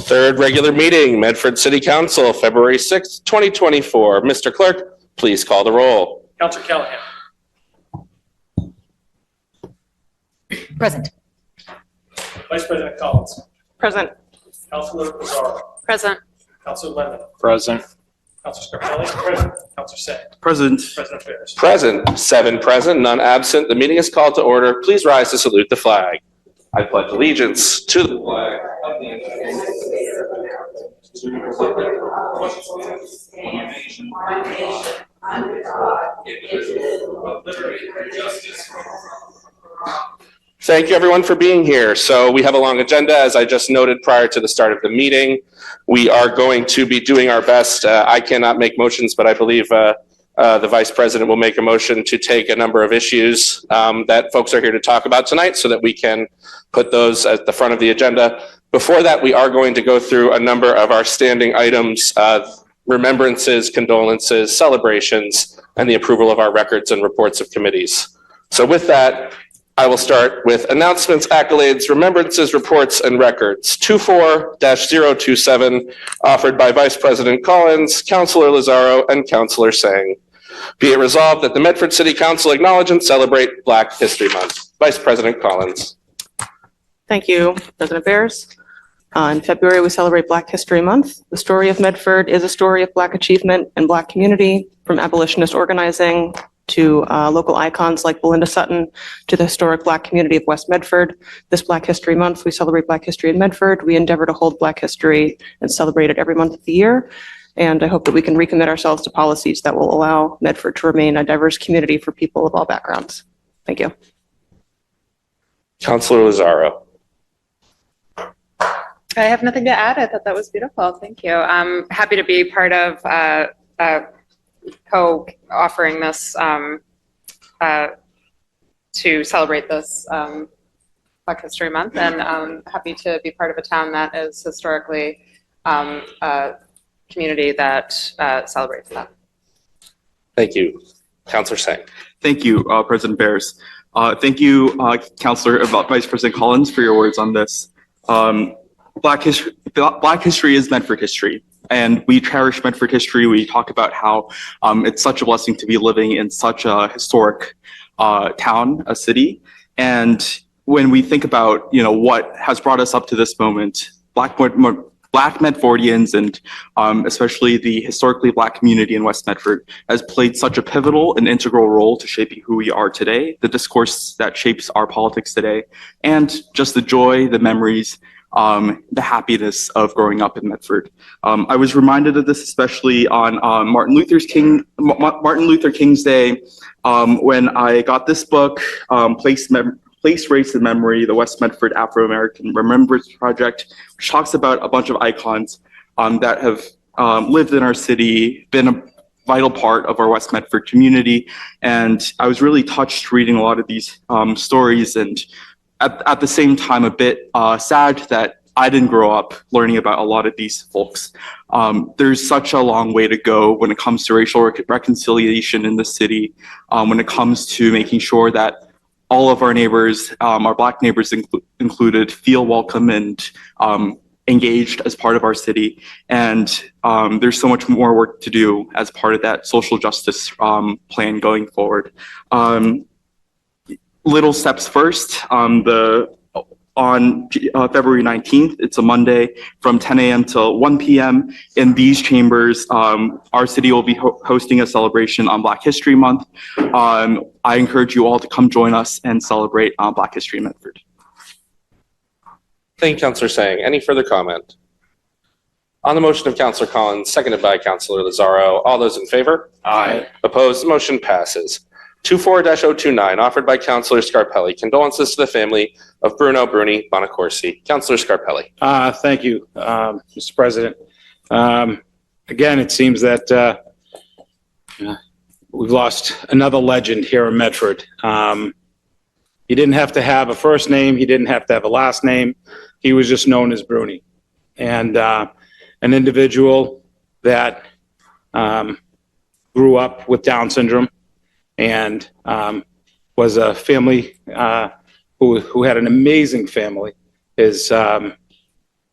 Third regular meeting, Medford City Council, February 6th, 2024. Mr. Clerk, please call the roll. Councilor Callahan. Present. Vice President Collins. Present. Councilor Pizarro. Present. Councilor Lemon. Present. Councilor Scarpelli. Present. Councilor Say. Present. President Ferris. Present, 7 present, none absent. The meeting is called to order. Please rise to salute the flag. I pledge allegiance to the flag of the United States, to the republic one nation, under God, indivisible, with liberty and justice for all. Thank you, everyone, for being here. So we have a long agenda, as I just noted prior to the start of the meeting. We are going to be doing our best. I cannot make motions, but I believe the Vice President will make a motion to take a number of issues that folks are here to talk about tonight so that we can put those at the front of the agenda. Before that, we are going to go through a number of our standing items, remembrances, condolences, celebrations, and the approval of our records and reports of committees. So with that, I will start with announcements, accolades, remembrances, reports, and records. 24-027, offered by Vice President Collins, Councilor Lazaro, and Councilor Sang. Be it resolved that the Medford City Council acknowledge and celebrate Black History Month. Vice President Collins. Thank you, President Bears. In February, we celebrate Black History Month. The story of Medford is a story of Black achievement and Black community, from abolitionist organizing to local icons like Belinda Sutton, to the historic Black community of West Medford. This Black History Month, we celebrate Black history in Medford. We endeavor to hold Black history and celebrate it every month of the year. And I hope that we can recommit ourselves to policies that will allow Medford to remain a diverse community for people of all backgrounds. Thank you. Councilor Lazaro. I have nothing to add. I thought that was beautiful. Thank you. I'm happy to be part of co-offering this to celebrate this Black History Month, and I'm happy to be part of a town that is historically a community that celebrates that. Thank you. Councilor Sang. Thank you, President Bears. Thank you, Councilor Vice President Collins, for your words on this. Black history is Medford history, and we cherish Medford history. We talk about how it's such a blessing to be living in such a historic town, a city. And when we think about, what has brought us up to this moment, Black Medfordians and especially the historically Black community in West Medford has played such a pivotal and integral role to shaping who we are today, the discourse that shapes our politics today, and just the joy, the memories, the happiness of growing up in Medford. I was reminded of this especially on Martin Luther King's Day, when I got this book, Place, Race, and Memory, the West Medford Afro-American Remembrance Project, which talks about a bunch of icons that have lived in our city, been a vital part of our West Medford community. And I was really touched reading a lot of these stories, and at the same time, a bit sad that I didn't grow up learning about a lot of these folks. There's such a long way to go when it comes to racial reconciliation in the city, when it comes to making sure that all of our neighbors, our Black neighbors included, feel welcome and engaged as part of our city. And there's so much more work to do as part of that social justice plan going forward. Little steps first. On February 19th, it's a Monday, from 10 a.m. till 1 p.m. in these chambers, our city will be hosting a celebration on Black History Month. I encourage you all to come join us and celebrate Black History in Medford. Thank you, Councilor Sang. Any further comment? On the motion of Councilor Collins, seconded by Councilor Lazaro, all those in favor? Aye. Opposed? The motion passes. 24-029, offered by Councilor Scarpelli. Condolences to the family of Bruno, Brunie, Bonaccorsi. Councilor Scarpelli. Thank you, Mr. President. Again, it seems that we've lost another legend here in Medford. He didn't have to have a first name. He didn't have to have a last name. He was just known as Brunie. And an individual that grew up with Down syndrome, and was a family who had an amazing family. His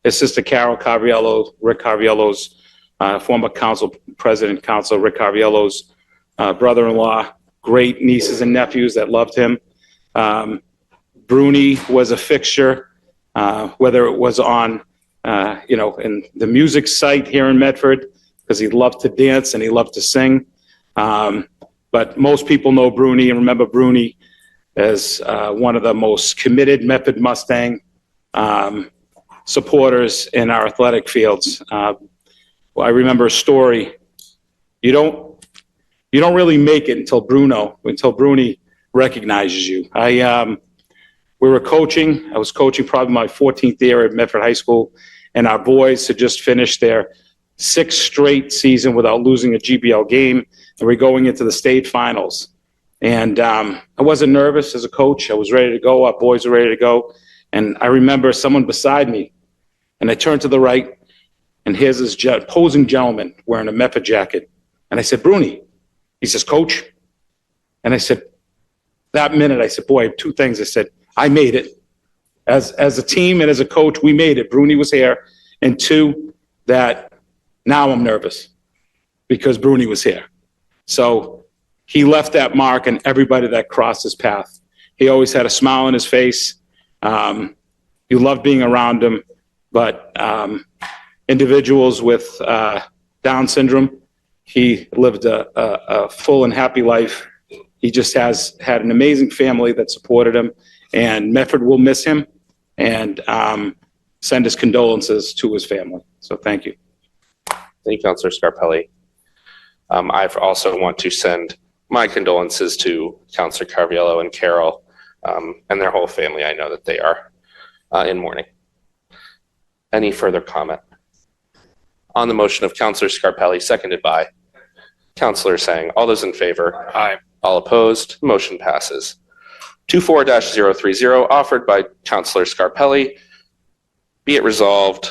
his sister Carol Carviello, Rick Carviello's former council president, Council Rick Carviello's brother-in-law, great nieces and nephews that loved him. Brunie was a fixture, whether it was on, in the music site here in Medford, because he loved to dance and he loved to sing. But most people know Brunie and remember Brunie as one of the most committed Medford Mustang supporters in our athletic fields. I remember a story. You don't really make it until Brunie recognizes you. We were coaching. I was coaching probably my 14th year at Medford High School, and our boys had just finished their 6th straight season without losing a GBL game, and we're going into the state finals. And I wasn't nervous as a coach. I was ready to go. Our boys were ready to go. And I remember someone beside me, and I turned to the right, and here's this posing gentleman wearing a Medford jacket. And I said, Brunie. He says, Coach. And I said, that minute, I said, boy, two things. I said, I made it. As a team and as a coach, we made it. Brunie was here. And two, that now I'm nervous because Brunie was here. So he left that mark on everybody that crossed his path. He always had a smile on his face. You loved being around him. But individuals with Down syndrome, he lived a full and happy life. He just has had an amazing family that supported him, and Medford will miss him and send his condolences to his family. So thank you. Thank you, Councilor Scarpelli. I also want to send my condolences to Councilor Carviello and Carol and their whole family. I know that they are in mourning. Any further comment? On the motion of Councilor Scarpelli, seconded by Councilor Sang. All those in favor? Aye. All opposed? Motion passes. 24-030, offered by Councilor Scarpelli. Be it resolved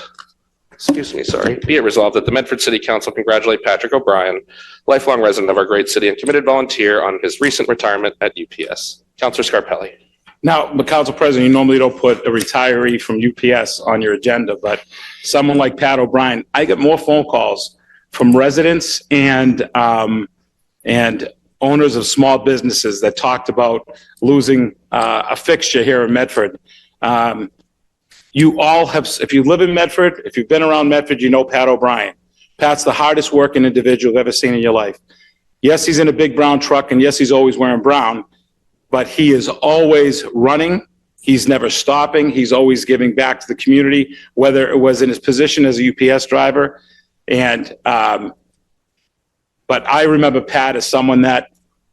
that the Medford City Council congratulate Patrick O'Brien, lifelong resident of our great city and committed volunteer, on his recent retirement at UPS. Councilor Scarpelli. Now, the council president, you normally don't put a retiree from UPS on your agenda, but someone like Pat O'Brien, I get more phone calls from residents and owners of small businesses that talked about losing a fixture here in Medford. You all have, if you live in Medford, if you've been around Medford, you know Pat O'Brien. Pat's the hardest working individual you've ever seen in your life. Yes, he's in a big brown truck, and yes, he's always wearing brown, but he is always running. He's never stopping. He's always giving back to the community, whether it was in his position as a UPS driver. And, but I remember Pat as someone that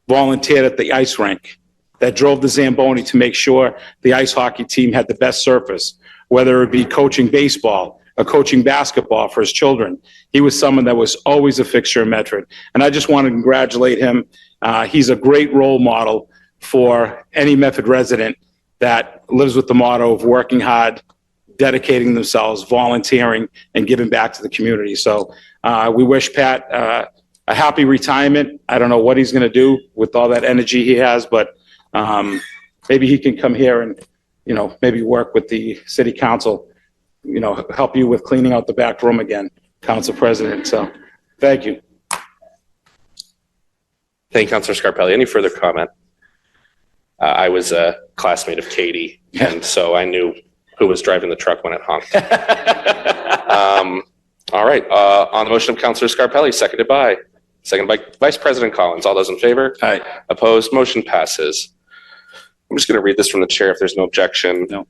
volunteered at the ice rink, that drove the Zamboni to make sure the ice hockey team had the best surface, whether it be coaching baseball or coaching basketball for his children. He was someone that was always a fixture in Medford. And I just want to congratulate him. He's a great role model for any Medford resident that lives with the motto of working hard, dedicating themselves, volunteering, and giving back to the community. So we wish Pat a happy retirement. I don't know what he's going to do with all that energy he has, but maybe he can come here and, maybe work with the city council, help you with cleaning out the back room again, council president. So thank you. Thank you, Councilor Scarpelli. Any further comment? I was a classmate of Katie, and so I knew who was driving the truck when it honked. All right. On the motion of Councilor Scarpelli, seconded by Vice President Collins. All those in favor? Aye. Opposed? Motion passes. I'm just going to read this from the chair if there's no objection. No.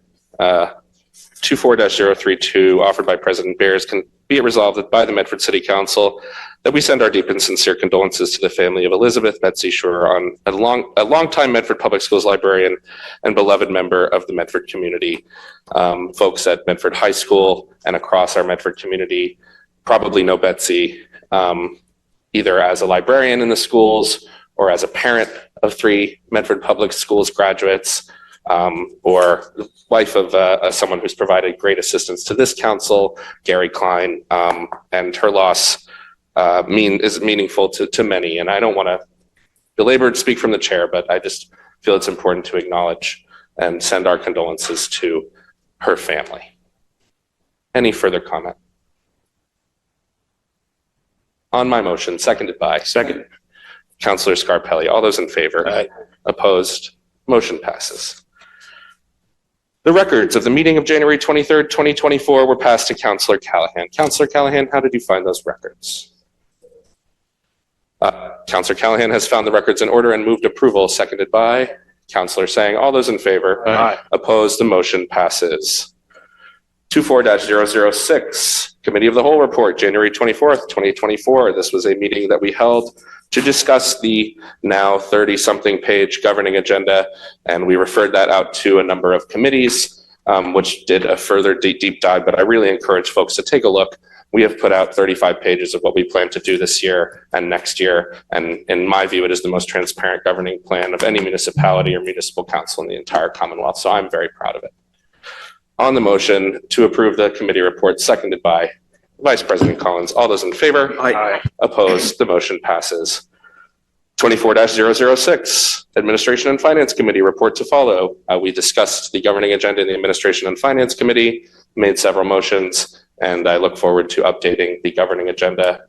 24-032, offered by President Bears, can be it resolved that by the Medford City Council that we send our deep and sincere condolences to the family of Elisabeth, Betsy, Schreuer, on a longtime Medford Public Schools librarian and beloved member of the Medford community. Folks at Medford High School and across our Medford community probably know Betsy either as a librarian in the schools or as a parent of 3 Medford Public Schools graduates, or wife of someone who's provided great assistance to this council, Gary Klein, and her loss is meaningful to many. And I don't want to belabor and speak from the chair, but I just feel it's important to acknowledge and send our condolences to her family. Any further comment? On my motion, seconded by. Second. Councilor Scarpelli. All those in favor? Aye. Opposed? Motion passes. The records of the meeting of January 23rd, 2024 were passed to Councilor Callahan. Councilor Callahan, how did you find those records? Councilor Callahan has found the records in order and moved approval, seconded by Councilor Sang. All those in favor? Aye. Opposed? The motion passes. 24-006, Committee of the Whole Report, January 24th, 2024. This was a meeting that we held to discuss the now 30-something page governing agenda, and we referred that out to a number of committees, which did a further deep dive, but I really encourage folks to take a look. We have put out 35 pages of what we plan to do this year and next year, and in my view, it is the most transparent governing plan of any municipality or municipal council in the entire Commonwealth, so I'm very proud of it. On the motion to approve the committee report, seconded by Vice President Collins. All those in favor? Aye. Opposed? The motion passes. 24-006, Administration and Finance Committee report to follow. We discussed the governing agenda in the Administration and Finance Committee, made several motions, and I look forward to updating the governing agenda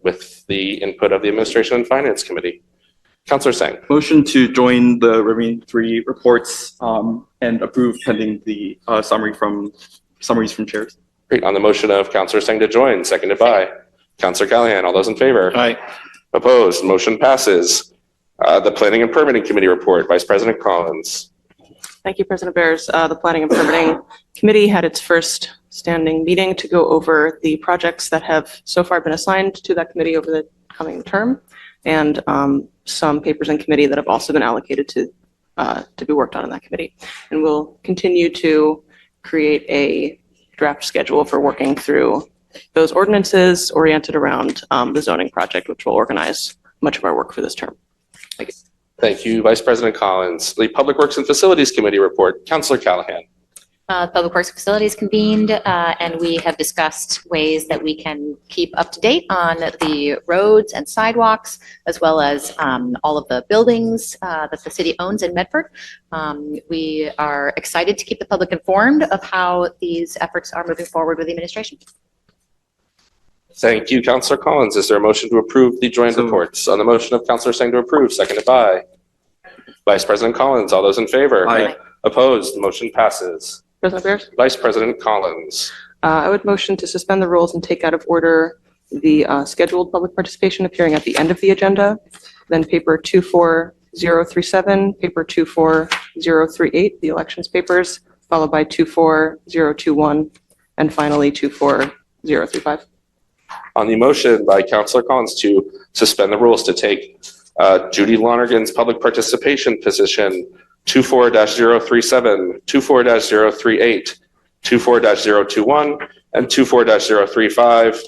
with the input of the Administration and Finance Committee. Councilor Sang. Motion to join the remaining three reports and approve pending the summaries from chairs. Great. On the motion of Councilor Sang to join, seconded by Councilor Callahan. All those in favor? Aye. Opposed? Motion passes. The Planning and Permitting Committee report, Vice President Collins. Thank you, President Bears. The Planning and Permitting Committee had its first standing meeting to go over the projects that have so far been assigned to that committee over the coming term, and some papers in committee that have also been allocated to be worked on in that committee. And we'll continue to create a draft schedule for working through those ordinances oriented around the zoning project, which will organize much of our work for this term. Thank you. Thank you, Vice President Collins. The Public Works and Facilities Committee report, Councilor Callahan. Public Works Facilities convened, and we have discussed ways that we can keep up to date on the roads and sidewalks, as well as all of the buildings that the city owns in Medford. We are excited to keep the public informed of how these efforts are moving forward with the administration. Thank you, Councilor Collins. Is there a motion to approve the joint reports? On the motion of Councilor Sang to approve, seconded by Vice President Collins. All those in favor? Aye. Opposed? The motion passes. President Bears? Vice President Collins. I would motion to suspend the rules and take out of order the scheduled public participation appearing at the end of the agenda, then paper 24037, paper 24038, the elections papers, followed by 24021, and finally 24035. On the motion by Councilor Collins to suspend the rules to take Judy Lonergan's public participation position 24-037, 24-038, 24-021, and 24-035,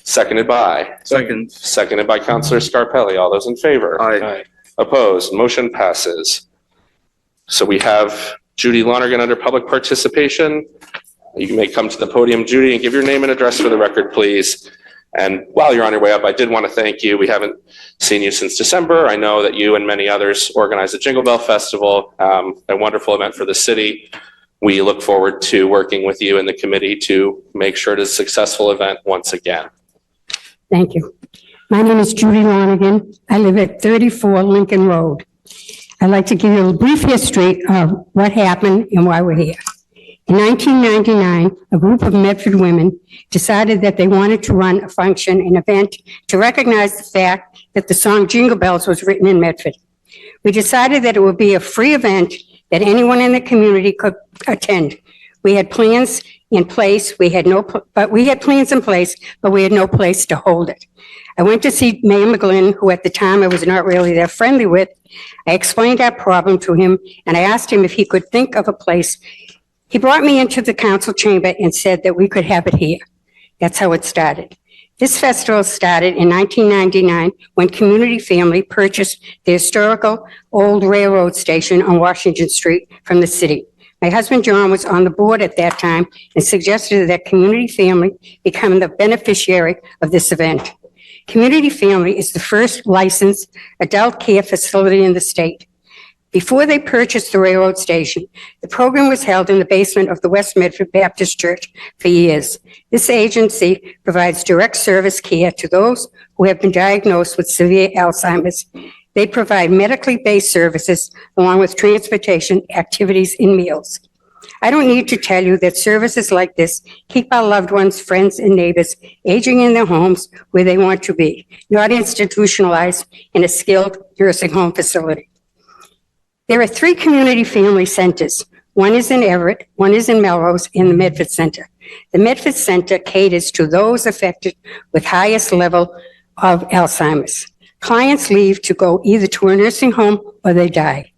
seconded by Councilor Scarpelli. All those in favor? Aye. Opposed? Motion passes. So we have Judy Lonergan under public participation. You may come to the podium, Judy, and give your name and address for the record, please. And while you're on your way up, I did want to thank you. We haven't seen you since December. I know that you and many others organized the Jingle Bell Festival, a wonderful event for the city. We look forward to working with you and the committee to make sure it is a successful event once again. Thank you. My name is Judy Lonergan. I live at 34 Lincoln Road. I'd like to give you a brief history of what happened and why we're here. In 1999, a group of Medford women decided that they wanted to run a function, an event, to recognize the fact that the song Jingle Bells was written in Medford. We decided that it would be a free event that anyone in the community could attend. We had plans in place, but we had no place to hold it. I went to see Mayor McGlynn, who at the time I was not really that friendly with. I explained our problem to him, and I asked him if he could think of a place. He brought me into the council chamber and said that we could have it here. That's how it started. This festival started in 1999 when Community Family purchased the historical old railroad station on Washington Street from the city. My husband John was on the board at that time and suggested that Community Family become the beneficiary of this event. Community Family is the first licensed adult care facility in the state. Before they purchased the railroad station, the program was held in the basement of the West Medford Baptist Church for years. This agency provides direct service care to those who have been diagnosed with severe Alzheimer's. They provide medically based services along with transportation, activities, and meals. I don't need to tell you that services like this keep our loved ones, friends, and neighbors aging in their homes where they want to be, not institutionalized in a skilled nursing home facility. There are 3 community family centers. One is in Everett, one is in Melrose, and the Medford Center. The Medford Center caters to those affected with highest level of Alzheimer's. Clients leave to go either to a nursing home or they die.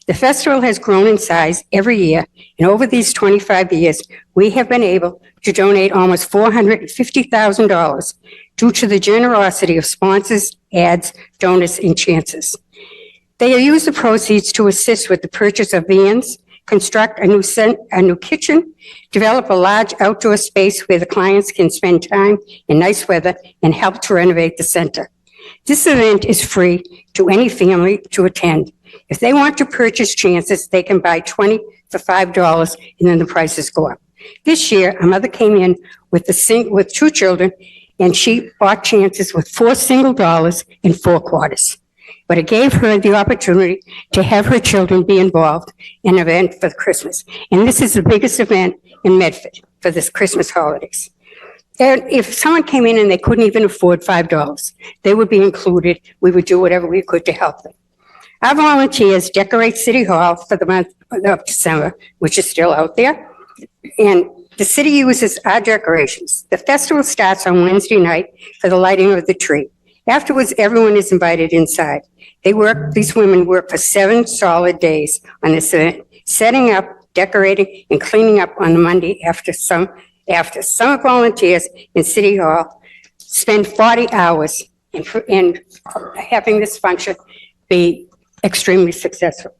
The festival has grown in size every year, and over these 25 years, we have been able to donate almost $450,000 due to the generosity of sponsors, ads, donors, and chances. They use the proceeds to assist with the purchase of vans, construct a new kitchen, develop a large outdoor space where the clients can spend time in nice weather, and help to renovate the center. This event is free to any family to attend. If they want to purchase chances, they can buy 20 for $5, and then the prices go up. This year, a mother came in with 2 children, and she bought chances with 4 single dollars and 4 quarters. But it gave her the opportunity to have her children be involved in an event for Christmas. And this is the biggest event in Medford for this Christmas holidays. And if someone came in and they couldn't even afford $5, they would be included. We would do whatever we could to help them. Our volunteers decorate City Hall for the month of December, which is still out there. And the city uses our decorations. The festival starts on Wednesday night for the lighting of the tree. Afterwards, everyone is invited inside. These women work for 7 solid days on this event, setting up, decorating, and cleaning up on the Monday after some volunteers in City Hall spend 40 hours in having this function be extremely successful.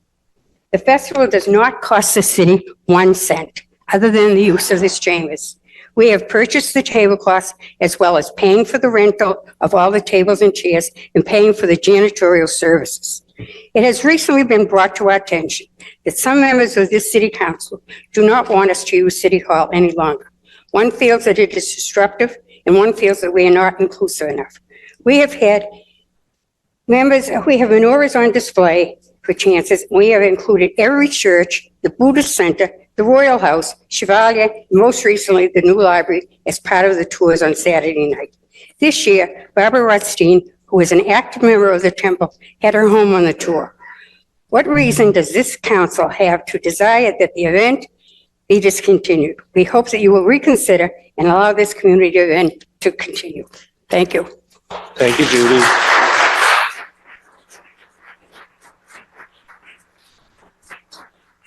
The festival does not cost the city 1 cent, other than the use of this chambers. We have purchased the tablecloths as well as paying for the rental of all the tables and chairs and paying for the janitorial services. It has recently been brought to our attention that some members of this city council do not want us to use City Hall any longer. One feels that it is disruptive, and one feels that we are not inclusive enough. We have menorahs on display for chances. We have included every church, the Buddhist Center, the Royal House, Chevalier, and most recently, the new library as part of the tours on Saturday night. This year, Barbara Rothstein, who is an active member of the temple, had her home on the tour. What reason does this council have to desire that the event be discontinued? We hope that you will reconsider and allow this community event to continue. Thank you. Thank you, Judy.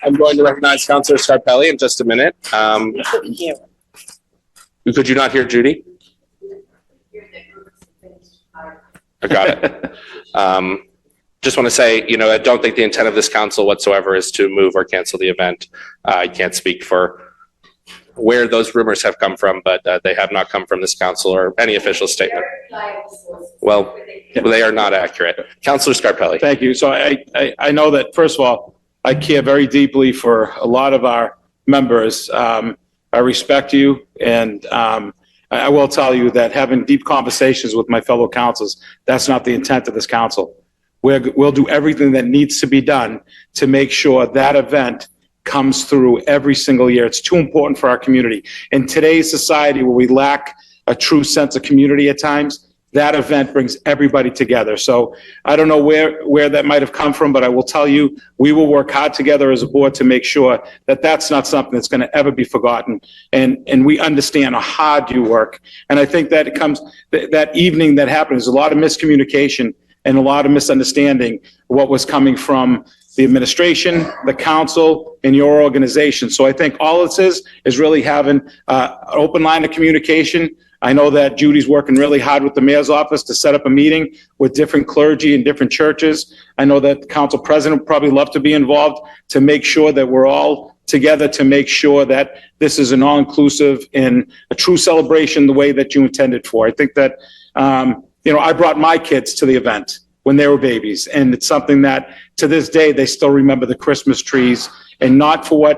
I'm going to recognize Councilor Scarpelli in just a minute. Could you not hear Judy? I got it. Just want to say, I don't think the intent of this council whatsoever is to move or cancel the event. I can't speak for where those rumors have come from, but they have not come from this council or any official statement. Well, they are not accurate. Councilor Scarpelli. Thank you. So I know that, first of all, I care very deeply for a lot of our members. I respect you, and I will tell you that having deep conversations with my fellow councils, that's not the intent of this council. We'll do everything that needs to be done to make sure that event comes through every single year. It's too important for our community. In today's society where we lack a true sense of community at times, that event brings everybody together. So I don't know where that might have come from, but I will tell you, we will work hard together as a board to make sure that that's not something that's going to ever be forgotten. And we understand how hard you work. And I think that it comes, that evening that happened, there's a lot of miscommunication and a lot of misunderstanding what was coming from the administration, the council, and your organization. So I think all it is really having an open line of communication. I know that Judy's working really hard with the mayor's office to set up a meeting with different clergy and different churches. I know that the council president would probably love to be involved to make sure that we're all together to make sure that this is an all-inclusive and a true celebration the way that you intended for. I think that, I brought my kids to the event when they were babies. And it's something that to this day, they still remember the Christmas trees, and not for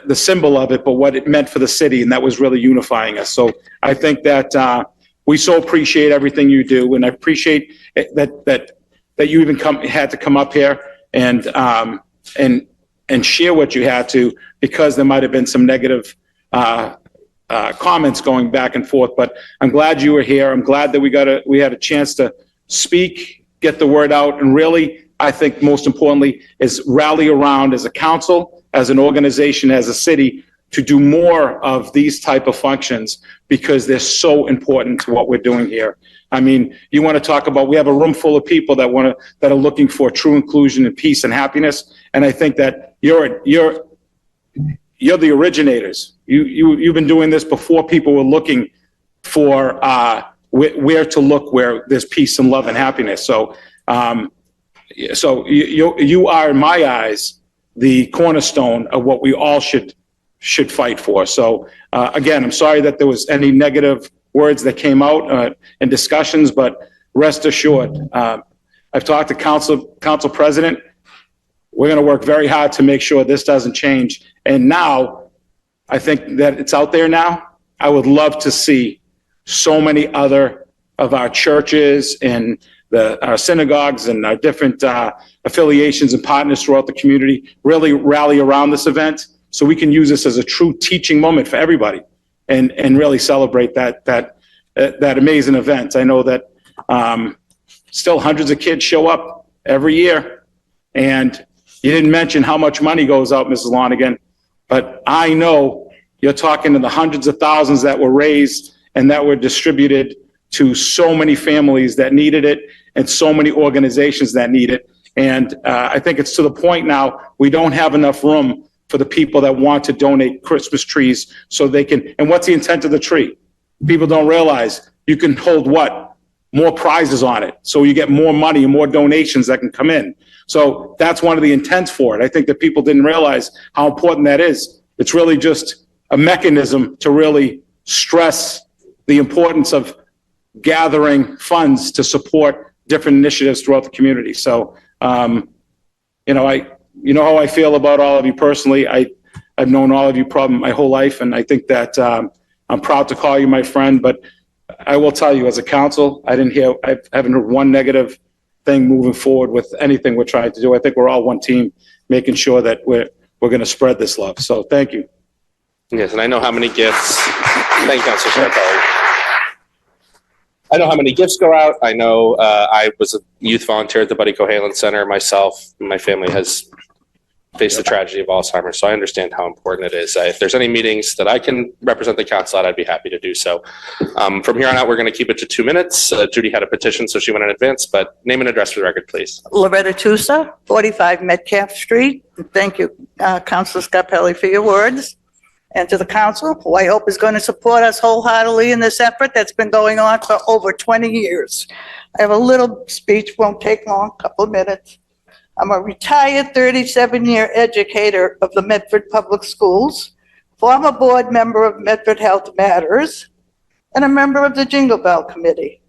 the symbol of it, but what it meant for the city. And that was really unifying us. So I think that we so appreciate everything you do. And I appreciate that you even had to come up here and share what you had to, because there might have been some negative comments going back and forth. But I'm glad you were here. I'm glad that we had a chance to speak, get the word out, and really, I think most importantly, is rally around as a council, as an organization, as a city, to do more of these type of functions, because they're so important to what we're doing here. I mean, you want to talk about, we have a room full of people that are looking for true inclusion and peace and happiness. And I think that you're the originators. You've been doing this before people were looking for where to look, where there's peace and love and happiness. So you are, in my eyes, the cornerstone of what we all should fight for. So again, I'm sorry that there was any negative words that came out in discussions, but rest assured, I've talked to council president. We're going to work very hard to make sure this doesn't change. And now, I think that it's out there now. I would love to see so many other of our churches and our synagogues and our different affiliations and partners throughout the community really rally around this event, so we can use this as a true teaching moment for everybody, and really celebrate that amazing event. I know that still hundreds of kids show up every year, and you didn't mention how much money goes out, Mrs. Lonergan, but I know you're talking to the hundreds of thousands that were raised and that were distributed to so many families that needed it, and so many organizations that need it. And I think it's to the point now, we don't have enough room for the people that want to donate Christmas trees, so they can, and what's the intent of the tree? People don't realize you can hold more prizes on it. So you get more money and more donations that can come in. So that's one of the intents for it. I think that people didn't realize how important that is. It's really just a mechanism to really stress the importance of gathering funds to support different initiatives throughout the community. So, you know how I feel about all of you personally. I've known all of you probably my whole life, and I think that I'm proud to call you my friend. But I will tell you, as a council, I haven't heard one negative thing moving forward with anything we're trying to do. I think we're all one team, making sure that we're going to spread this love. So thank you. Yes, and I know how many gifts. Thank you, Councilor Scarpelli. I know how many gifts go out. I know I was a youth volunteer at the Buddy Cohalan Center myself. My family has faced the tragedy of Alzheimer's, so I understand how important it is. If there's any meetings that I can represent the council at, I'd be happy to do so. From here on out, we're going to keep it to 2 minutes. Judy had a petition, so she went in advance, but name and address for the record, please. Loretta Tusa, 45 Metcalf Street. Thank you, Councilor Scarpelli, for your words. And to the council, who I hope is going to support us wholeheartedly in this effort that's been going on for over 20 years. I have a little speech, won't take long, a couple of minutes. I'm a retired 37-year educator of the Medford Public Schools, former board member of Medford Health Matters, and a member of the Jingle Bell Committee.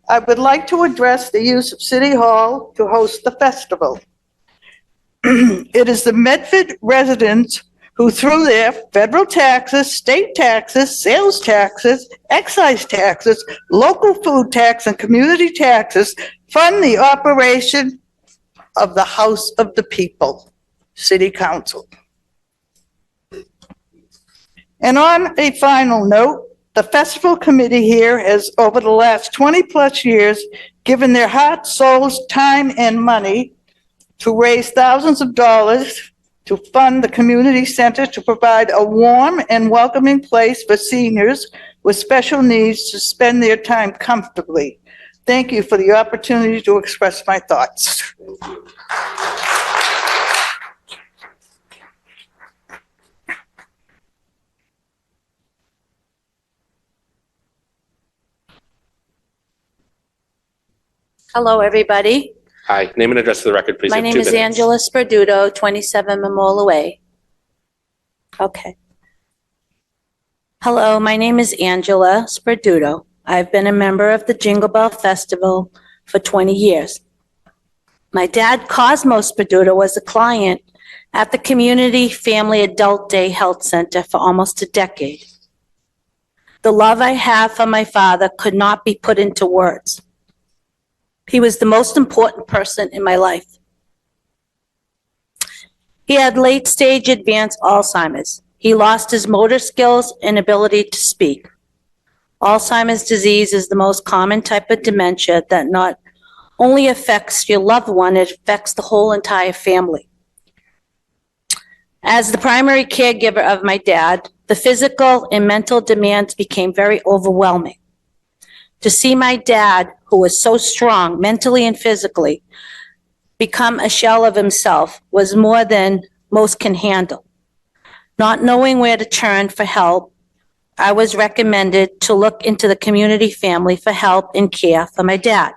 I would like to address the use of City Hall to host the festival. It is the Medford residents who, through their federal taxes, state taxes, sales taxes, excise taxes, local food tax, and community taxes, fund the operation of the House of the People, City Council. And on a final note, the festival committee here has, over the last 20-plus years, given their heart, souls, time, and money to raise thousands of dollars to fund the community center to provide a warm and welcoming place for seniors with special needs to spend their time comfortably. Thank you for the opportunity to express my thoughts. Hello, everybody. Hi, name and address for the record, please. My You have name 2 is minutes. Angela Sperduto, 27 Memorial Way. Okay. Hello, my name is Angela Sperduto. I've been a member of the Jingle Bell Festival for 20 years. My dad, Cosmos Peduto, was a client at the Community Family Adult Day Health Center for almost a decade. The love I have for my father could not be put into words. He was the most important person in my life. He had late-stage advanced Alzheimer's. He lost his motor skills and ability to speak. Alzheimer's disease is the most common type of dementia that not only affects your loved one, it affects the whole entire family. As the primary caregiver of my dad, the physical and mental demands became very overwhelming. To see my dad, who was so strong mentally and physically, become a shell of himself was more than most can handle. Not knowing where to turn for help, I was recommended to look into the community family for help and care for my dad.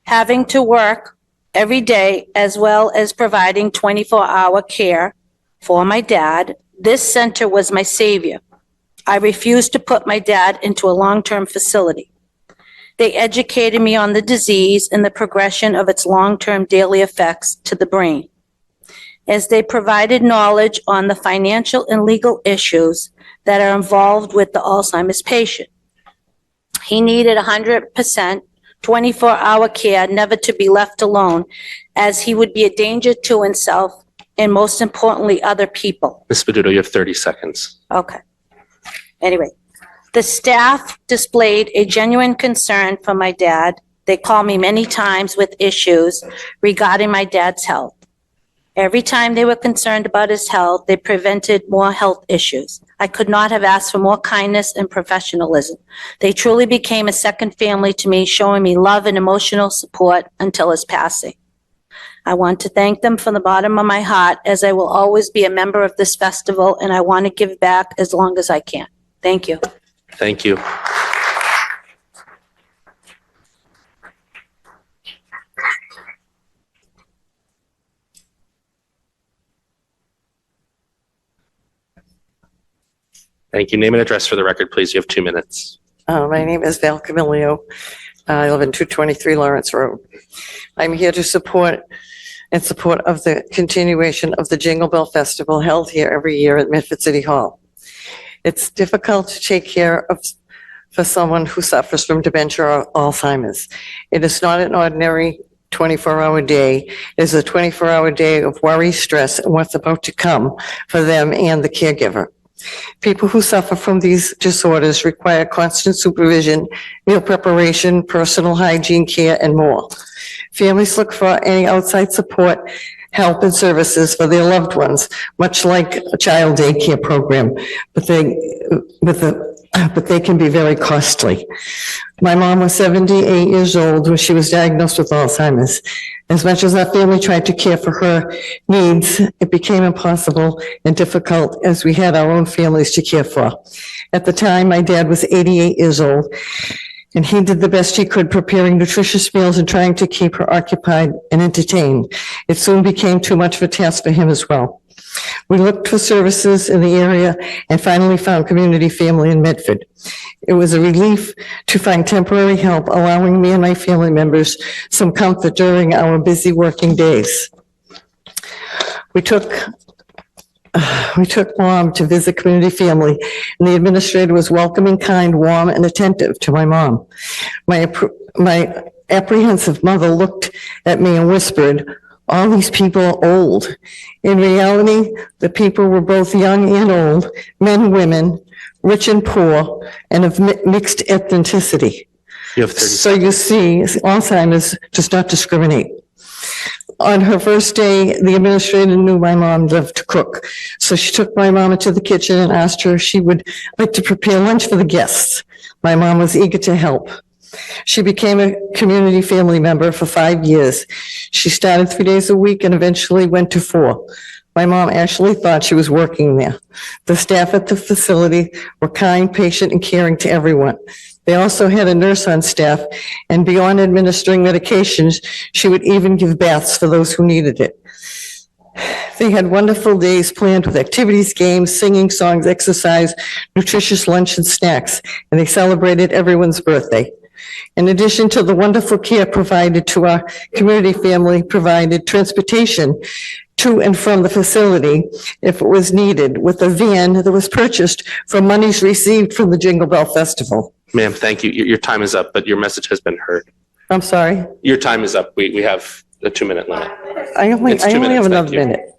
Having to work every day as well as providing 24-hour care for my dad, this center was my savior. I refused to put my dad into a long-term facility. They educated me on the disease and the progression of its long-term daily effects to the brain. As they provided knowledge on the financial and legal issues that are involved with the Alzheimer's patient. He needed 100% 24-hour care, never to be left alone, as he would be a danger to himself and most importantly, other people. Ms. Peduto, you have 30 seconds. Okay. Anyway, the staff displayed a genuine concern for my dad. They called me many times with issues regarding my dad's health. Every time they were concerned about his health, they prevented more health issues. I could not have asked for more kindness and professionalism. They truly became a second family to me, showing me love and emotional support until his passing. I want to thank them from the bottom of my heart, as I will always be a member of this festival, and I want to give back as long as I can. Thank you. Thank you. Thank you. Name and address for the record, please. You have 2 minutes. My name is Val Camilio. I live in 223 Lawrence Road. I'm here to support of the continuation of the Jingle Bell Festival held here every year at Medford City Hall. It's difficult to take care of for someone who suffers from dementia or Alzheimer's. It is not an ordinary 24-hour day. It is a 24-hour day of worry, stress, and what's about to come for them and the caregiver. People who suffer from these disorders require constant supervision, meal preparation, personal hygiene care, and more. Families look for any outside support, help, and services for their loved ones, much like a child daycare program, but they can be very costly. My mom was 78 years old when she was diagnosed with Alzheimer's. As much as our family tried to care for her needs, it became impossible and difficult as we had our own families to care for. At the time, my dad was 88 years old, and he did the best he could preparing nutritious meals and trying to keep her occupied and entertained. It soon became too much of a task for him as well. We looked for services in the area and finally found Community Family in Medford. It was a relief to find temporary help, allowing me and my family members some comfort during our busy working days. We took Mom to visit Community Family, and the administrator was welcoming, kind, warm, and attentive to my mom. My apprehensive mother looked at me and whispered, "All these people are old." In reality, the people were both young and old, men, women, rich and poor, and of mixed ethnicity. You have 30 So you see, Alzheimer's does not discriminate. On her first day, the administrator knew my mom loved to cook. So she took my mom into the kitchen and asked her if she would like to prepare lunch for the guests. My mom was eager to help. She became a Community Family member for 5 years. She started 3 days a week and eventually went to 4. My mom actually thought she was working there. The staff at the facility were kind, patient, and caring to everyone. They also had a nurse on staff, and beyond administering medications, she would even give baths for those who needed it. They had wonderful days planned with activities, games, singing, songs, exercise, nutritious lunch and snacks, and they celebrated everyone's birthday. In addition to the wonderful care provided to our community family, provided transportation to and from the facility if it was needed with a van that was purchased from monies received from the Jingle Bell Festival. Ma'am, thank you. Your time is up, but your message has been heard. I'm sorry. Your time is up. We have a 2-minute limit. I only It's 2 have minutes, another thank you. minute.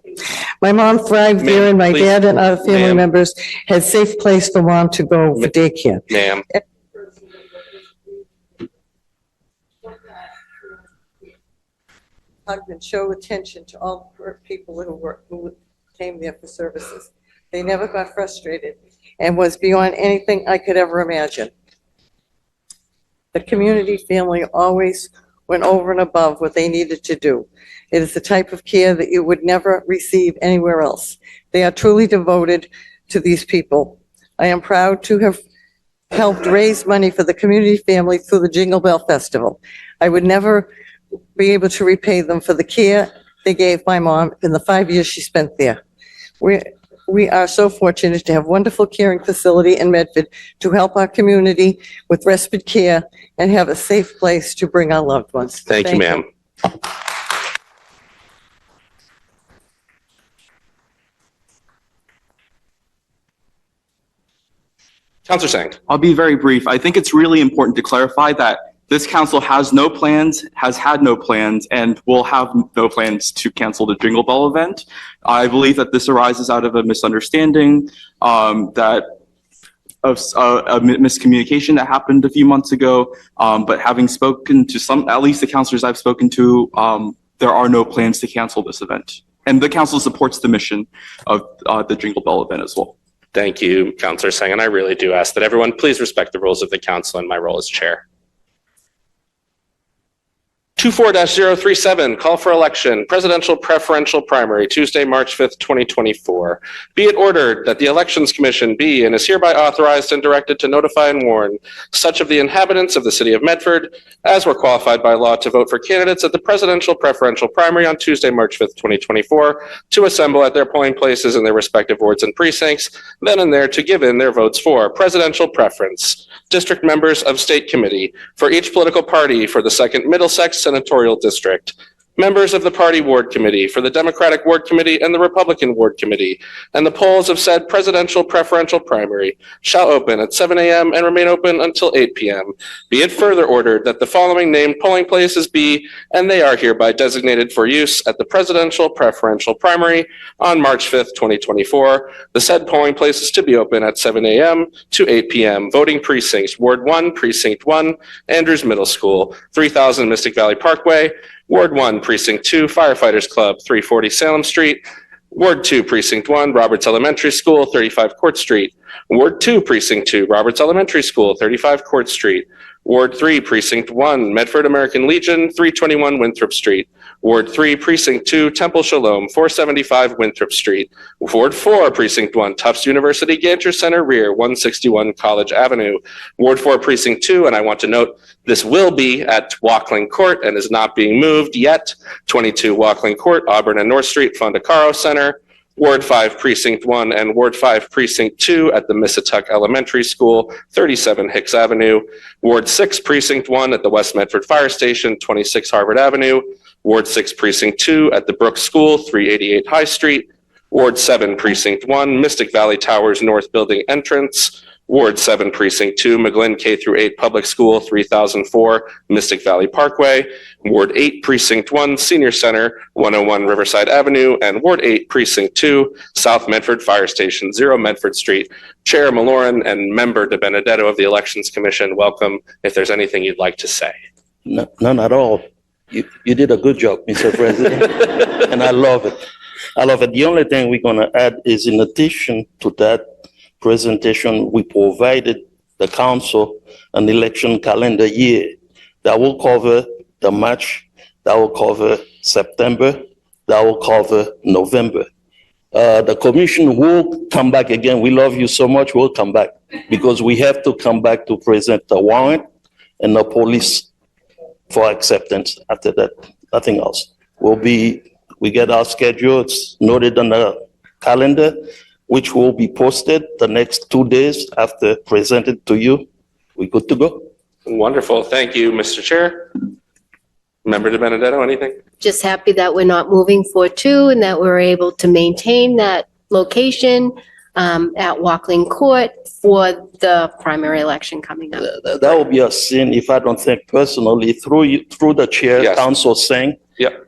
My mom thrived there, and my Ma'am, dad and other family Ma'am. members had safe place for mom to go for daycare. Ma'am, Hug and show attention to all people who came there for services. They never got frustrated and was beyond anything I could ever imagine. The community family always went over and above what they needed to do. It is the type of care that you would never receive anywhere else. They are truly devoted to these people. I am proud to have helped raise money for the community family through the Jingle Bell Festival. I would never be able to repay them for the care they gave my mom in the 5 years she spent there. We are so fortunate to have a wonderful caring facility in Medford to help our community with respite care and have a safe place to bring our loved ones. thank you, ma'am. Counselor Sang. I'll be very brief. I think it's really important to clarify that this council has no plans, has had no plans, and will have no plans to cancel the Jingle Bell event. I believe that this arises out of a misunderstanding, that of a miscommunication that happened a few months ago. But having spoken to some, at least the councilors I've spoken to, there are no plans to cancel this event. And the council supports the mission of the Jingle Bell event as well. Thank you, Counselor Sang, and I really do ask that everyone please respect the rules of the council and my role as chair. 24-037, call for election, presidential preferential primary, Tuesday, March 5th, 2024. Be it ordered that the Elections Commission be and is hereby authorized and directed to notify and warn such of the inhabitants of the city of Medford as were qualified by law to vote for candidates at the presidential preferential primary on Tuesday, March 5th, 2024, to assemble at their polling places in their respective wards and precincts, then and there to give in their votes for presidential preference. District members of state committee for each political party for the 2nd Middlesex Senatorial District, members of the party ward committee for the Democratic Ward Committee and the Republican Ward Committee, and the polls of said presidential preferential primary shall open at 7 a.m. and remain open until 8 p.m. Be it further ordered that the following named polling places be, and they are hereby designated for use at the presidential preferential primary on March 5th, 2024. The said polling places to be open at 7 a.m. to 8 p.m. Voting precincts: Ward 1, Precinct 1, Andrews Middle School, 3000 Mystic Valley Parkway, Ward 1, Precinct 2, Firefighters Club, 340 Salem Street. Ward 2, Precinct 1, Roberts Elementary School, 35 Court Street. Ward 2, Precinct 2, Roberts Elementary School, 35 Court Street. Ward 3, Precinct 1, Medford American Legion, 321 Winthrop Street. Ward 3, Precinct 2, Temple Shalom, 475 Winthrop Street. Ward 4, Precinct 1, Tufts University Gancher Center Rear, 161 College Avenue. Ward 4, Precinct 2, and I want to note, this will be at Walkling Court and is not being moved yet. 22 Walkling Court, Auburn and North Street, Fonda Caro Center. Ward 5, Precinct 1, and Ward 5, Precinct 2 at the Missatuck Elementary School, 37 Hicks Avenue. Ward 6, Precinct 1 at the West Medford Fire Station, 26 Harvard Avenue. Ward 6, Precinct 2 at the Brooks School, 388 High Street. Ward 7, Precinct 1, Mystic Valley Towers North Building Entrance. Ward 7, Precinct 2, McGlynn K-8 Public School, 3004 Mystic Valley Parkway. Ward 8, Precinct 1, Senior Center, 101 Riverside Avenue. And Ward 8, Precinct 2, South Medford Fire Station, 0 Medford Street. Chair Maloran and Member De Benedetto of the Elections Commission, welcome if there's anything you'd like to say. None at all. You did a good job, Mr. President, and I love it. I love it. The only thing we're going to add is, in addition to that presentation, we provided the council an election calendar year that will cover the March, that will cover September, that will cover November. The commission will come back again. We love you so much. We'll come back because we have to come back to present the warrant and the police for acceptance. After that, nothing else. We get our schedule. It's noted on the calendar, which will be posted the next 2 days after presented to you. We're good to go. Wonderful. Thank you, Mr. Chair. Member De Benedetto, anything? Just happy that we're not moving for two and that we're able to maintain that location at Walkling Court for the primary election coming up. That would be a sin if I don't think personally through you, through the chair, Yes. Council Singh. Yep.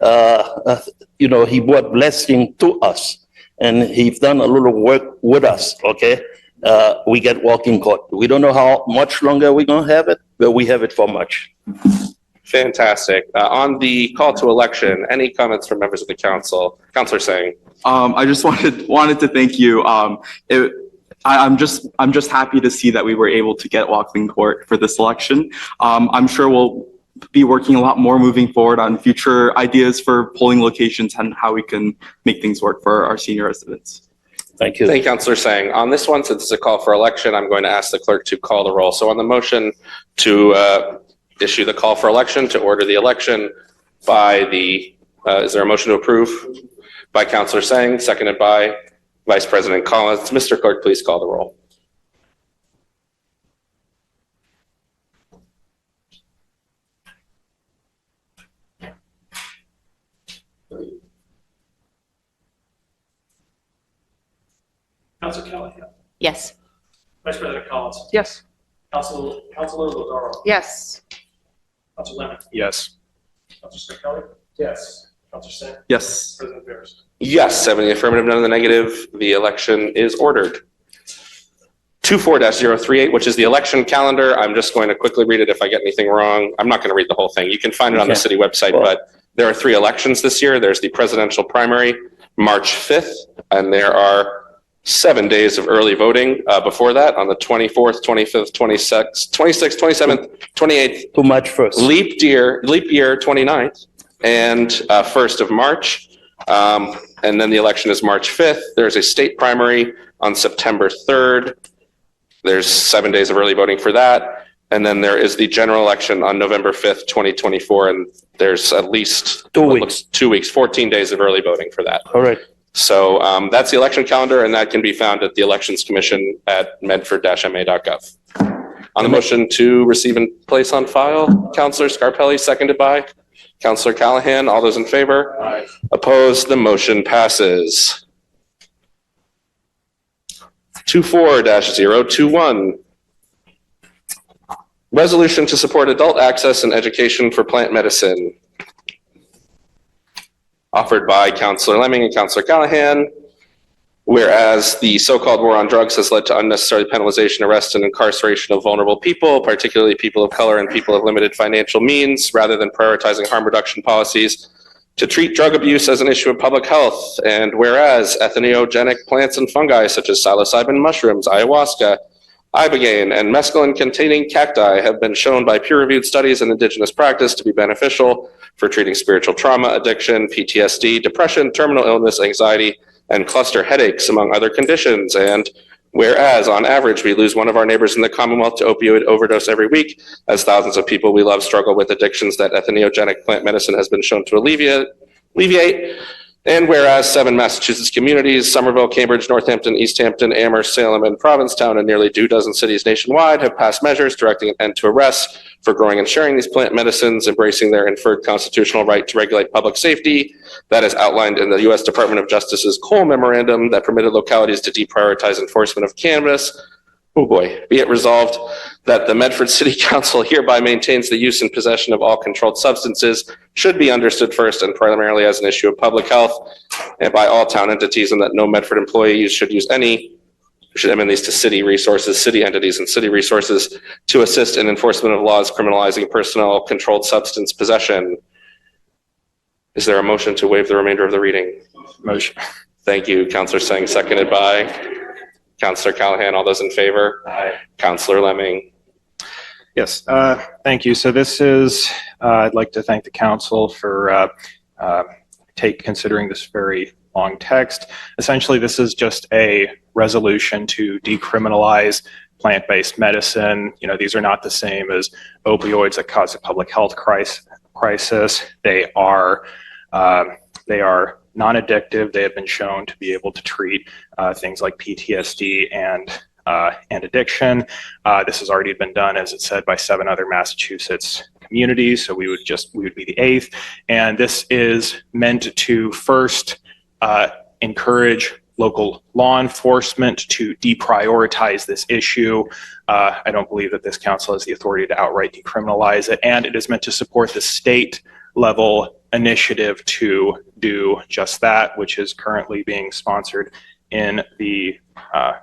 He brought blessing to us and he's done a little work with us, okay? We get walking court. We don't know how much longer we're gonna have it, but we have it for much. Fantastic. On the call to election, any comments from members of the council? Councilor Singh. I just wanted to thank you. I'm just happy to see that we were able to get Walkling Court for this election. I'm sure we'll be working a lot more moving forward on future ideas for polling locations and how we can make things work for our senior residents. Thank you. Thank you, Councilor Singh. On this one, since it's a call for election, I'm going to ask the clerk to call the roll. So on the motion to issue the call for election, to order the election by the, is there a motion to approve? By Councilor Singh, seconded by Vice President Collins. Mr. Clerk, please call the roll. Councilor Callahan. Yes. Vice President Collins. Yes. Councilor Lazaro. Yes. Councilor Lemon. Yes. Councilor Scarpelli. Yes. Councilor Singh. Yes. President Bears. Yes, 7 in the affirmative, none in the negative. The election is ordered. 24-038, which is the election calendar. I'm just going to quickly read it if I get anything wrong. I'm not going to read the whole thing. You can find it on the city website, but there are 3 elections this year. There's the presidential primary, March 5th, and there are 7 days of early voting before that on the 24th, 25th, 26th, 27th, 28th. To March 1st. Leap year 29th, and 1st of March. And then the election is March 5th. There's a state primary on September 3rd. There's 7 days of early voting for that. And then there is the general election on November 5th, 2024. And there's at least 2 weeks. 2 weeks, 14 days of early voting for that. All right. So that's the election calendar, and that can be found at the Elections Commission at medford-ma.gov. On the motion to receive and place on file, Councilor Scarpelli, seconded by Councilor Callahan. All those in favor? Aye. Opposed? The motion passes. 24-021. Resolution to support adult access and education for plant medicine. Offered by Councilor Lemming and Councilor Callahan. Whereas the so-called war on drugs has led to unnecessary penalization, arrest, and incarceration of vulnerable people, particularly people of color and people of limited financial means, rather than prioritizing harm reduction policies to treat drug abuse as an issue of public health. And whereas entheogenic plants and fungi such as psilocybin mushrooms, ayahuasca, ibogaine, and mescaline-containing cacti have been shown by peer-reviewed studies in indigenous practice to be beneficial for treating spiritual trauma, addiction, PTSD, depression, terminal illness, anxiety, and cluster headaches, among other conditions. And whereas on average, we lose one of our neighbors in the Commonwealth to opioid overdose every week, as thousands of people we love struggle with addictions that entheogenic plant medicine has been shown to alleviate. And whereas 7 Massachusetts communities, Somerville, Cambridge, Northampton, East Hampton, Amherst, Salem, and Provincetown, and nearly 24 cities nationwide have passed measures directing an end to arrests for growing and sharing these plant medicines, embracing their inferred constitutional right to regulate public safety. That is outlined in the U.S. Department of Justice's Cole Memorandum that permitted localities to deprioritize enforcement of cannabis. Oh boy, be it resolved that the Medford City Council hereby maintains the use and possession of all controlled substances should be understood first and primarily as an issue of public health and by all town entities, and that no Medford employee should amend these to city resources, city entities, and city resources to assist in enforcement of laws criminalizing personal controlled substance possession. Is there a motion to waive the remainder of the reading? Motion. Thank you, Councilor Singh, seconded by Councilor Callahan. All those in favor? Aye. Councilor Lemming. Yes, thank you. So this is, I'd like to thank the council for considering this very long text. Essentially, this is just a resolution to decriminalize plant-based medicine. You know, these are not the same as opioids that cause a public health crisis. They are non-addictive. They have been shown to be able to treat things like PTSD and and addiction. This has already been done, as it said, by 7 other Massachusetts communities, so we would be the 8th. And this is meant to first encourage local law enforcement to deprioritize this issue. I don't believe that this council has the authority to outright decriminalize it, and it is meant to support the state level initiative to do just that, which is currently being sponsored in the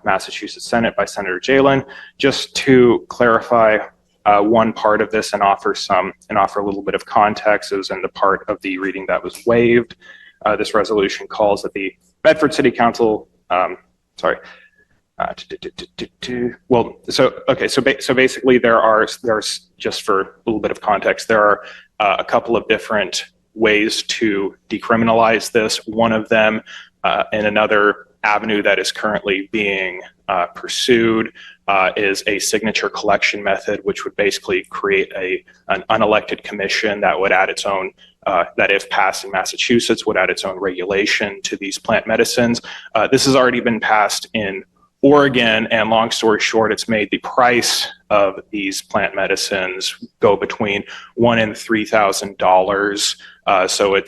Massachusetts Senate by Senator Jalen. Just to clarify one part of this and offer a little bit of context, it was in the part of the reading that was waived. This resolution calls that the Medford City Council, so basically there's just for a little bit of context, there are a couple of different ways to decriminalize this. One of them, in another avenue that is currently being pursued, is a signature collection method, which would basically create an unelected commission that would add its own, that if passed in Massachusetts, would add its own regulation to these plant medicines. This has already been passed in Oregon, and long story short, it's made the price of these plant medicines go between $1,000 and $3,000. So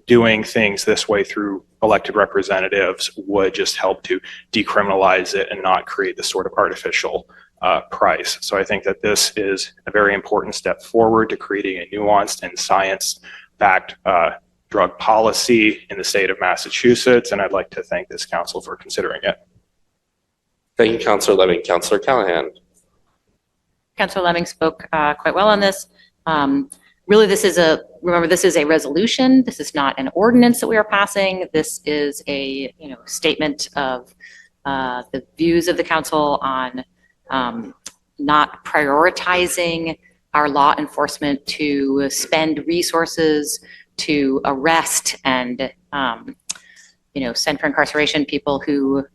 doing things this way through elected representatives would just help to decriminalize it and not create this sort of artificial price. So I think that this is a very important step forward to creating a nuanced and science-backed drug policy in the state of Massachusetts, and I'd like to thank this council for considering it. Thank you, Councilor Lemming. Councilor Callahan. Councilor Lemming spoke quite well on this. Really, this is a resolution. This is not an ordinance that we are passing. This is a statement of the views of the council on not prioritizing our law enforcement to spend resources to arrest and send for incarceration people who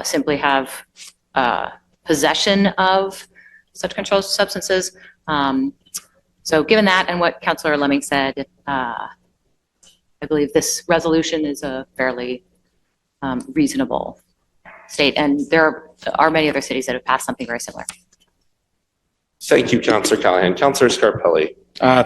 simply have possession of such controlled substances. So given that and what Councilor Lemming said, I believe this resolution is a fairly reasonable state, and there are many other cities that have passed something very similar. Thank you, Councilor Callahan. Councilor Scarpelli.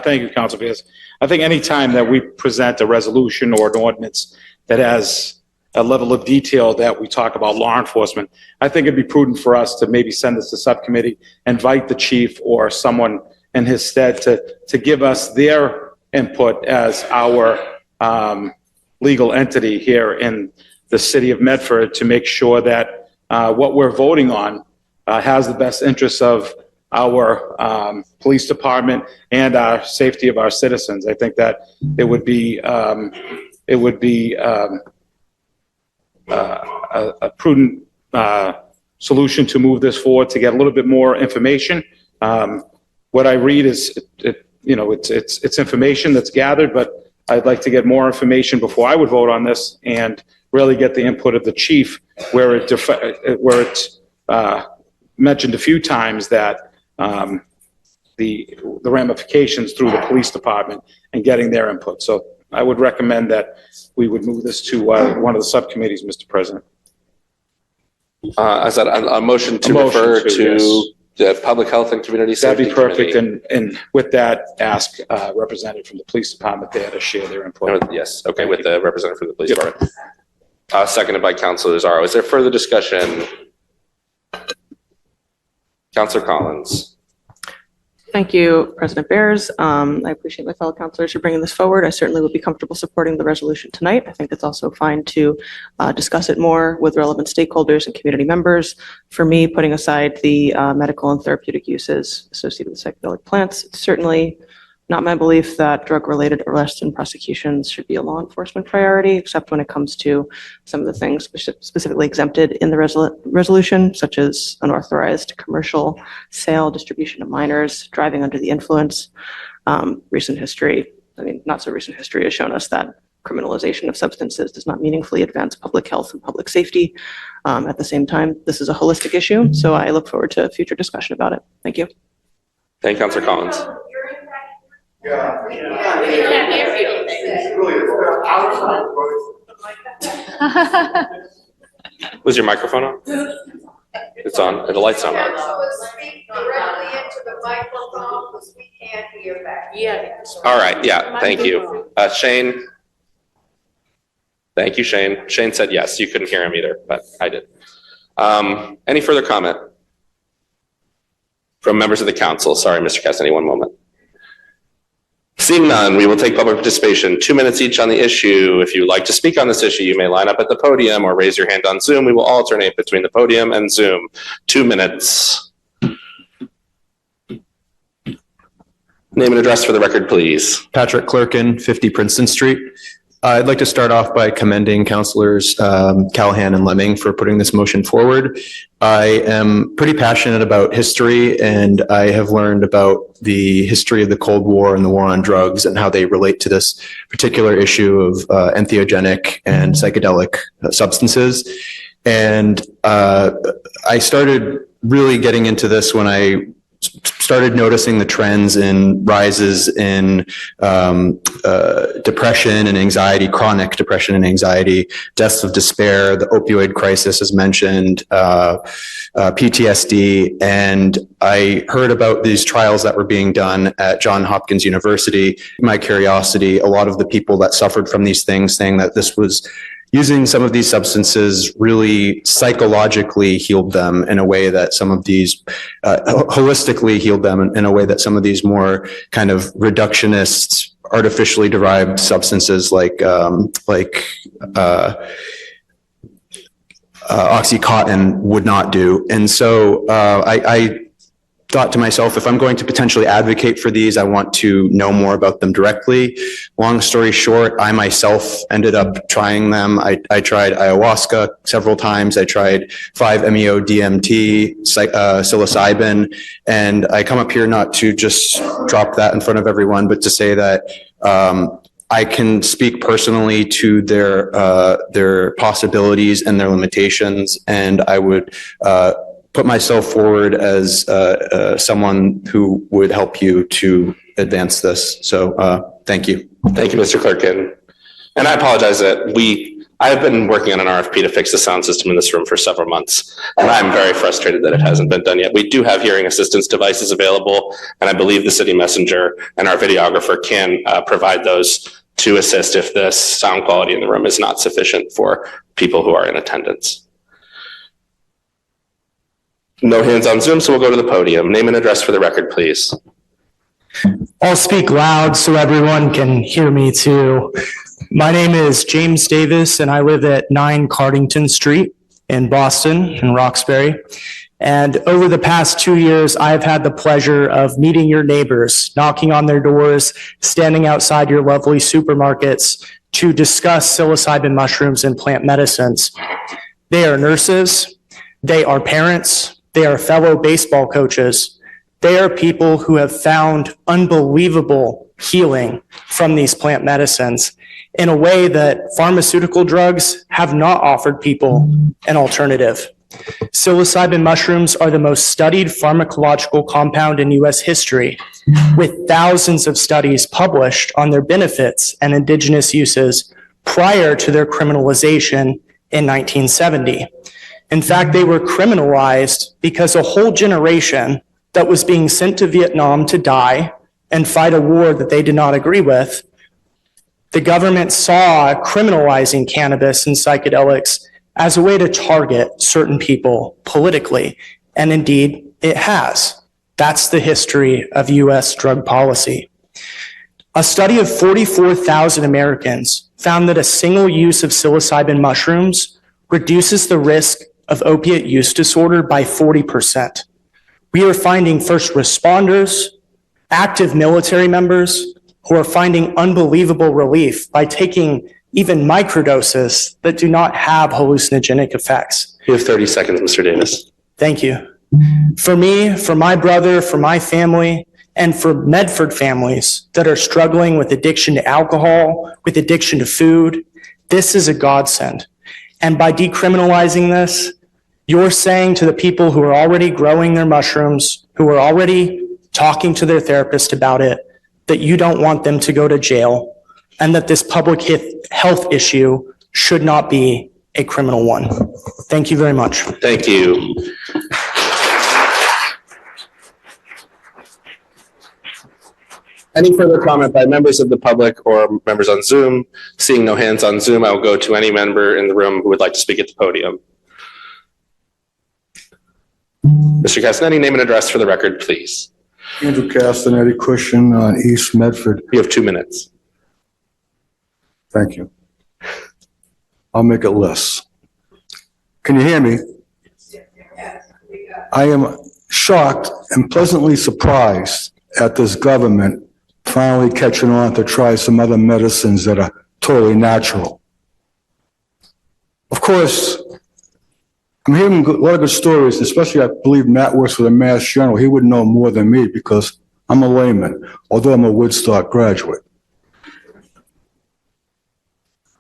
Thank you, Council Beers. I think any time that we present a resolution or an ordinance that has a level of detail that we talk about law enforcement, I think it'd be prudent for us to maybe send this to subcommittee, invite the chief or someone in his stead to give us their input as our legal entity here in the city of Medford to make sure that what we're voting on has the best interests of our police department and our safety of our citizens. I think that it would be a prudent solution to move this forward to get a little bit more information. What I read is, it's information that's gathered, but I'd like to get more information before I would vote on this and really get the input of the chief, where it's mentioned a few times that the ramifications through the police department and getting their input. So I would recommend that we would move this to one of the subcommittees, Mr. President. Is that a motion to refer to the Public Health and Community Safety That'd be perfect, Committee? and with that, ask representative from the police department there to share their input. Yes, okay, with the representative from the police department. Seconded by Councilor Zarro. Is there further discussion? Councilor Collins. Thank you, President Bears. I appreciate my fellow councilors for bringing this forward. I certainly would be comfortable supporting the resolution tonight. I think it's also fine to discuss it more with relevant stakeholders and community members. For me, putting aside the medical and therapeutic uses associated with psychedelic plants, it's certainly not my belief that drug-related arrests and prosecutions should be a law enforcement priority, except when it comes to some of the things specifically exempted in the resolution, such as unauthorized commercial sale, distribution to minors, driving under the influence. Recent history, not so recent history, has shown us that criminalization of substances does not meaningfully advance public health and public safety. At the same time, this is a holistic issue, so I look forward to future discussion about it. Thank you. Thank you, Councilor Collins. Was your microphone on? It's on, the light's not on. Speak directly into the microphone because we can't hear back. Yeah. All right, yeah, thank you. Shane? Thank you, Shane. Shane said yes. You couldn't hear him either, but I did. Any further comment from members of the council? Sorry, Mr. Cassidy, one moment. Seeing none, we will take public participation, 2 minutes each on the issue. If you would like to speak on this issue, you may line up at the podium or raise your hand on Zoom. We will alternate between the podium and Zoom. 2 minutes. Name and address for the record, please. Patrick Clerkin, 50 Princeton Street. I'd like to start off by commending Councilors Callahan and Lemming for putting this motion forward. I am pretty passionate about history, and I have learned about the history of the Cold War and the war on drugs and how they relate to this particular issue of entheogenic and psychedelic substances. And I started really getting into this when I started noticing the trends in rises in depression and anxiety, chronic depression and anxiety, deaths of despair, the opioid crisis as mentioned, PTSD. And I heard about these trials that were being done at Johns Hopkins University. My curiosity, a lot of the people that suffered from these things saying that this was using some of these substances really psychologically healed them in a way that some of these holistically healed them in a way that some of these more kind of reductionist, artificially derived substances like Oxycontin would not do. And so I thought to myself, if I'm going to potentially advocate for these, I want to know more about them directly. Long story short, I myself ended up trying them. I tried ayahuasca several times. I tried 5-MeO-DMT, psilocybin, and I come up here not to just drop that in front of everyone, but to say that I can speak personally to their possibilities and their limitations, and I would put myself forward as someone who would help you to advance this. So thank you. Thank you, Mr. Clerkin. And I apologize that I've been working on an RFP to fix the sound system in this room for several months, and I'm very frustrated that it hasn't been done yet. We do have hearing assistance devices available, and I believe the city messenger and our videographer can provide those to assist if the sound quality in the room is not sufficient for people who are in attendance. No hands on Zoom, so we'll go to the podium. Name and address for the record, please. I'll speak loud so everyone can hear me too. My name is James Davis, and I live at 9 Cardington Street in Boston, in Roxbury. And over the past 2 years, I've had the pleasure of meeting your neighbors, knocking on their doors, standing outside your lovely supermarkets to discuss psilocybin mushrooms and plant medicines. They are nurses, they are parents, they are fellow baseball coaches. They are people who have found unbelievable healing from these plant medicines in a way that pharmaceutical drugs have not offered people an alternative. Psilocybin mushrooms are the most studied pharmacological compound in U.S. history, with thousands of studies published on their benefits and indigenous uses prior to their criminalization in 1970. In fact, they were criminalized because a whole generation that was being sent to Vietnam to die and fight a war that they did not agree with, the government saw criminalizing cannabis and psychedelics as a way to target certain people politically. And indeed, it has. That's the history of U.S. drug policy. A study of 44,000 Americans found that a single use of psilocybin mushrooms reduces the risk of opiate use disorder by 40%. We are finding first responders, active military members who are finding unbelievable relief by taking even microdoses that do not have hallucinogenic effects. You have 30 seconds, Mr. Davis. Thank you. For me, for my brother, for my family, and for Medford families that are struggling with addiction to alcohol, with addiction to food, this is a godsend. And by decriminalizing this, you're saying to the people who are already growing their mushrooms, who are already talking to their therapist about it, that you don't want them to go to jail, and that this public health issue should not be a criminal one. Thank you very much. Thank you. Any further comment by members of the public or members on Zoom? Seeing no hands on Zoom, I will go to any member in the room who would like to speak at the podium. Mr. Castanetti, name and address for the record, please. Andrew Castanetti, Cushion on East Medford. You have 2 minutes. Thank you. I'll make it less. Can you hear me? I am shocked and pleasantly surprised at this government finally catching on to try some other medicines that are totally natural. Of course, I'm hearing a lot of good stories, especially I believe Matt works for the Mass Journal. He would know more than me because I'm a layman, although I'm a Woodstock graduate.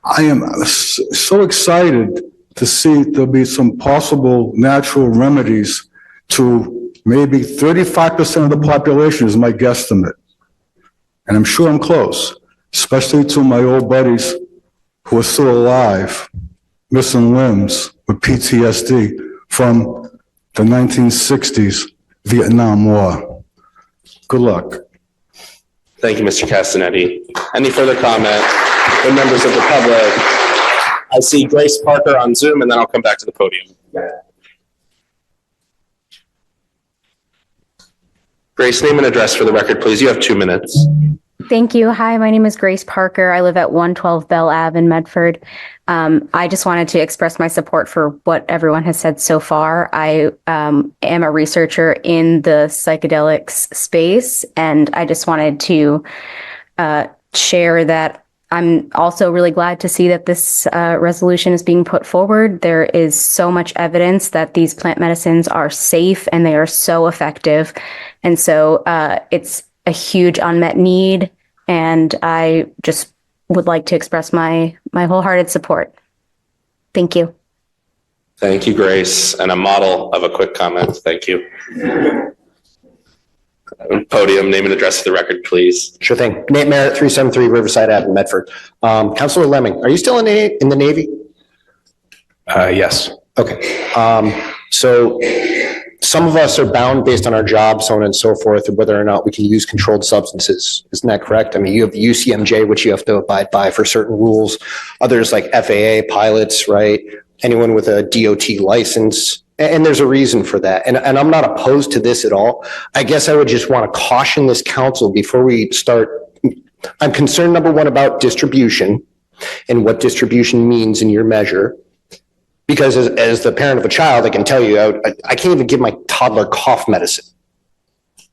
I am so excited to see there'll be some possible natural remedies to maybe 35% of the population is my guesstimate. And I'm sure I'm close, especially to my old buddies who are still alive, missing limbs with PTSD from the 1960s Vietnam War. Good luck. Thank you, Mr. Castanetti. Any further comment from members of the public? I see Grace Parker on Zoom, and then I'll come back to the podium. Grace, name and address for the record, please. You have 2 minutes. Thank you. Hi, my name is Grace Parker. I live at 112 Bell Ave in Medford. I just wanted to express my support for what everyone has said so far. I am a researcher in the psychedelics space, and I just wanted to share that I'm also really glad to see that this resolution is being put forward. There is so much evidence that these plant medicines are safe and they are so effective. And so it's a huge unmet need, and I just would like to express my wholehearted support. Thank you. Thank you, Grace, and a model of a quick comment. Thank you. Podium, name and address for the record, please. Sure thing. Nate Merritt, 373 Riverside Ave in Medford. Councilor Lemming, are you still in the Navy? Yes. Okay. So some of us are bound based on our job, so on and so forth, and whether or not we can use controlled substances. Isn't that correct? I mean, you have the UCMJ, which you have to abide by for certain rules. Others like FAA pilots, right? Anyone with a DOT license. And there's a reason for that. And I'm not opposed to this at all. I guess I would just want to caution this council before we start. I'm concerned, number one, about distribution and what distribution means in your measure. Because as the parent of a child, I can tell you, I can't even give my toddler cough medicine.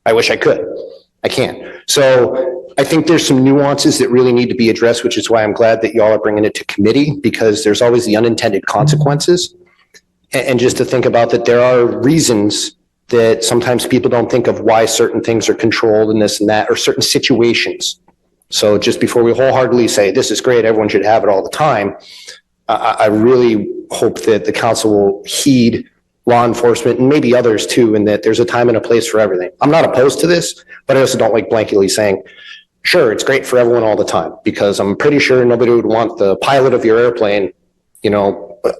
I wish I could. I can't. So I think there's some nuances that really need to be addressed, which is why I'm glad that y'all are bringing it to committee, because there's always the unintended consequences. And just to think about that, there are reasons that sometimes people don't think of why certain things are controlled and this and that, or certain situations. So just before we wholeheartedly say, this is great, everyone should have it all the time, I really hope that the council will heed law enforcement and maybe others too, and that there's a time and a place for everything. I'm not opposed to this, but I also don't like blanketly saying, sure, it's great for everyone all the time, because I'm pretty sure nobody would want the pilot of your airplane,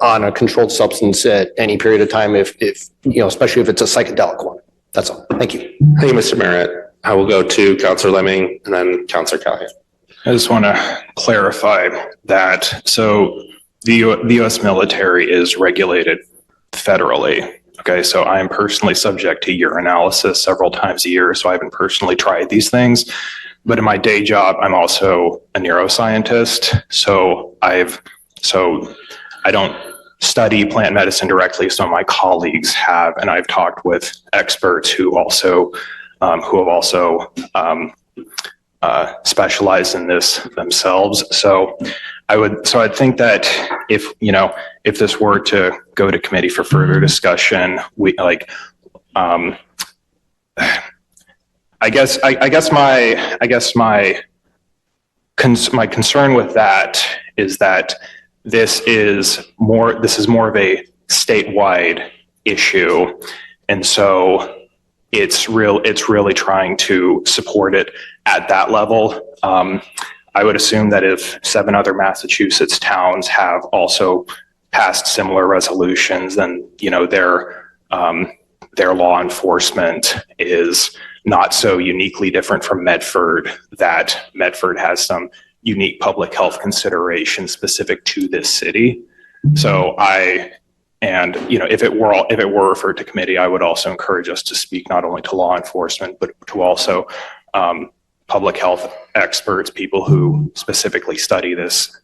on a controlled substance at any period of time, if especially if it's a psychedelic one. That's all. Thank you. Thank you, Mr. Merritt. I will go to Councilor Lemming and then Councilor Callahan. I just want to clarify that. So the U.S. military is regulated federally. Okay, so I am personally subject to urinalysis several times a year, so I haven't personally tried these things. But in my day job, I'm also a neuroscientist. So I don't study plant medicine directly. Some of my colleagues have, and I've talked with experts who have also specialized in this themselves. So I think that if this were to go to committee for further discussion, my concern with that is that this is more of a statewide issue, and so it's really trying to support it at that level. I would assume that if 7 other Massachusetts towns have also passed similar resolutions, then their law enforcement is not so uniquely different from Medford, that Medford has some unique public health considerations specific to this city. So if it were referred to committee, I would also encourage us to speak not only to law enforcement, but to also public health experts, people who specifically study this,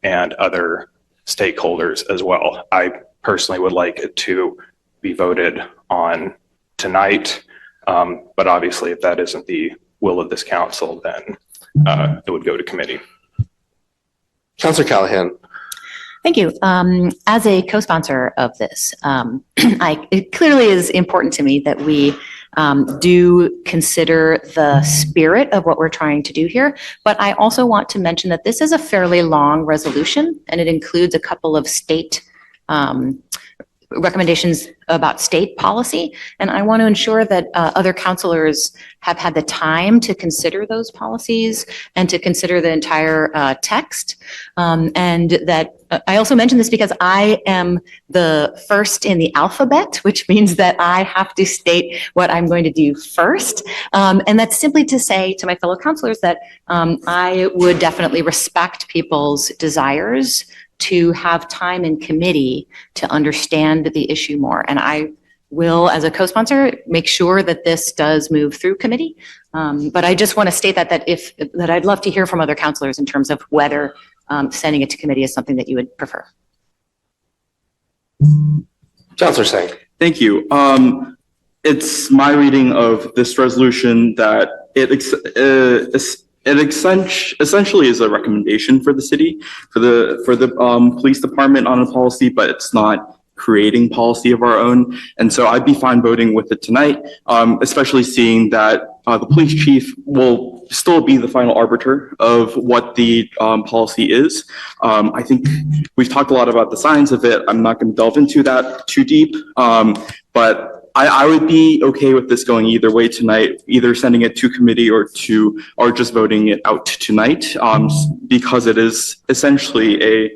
and other stakeholders as well. I personally would like it to be voted on tonight, but obviously if that isn't the will of this council, then it would go to committee. Councilor Callahan. Thank you. As a co-sponsor of this, it clearly is important to me that we do consider the spirit of what we're trying to do here. But I also want to mention that this is a fairly long resolution, and it includes a couple of state recommendations about state policy. And I want to ensure that other councilors have had the time to consider those policies and to consider the entire text. And that I also mention this because I am the first in the alphabet, which means that I have to state what I'm going to do first. And that's simply to say to my fellow councilors that I would definitely respect people's desires to have time in committee to understand the issue more. And I will, as a co-sponsor, make sure that this does move through committee. But I just want to state that I'd love to hear from other councilors in terms of whether sending it to committee is something that you would prefer. Councilor Singh. Thank you. It's my reading of this resolution that it essentially is a recommendation for the city, for the police department on a policy, but it's not creating policy of our own. And so I'd be fine voting with it tonight, especially seeing that the police chief will still be the final arbiter of what the policy is. I think we've talked a lot about the science of it. I'm not going to delve into that too deep, but I would be okay with this going either way tonight, either sending it to committee or just voting it out tonight, because it is essentially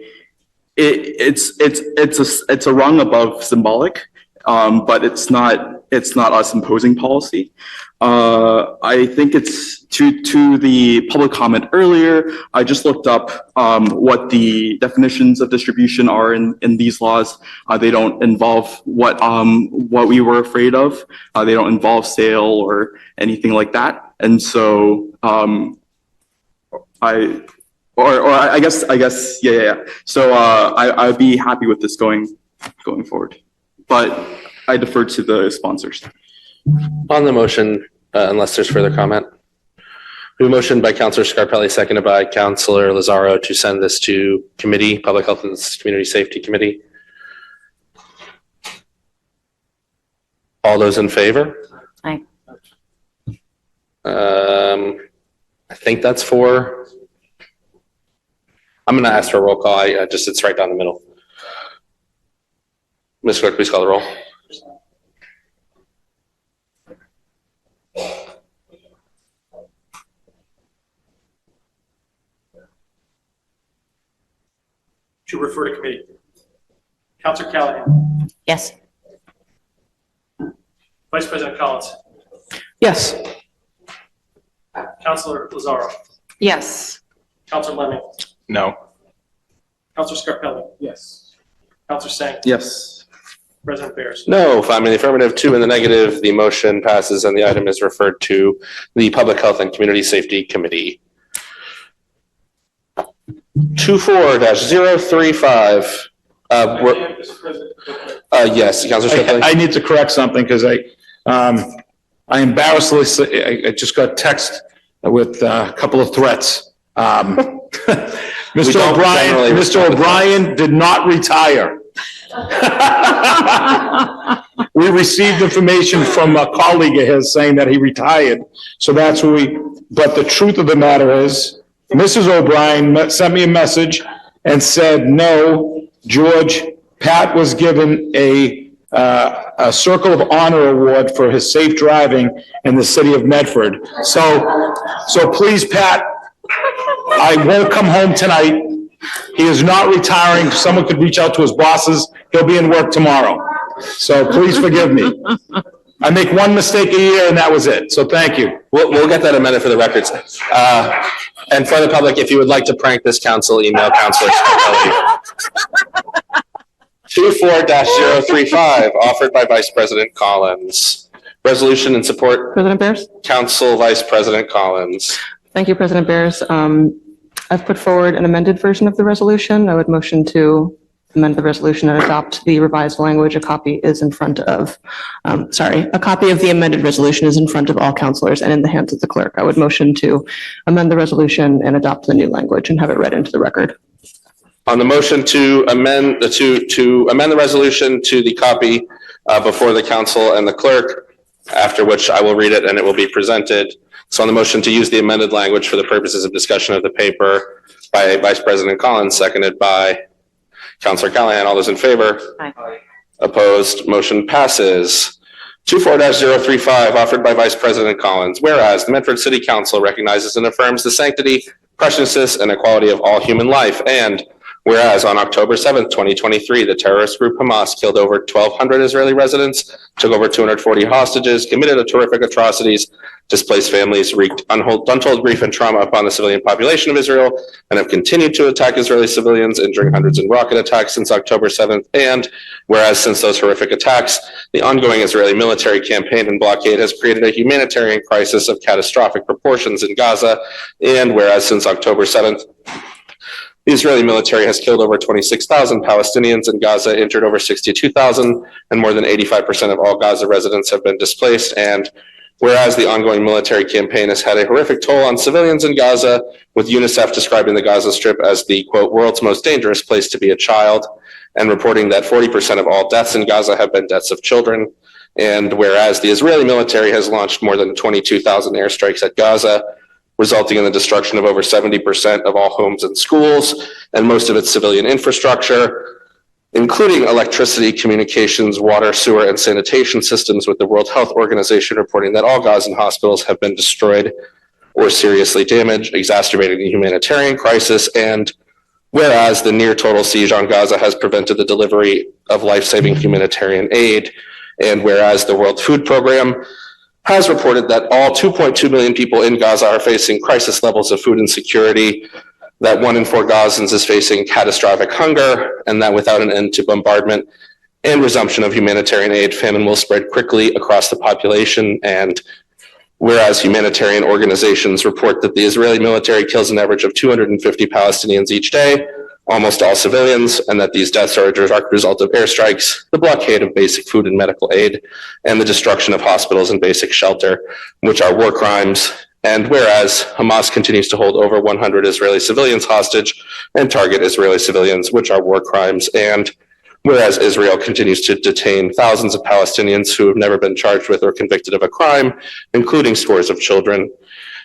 it's a rung above symbolic, but it's not us imposing policy. I think it's to the public comment earlier. I just looked up what the definitions of distribution are in these laws. They don't involve what we were afraid of. They don't involve sale or anything like that. And so I guess yeah. So I'd be happy with this going forward, but I defer to the sponsors. On the motion, unless there's further comment. We have a motion by Councilor Scarpelli, seconded by Councilor Lazaro to send this to committee, Public Health and Community Safety Committee. All those in favor? Aye. I think that's for. I'm going to ask for a roll call. It's right down the middle. Ms. Clerk, please call the roll. To refer to committee. Councilor Callahan. Yes. Vice President Collins. Yes. Councilor Lazaro. Yes. Councilor Lemon. No. Councilor Scarpelli. Yes. Councilor Singh. Yes. President Bears. No, 5 in the affirmative, 2 in the negative. The motion passes and the item is referred to the Public Health and Community Safety Committee. 24-035. Yes, Councilor Scarpelli. I need to correct something because I embarrassedly, I just got text with a couple of threats. Mr. O'Brien did not retire. We received information from a colleague of his saying that he retired. So that's what but the truth of the matter is, Mrs. O'Brien sent me a message and said, no, George, Pat was given a Circle of Honor Award for his safe driving in the city of Medford. So please, Pat, I won't come home tonight. He is not retiring. Someone could reach out to his bosses. He'll be in work tomorrow. So please forgive me. I make one mistake a year and that was it. So thank you. We'll get that amended for the records. And for the public, if you would like to prank this council, email Councilor Scarpelli. 24-035, offered by Vice President Collins. Resolution in support. President Bears? Council Vice President Collins. Thank you, President Bears. I've put forward an amended version of the resolution. I would motion to amend the resolution and adopt the revised language. A copy is in front of, a copy of the amended resolution is in front of all councilors and in the hands of the clerk. I would motion to amend the resolution and adopt the new language and have it read into the record. On the motion to amend the resolution to the copy before the council and the clerk, after which I will read it and it will be presented. So on the motion to use the amended language for the purposes of discussion of the paper by Vice President Collins, seconded by Councilor Callahan. All those in favor? Aye. Opposed? Motion passes. 24-035, offered by Vice President Collins. Whereas the Medford City Council recognizes and affirms the sanctity, preciousness, and equality of all human life. And whereas on October 7th, 2023, the terrorist group Hamas killed over 1,200 Israeli residents, took over 240 hostages, committed horrific atrocities, displaced families, wreaked untold grief and trauma upon the civilian population of Israel, and have continued to attack Israeli civilians, injuring hundreds in rocket attacks since October 7th. And whereas since those horrific attacks, the ongoing Israeli military campaign and blockade has created a humanitarian crisis of catastrophic proportions in Gaza. And whereas since October 7th, the Israeli military has killed over 26,000 Palestinians in Gaza, injured over 62,000, and more than 85% of all Gaza residents have been displaced. And whereas the ongoing military campaign has had a horrific toll on civilians in Gaza, with UNICEF describing the Gaza Strip as the, quote, world's most dangerous place to be a child, and reporting that 40% of all deaths in Gaza have been deaths of children. And whereas the Israeli military has launched more than 22,000 airstrikes at Gaza, resulting in the destruction of over 70% of all homes and schools and most of its civilian infrastructure, including electricity, communications, water, sewer, and sanitation systems, with the World Health Organization reporting that all Gazan hospitals have been destroyed or seriously damaged, exacerbating the humanitarian crisis. And whereas the near total siege on Gaza has prevented the delivery of life-saving humanitarian aid, and whereas the World Food Program has reported that all 2.2 million people in Gaza are facing crisis levels of food insecurity, that 1 in 4 Gazans is facing catastrophic hunger, and that without an end to bombardment and resumption of humanitarian aid, famine will spread quickly across the population. And whereas humanitarian organizations report that the Israeli military kills an average of 250 Palestinians each day, almost all civilians, and that these deaths are a direct result of airstrikes, the blockade of basic food and medical aid, and the destruction of hospitals and basic shelter, which are war crimes. And whereas Hamas continues to hold over 100 Israeli civilians hostage and target Israeli civilians, which are war crimes. And whereas Israel continues to detain thousands of Palestinians who have never been charged with or convicted of a crime, including scores of children.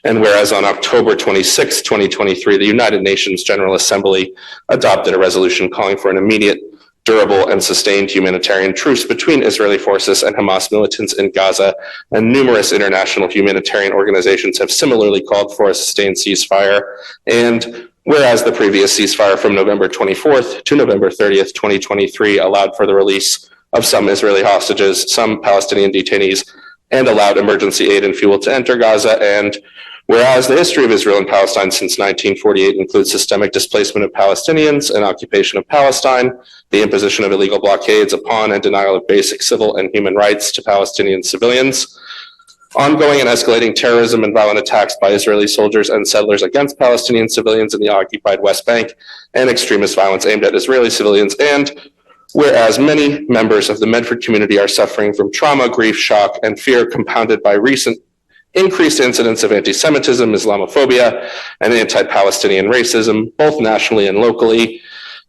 And whereas on October 26, 2023, the United Nations General Assembly adopted a resolution calling for an immediate, durable, and sustained humanitarian truce between Israeli forces and Hamas militants in Gaza, and numerous international humanitarian organizations have similarly called for a sustained ceasefire. And whereas the previous ceasefire from November 24th to November 30th, 2023 allowed for the release of some Israeli hostages, some Palestinian detainees, and allowed emergency aid and fuel to enter Gaza. And whereas the history of Israel and Palestine since 1948 includes systemic displacement of Palestinians and occupation of Palestine, the imposition of illegal blockades upon and denial of basic civil and human rights to Palestinian civilians, ongoing and escalating terrorism and violent attacks by Israeli soldiers and settlers against Palestinian civilians in the occupied West Bank, and extremist violence aimed at Israeli civilians. And whereas many members of the Medford community are suffering from trauma, grief, shock, and fear compounded by recent increased incidents of anti-Semitism, Islamophobia, and anti-Palestinian racism, both nationally and locally.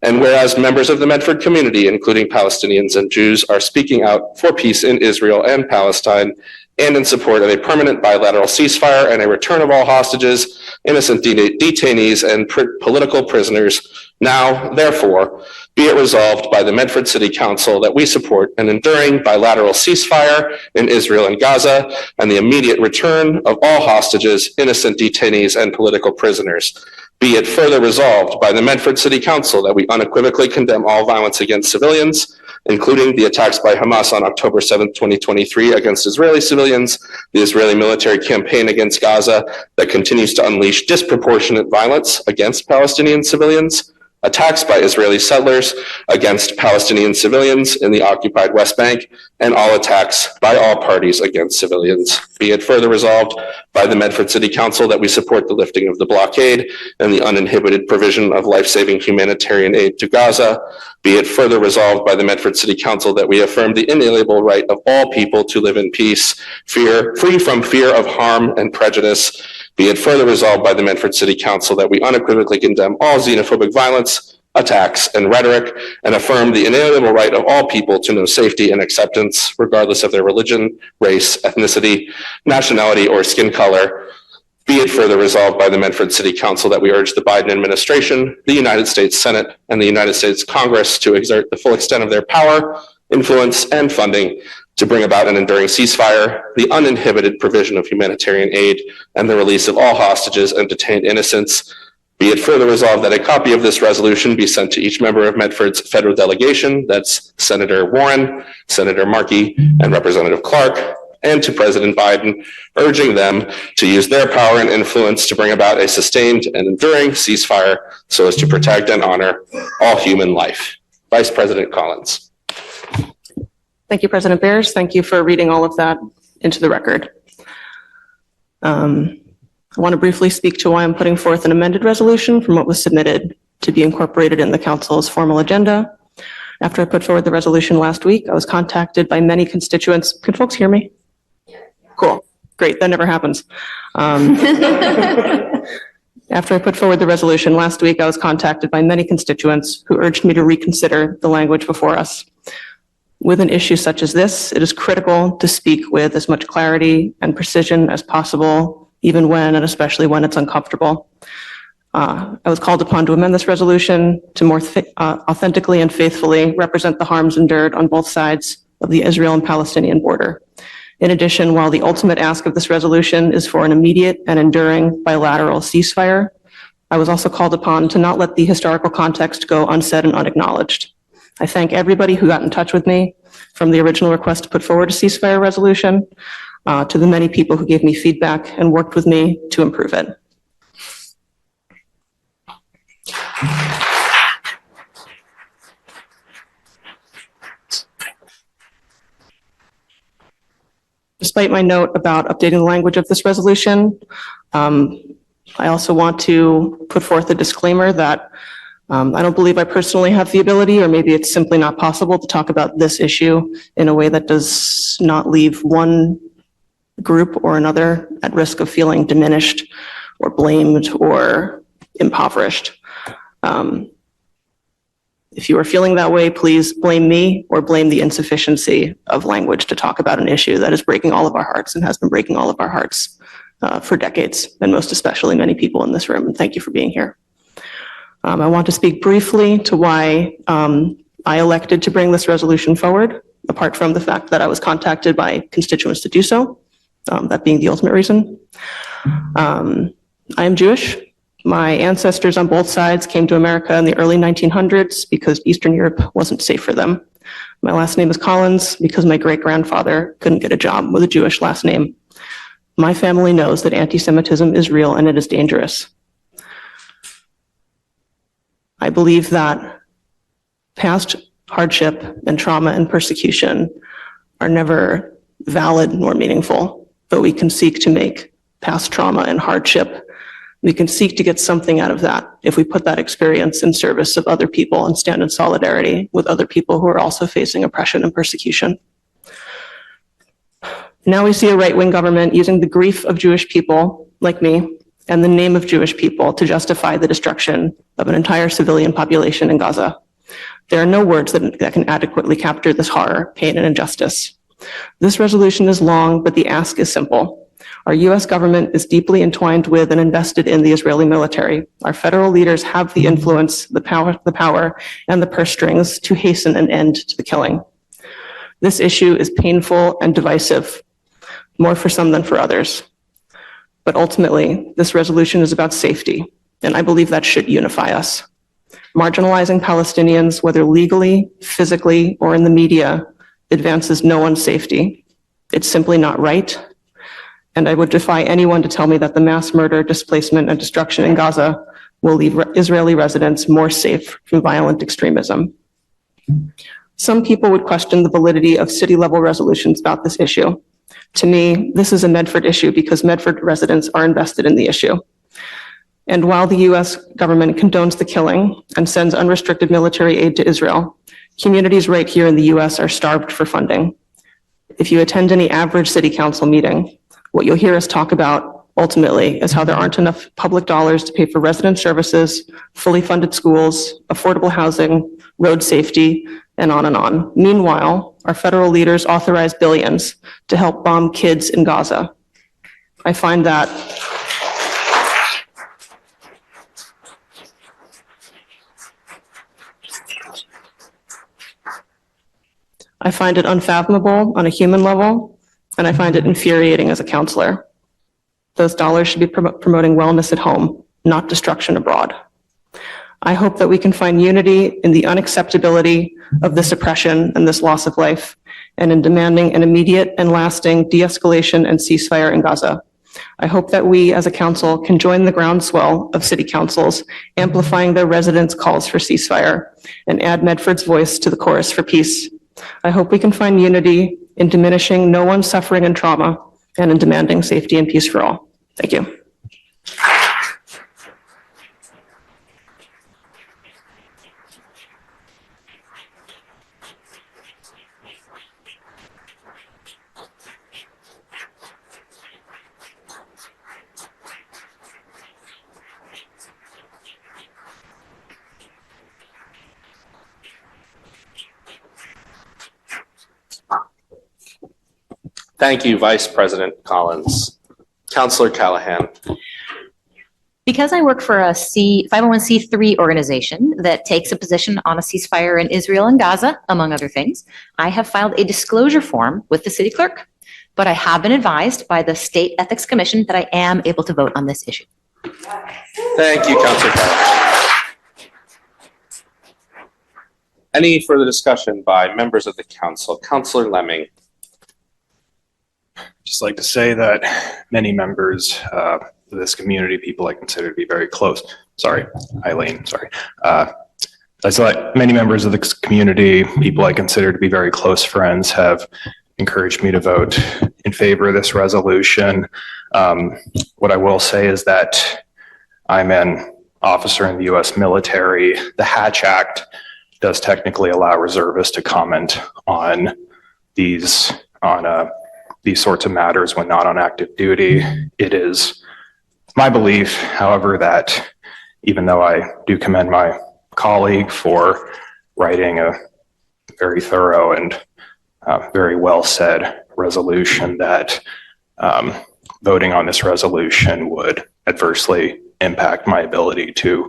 And whereas members of the Medford community, including Palestinians and Jews, are speaking out for peace in Israel and Palestine, and in support of a permanent bilateral ceasefire and a return of all hostages, innocent detainees, and political prisoners, now, therefore, be it resolved by the Medford City Council that we support an enduring bilateral ceasefire in Israel and Gaza, and the immediate return of all hostages, innocent detainees, and political prisoners. Be it further resolved by the Medford City Council that we unequivocally condemn all violence against civilians including the attacks by Hamas on October 7th, 2023 against Israeli civilians, the Israeli military campaign against Gaza that continues to unleash disproportionate violence against Palestinian civilians, attacks by Israeli settlers against Palestinian civilians in the occupied West Bank, and all attacks by all parties against civilians. Be it further resolved by the Medford City Council that we support the lifting of the blockade and the uninhibited provision of life-saving humanitarian aid to Gaza. Be it further resolved by the Medford City Council that we affirm the inalienable right of all people to live in peace, free from fear of harm and prejudice. Be it further resolved by the Medford City Council that we unequivocally condemn all xenophobic violence, attacks, and rhetoric, and affirm the inalienable right of all people to know safety and acceptance, regardless of their religion, race, ethnicity, nationality, or skin color. Be it further resolved by the Medford City Council that we urge the Biden administration, the United States Senate, and the United States Congress to exert the full extent of their power, influence, and funding to bring about an enduring ceasefire, the uninhibited provision of humanitarian aid, and the release of all hostages and detained innocents. Be it further resolved that a copy of this resolution be sent to each member of Medford's federal delegation, that's Senator Warren, Senator Markey, and Representative Clark, and to President Biden, urging them to use their power and influence to bring about a sustained and enduring ceasefire so as to protect and honor all human life. Vice President Collins. Thank you, President Bears. Thank you for reading all of that into the record. I want to briefly speak to why I'm putting forth an amended resolution from what was submitted to be incorporated in the council's formal agenda. After I put forward the resolution last week, I was contacted by many constituents. Can folks hear me? Cool. Great. That never happens. After I put forward the resolution last week, I was contacted by many constituents who urged me to reconsider the language before us. With an issue such as this, it is critical to speak with as much clarity and precision as possible, even when and especially when it's uncomfortable. I was called upon to amend this resolution to more authentically and faithfully represent the harms endured on both sides of the Israel and Palestinian border. In addition, while the ultimate ask of this resolution is for an immediate and enduring bilateral ceasefire, I was also called upon to not let the historical context go unsaid and unacknowledged. I thank everybody who got in touch with me, from the original request to put forward a ceasefire resolution to the many people who gave me feedback and worked with me to improve it. Despite my note about updating the language of this resolution, I also want to put forth a disclaimer that I don't believe I personally have the ability, or maybe it's simply not possible, to talk about this issue in a way that does not leave one group or another at risk of feeling diminished or blamed or impoverished. If you are feeling that way, please blame me or blame the insufficiency of language to talk about an issue that is breaking all of our hearts and has been breaking all of our hearts for decades, and most especially many people in this room. And thank you for being here. I want to speak briefly to why I elected to bring this resolution forward, apart from the fact that I was contacted by constituents to do so, that being the ultimate reason. I am Jewish. My ancestors on both sides came to America in the early 1900s because Eastern Europe wasn't safe for them. My last name is Collins because my great-grandfather couldn't get a job with a Jewish last name. My family knows that anti-Semitism is real and it is dangerous. I believe that past hardship and trauma and persecution are never valid nor meaningful, but we can seek to make past trauma and hardship. We can seek to get something out of that if we put that experience in service of other people and stand in solidarity with other people who are also facing oppression and persecution. Now we see a right-wing government using the grief of Jewish people like me and the name of Jewish people to justify the destruction of an entire civilian population in Gaza. There are no words that can adequately capture this horror, pain, and injustice. This resolution is long, but the ask is simple. Our U.S. government is deeply entwined with and invested in the Israeli military. Our federal leaders have the influence, the power, and the purse strings to hasten an end to the killing. This issue is painful and divisive, more for some than for others. But ultimately, this resolution is about safety, and I believe that should unify us. Marginalizing Palestinians, whether legally, physically, or in the media, advances no one's safety. It's simply not right. And I would defy anyone to tell me that the mass murder, displacement, and destruction in Gaza will leave Israeli residents more safe from violent extremism. Some people would question the validity of city-level resolutions about this issue. To me, this is a Medford issue because Medford residents are invested in the issue. And while the US government condones the killing and sends unrestricted military aid to Israel, communities right here in the US are starved for funding. If you attend any average city council meeting, what you'll hear us talk about ultimately is how there aren't enough public dollars to pay for resident services, fully funded schools, affordable housing, road safety, and on and on. Meanwhile, our federal leaders authorize billions to help bomb kids in Gaza. I find that it unfathomable on a human level, and I find it infuriating as a counselor. Those dollars should be promoting wellness at home, not destruction abroad. I hope that we can find unity in the unacceptability of this oppression and this loss of life, and in demanding an immediate and lasting de-escalation and ceasefire in Gaza. I hope that we as a council can join the groundswell of city councils, amplifying their residents' calls for ceasefire, and add Medford's voice to the chorus for peace. I hope we can find unity in diminishing no one's suffering and trauma, and in demanding safety and peace for all. Thank you. Thank you, Vice President Collins. Councillor Callahan. Because I work for a 501c3 organization that takes a position on a ceasefire in Israel and Gaza, among other things, I have filed a disclosure form with the city clerk, but I have been advised by the State Ethics Commission that I am able to vote on this issue. Thank you, Councillor Callahan. Any further discussion by members of the council? Councillor Lemming. Just like to say that many members of this community, people I consider to be very close. Sorry, Eileen, sorry. That's like many members of the community, people I consider to be very close friends, have encouraged me to vote in favor of this resolution. What I will say is that I'm an officer in the U.S. military. The Hatch Act does technically allow reservists to comment on these sorts of matters when not on active duty. It is my belief, however, that even though I do commend my colleague for writing a very thorough and very well said resolution, that voting on this resolution would adversely impact my ability to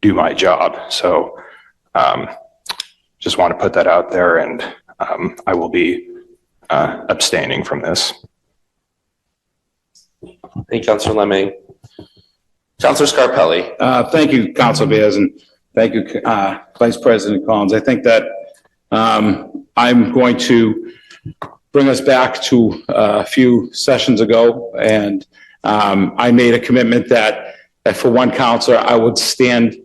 do my job. So just want to put that out there, and I will be abstaining from this. Thank you, Councillor Lemming. Councillor Scarpelli. Thank you, Council Bears, and thank you, Vice President Collins. I think that I'm going to bring us back to a few sessions ago, and I made a commitment that for one councillor, I would stand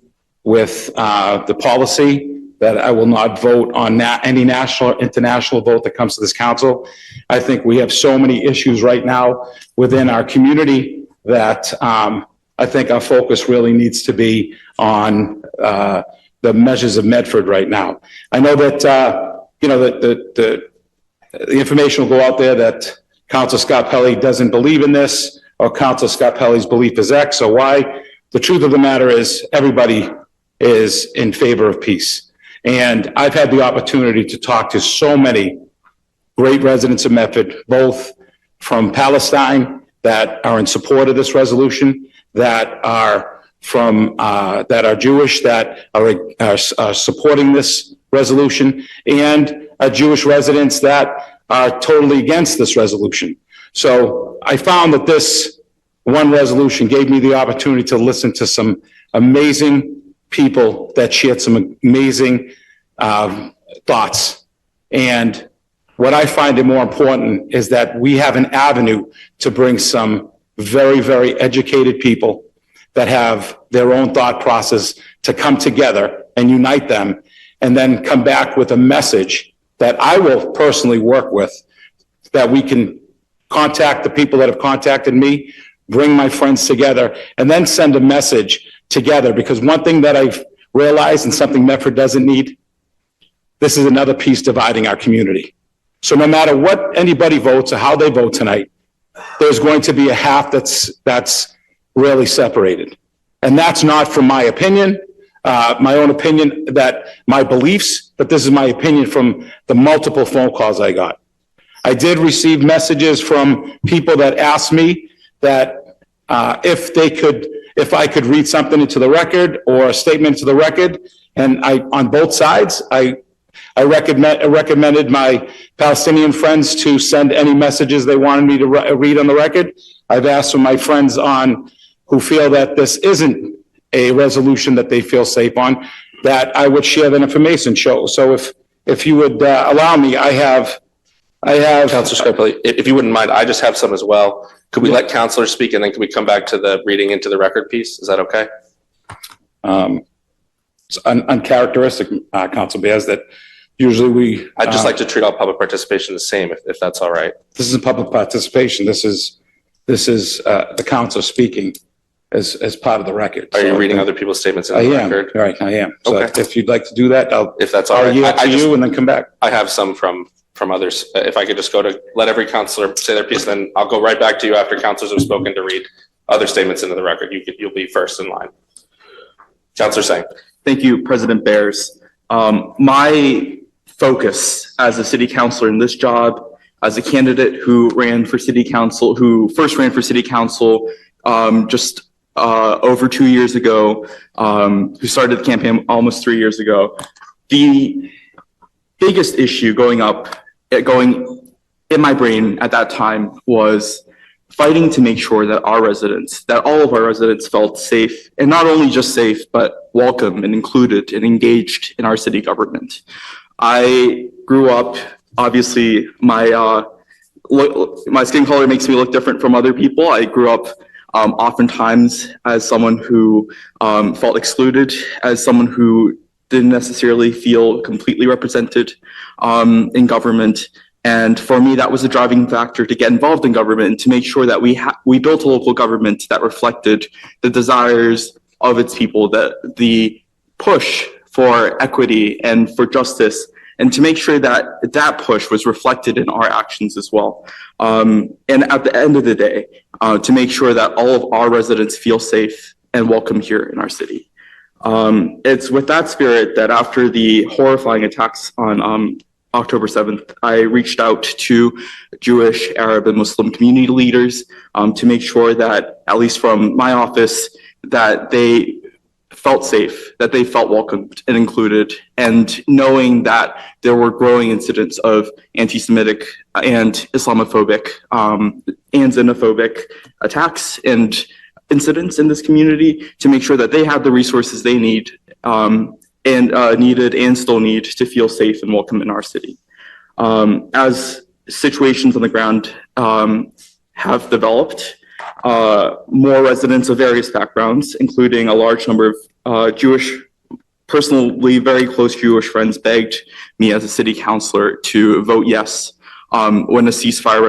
with the policy that I will not vote on any national or international vote that comes to this council. I think we have so many issues right now within our community that I think our focus really needs to be on the measures of Medford right now. I know that the information will go out there that Councilor Scarpelli doesn't believe in this, or Councilor Scarpelli's belief is X or Y. The truth of the matter is everybody is in favor of peace. And I've had the opportunity to talk to so many great residents of Medford, both from Palestine that are in support of this resolution, that are Jewish, that are supporting this resolution, and Jewish residents that are totally against this resolution. So I found that this one resolution gave me the opportunity to listen to some amazing people that shared some amazing thoughts. And what I find more important is that we have an avenue to bring some very, very educated people that have their own thought process to come together and unite them, and then come back with a message that I will personally work with, that we can contact the people that have contacted me, bring my friends together, and then send a message together. Because one thing that I've realized, and something Medford doesn't need, this is another piece dividing our community. So no matter what anybody votes or how they vote tonight, there's going to be a half that's really separated. And that's not from my opinion, my own opinion, that my beliefs, but this is my opinion from the multiple phone calls I got. I did receive messages from people that asked me that if I could read something into the record or a statement into the record, and on both sides, I recommended my Palestinian friends to send any messages they wanted me to read on the record. I've asked for my friends who feel that this isn't a resolution that they feel safe on, that I would share that information. So if you would allow me, I have. Councilor Scarpelli, if you wouldn't mind, I just have some as well. Could we let councilors speak, and then can we come back to the reading into the record piece? Is that okay? It's uncharacteristic, Council Bears, that usually I'd just like to treat all public participation the same, if that's all right. This isn't public participation. This is the council speaking as part of the record. Are you reading other people's statements in the record? Right, I am. So Okay. if you'd like to do that, If that's all I'll right. yield to you and then come back. I have some from others. If I could just go to let every councilor say their piece, then I'll go right back to you after councilors have spoken to read other statements into the record. You'll be first in line. Councilor Singh. Thank you, President Bears. My focus as a city councilor in this job, as a candidate who first ran for city council just over 2 years ago, who started the campaign almost 3 years ago. The biggest issue going in my brain at that time was fighting to make sure that all of our residents felt safe, and not only just safe, but welcome and included and engaged in our city government. I grew up, obviously, my skin color makes me look different from other people. I grew up oftentimes as someone who felt excluded, as someone who didn't necessarily feel completely represented in government. And for me, that was a driving factor to get involved in government and to make sure that we built a local government that reflected the desires of its people, the push for equity and for justice, and to make sure that that push was reflected in our actions as well. And at the end of the day, to make sure that all of our residents feel safe and welcome here in our city. It's with that spirit that after the horrifying attacks on October 7th, I reached out to Jewish, Arab, and Muslim community leaders to make sure that, at least from my office, that they felt safe, that they felt welcomed and included, and knowing that there were growing incidents of anti-Semitic and Islamophobic and xenophobic attacks and incidents in this community, to make sure that they have the resources they need needed and still need to feel safe and welcome in our city. As situations on the ground have developed, more residents of various backgrounds, including a large number of Jewish, personally very close Jewish friends, begged me as a city councilor to vote yes when if a ceasefire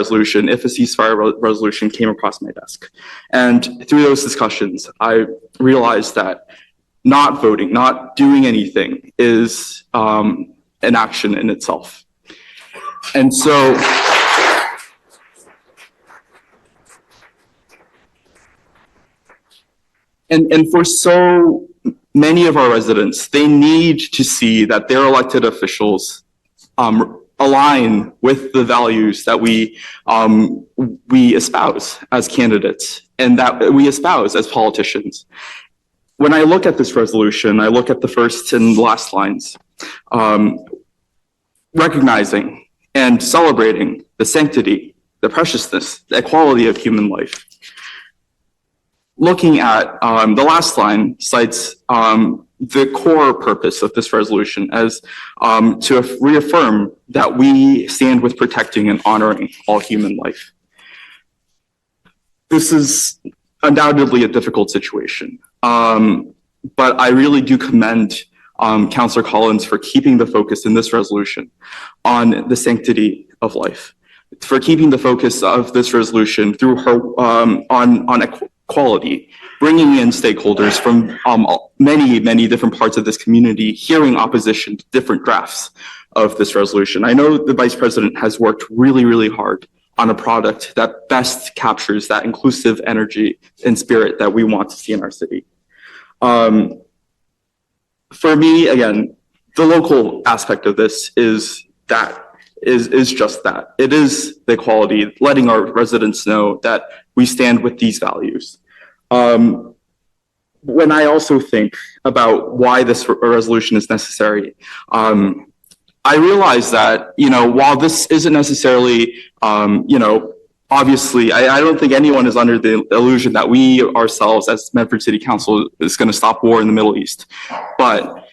resolution came across my desk. And through those discussions, I realized that not voting, not doing anything is an action in itself. And so and for so many of our residents, they need to see that their elected officials align with the values that we espouse as candidates and that we espouse as politicians. When I look at this resolution, I look at the first and last lines, recognizing and celebrating the sanctity, the preciousness, the equality of human life. Looking at the last line cites the core purpose of this resolution as to reaffirm that we stand with protecting and honoring all human life. This is undoubtedly a difficult situation, but I really do commend Councillor Collins for keeping the focus in this resolution on the sanctity of life, for keeping the focus of this resolution through her on equality, bringing in stakeholders from many different parts of this community, hearing opposition to different drafts of this resolution. I know the Vice President has worked really hard on a product that best captures that inclusive energy and spirit that we want to see in our city. For me, again, the local aspect of this is just that. It is the equality, letting our residents know that we stand with these values. When I also think about why this resolution is necessary, I realize that, while this isn't necessarily, obviously, I don't think anyone is under the illusion that we ourselves as Medford City Council is going to stop war in the Middle East. But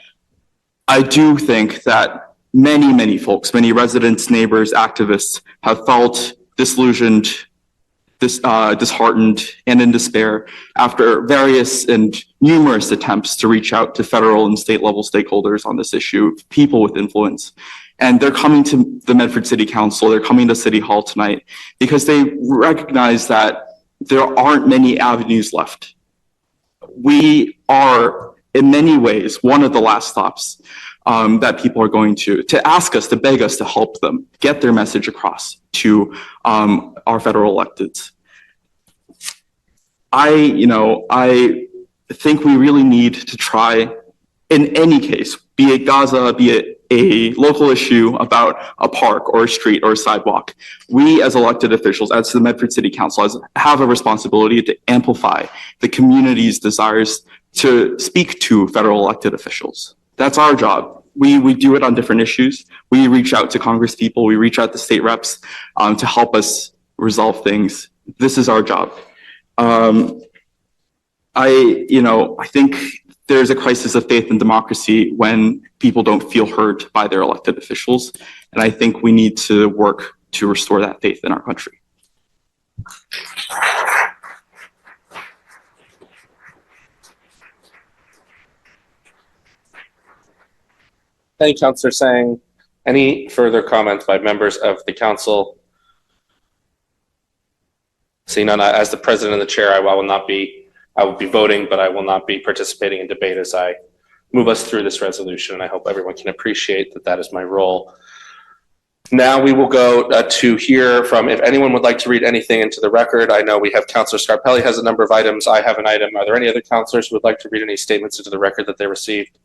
I do think that many folks, many residents, neighbors, activists have felt disillusioned, disheartened, and in despair after various and numerous attempts to reach out to federal and state level stakeholders on this issue, people with influence. And they're coming to the Medford City Council, they're coming to City Hall tonight because they recognize that there aren't many avenues left. We are, in many ways, one of the last stops that people are going to ask us, to beg us to help them get their message across to our federal electeds. I think we really need to try, in any case, be it Gaza, be it a local issue about a park or a street or a sidewalk, we as elected officials, as the Medford City Council, have a responsibility to amplify the community's desires to speak to federal elected officials. That's our job. We do it on different issues. We reach out to Congress people, we reach out to state reps to help us resolve things. This is our job. I think there's a crisis of faith in democracy when people don't feel heard by their elected officials. And I think we need to work to restore that faith in our country. Thank you, Councillor Sang. Any further comments by members of the council? Seeing none, as the president and the chair, I will be voting, but I will not be participating in debate as I move us through this resolution. And I hope everyone can appreciate that that is my role. Now we will go to hear from, if anyone would like to read anything into the record. I know we have Councillor Scarpelli has a number of items. I have an item. Are there any other councillors who would like to read any statements into the record that they received?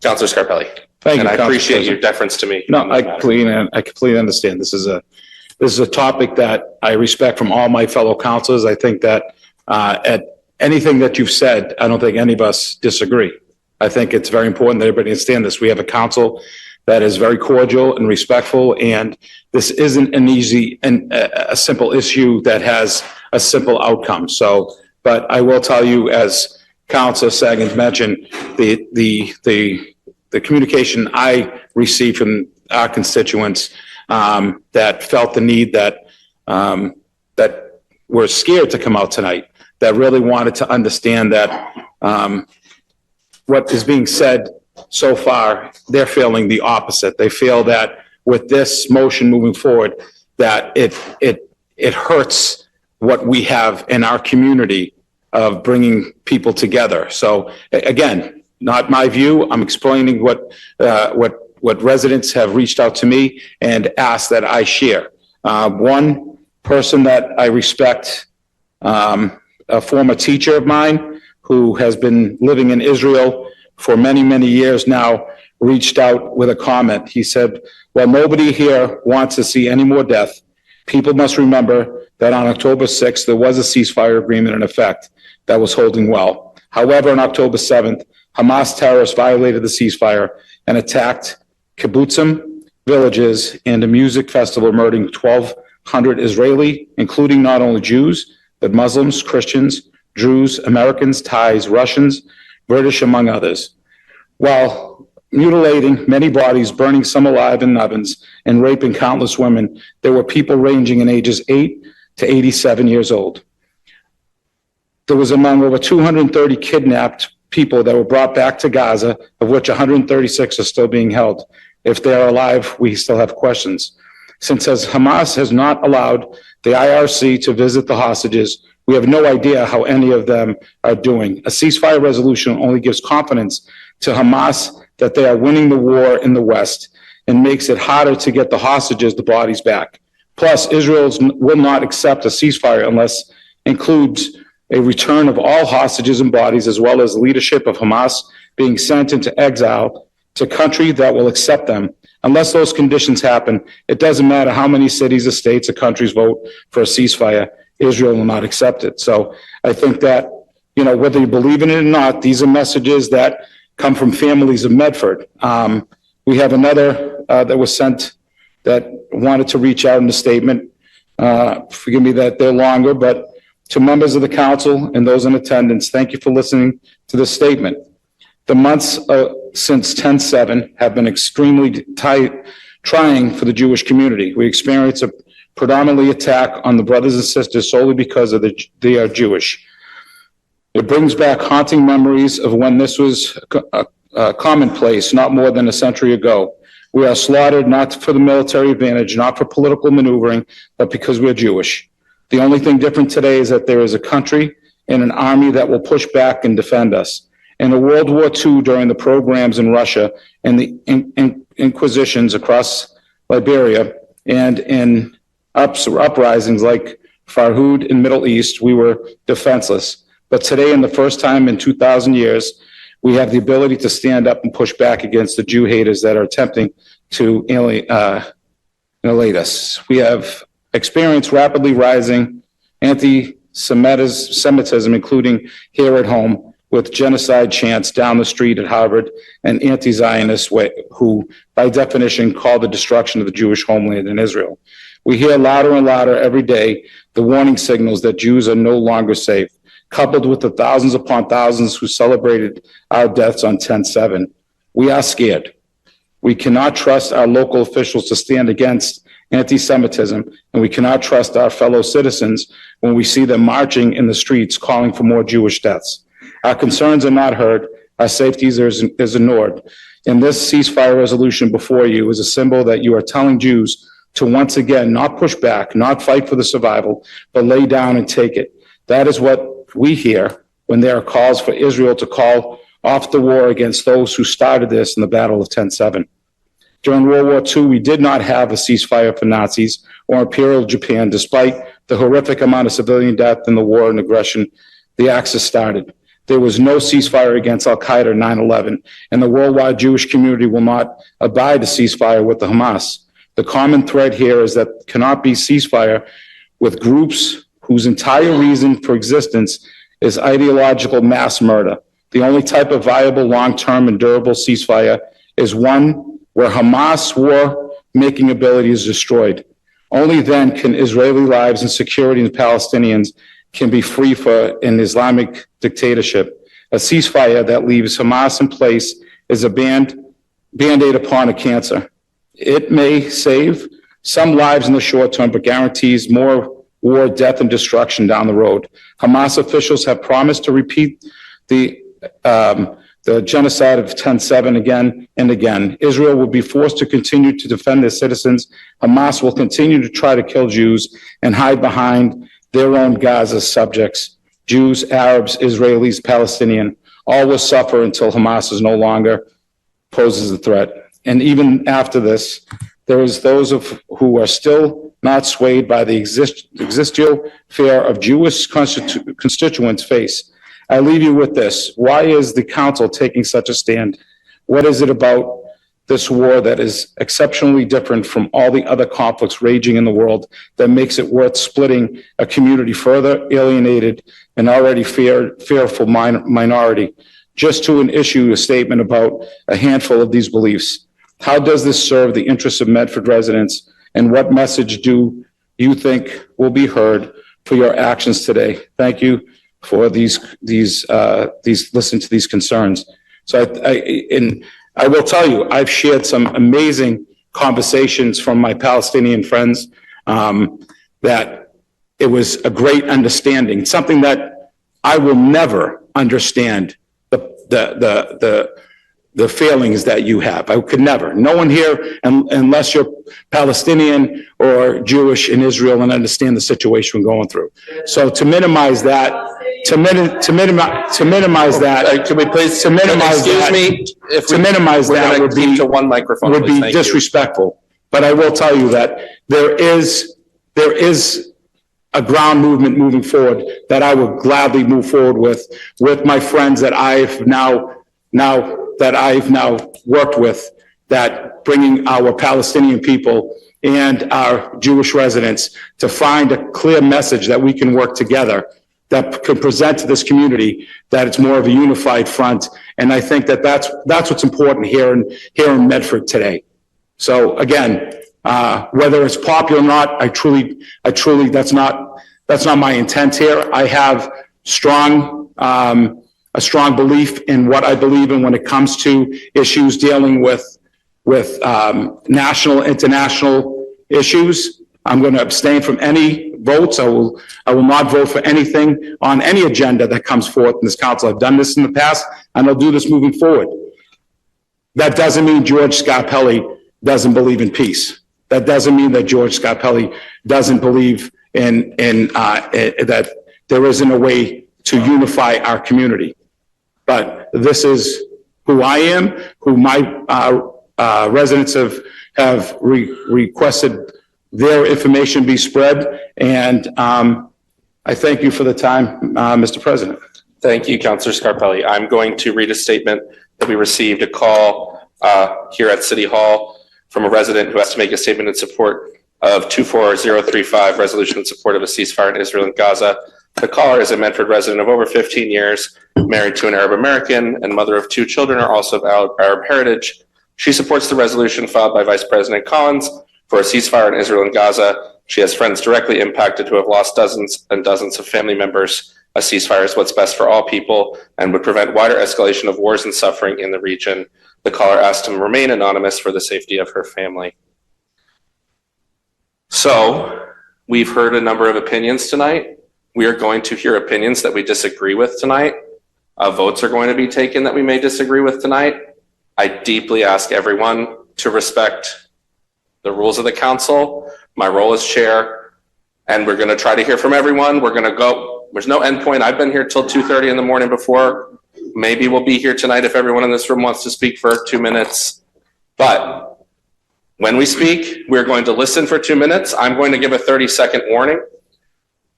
Councillor Scarpelli. Thank you, and I Council appreciate President. your deference to me. No, I completely understand. This is a topic that I respect from all my fellow councilors. I think that at anything that you've said, I don't think any of us disagree. I think it's very important that everybody understand this. We have a council that is very cordial and respectful, and this isn't an easy and a simple issue that has a simple outcome. So, but I will tell you, as Councilor Sagan mentioned, the communication I received from our constituents that felt the need, that were scared to come out tonight, that really wanted to understand that what is being said so far, they're feeling the opposite. They feel that with this motion moving forward, that it hurts what we have in our community of bringing people together. So again, not my view. I'm explaining what residents have reached out to me and asked that I share. One person that I respect, a former teacher of mine who has been living in Israel for many years now, reached out with a comment. He said, well, nobody here wants to see any more death. People must remember that on October 6th, there was a ceasefire agreement in effect that was holding well. However, on October 7th, Hamas terrorists violated the ceasefire and attacked kibbutzim, villages, and a music festival, murdering 1,200 Israeli, including not only Jews, but Muslims, Christians, Druze, Americans, Thais, Russians, British among others. While mutilating many bodies, burning some alive in ovens, and raping countless women, there were people ranging in ages 8 to 87 years old. There was among over 230 kidnapped people that were brought back to Gaza, of which 136 are still being held. If they are alive, we still have questions. Since as Hamas has not allowed the IRC to visit the hostages, we have no idea how any of them are doing. A ceasefire resolution only gives confidence to Hamas that they are winning the war in the West and makes it harder to get the hostages, the bodies back. Plus, Israel will not accept a ceasefire unless includes a return of all hostages and bodies, as well as leadership of Hamas being sent into exile to country that will accept them. Unless those conditions happen, it doesn't matter how many cities or states or countries vote for a ceasefire, Israel will not accept it. So I think that, you know, whether you believe in it or not, these are messages that come from families of Medford. We have another that was sent that wanted to reach out in the statement. Forgive me that they're longer, but to members of the council and those in attendance, thank you for listening to this statement. The months since 10/7 have been extremely trying for the Jewish community. We experienced a predominantly attack on the brothers and sisters solely because of they are Jewish. It brings back haunting memories of when this was commonplace not more than a century ago. We are slaughtered not for the military advantage, not for political maneuvering, but because we're Jewish. The only thing different today is that there is a country and an army that will push back and defend us. In World War II, during the pogroms in Russia and the inquisitions across Liberia and in uprisings like Farhud in Middle East, we were defenseless. But today, in the first time in 2,000 years, we have the ability to stand up and push back against the Jew haters that are attempting to annihilate us. We have experienced rapidly rising anti-Semitism, including here at home, with genocide chants down the street at Harvard and anti-Zionists who, by definition, call the destruction of the Jewish homeland in Israel. We hear louder and louder every day the warning signals that Jews are no longer safe, coupled with the thousands upon thousands who celebrated our deaths on 10/7. We are scared. We cannot trust our local officials to stand against anti-Semitism, and we cannot trust our fellow citizens when we see them marching in the streets calling for more Jewish deaths. Our concerns are not heard, our safety is ignored. And this ceasefire resolution before you is a symbol that you are telling Jews to once again not push back, not fight for the survival, but lay down and take it. That is what we hear when there are calls for Israel to call off the war against those who started this in the Battle of 10/7. During World War II, we did not have a ceasefire for Nazis or Imperial Japan, despite the horrific amount of civilian death in the war and aggression the Axis started. There was no ceasefire against Al-Qaeda or 9/11, and the worldwide Jewish community will not abide a ceasefire with the Hamas. The common thread here is that cannot be ceasefire with groups whose entire reason for existence is ideological mass murder. The only type of viable, long-term, and durable ceasefire is one where Hamas war-making ability is destroyed. Only then can Israeli lives and security of Palestinians can be free for an Islamic dictatorship. A ceasefire that leaves Hamas in place is a band-aid upon a cancer. It may save some lives in the short term, but guarantees more war, death, and destruction down the road. Hamas officials have promised to repeat the genocide of 10/7 again and again. Israel will be forced to continue to defend their citizens. Hamas will continue to try to kill Jews and hide behind their own Gaza subjects. Jews, Arabs, Israelis, Palestinian, all will suffer until Hamas is no longer poses a threat. And even after this, there is those who are still not swayed by the existential fear of Jewish constituents face. I leave you with this. Why is the council taking such a stand? What is it about this war that is exceptionally different from all the other conflicts raging in the world that makes it worth splitting a community further alienated and already fearful minority just to issue a statement about a handful of these beliefs? How does this serve the interests of Medford residents, and what message do you think will be heard for your actions today? Thank you for listen to these concerns. So I will tell you, I've shared some amazing conversations from my Palestinian friends, that it was a great understanding, something that I will never understand the feelings that you have. I could never. No one here, unless you're Palestinian or Jewish in Israel and understand the situation we're going through. So to minimize that, to minimize that, Can we please, to minimize excuse that, me, if to we, minimize we're that gonna would keep be to one microphone, would please. be Thank you. disrespectful. But I will tell you that there is a ground movement moving forward that I would gladly move forward with my friends that I've now worked with, that bringing our Palestinian people and our Jewish residents to find a clear message that we can work together, that can present to this community that it's more of a unified front. And I think that that's what's important here in Medford today. So again, whether it's popular or not, I truly, that's not my intent here. I have a strong belief in what I believe in when it comes to issues dealing with national, international issues. I'm going to abstain from any votes. I will not vote for anything on any agenda that comes forth in this council. I've done this in the past, and I'll do this moving forward. That doesn't mean George Scarpelli doesn't believe in peace. That doesn't mean that George Scarpelli doesn't believe in that there isn't a way to unify our community. But this is who I am, who my residents have requested their information be spread. And I thank you for the time, Mr. President. Thank you, Councilor Scarpelli. I'm going to read a statement that we received, a call here at City Hall from a resident who has to make a statement in support of 24035, resolution in support of a ceasefire in Israel and Gaza. The caller is a Medford resident of over 15 years, married to an Arab American, and mother of 2 children, are also of Arab heritage. She supports the resolution filed by Vice President Collins for a ceasefire in Israel and Gaza. She has friends directly impacted who have lost dozens and dozens of family members. A ceasefire is what's best for all people and would prevent wider escalation of wars and suffering in the region. The caller asked him to remain anonymous for the safety of her family. So, we've heard a number of opinions tonight. We are going to hear opinions that we disagree with tonight. Votes are going to be taken that we may disagree with tonight. I deeply ask everyone to respect the rules of the council, my role as chair, and we're going to try to hear from everyone. We're going to go, there's no end point. I've been here till 2:30 in the morning before. Maybe we'll be here tonight if everyone in this room wants to speak for 2 minutes. But when we speak, we're going to listen for 2 minutes. I'm going to give a 30-second warning.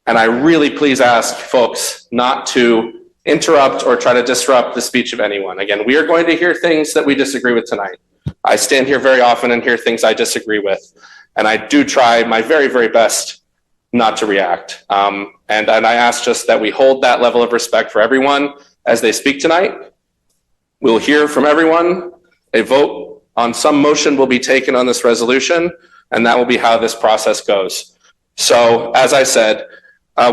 And I really please ask folks not to interrupt or try to disrupt the speech of anyone. Again, we are going to hear things that we disagree with tonight. I stand here very often and hear things I disagree with. And I do try my very, very best not to react. And I ask just that we hold that level of respect for everyone as they speak tonight. We'll hear from everyone. A vote on some motion will be taken on this resolution, and that will be how this process goes. So, as I said,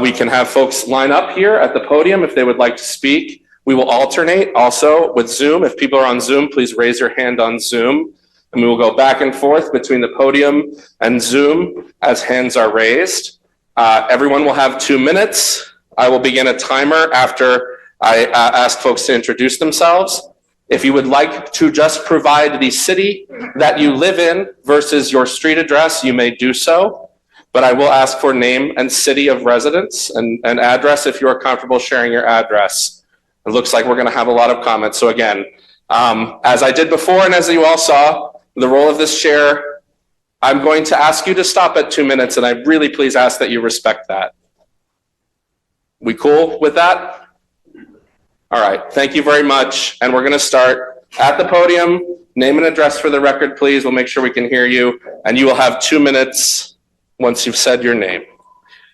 we can have folks line up here at the podium if they would like to speak. We will alternate also with Zoom. If people are on Zoom, please raise your hand on Zoom. And we will go back and forth between the podium and Zoom as hands are raised. Everyone will have 2 minutes. I will begin a timer after I ask folks to introduce themselves. If you would like to just provide the city that you live in versus your street address, you may do so. But I will ask for name and city of residence and address if you are comfortable sharing your address. It looks like we're going to have a lot of comments. So again, as I did before and as you all saw, the role of this chair, I'm going to ask you to stop at 2 minutes, and I really please ask that you respect that. We cool with that? All right, thank you very much. And we're going to start at the podium. Name and address for the record, please. We'll make sure we can hear you. And you will have 2 minutes once you've said your name.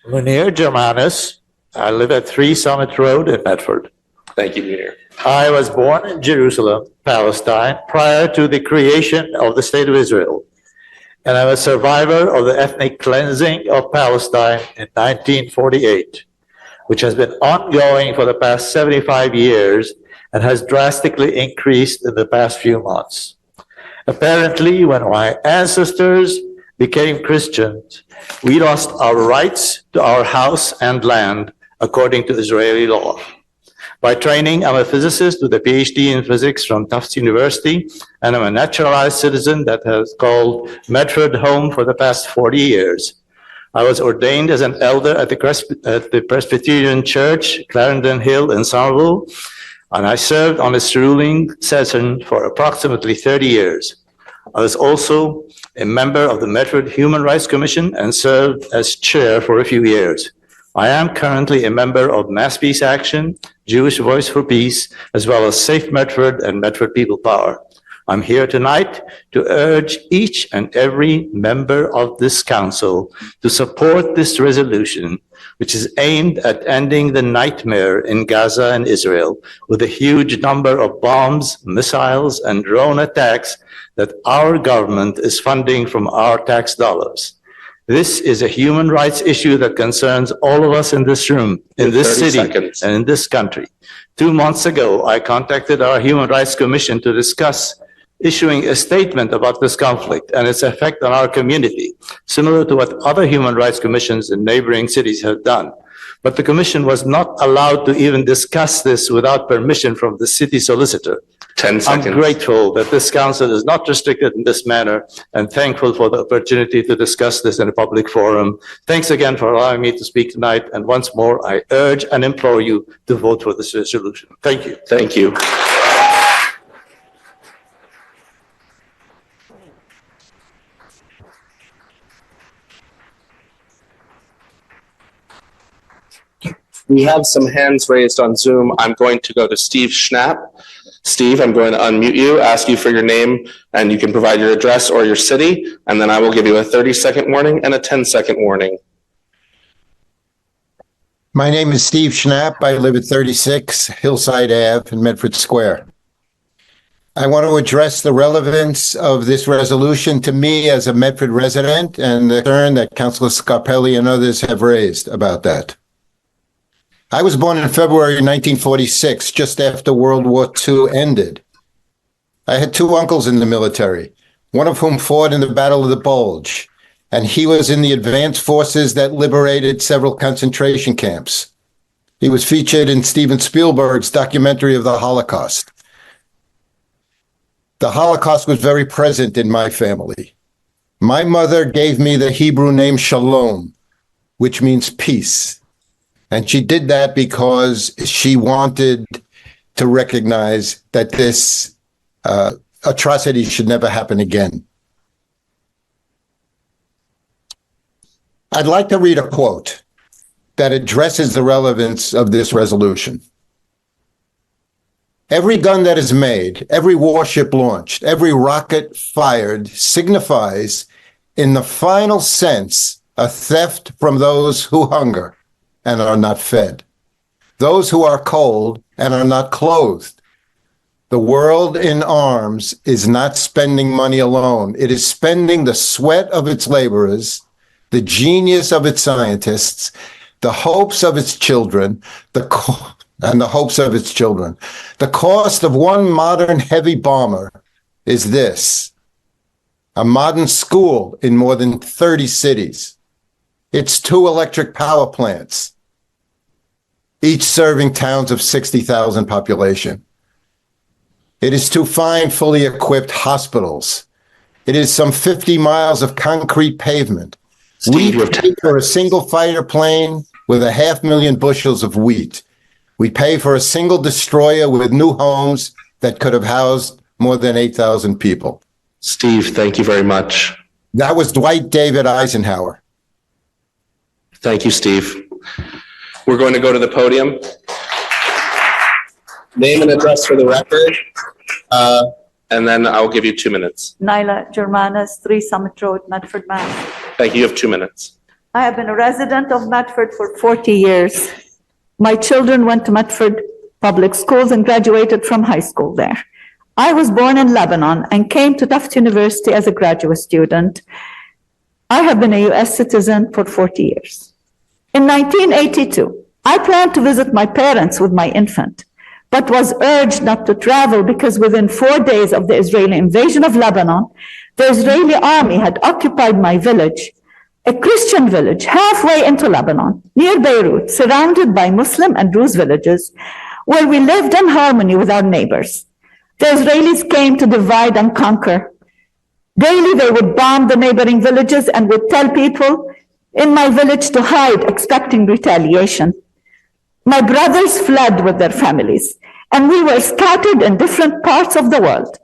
Munir Germanis. I live at 3 Summit Road in Medford. Thank you, Munir. I was born in Jerusalem, Palestine, prior to the creation of the State of Israel. And I'm a survivor of the ethnic cleansing of Palestine in 1948. which has been ongoing for the past 75 years and has drastically increased in the past few months. Apparently, when my ancestors became Christians, we lost our rights to our house and land according to Israeli law. By training, I'm a physicist with a PhD in physics from Tufts University, and I'm a naturalized citizen that has called Medford home for the past 40 years. I was ordained as an elder at the Presbyterian Church, Clarendon Hill in Somerville, and I served on its ruling session for approximately 30 years. I was also a member of the Medford Human Rights Commission and served as chair for a few years. I am currently a member of Mass Peace Action, Jewish Voice for Peace, as well as Safe Medford and Medford People Power. I'm here tonight to urge each and every member of this council to support this resolution, which is aimed at ending the nightmare in Gaza and Israel with a huge number of bombs, missiles, and drone attacks that our government is funding from our tax dollars. This is a human rights issue that concerns all of us in this room, in this city, and in this country. 2 months ago, I contacted our Human Rights Commission to discuss issuing a statement about this conflict and its effect on our community, similar to what other human rights commissions in neighboring cities have done. But the commission was not allowed to even discuss this without permission from the city solicitor. 10 seconds. I'm grateful that this council is not restricted in this manner and thankful for the opportunity to discuss this in a public forum. Thanks again for allowing me to speak tonight. And once more, I urge and implore you to vote for this resolution. Thank you. Thank you. We have some hands raised on Zoom. I'm going to go to Steve Schnapp. Steve, I'm going to unmute you, ask you for your name, and you can provide your address or your city, and then I will give you a 30-second warning and a 10-second warning. My name is Steve Schnapp. I live at 36 Hillside Ave in Medford Square. I want to address the relevance of this resolution to me as a Medford resident and the concern that Councilor Scarpelli and others have raised about that. I was born in February 1946, just after World War II ended. I had two uncles in the military, one of whom fought in the Battle of the Bulge, and he was in the advanced forces that liberated several concentration camps. He was featured in Steven Spielberg's documentary of the Holocaust. The Holocaust was very present in my family. My mother gave me the Hebrew name Shalom, which means peace. And she did that because she wanted to recognize that this atrocity should never happen again. I'd like to read a quote that addresses the relevance of this resolution. Every gun that is made, every warship launched, every rocket fired signifies, in the final sense, a theft from those who hunger and are not fed, those who are cold and are not clothed. The world in arms is not spending money alone. It is spending the sweat of its laborers, the genius of its scientists, the hopes of its children, the hopes of its children. The cost of one modern heavy bomber is this: a modern school in more than 30 cities. It's 2 electric power plants, each serving towns of 60,000 population. It is 2 fine, fully equipped hospitals. It is some 50 miles of concrete pavement. We pay for a single fighter plane with 500,000 bushels of wheat. We pay for a single destroyer with new homes that could have housed more than 8,000 people. Steve, thank you very much. That was Dwight David Eisenhower. Thank you, Steve. We're going to go to the podium. Name and address for the record, and then I'll give you 2 minutes. Nyla Germanas, 3 Summit Road, Medford, Mass. Thank you. You have 2 minutes. I have been a resident of Medford for 40 years. My children went to Medford public schools and graduated from high school there. I was born in Lebanon and came to Tufts University as a graduate student. I have been a U.S. citizen for 40 years. In 1982, I planned to visit my parents with my infant, but was urged not to travel because within 4 days of the Israeli invasion of Lebanon, the Israeli army had occupied my village, a Christian village halfway into Lebanon, near Beirut, surrounded by Muslim and Druze villages, where we lived in harmony with our neighbors. The Israelis came to divide and conquer. Daily, they would bomb the neighboring villages and would tell people in my village to hide, expecting retaliation. My brothers fled with their families, and we were scattered in different parts of the world.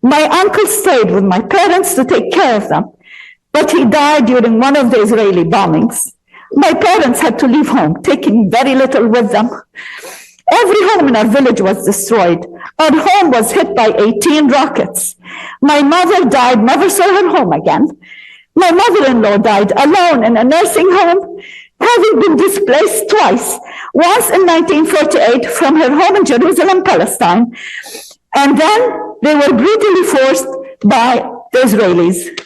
My uncle stayed with my parents to take care of them, but he died during one of the Israeli bombings. My parents had to leave home, taking very little with them. Every home in our village was destroyed. Our home was hit by 18 rockets. My mother died, never saw her home again. My mother-in-law died alone in a nursing home, having been displaced twice, once in 1948 from her home in Jerusalem, Palestine, and then they were brutally forced by the Israelis.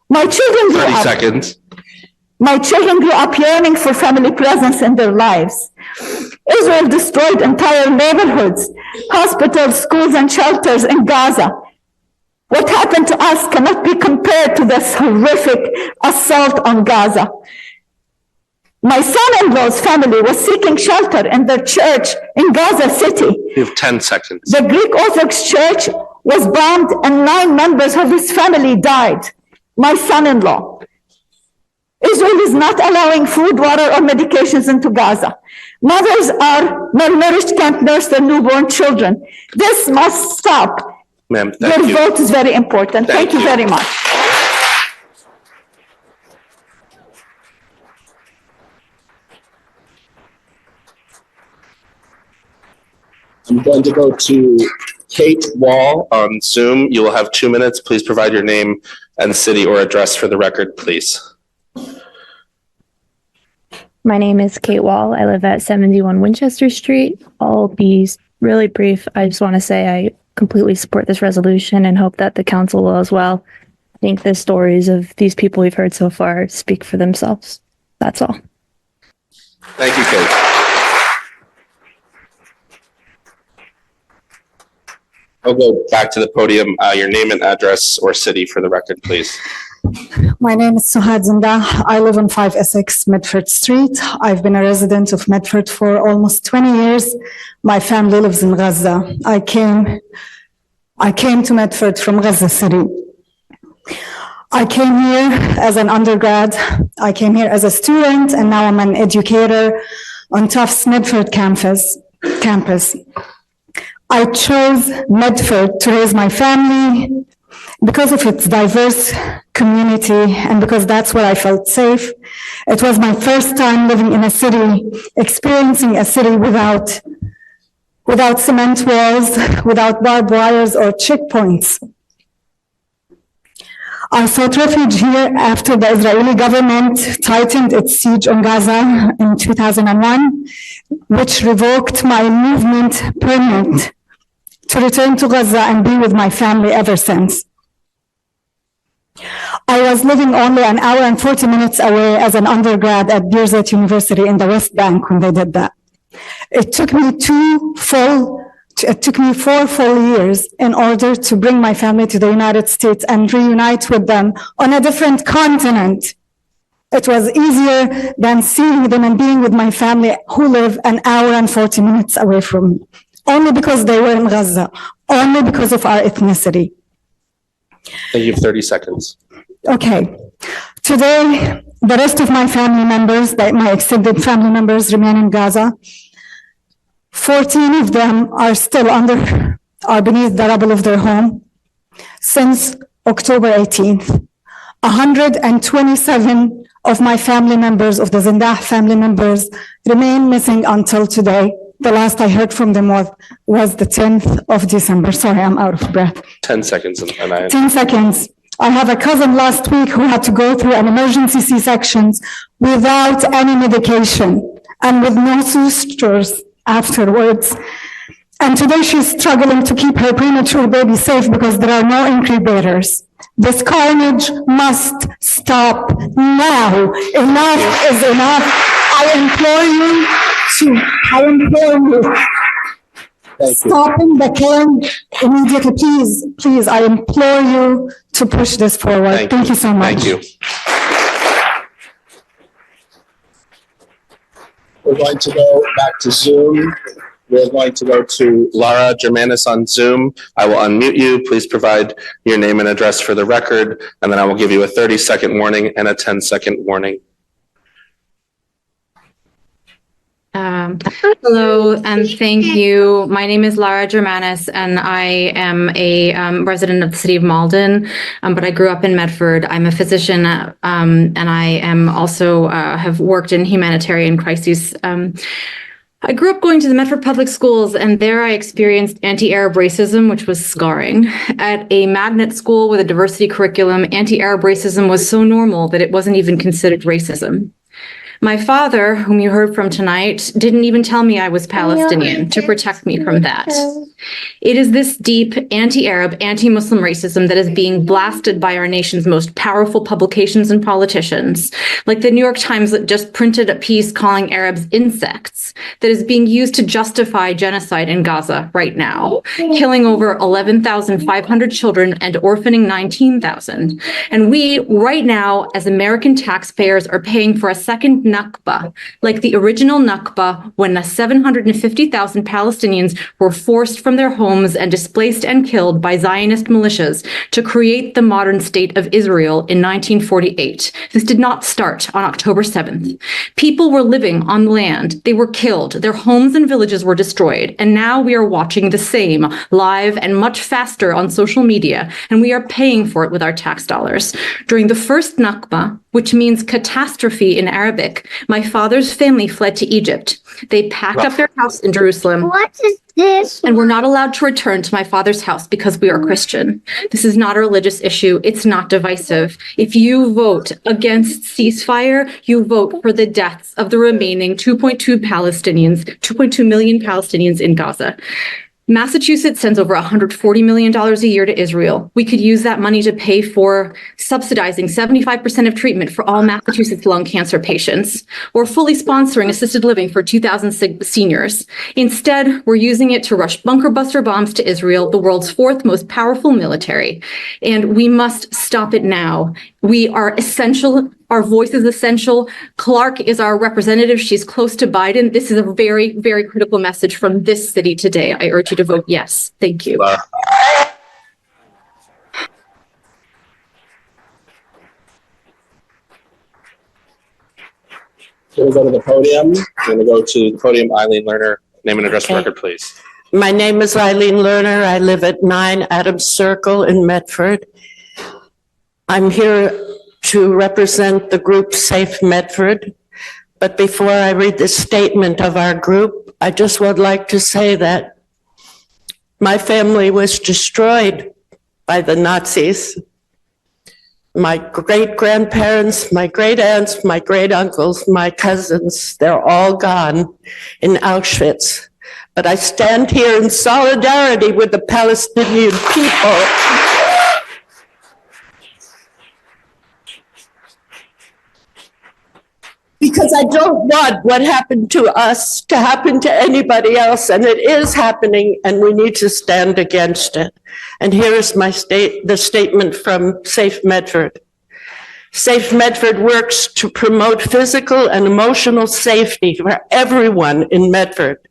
My children grew 30 up. seconds. My children grew up yearning for family presence in their lives. Israel destroyed entire neighborhoods, hospitals, schools, and shelters in Gaza. What happened to us cannot be compared to this horrific assault on Gaza. My son-in-law's family was seeking shelter in their church in Gaza City. You have 10 seconds. The Greek Orthodox Church was bombed and 9 members of his family died. My son-in-law. Israel is not allowing food, water, or medications into Gaza. Mothers are malnourished, can't nurse their newborn children. This must stop. Ma'am, thank Your you. vote is very important. Thank you very much. I'm going to go to Kate Wall on Zoom. You will have 2 minutes. Please provide your name and city or address for the record, please. My name is Kate Wall. I live at 71 Winchester Street. I'll be really brief. I just want to say I completely support this resolution and hope that the council will as well. I think the stories of these people we've heard so far speak for themselves. That's all. Thank you, Kate. I'll go back to the podium. Your name and address or city for the record, please. My name is Suhad Zinda. I live on 5 Essex Medford Street. I've been a resident of Medford for almost 20 years. My family lives in Gaza. I came to Medford from Gaza City. I came here as an undergrad. I came here as a student, and now I'm an educator on Tufts Medford campus. I chose Medford to raise my family because of its diverse community and because that's where I felt safe. It was my first time living in a city, experiencing a city without cement walls, without barbed wires or checkpoints. I sought refuge here after the Israeli government tightened its siege on Gaza in 2001, which revoked my movement permit to return to Gaza and be with my family ever since. I was living only an hour and 40 minutes away as an undergrad at Birzeit University in the West Bank when they did that. It took me 4 full years in order to bring my family to the United States and reunite with them on a different continent. It was easier than seeing them and being with my family who live an hour and 40 minutes away from me, only because they were in Gaza, only because of our ethnicity. You have 30 seconds. Okay. Today, the rest of my family members, my extended family members, remain in Gaza. 14 of them are beneath the rubble of their home since October 18th. 127 of my family members, of the Zindah family members, remain missing until today. The last I heard from them was the 10th of December. Sorry, I'm out of breath. 10 seconds. 10 seconds. I have a cousin last week who had to go through an emergency C-section without any medication and with no sutures afterwards. And today she's struggling to keep her premature baby safe because there are no incubators. This carnage must stop now. Enough is enough. I implore you I implore you, stopping the killing immediately, please, please, I implore you to push this forward. Thank you so much. Thank you. We're going to go back to Zoom. We're going to go to Laura Germanis on Zoom. I will unmute you. Please provide your name and address for the record, and then I will give you a 30-second warning and a 10-second warning. Hello, and thank you. My name is Lara Germanis, and I am a resident of the city of Malden, but I grew up in Medford. I'm a physician, and I am also have worked in humanitarian crises. I grew up going to the Medford public schools, and there I experienced anti-Arab racism, which was scarring. At a magnet school with a diversity curriculum, anti-Arab racism was so normal that it wasn't even considered racism. My father, whom you heard from tonight, didn't even tell me I was Palestinian to protect me from that. It is this deep anti-Arab, anti-Muslim racism that is being blasted by our nation's most powerful publications and politicians, like the New York Times that just printed a piece calling Arabs insects, that is being used to justify genocide in Gaza right now, killing over 11,500 children and orphaning 19,000. And we, right now, as American taxpayers, are paying for a second Nakba, like the original Nakba, when the 750,000 Palestinians were forced from their homes and displaced and killed by Zionist militias to create the modern state of Israel in 1948. This did not start on October 7th. People were living on the land. They were killed. Their homes and villages were destroyed. And now we are watching the same live and much faster on social media, and we are paying for it with our tax dollars. During the first Nakba, which means catastrophe in Arabic, my father's family fled to Egypt. They packed up their house in Jerusalem. What is this? And were not allowed to return to my father's house because we are Christian. This is not a religious issue. It's not divisive. If you vote against ceasefire, you vote for the deaths of the remaining 2.2 million Palestinians in Gaza. Massachusetts sends over $140 million a year to Israel. We could use that money to pay for subsidizing 75% of treatment for all Massachusetts lung cancer patients, or fully sponsoring assisted living for 2,000 seniors. Instead, we're using it to rush bunker buster bombs to Israel, the world's fourth most powerful military. And we must stop it now. We are essential. Our voice is essential. Clark is our representative. She's close to Biden. This is a very, very critical message from this city today. I urge you to vote yes. Thank you. We'll go to the podium. We're going to go to the podium. Eileen Lerner, name and address for record, please. My name is Eileen Lerner. I live at 9 Adams Circle in Medford. I'm here to represent the group Safe Medford. But before I read the statement of our group, I just would like to say that my family was destroyed by the Nazis. My great-grandparents, my great-aunts, my great-uncles, my cousins, they're all gone in Auschwitz. But I stand here in solidarity with the Palestinian people. Because I don't want what happened to us to happen to anybody else, and it is happening, and we need to stand against it. And here is the statement from Safe Medford. Safe Medford works to promote physical and emotional safety for everyone in Medford.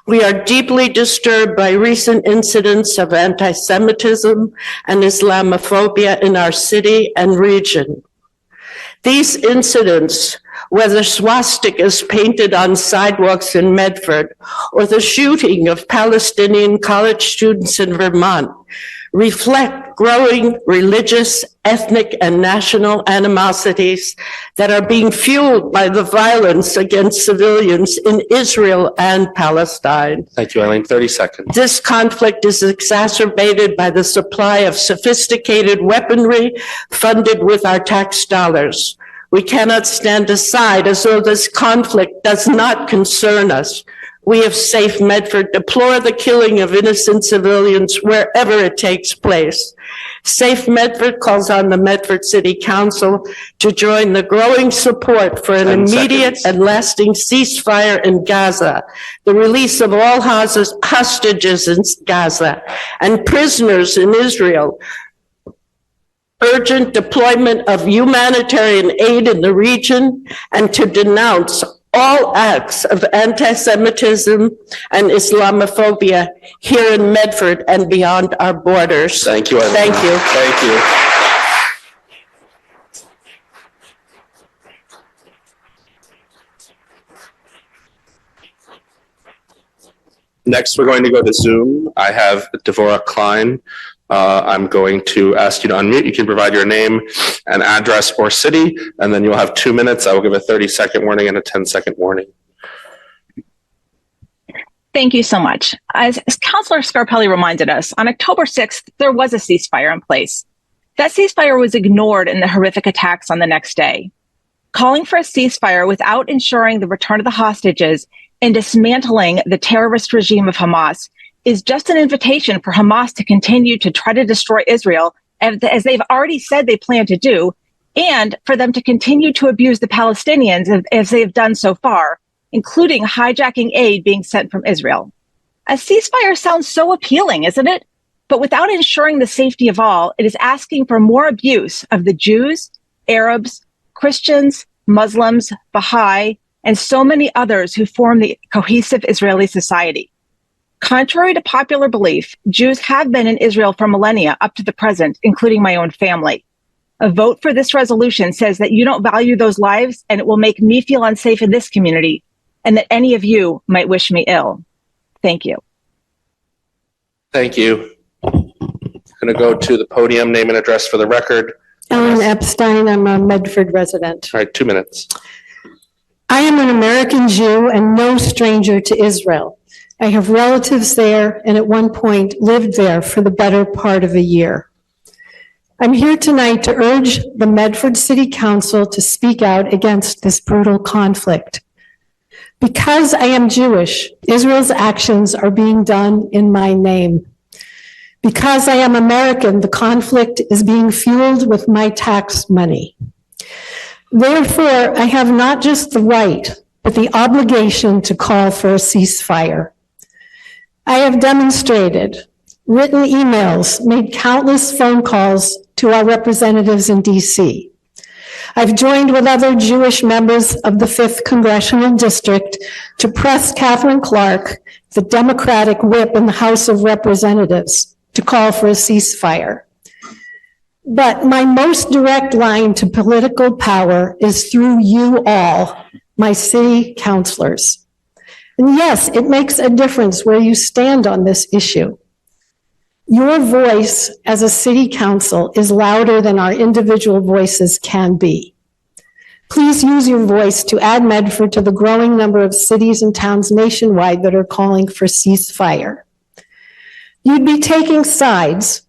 We are deeply disturbed by recent incidents of anti-Semitism and Islamophobia in our city and region. These incidents, whether swastikas painted on sidewalks in Medford or the shooting of Palestinian college students in Vermont, reflect growing religious, ethnic, and national animosities that are being fueled by the violence against civilians in Israel and Palestine. Thank you, Eileen. 30 seconds. This conflict is exacerbated by the supply of sophisticated weaponry funded with our tax dollars. We cannot stand aside as though this conflict does not concern us. we of Safe Medford deplore the killing of innocent civilians wherever it takes place. Safe Medford calls on the Medford City Council to join the growing support for an 10 immediate seconds. and lasting ceasefire in Gaza, the release of all hostages in Gaza, and prisoners in Israel, urgent deployment of humanitarian aid in the region, and to denounce all acts of anti-Semitism and Islamophobia here in Medford and beyond our borders. Thank you. Thank you. Thank you. Next, we're going to go to Zoom. I have Devorah Klein. I'm going to ask you to unmute. You can provide your name and address or city, and then you'll have 2 minutes. I will give a 30-second warning and a 10-second warning. Thank you so much. As Councilor Scarpelli reminded us, on October 6th, there was a ceasefire in place. That ceasefire was ignored in the horrific attacks on the next day. Calling for a ceasefire without ensuring the return of the hostages and dismantling the terrorist regime of Hamas is just an invitation for Hamas to continue to try to destroy Israel, as they've already said they plan to do, and for them to continue to abuse the Palestinians as they've done so far, including hijacking aid being sent from Israel. A ceasefire sounds so appealing, isn't it? But without ensuring the safety of all, it is asking for more abuse of the Jews, Arabs, Christians, Muslims, Baha'i, and so many others who form the cohesive Israeli society. Contrary to popular belief, Jews have been in Israel for millennia up to the present, including my own family. A vote for this resolution says that you don't value those lives, and it will make me feel unsafe in this community, and that any of you might wish me ill. Thank you. Thank you. I'm going to go to the podium, name and address for the record. Ellen Epstein, I'm a Medford resident. All right, 2 minutes. I am an American Jew and no stranger to Israel. I have relatives there and at one point lived there for the better part of a year. I'm here tonight to urge the Medford City Council to speak out against this brutal conflict. Because I am Jewish, Israel's actions are being done in my name. Because I am American, the conflict is being fueled with my tax money. Therefore, I have not just the right, but the obligation to call for a ceasefire. I have demonstrated, written emails, made countless phone calls to our representatives in DC. I've joined with other Jewish members of the 5th Congressional District to press Catherine Clark, the Democratic whip in the House of Representatives, to call for a ceasefire. But my most direct line to political power is through you all, my city councilors. And yes, it makes a difference where you stand on this issue. Your voice as a city council is louder than our individual voices can be. Please use your voice to add Medford to the growing number of cities and towns nationwide that are calling for ceasefire. You'd be taking sides,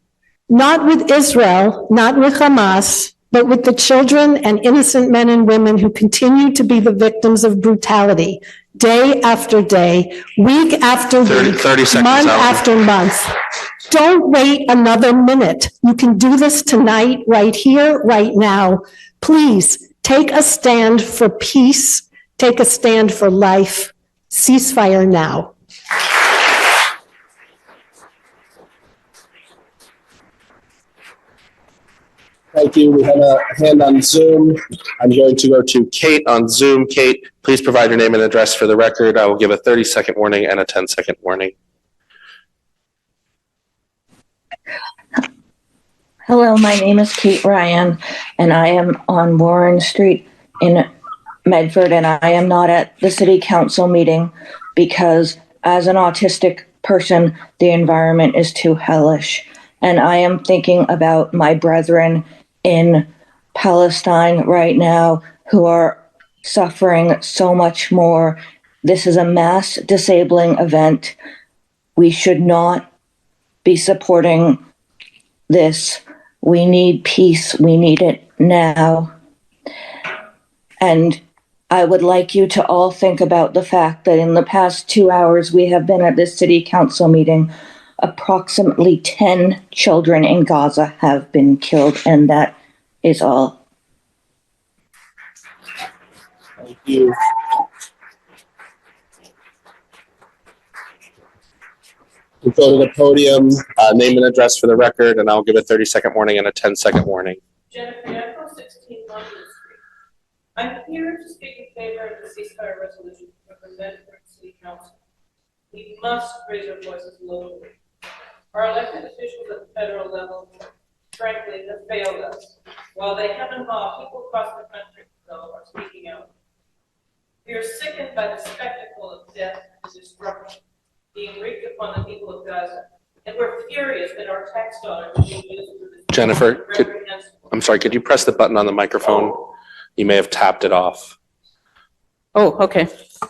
not with Israel, not with Hamas, but with the children and innocent men and women who continue to be the victims of brutality, day after day, week after week, 30 seconds, month Ellen. after month. Don't wait another minute. You can do this tonight, right here, right now. Please take a stand for peace. Take a stand for life. Ceasefire now. Thank you. We have a hand on Zoom. I'm going to go to Kate on Zoom. Kate, please provide your name and address for the record. I will give a 30-second warning and a 10-second warning. Hello, my name is Kate Ryan, and I am on Warren Street in Medford, and I am not at the city council meeting because as an autistic person, the environment is too hellish. And I am thinking about my brethren in Palestine right now who are suffering so much more. This is a mass disabling event. We should not be supporting this. We need peace. We need it now. And I would like you to all think about the fact that in the past 2 hours we have been at this city council meeting. Approximately 10 children in Gaza have been killed, and that is all. Thank you. We'll go to the podium, name and address for the record, and I'll give a 30-second warning and a 10-second warning. Jennifer, 16 London Street. I'm here to speak in favor of the ceasefire resolution for the Medford City Council. We must raise our voices locally. Our elected officials at the federal level, frankly, have failed us. While they have and haw, people across the country, though, are speaking out. We are sickened by the spectacle of death and destruction being wreaked upon the people of Gaza, and we're furious that our tax dollars are being used for this. Jennifer, I'm sorry, could you press the button on the microphone? You may have tapped it off. Oh, okay.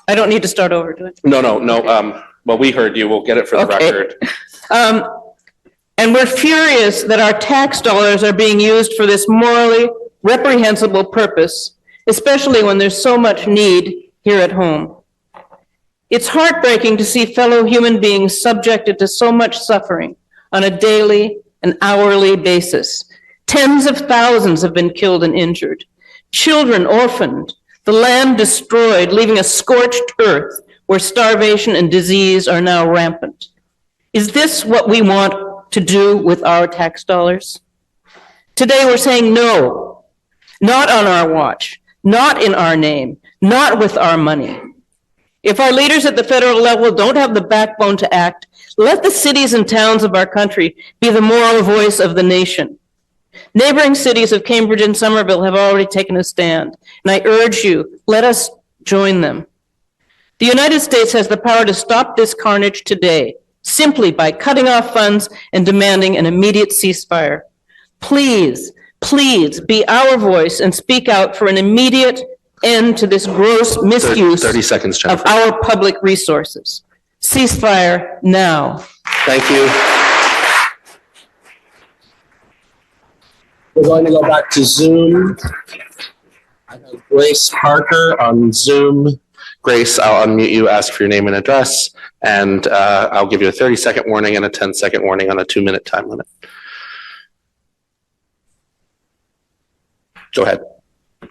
I don't need to start over, do I? No. Well, we heard you. We'll get it for the record. And we're furious that our tax dollars are being used for this morally reprehensible purpose, especially when there's so much need here at home. It's heartbreaking to see fellow human beings subjected to so much suffering on a daily and hourly basis. Tens of thousands have been killed and injured, children orphaned, the land destroyed, leaving a scorched earth where starvation and disease are now rampant. Is this what we want to do with our tax dollars? Today we're saying no, not on our watch, not in our name, not with our money. If our leaders at the federal level don't have the backbone to act, let the cities and towns of our country be the moral voice of the nation. Neighboring cities of Cambridge and Somerville have already taken a stand, and I urge you, let us join them. The United States has the power to stop this carnage today, simply by cutting off funds and demanding an immediate ceasefire. Please, please be our voice and speak out for an immediate end to this gross misuse 30 seconds, of Jennifer. our public resources. Ceasefire now. Thank you. We're going to go back to Zoom. I have Grace Parker on Zoom. Grace, I'll unmute you, ask for your name and address, and I'll give you a 30-second warning and a 10-second warning on a 2-minute time limit. Go ahead.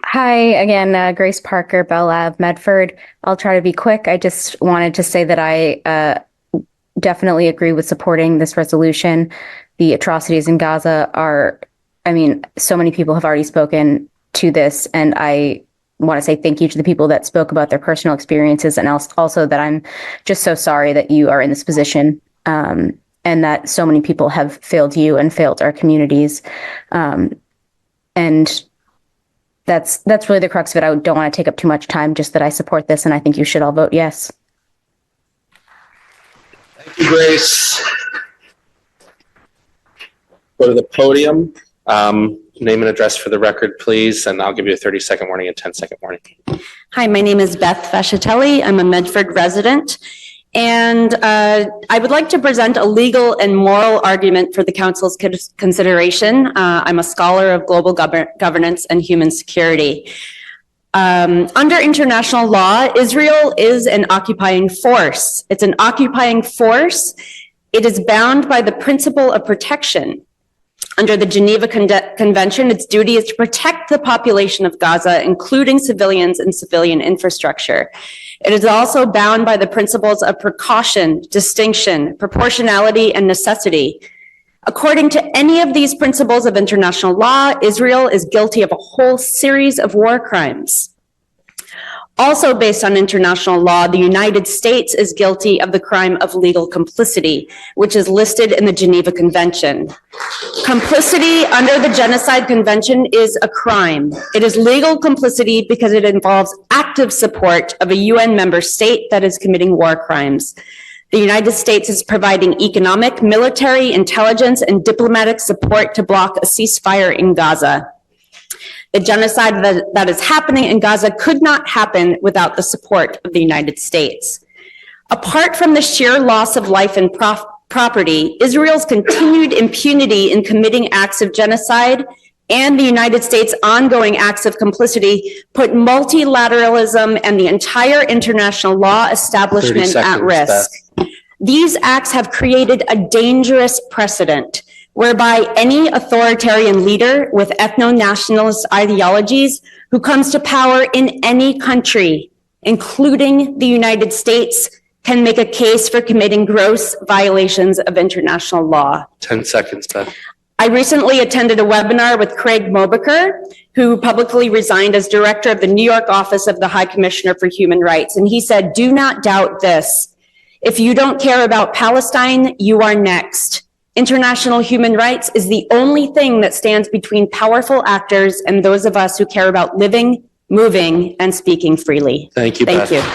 Hi, again, Grace Parker, Bell Ave, Medford. I'll try to be quick. I just wanted to say that I definitely agree with supporting this resolution. The atrocities in Gaza are, so many people have already spoken to this, and I want to say thank you to the people that spoke about their personal experiences, and also that I'm just so sorry that you are in this position, and that so many people have failed you and failed our communities. And that's really the crux of it. I don't want to take up too much time, just that I support this, and I think you should all vote yes. Thank you, Grace. Go to the podium. Name and address for the record, please, and I'll give you a 30-second warning and 10-second warning. Hi, my name is Beth Fascitelli. I'm a Medford resident, and I would like to present a legal and moral argument for the council's consideration. I'm a scholar of global governance and human security. Under international law, Israel is an occupying force. It's an occupying force. It is bound by the principle of protection. Under the Geneva Convention, its duty is to protect the population of Gaza, including civilians and civilian infrastructure. It is also bound by the principles of precaution, distinction, proportionality, and necessity. According to any of these principles of international law, Israel is guilty of a whole series of war crimes. Also based on international law, the United States is guilty of the crime of legal complicity, which is listed in the Geneva Convention. Complicity under the Genocide Convention is a crime. It is legal complicity because it involves active support of a UN member state that is committing war crimes. The United States is providing economic, military, intelligence, and diplomatic support to block a ceasefire in Gaza. The genocide that is happening in Gaza could not happen without the support of the United States. Apart from the sheer loss of life and property, Israel's continued impunity in committing acts of genocide and the United States' ongoing acts of complicity put multilateralism and the entire international law 30 establishment at seconds, risk. These acts have created a dangerous precedent whereby any authoritarian leader with ethno-nationalist ideologies who comes to power in any country, including the United States, can make a case for committing gross violations of international law. 10 seconds, Beth. I recently attended a webinar with Craig Mobaker, who publicly resigned as director of the New York office of the High Commissioner for Human Rights. And he said, "Do not doubt this. If you don't care about Palestine, you are next. International human rights is the only thing that stands between powerful actors and those of us who care about living, moving, and speaking freely." Thank you, Beth. Thank you.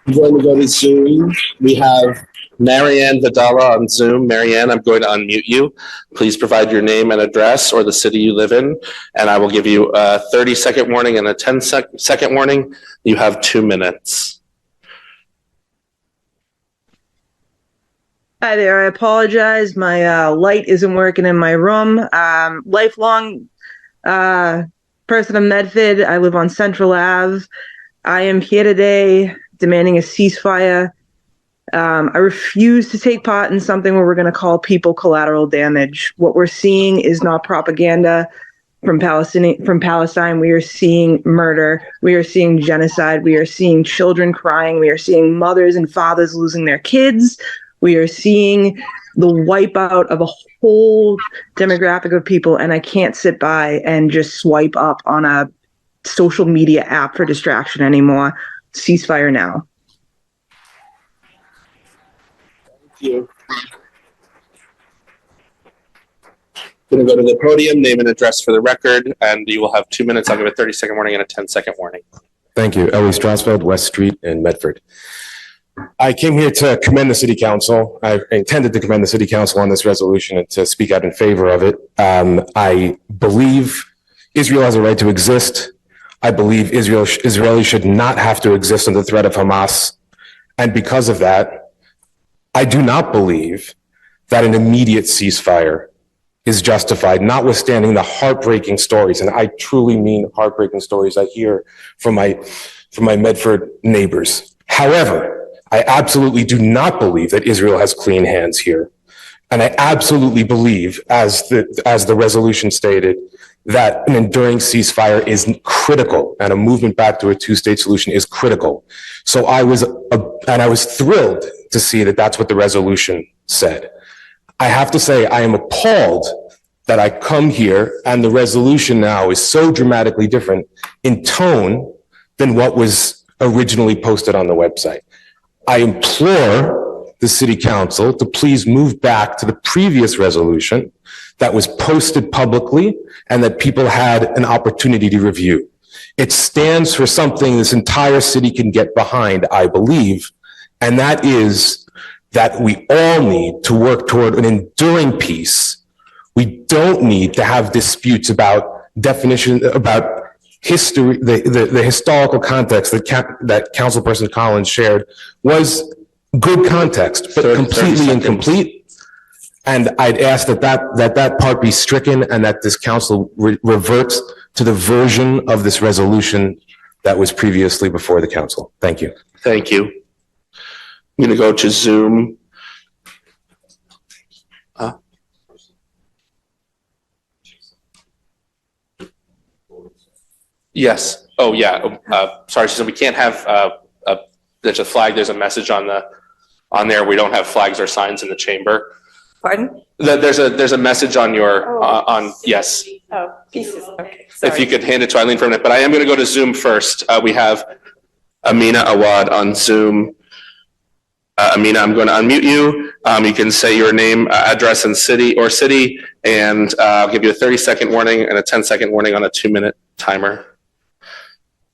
I'm going to go to Zoom. We have Marianne Vidala on Zoom. Marianne, I'm going to unmute you. Please provide your name and address or the city you live in, and I will give you a 30-second warning and a 10-second warning. You have 2 minutes. Hi there. I apologize. My light isn't working in my room. Lifelong person of Medford. I live on Central Ave. I am here today demanding a ceasefire. I refuse to take part in something where we're going to call people collateral damage. What we're seeing is not propaganda from Palestine. We are seeing murder. We are seeing genocide. We are seeing children crying. We are seeing mothers and fathers losing their kids. We are seeing the wipeout of a whole demographic of people, and I can't sit by and just swipe up on a social media app for distraction anymore. Ceasefire now. Thank you. Going to go to the podium, name and address for the record, and you will have 2 minutes. I'll give a 30-second warning and a 10-second warning. Thank you. Ellie Strasfeld, West Street in Medford. I came here to commend the City Council. I intended to commend the City Council on this resolution and to speak out in favor of it. I believe Israel has a right to exist. I believe Israelis should not have to exist under the threat of Hamas. And because of that, I do not believe that an immediate ceasefire is justified, notwithstanding the heartbreaking stories, and I truly mean heartbreaking stories I hear from my Medford neighbors. However, I absolutely do not believe that Israel has clean hands here. And I absolutely believe, as the resolution stated, that an enduring ceasefire is critical and a movement back to a two-state solution is critical. So I was thrilled to see that that's what the resolution said. I have to say, I am appalled that I come here and the resolution now is so dramatically different in tone than what was originally posted on the website. I implore the City Council to please move back to the previous resolution that was posted publicly and that people had an opportunity to review. It stands for something this entire city can get behind, I believe, and that is that we all need to work toward an enduring peace. We don't need to have disputes about definition, about history, the historical context that Councilperson Collins shared was good context, but completely incomplete. And I'd ask that part be stricken and that this council reverts to the version of this resolution that was previously before the council. Thank you. Thank you. I'm going to go to Zoom. Yes. Oh, yeah. Sorry, Susan, we can't have, there's a flag, there's a message on there. We don't have flags or signs in the chamber. Pardon? There's a message on your, yes. Oh, pieces, okay. Sorry. If you could hand it to Eileen for a minute, but I am going to go to Zoom first. We have Amina Awad on Zoom. Amina, I'm going to unmute you. You can say your name, address, and city, and I'll give you a 30-second warning and a 10-second warning on a 2-minute timer.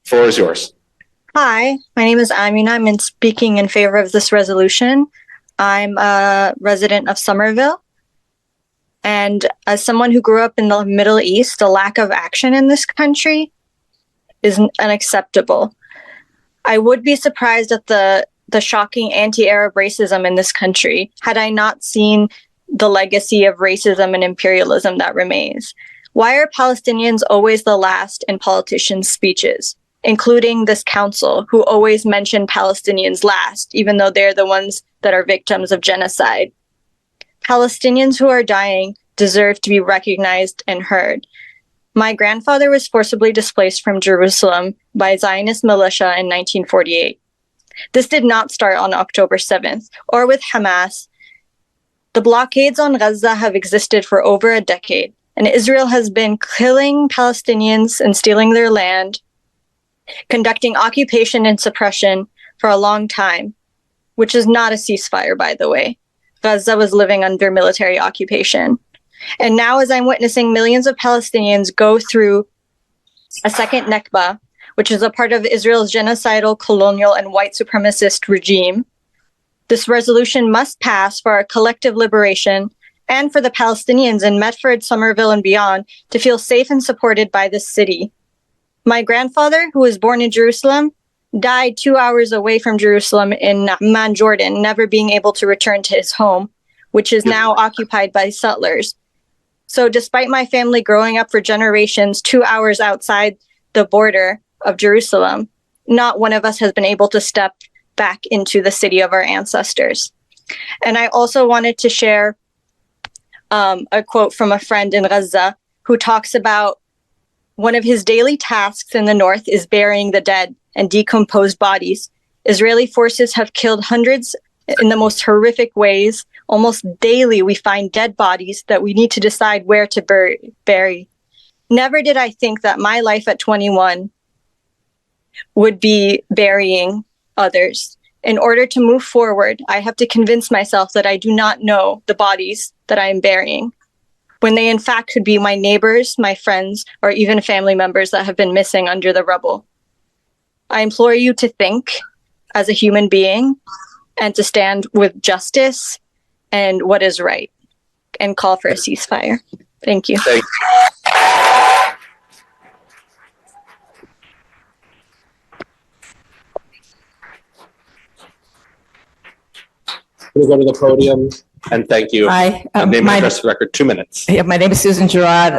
Floor is yours. Hi, my name is Amina. I'm speaking in favor of this resolution. I'm a resident of Somerville. And as someone who grew up in the Middle East, the lack of action in this country is unacceptable. I would be surprised at the the shocking anti-Arab racism in this country had I not seen the legacy of racism and imperialism that remains? Why are Palestinians always the last in politicians' speeches, including this council, who always mention Palestinians last, even though they're the ones that are victims of genocide? Palestinians who are dying deserve to be recognized and heard. My grandfather was forcibly displaced from Jerusalem by Zionist militia in 1948. This did not start on October 7th or with Hamas. The blockades on Gaza have existed for over a decade, and Israel has been killing Palestinians and stealing their land, conducting occupation and suppression for a long time, which is not a ceasefire, by the way. Gaza was living under military occupation. And now, as I'm witnessing millions of Palestinians go through a second Nakba, which is a part of Israel's genocidal, colonial, and white supremacist regime, this resolution must pass for our collective liberation and for the Palestinians in Medford, Somerville, and beyond to feel safe and supported by this city. My grandfather, who was born in Jerusalem, died 2 hours away from Jerusalem in Amman, Jordan, never being able to return to his home, which is now occupied by settlers. So despite my family growing up for generations 2 hours outside the border of Jerusalem, not one of us has been able to step back into the city of our ancestors. And I also wanted to share a quote from a friend in Gaza who talks about one of his daily tasks in the north is burying the dead and decomposed bodies. Israeli forces have killed hundreds in the most horrific ways. Almost daily, we find dead bodies that we need to decide where to bury. Never did I think that my life at 21 would be burying others. In order to move forward, I have to convince myself that I do not know the bodies that I am burying, when they in fact could be my neighbors, my friends, or even family members that have been missing under the rubble. I implore you to think as a human being and to stand with justice and what is right, and call for a ceasefire. Thank you. Thank you. We'll go to the podium and thank you. Hi, Name and address for the record, 2 minutes. Yeah, my name is Susan Gerard.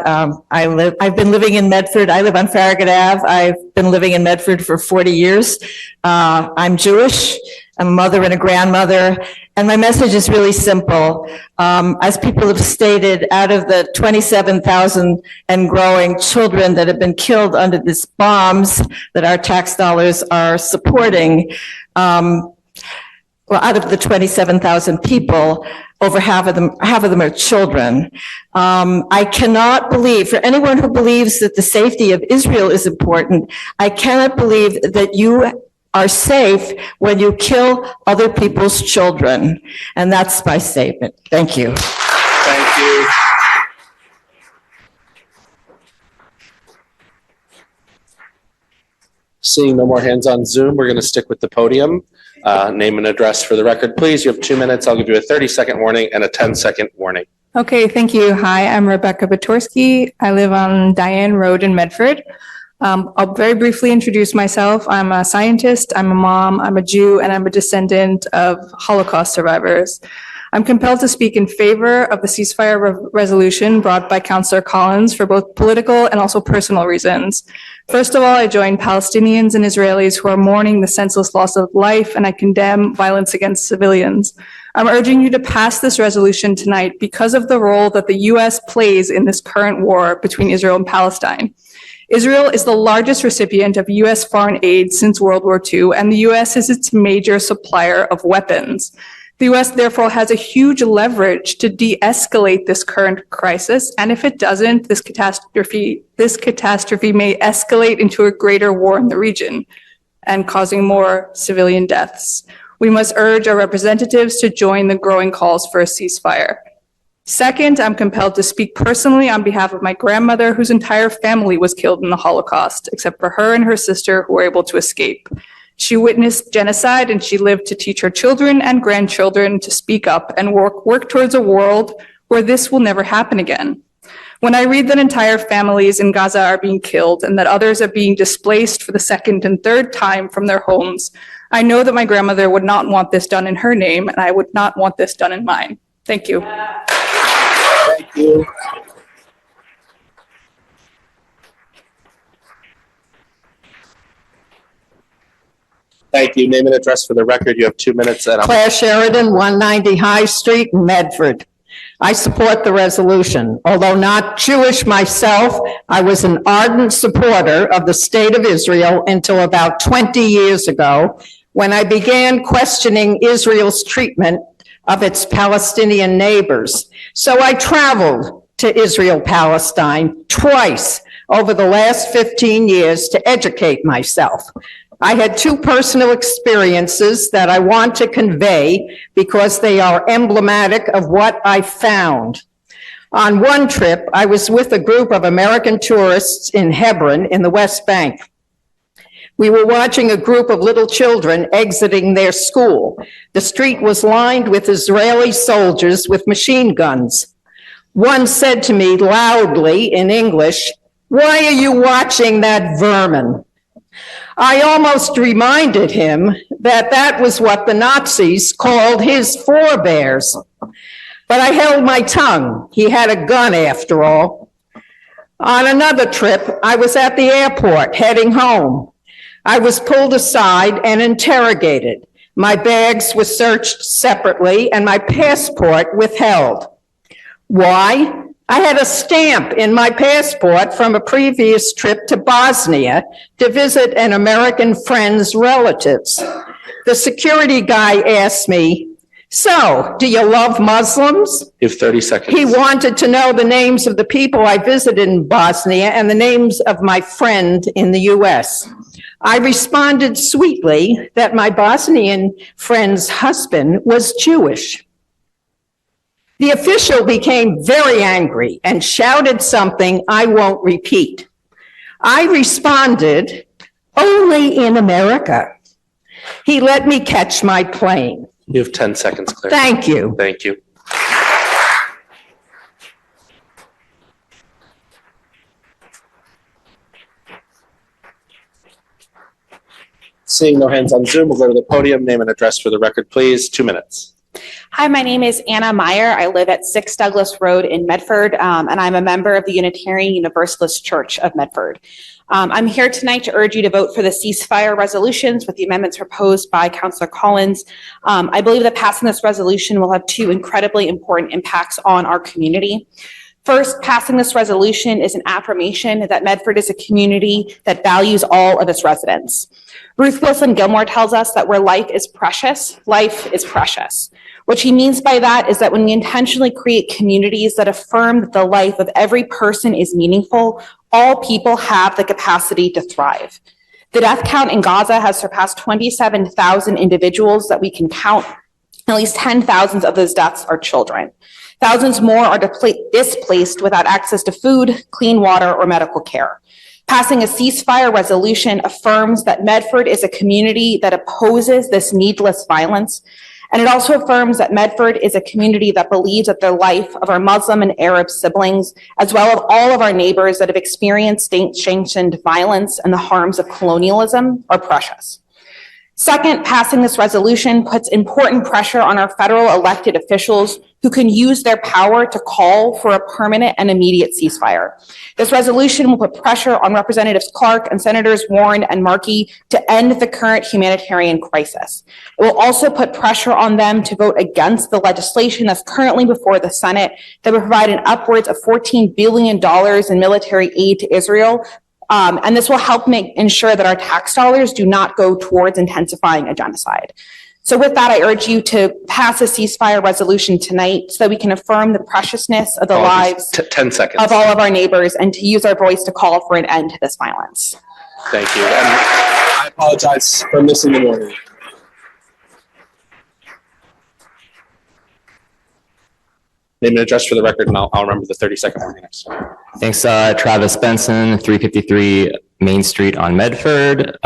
I've been living in Medford. I live on Farragut Ave. I've been living in Medford for 40 years. I'm Jewish. I'm a mother and a grandmother. And my message is really simple. As people have stated, out of the 27,000 and growing children that have been killed under these bombs that our tax dollars are supporting, well, out of the 27,000 people, over half of them are children. I cannot believe, for anyone who believes that the safety of Israel is important, I cannot believe that you are safe when you kill other people's children. And that's my statement. Thank you. Thank you. Seeing no more hands on Zoom, we're going to stick with the podium. Name and address for the record, please. You have 2 minutes. I'll give you a 30-second warning and a 10-second warning. Okay, thank you. Hi, I'm Rebecca Batorsky. I live on Diane Road in Medford. I'll very briefly introduce myself. I'm a scientist, I'm a mom, I'm a Jew, and I'm a descendant of Holocaust survivors. I'm compelled to speak in favor of the ceasefire resolution brought by Councillor Collins for both political and also personal reasons. First of all, I join Palestinians and Israelis who are mourning the senseless loss of life, and I condemn violence against civilians. I'm urging you to pass this resolution tonight because of the role that the U.S. plays in this current war between Israel and Palestine. Israel is the largest recipient of U.S. foreign aid since World War II, and the U.S. is its major supplier of weapons. The U.S. therefore has a huge leverage to de-escalate this current crisis, and if it doesn't, this catastrophe may escalate into a greater war in the region and causing more civilian deaths. We must urge our representatives to join the growing calls for a ceasefire. Second, I'm compelled to speak personally on behalf of my grandmother, whose entire family was killed in the Holocaust, except for her and her sister who were able to escape. She witnessed genocide, and she lived to teach her children and grandchildren to speak up and work towards a world where this will never happen again. When I read that entire families in Gaza are being killed and that others are being displaced for the second and third time from their homes, I know that my grandmother would not want this done in her name, and I would not want this done in mine. Thank you. Thank you. Thank you. Name and address for the record. You have 2 minutes. And Claire Sheridan, 190 High Street, Medford. I support the resolution. Although not Jewish myself, I was an ardent supporter of the State of Israel until about 20 years ago, when I began questioning Israel's treatment of its Palestinian neighbors. So I traveled to Israel, Palestine twice over the last 15 years to educate myself. I had 2 personal experiences that I want to convey because they are emblematic of what I found. On one trip, I was with a group of American tourists in Hebron in the West Bank. We were watching a group of little children exiting their school. The street was lined with Israeli soldiers with machine guns. One said to me loudly in English, "Why are you watching that vermin?" I almost reminded him that that was what the Nazis called his forebears. But I held my tongue. He had a gun after all. On another trip, I was at the airport heading home. I was pulled aside and interrogated. My bags were searched separately and my passport withheld. Why? I had a stamp in my passport from a previous trip to Bosnia to visit an American friend's relatives. The security guy asked me, "So, do you love Muslims?" You have 30 seconds. He wanted to know the names of the people I visited in Bosnia and the names of my friend in the US. I responded sweetly that my Bosnian friend's husband was Jewish. The official became very angry and shouted something I won't repeat. I responded, "Only in America." He let me catch my plane. You have 10 seconds, Claire. Thank you. Thank you. Seeing no hands on Zoom, we'll go to the podium. Name and address for the record, please. 2 minutes. Hi, my name is Anna Meyer. I live at 6 Douglas Road in Medford, and I'm a member of the Unitarian Universalist Church of Medford. I'm here tonight to urge you to vote for the ceasefire resolutions with the amendments proposed by Councilor Collins. I believe that passing this resolution will have 2 incredibly important impacts on our community. First, passing this resolution is an affirmation that Medford is a community that values all of its residents. Ruth Wilson Gilmore tells us that where life is precious, life is precious. What she means by that is that when we intentionally create communities that affirm that the life of every person is meaningful, all people have the capacity to thrive. The death count in Gaza has surpassed 27,000 individuals that we can count. At least 10,000 of those deaths are children. Thousands more are displaced without access to food, clean water, or medical care. Passing a ceasefire resolution affirms that Medford is a community that opposes this needless violence. And it also affirms that Medford is a community that believes that the life of our Muslim and Arab siblings, as well as all of our neighbors that have experienced state-sanctioned violence and the harms of colonialism, are precious. Second, passing this resolution puts important pressure on our federal elected officials who can use their power to call for a permanent and immediate ceasefire. This resolution will put pressure on Representatives Clark and Senators Warren and Markey to end the current humanitarian crisis. It will also put pressure on them to vote against the legislation that's currently before the Senate that will provide an upwards of $14 billion in military aid to Israel. And this will help ensure that our tax dollars do not go towards intensifying a genocide. So with that, I urge you to pass a ceasefire resolution tonight so that we can affirm the preciousness of the lives 10 seconds. of all of our neighbors and to use our voice to call for an end to this violence. Thank you. And I apologize for missing the morning. Name and address for the record, and I'll remember the 30-second warning next time. Thanks, Travis Benson, 353 Main Street on Medford.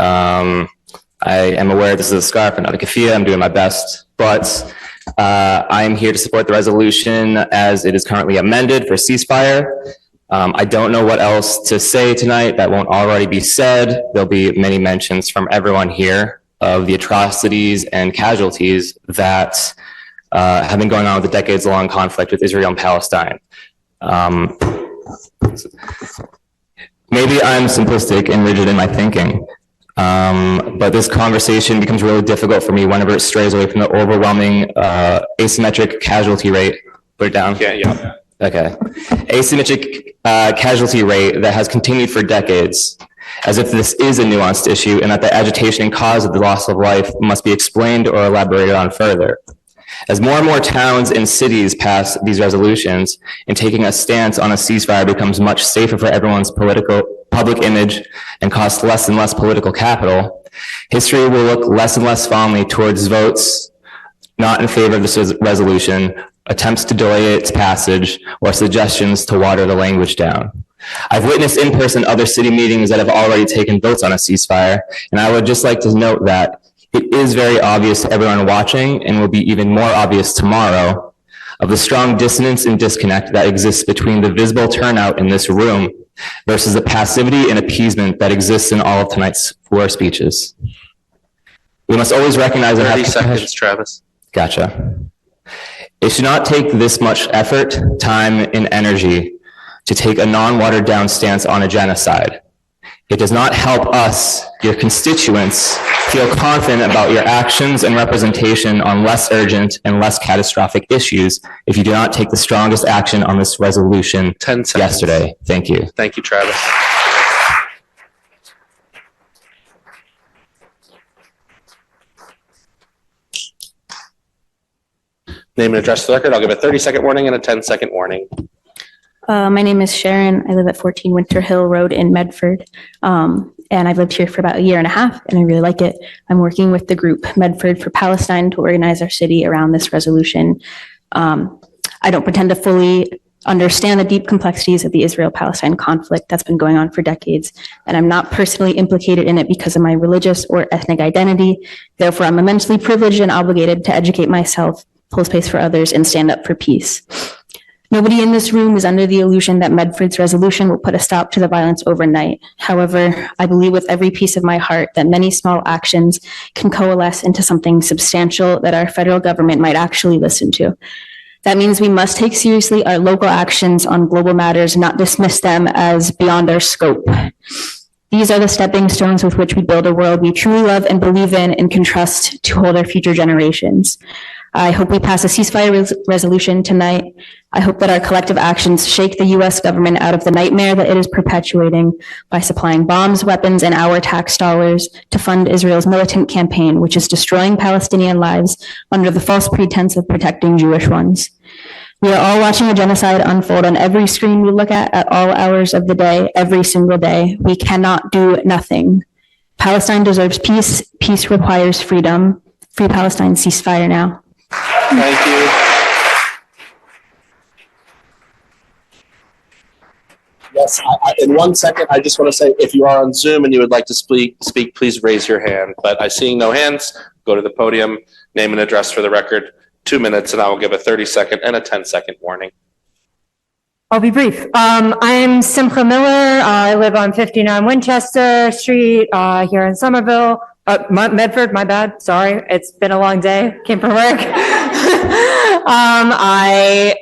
I am aware this is a scarf and not a keffiyeh. I'm doing my best, but I am here to support the resolution as it is currently amended for ceasefire. I don't know what else to say tonight that won't already be said. There'll be many mentions from everyone here. of the atrocities and casualties that have been going on with the decades-long conflict with Israel and Palestine. Maybe I'm simplistic and rigid in my thinking, but this conversation becomes really difficult for me whenever it strays away from the overwhelming asymmetric casualty rate. Put it down. Yeah. Okay. Asymmetric casualty rate that has continued for decades, as if this is a nuanced issue and that the agitation and cause of the loss of life must be explained or elaborated on further. As more and more towns and cities pass these resolutions, and taking a stance on a ceasefire becomes much safer for everyone's public image and costs less and less political capital, history will look less and less fondly towards votes not in favor of this resolution, attempts to delay its passage, or suggestions to water the language down. I've witnessed in person other city meetings that have already taken votes on a ceasefire, and I would just like to note that it is very obvious to everyone watching, and will be even more obvious tomorrow, of the strong dissonance and disconnect that exists between the visible turnout in this room versus the passivity and appeasement that exists in all of tonight's floor speeches. We must always recognize that 30 seconds, Travis. Gotcha. It should not take this much effort, time, and energy to take a non-watered down stance on a genocide. It does not help us, your constituents, feel confident about your actions and representation on less urgent and less catastrophic issues if you do not take the strongest action on this resolution 10 seconds. Yesterday. Thank you. Thank you, Travis. Name and address to the record. I'll give a 30-second warning and a 10-second warning. My name is Sharon. I live at 14 Winter Hill Road in Medford. And I've lived here for about a year and a half, and I really like it. I'm working with the group Medford for Palestine to organize our city around this resolution. I don't pretend to fully understand the deep complexities of the Israel-Palestine conflict that's been going on for decades, and I'm not personally implicated in it because of my religious or ethnic identity. Therefore, I'm immensely privileged and obligated to educate myself, hold space for others, and stand up for peace. Nobody in this room is under the illusion that Medford's resolution will put a stop to the violence overnight. However, I believe with every piece of my heart that many small actions can coalesce into something substantial that our federal government might actually listen to. That means we must take seriously our local actions on global matters, not dismiss them as beyond our scope. These are the stepping stones with which we build a world we truly love and believe in and can trust to hold our future generations. I hope we pass a ceasefire resolution tonight. I hope that our collective actions shake the U.S. government out of the nightmare that it is perpetuating by supplying bombs, weapons, and our tax dollars to fund Israel's militant campaign, which is destroying Palestinian lives under the false pretense of protecting Jewish ones. We are all watching a genocide unfold on every screen we look at all hours of the day, every single day. We cannot do nothing. Palestine deserves peace. Peace requires freedom. Free Palestine, ceasefire now. Thank you. Yes, in 1 second, I just want to say, if you are on Zoom and you would like to speak, please raise your hand. But I seeing no hands, go to the podium, name and address for the record, 2 minutes, and I will give a 30-second and a 10-second warning. I'll be brief. I'm Simcha Miller. I live on 59 Winchester Street here in Somerville. Medford, my bad. Sorry. It's been a long day. Came from work. I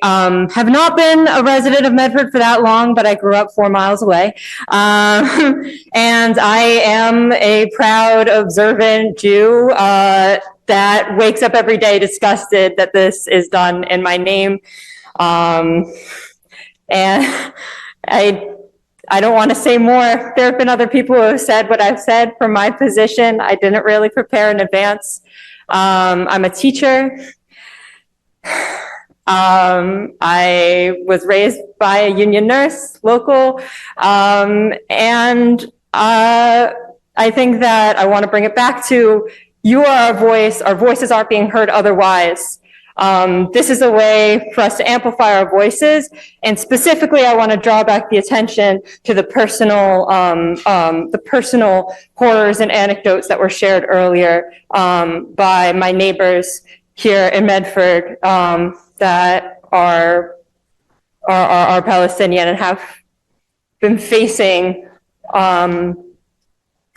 have not been a resident of Medford for that long, but I grew up 4 miles away. And I am a proud, observant Jew that wakes up every day disgusted that this is done in my name. And I don't want to say more. There have been other people who have said what I've said from my position. I didn't really prepare in advance. I'm a teacher. I was raised by a union nurse, local. And I think that I want to bring it back to, you are a voice. Our voices aren't being heard otherwise. This is a way for us to amplify our voices. And specifically, I want to draw back the attention to the personal horrors and anecdotes that were shared earlier by my neighbors here in Medford that are Palestinian and have been facing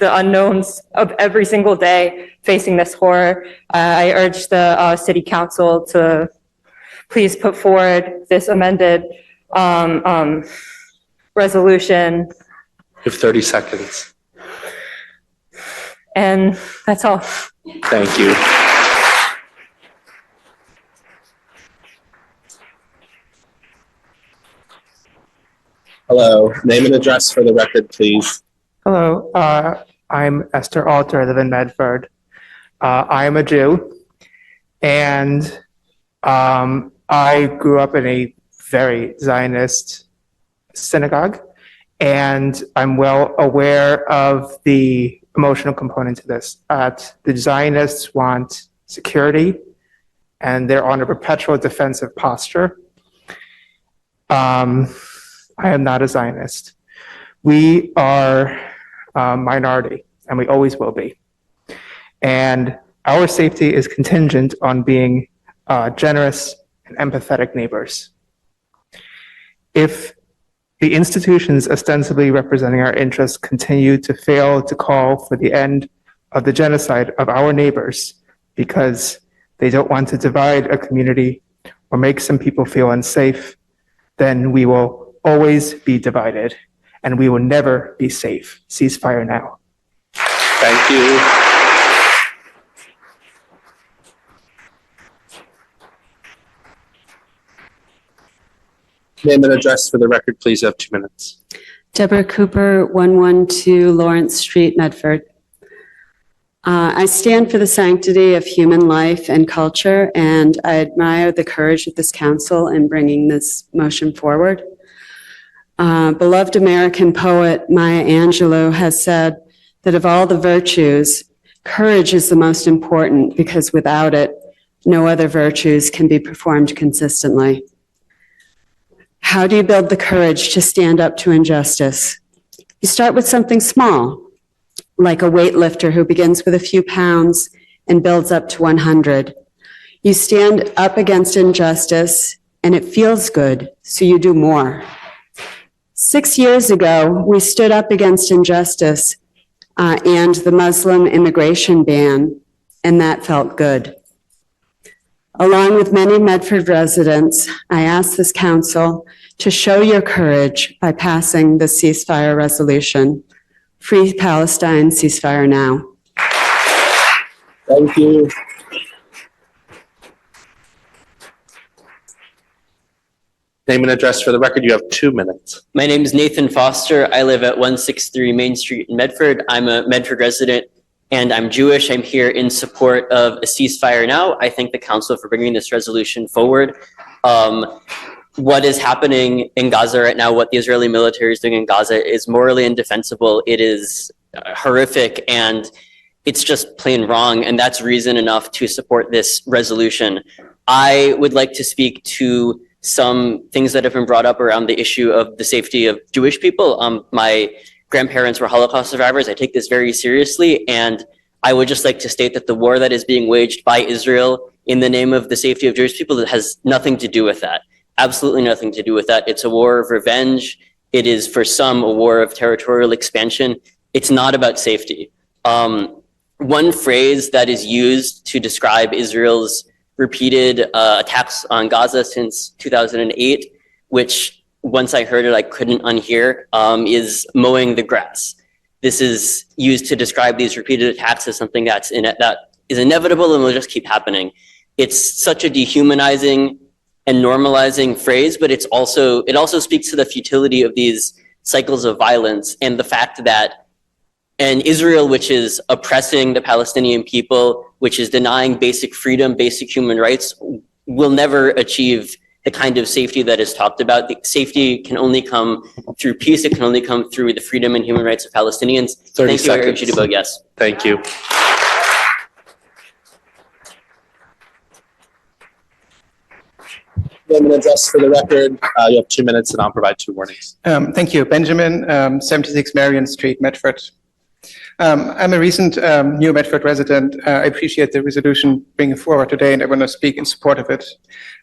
the unknowns of every single day facing this horror. I urge the city council to please put forward this amended resolution. You have 30 seconds. And that's all. Thank you. Hello, name and address for the record, please. Hello, I'm Esther Alter. I live in Medford. I am a Jew, and I grew up in a very Zionist synagogue, and I'm well aware of the emotional component to this. The Zionists want security, and they're on a perpetual defensive posture. I am not a Zionist. We are a minority, and we always will be. And our safety is contingent on being generous and empathetic neighbors. If the institutions ostensibly representing our interests continue to fail to call for the end of the genocide of our neighbors because they don't want to divide a community or make some people feel unsafe, then we will always be divided and we will never be safe. Ceasefire now. Thank you. Name and address for the record, please. You have 2 minutes. Deborah Cooper, 112 Lawrence Street, Medford. I stand for the sanctity of human life and culture, and I admire the courage of this council in bringing this motion forward. Beloved American poet Maya Angelou has said that of all the virtues, courage is the most important because without it, no other virtues can be performed consistently. How do you build the courage to stand up to injustice? You start with something small, like a weightlifter who begins with a few pounds and builds up to 100. You stand up against injustice and it feels good, so you do more. 6 years ago, we stood up against injustice and the Muslim immigration ban, and that felt good. Along with many Medford residents, I ask this council to show your courage by passing the ceasefire resolution. Free Palestine, ceasefire now. Thank you. Name and address for the record. You have 2 minutes. My name is Nathan Foster. I live at 163 Main Street in Medford. I'm a Medford resident and I'm Jewish. I'm here in support of a ceasefire now. I thank the council for bringing this resolution forward. What is happening in Gaza right now, what the Israeli military is doing in Gaza is morally indefensible. It is horrific and it's just plain wrong. And that's reason enough to support this resolution. I would like to speak to some things that have been brought up around the issue of the safety of Jewish people. My grandparents were Holocaust survivors. I take this very seriously. And I would just like to state that the war that is being waged by Israel in the name of the safety of Jewish people has nothing to do with that. Absolutely nothing to do with that. It's a war of revenge. It is for some a war of territorial expansion. It's not about safety. One phrase that is used to describe Israel's repeated attacks on Gaza since 2008, which once I heard it, I couldn't unhear, is mowing the grass. This is used to describe these repeated attacks as something that is inevitable and will just keep happening. It's such a dehumanizing and normalizing phrase, but it also speaks to the futility of these cycles of violence and the fact that an Israel which is oppressing the Palestinian people, which is denying basic freedom, basic human rights, will never achieve the kind of safety that is talked about. The safety can only come through peace. It can only come through the freedom and human rights of Palestinians. 30 Thank you. I urge seconds. you to vote yes. Thank you. Name and address for the record. You have 2 minutes and I'll provide 2 warnings. Thank you. Benjamin, 76 Marion Street, Medford. I'm a recent New Medford resident. I appreciate the resolution bringing forward today, and I want to speak in support of it.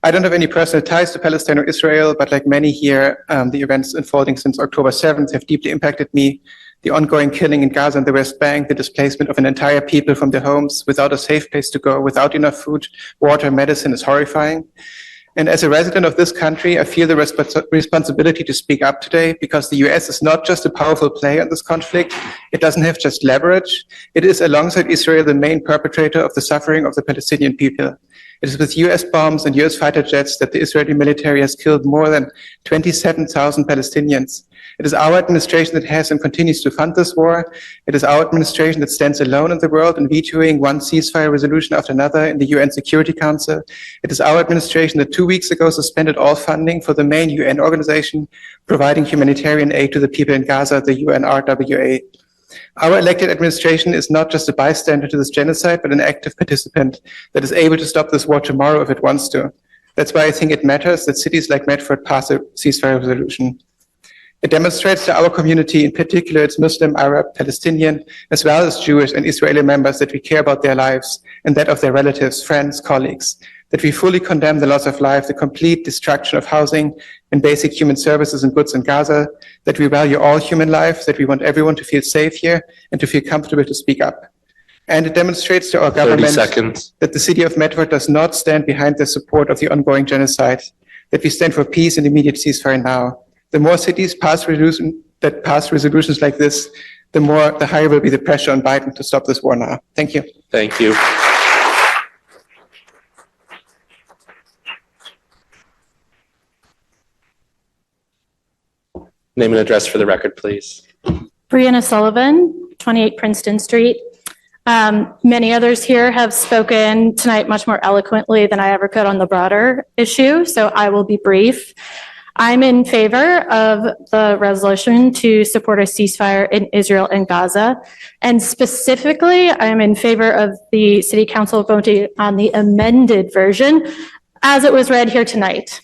I don't have any personal ties to Palestine or Israel, but like many here, the events unfolding since October 7th have deeply impacted me. the ongoing killing in Gaza and the West Bank, the displacement of an entire people from their homes without a safe place to go, without enough food, water, medicine is horrifying. And as a resident of this country, I feel the responsibility to speak up today because the US is not just a powerful player in this conflict. It doesn't have just leverage. It is, alongside Israel, the main perpetrator of the suffering of the Palestinian people. It is with US bombs and US fighter jets that the Israeli military has killed more than 27,000 Palestinians. It is our administration that has and continues to fund this war. It is our administration that stands alone in the world in vetoing one ceasefire resolution after another in the UN Security Council. It is our administration that 2 weeks ago suspended all funding for the main UN organization providing humanitarian aid to the people in Gaza, the UNRWA. Our elected administration is not just a bystander to this genocide, but an active participant that is able to stop this war tomorrow if it wants to. That's why I think it matters that cities like Medford pass a ceasefire resolution. It demonstrates to our community, in particular its Muslim, Arab, Palestinian, as well as Jewish and Israeli members, that we care about their lives and that of their relatives, friends, colleagues, that we fully condemn the loss of life, the complete destruction of housing and basic human services and goods in Gaza, that we value all human life, that we want everyone to feel safe here and to feel comfortable to speak up. And it demonstrates to our government that the city of Medford does not stand behind the support of the ongoing genocide, that we stand for peace and immediate ceasefire now. The more cities pass resolutions like this, the higher will be the pressure on Biden to stop this war now. Thank you. Thank you. Name and address for the record, please. Brianna Sullivan, 28 Princeton Street. Many others here have spoken tonight much more eloquently than I ever could on the broader issue, so I will be brief. I'm in favor of the resolution to support a ceasefire in Israel and Gaza. And specifically, I'm in favor of the City Council voting on the amended version as it was read here tonight.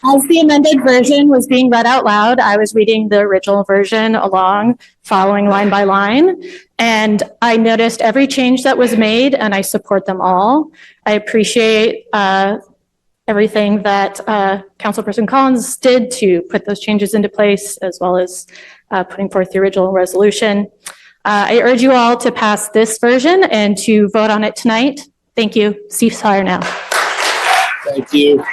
As the amended version was being read out loud, I was reading the original version along, following line by line, and I noticed every change that was made, and I support them all. I appreciate everything that Councilperson Collins did to put those changes into place, as well as putting forth the original resolution. I urge you all to pass this version and to vote on it tonight. Thank you. Ceasefire now. Thank you.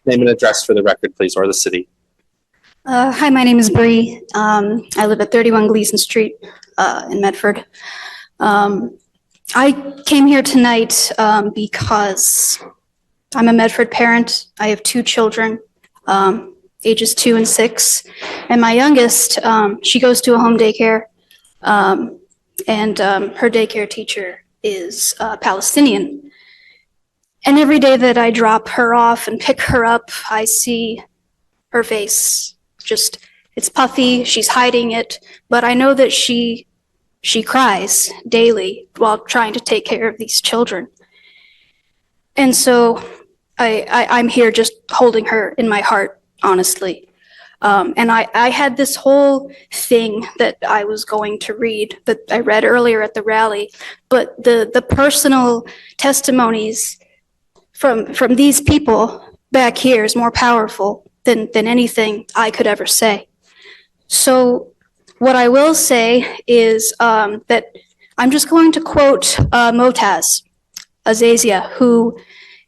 Name and address for the record, please, or the city. Hi, my name is Bree. I live at 31 Gleason Street in Medford. I came here tonight because I'm a Medford parent. I have 2 children, ages 2 and 6. And my youngest, she goes to a home daycare, and her daycare teacher is Palestinian. And every day that I drop her off and pick her up, I see her face. It's puffy, she's hiding it, but I know that she cries daily while trying to take care of these children. And so I'm here just holding her in my heart, honestly. And I had this whole thing that I was going to read that I read earlier at the rally, but the personal testimonies from these people back here is more powerful than anything I could ever say. So what I will say is that I'm just going to quote Motaz Azazia, who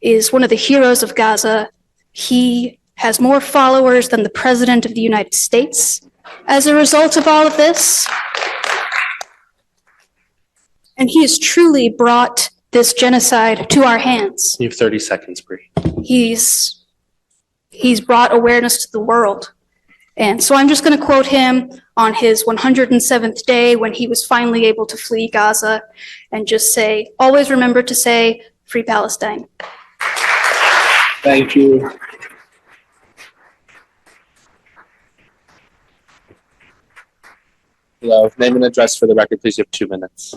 is one of the heroes of Gaza. He has more followers than the President of the United States as a result of all of this. And he has truly brought this genocide to our hands. You have 30 seconds, Bree. He's brought awareness to the world. And so I'm just going to quote him on his 107th day when he was finally able to flee Gaza and just say, always remember to say, Free Palestine. Thank you. Hello. Name and address for the record, please. You have 2 minutes.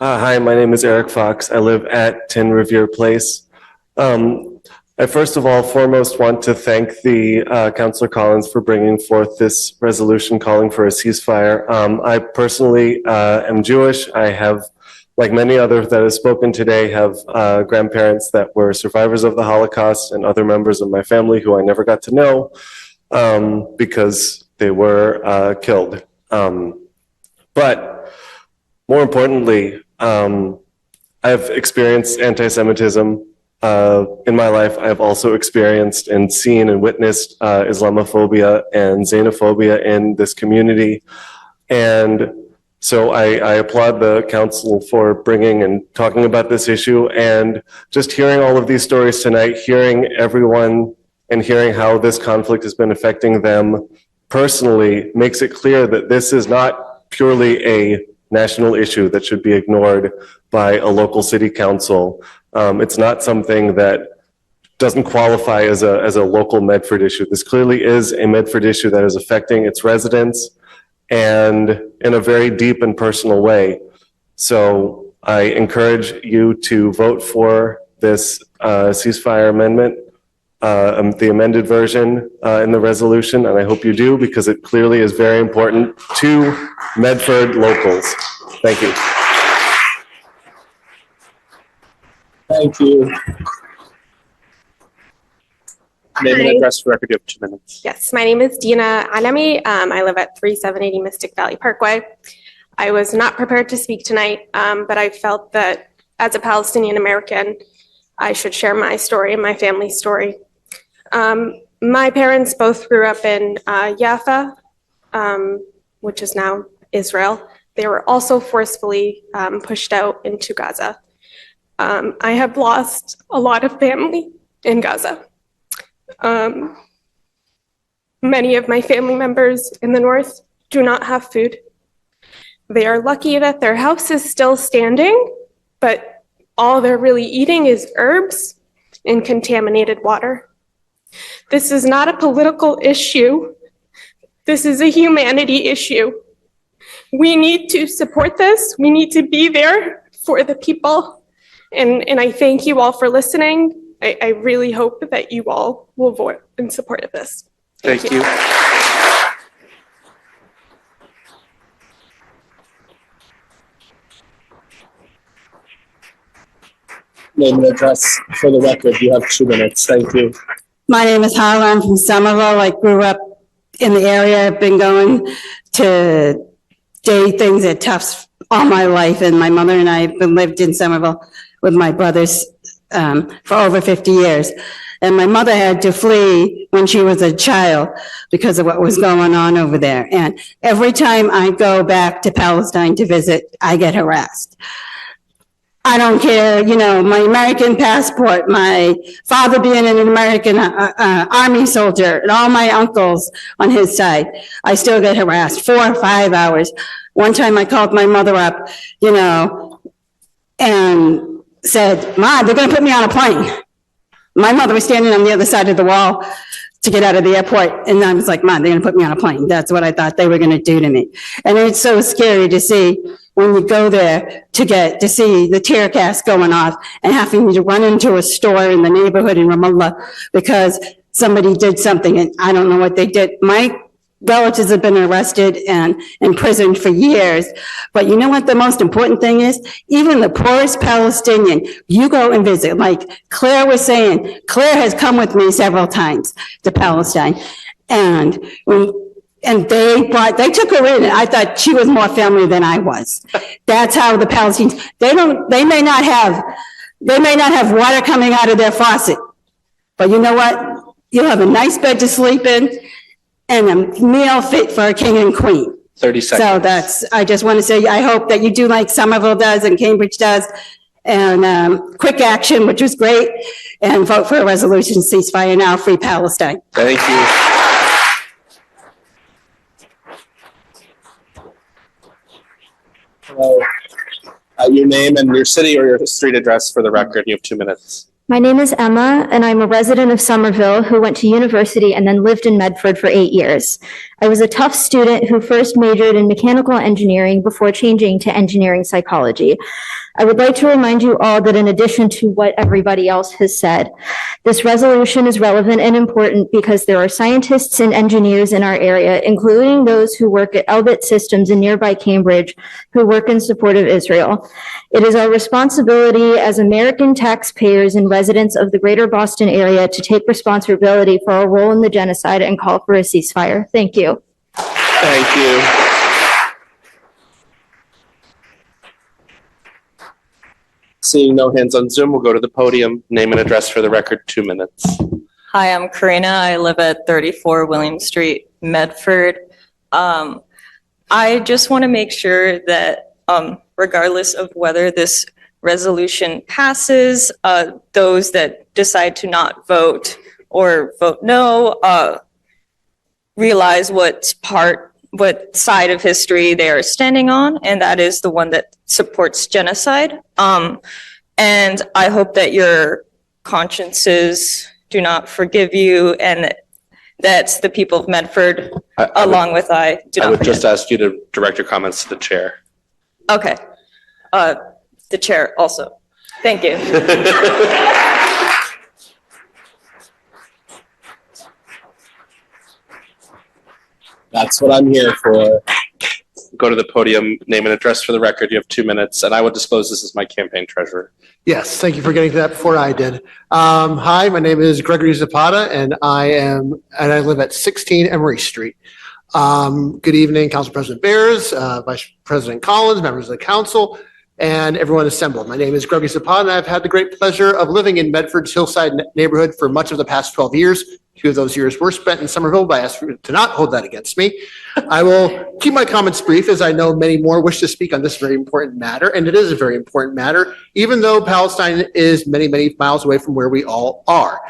Hi, my name is Eric Fox. I live at 10 Revere Place. I first of all, foremost want to thank the Councillor Collins for bringing forth this resolution calling for a ceasefire. I personally am Jewish. I have like many others that have spoken today, have grandparents that were survivors of the Holocaust and other members of my family who I never got to know because they were killed. But more importantly, I've experienced anti-Semitism in my life. I've also experienced and seen and witnessed Islamophobia and xenophobia in this community. And so I applaud the council for bringing and talking about this issue, and just hearing all of these stories tonight, hearing everyone and hearing how this conflict has been affecting them personally makes it clear that this is not purely a national issue that should be ignored by a local city council. It's not something that doesn't qualify as a local Medford issue. This clearly is a Medford issue that is affecting its residents, and in a very deep and personal way. So I encourage you to vote for this ceasefire amendment, the amended version in the resolution, and I hope you do, because it clearly is very important to Medford locals. Thank you. Thank you. Name and address for record, you have 2 minutes. Yes, my name is Dina Alami. I live at 3780 Mystic Valley Parkway. I was not prepared to speak tonight, but I felt that as a Palestinian American, I should share my story and my family's story. My parents both grew up in Jaffa, which is now Israel. They were also forcefully pushed out into Gaza. I have lost a lot of family in Gaza. Many of my family members in the north do not have food. They are lucky that their house is still standing, but all they're really eating is herbs and contaminated water. This is not a political issue. This is a humanity issue. We need to support this. We need to be there for the people. And I thank you all for listening. I really hope that you all will vote in support of this. Thank you. Name and address for the record, you have 2 minutes. Thank you. My name is Harlan. I'm from Somerville. I grew up in the area. I've been going to day things at Tufts all my life, and my mother and I have been lived in Somerville with my brothers for over 50 years. And my mother had to flee when she was a child because of what was going on over there. And every time I go back to Palestine to visit, I get harassed. I don't care, you know, my American passport, my father being an American army soldier, and all my uncles on his side, I still get harassed 4 or 5 hours. One time I called my mother up, you know, and said, "Ma, they're going to put me on a plane." My mother was standing on the other side of the wall to get out of the airport. And I was like, "Mom, they're going to put me on a plane." That's what I thought they were going to do to me. And it's so scary to see when you go there to see the tear gas going off and having to run into a store in the neighborhood in Ramallah because somebody did something and I don't know what they did. My relatives have been arrested and imprisoned for years. But you know what the most important thing is? Even the poorest Palestinian, you go and visit. Like Claire was saying, Claire has come with me several times to Palestine. And they took her in. I thought she was more family than I was. That's how the Palestinians, they may not have water coming out of their faucet. But you know what? You'll have a nice bed to sleep in and a meal fit for a king and queen. 30 seconds. So I just want to say, I hope that you do like Somerville does and Cambridge does, and quick action, which was great, and vote for a resolution, ceasefire now, free Palestine. Thank you. Hello. Your name and your city or your street address for the record. You have 2 minutes. My name is Emma, and I'm a resident of Somerville who went to university and then lived in Medford for 8 years. I was a tough student who first majored in mechanical engineering before changing to engineering psychology. I would like to remind you all that in addition to what everybody else has said, this resolution is relevant and important because there are scientists and engineers in our area, including those who work at Elbit Systems in nearby Cambridge, who work in support of Israel. It is our responsibility as American taxpayers and residents of the greater Boston area to take responsibility for our role in the genocide and call for a ceasefire. Thank you. Thank you. Seeing no hands on Zoom, we'll go to the podium. Name and address for the record, 2 minutes. Hi, I'm Karina. I live at 34 William Street, Medford. I just want to make sure that regardless of whether this resolution passes, those that decide to not vote or vote no realize what side of history they are standing on, and that is the one that supports genocide. And I hope that your consciences do not forgive you, and that the people of Medford, along with I, do not I would forget. just ask you to direct your comments to the chair. Okay. The chair also. Thank you. That's what I'm here for. Go to the podium, name and address for the record. You have 2 minutes, and I will disclose this as my campaign treasurer. Yes, thank you for getting to that before I did. Hi, my name is Gregory Zapata, and I live at 16 Emery Street. Good evening, Council President Bears, Vice President Collins, members of the council, and everyone assembled. My name is Gregory Zapata, and I've had the great pleasure of living in Medford's Hillside neighborhood for much of the past 12 years. 2 of those years were spent in Somerville, but I ask you to not hold that against me. I will keep my comments brief, as I know many more wish to speak on this very important matter, and it is a very important matter, even though Palestine is many, many miles away from where we all are.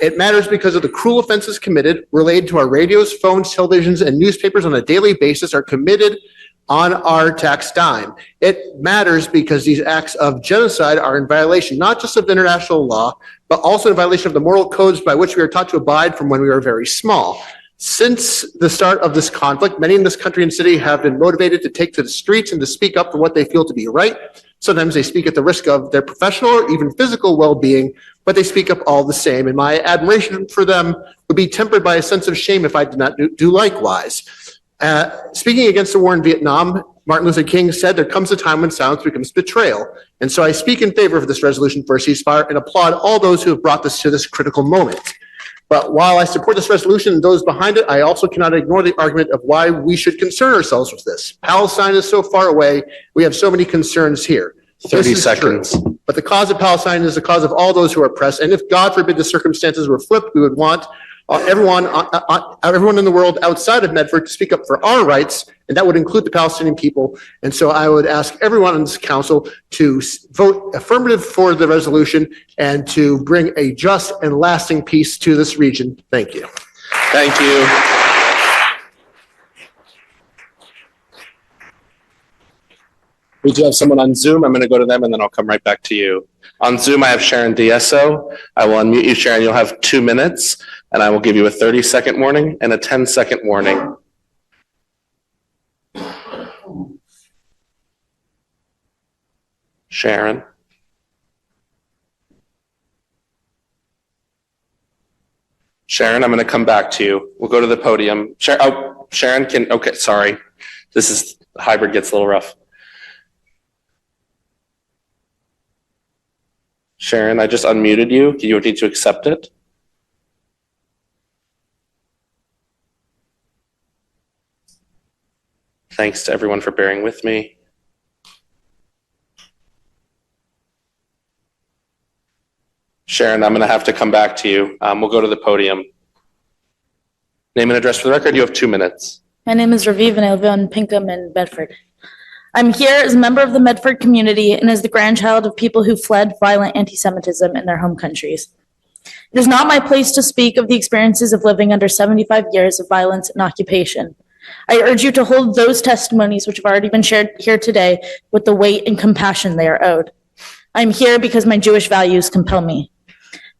It matters because of the cruel offenses committed related to our radios, phones, televisions, and newspapers on a daily basis are committed on our tax dime. It matters because these acts of genocide are in violation not just of international law, but also in violation of the moral codes by which we are taught to abide from when we were very small. Since the start of this conflict, many in this country and city have been motivated to take to the streets and to speak up for what they feel to be right. Sometimes they speak at the risk of their professional or even physical well-being, but they speak up all the same. And my admiration for them would be tempered by a sense of shame if I did not do likewise. Speaking against the war in Vietnam, Martin Luther King said there comes a time when silence becomes betrayal. And so I speak in favor of this resolution for a ceasefire and applaud all those who have brought this to this critical moment. But while I support this resolution and those behind it, I also cannot ignore the argument of why we should concern ourselves with this. Palestine is so far away. We have so many concerns here. 30 seconds. True. But the cause of Palestine is the cause of all those who are oppressed. And if, God forbid, the circumstances were flipped, we would want everyone in the world outside of Medford to speak up for our rights, and that would include the Palestinian people. And so I would ask everyone on this council to vote affirmative for the resolution and to bring a just and lasting peace to this region. Thank you. Thank you. We do have someone on Zoom. I'm going to go to them, and then I'll come right back to you. On Zoom, I have Sharon Diesso. I will unmute you, Sharon. You'll have 2 minutes, and I will give you a 30-second warning and a 10-second warning. Sharon. Sharon, I'm going to come back to you. We'll go to the podium. Sharon can, okay, sorry. Hybrid gets a little rough. Sharon, I just unmuted you. Do you need to accept it? Thanks to everyone for bearing with me. Sharon, I'm going to have to come back to you. We'll go to the podium. Name and address for the record. You have 2 minutes. My name is Raviv, and I live on Pinkham in Bedford. I'm here as a member of the Medford community and as the grandchild of people who fled violent anti-Semitism in their home countries. It is not my place to speak of the experiences of living under 75 years of violence and occupation. I urge you to hold those testimonies which have already been shared here today with the weight and compassion they are owed. I'm here because my Jewish values compel me.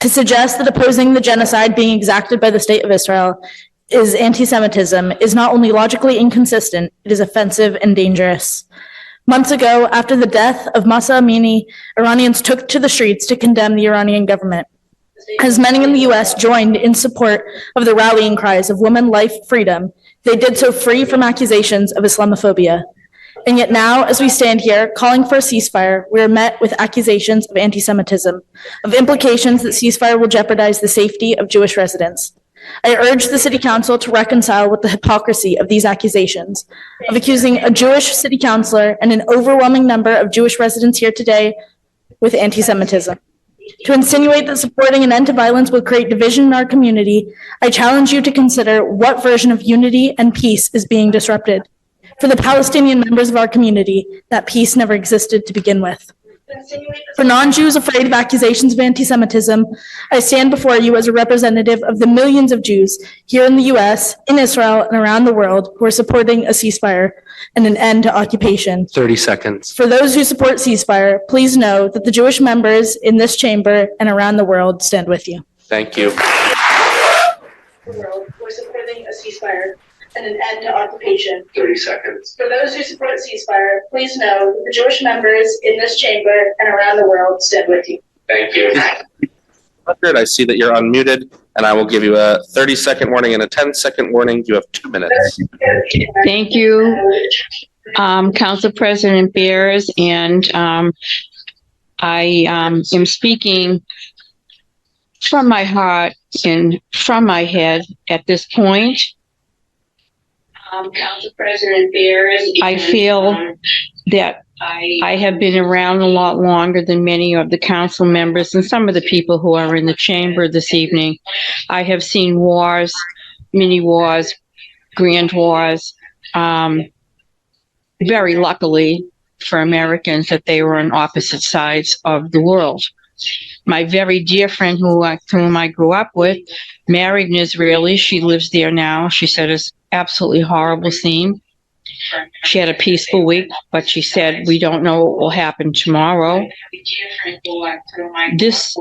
To suggest that opposing the genocide being exacted by the state of Israel is anti-Semitism is not only logically inconsistent, it is offensive and dangerous. Months ago, after the death of Mahsa Amini, Iranians took to the streets to condemn the Iranian government. As many in the US joined in support of the rallying cries of women, life, freedom, they did so free from accusations of Islamophobia. And yet now, as we stand here calling for a ceasefire, we are met with accusations of anti-Semitism, of implications that ceasefire will jeopardize the safety of Jewish residents. I urge the City Council to reconcile with the hypocrisy of these accusations, of accusing a Jewish city councilor and an overwhelming number of Jewish residents here today with anti-Semitism. To insinuate that supporting an end to violence will create division in our community, I challenge you to consider what version of unity and peace is being disrupted. For the Palestinian members of our community, that peace never existed to begin with. For non-Jews afraid of accusations of anti-Semitism, I stand before you as a representative of the millions of Jews here in the US, in Israel, and around the world who are supporting a ceasefire and an end to occupation. 30 seconds. For those who support ceasefire, please know that the Jewish members in this chamber and around the world stand with you. Thank you. We're supporting a ceasefire and an end to occupation. 30 seconds. For those who support ceasefire, please know that the Jewish members in this chamber and around the world stand with you. Thank you. I see that you're unmuted, and I will give you a 30-second warning and a 10-second warning. You have 2 minutes. Thank you, Council President Bears, and I am speaking from my heart and from my head at this point. Council President Bears, I feel that I have been around a lot longer than many of the council members and some of the people who are in the chamber this evening. I have seen wars, mini wars, grand wars. Very luckily for Americans that they were on opposite sides of the world. My very dear friend whom I grew up with, married an Israeli. She lives there now. She said it's absolutely horrible scene. She had a peaceful week, but she said, we don't know what will happen tomorrow. This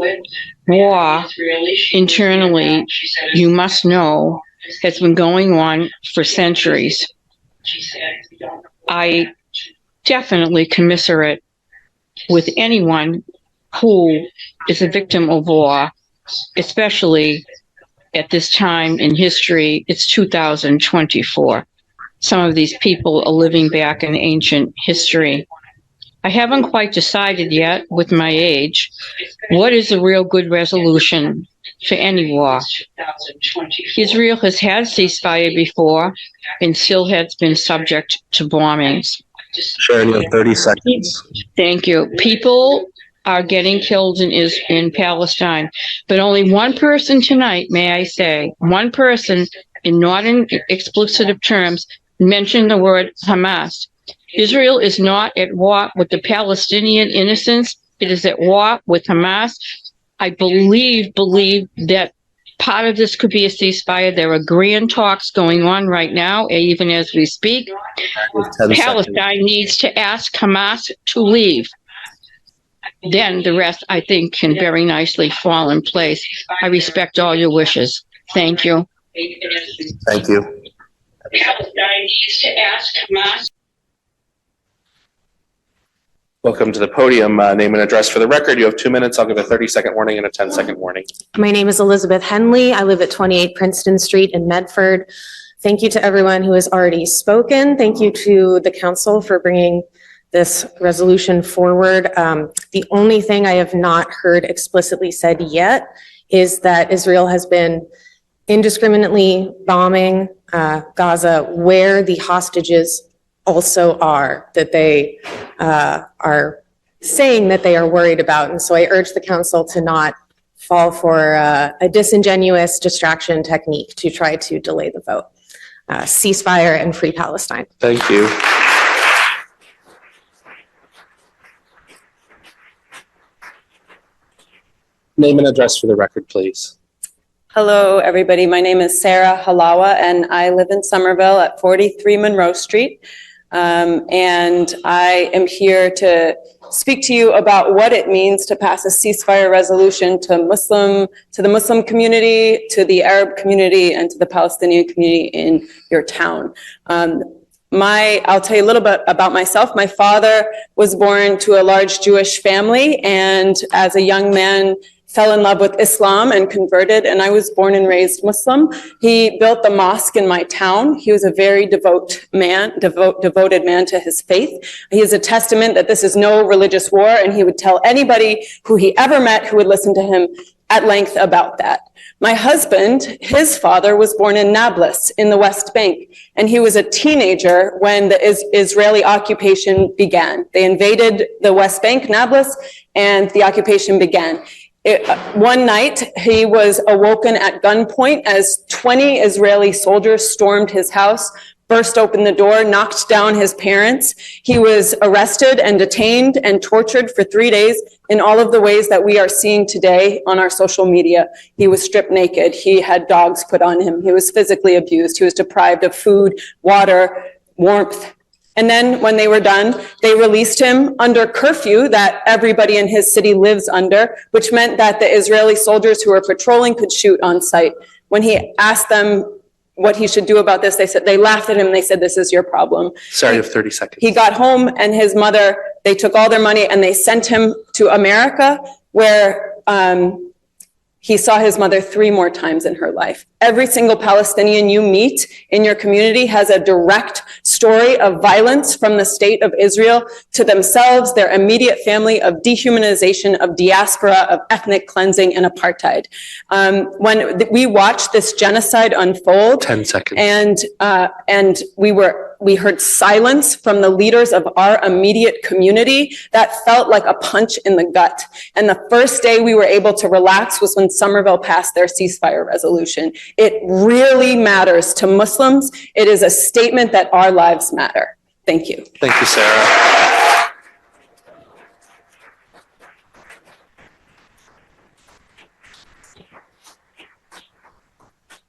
war internally, you must know, has been going on for centuries. I definitely commiserate with anyone who is a victim of war, especially at this time in history. It's 2024. Some of these people are living back in ancient history. I haven't quite decided yet, with my age, what is a real good resolution for any war. Israel has had ceasefire before and still has been subject to bombings. Sharon, you have 30 seconds. Thank you. People are getting killed in Palestine, but only one person tonight, may I say, one person, in not in explicit terms, mentioned the word Hamas. Israel is not at war with the Palestinian innocents. It is at war with Hamas. I believe that part of this could be a ceasefire. There are grand talks going on right now, even as we speak. Palestine needs to ask Hamas to leave. Then the rest, I think, can very nicely fall in place. I respect all your wishes. Thank you. Thank you. Palestine needs to ask Hamas. Welcome to the podium. Name and address for the record. You have 2 minutes. I'll give a 30-second warning and a 10-second warning. My name is Elisabeth Henley. I live at 28 Princeton Street in Medford. Thank you to everyone who has already spoken. Thank you to the council for bringing this resolution forward. The only thing I have not heard explicitly said yet is that Israel has been indiscriminately bombing Gaza, where the hostages also are, that they are saying that they are worried about. And so I urge the council to not fall for a disingenuous distraction technique to try to delay the vote. Ceasefire and free Palestine. Thank you. Name and address for the record, please. Hello, everybody. My name is Sarah Halawa, and I live in Somerville at 43 Monroe Street. And I am here to speak to you about what it means to pass a ceasefire resolution to the Muslim community, to the Arab community, and to the Palestinian community in your town. I'll tell you a little bit about myself. My father was born to a large Jewish family, and as a young man, fell in love with Islam and converted, and I was born and raised Muslim. He built the mosque in my town. He was a very devoted man to his faith. He is a testament that this is no religious war, and he would tell anybody who he ever met who would listen to him at length about that. My husband, his father was born in Nablus in the West Bank, and he was a teenager when the Israeli occupation began. They invaded the West Bank, Nablus, and the occupation began. One night, he was awoken at gunpoint as 20 Israeli soldiers stormed his house, burst open the door, knocked down his parents. He was arrested and detained and tortured for 3 days in all of the ways that we are seeing today on our social media. He was stripped naked. He had dogs put on him. He was physically abused. He was deprived of food, water, warmth. And then when they were done, they released him under curfew that everybody in his city lives under, which meant that the Israeli soldiers who were patrolling could shoot on sight. When he asked them what he should do about this, they laughed at him and they said, "This is your problem." Sorry, you have 30 seconds. He got home and his mother, they took all their money and they sent him to America, where he saw his mother 3 more times in her life. Every single Palestinian you meet in your community has a direct story of violence from the state of Israel to themselves, their immediate family, of dehumanization, of diaspora, of ethnic cleansing, and apartheid. When we watched this genocide unfold, 10 seconds. and we heard silence from the leaders of our immediate community, that felt like a punch in the gut. And the first day we were able to relax was when Somerville passed their ceasefire resolution. It really matters to Muslims. It is a statement that our lives matter. Thank you. Thank you, Sarah.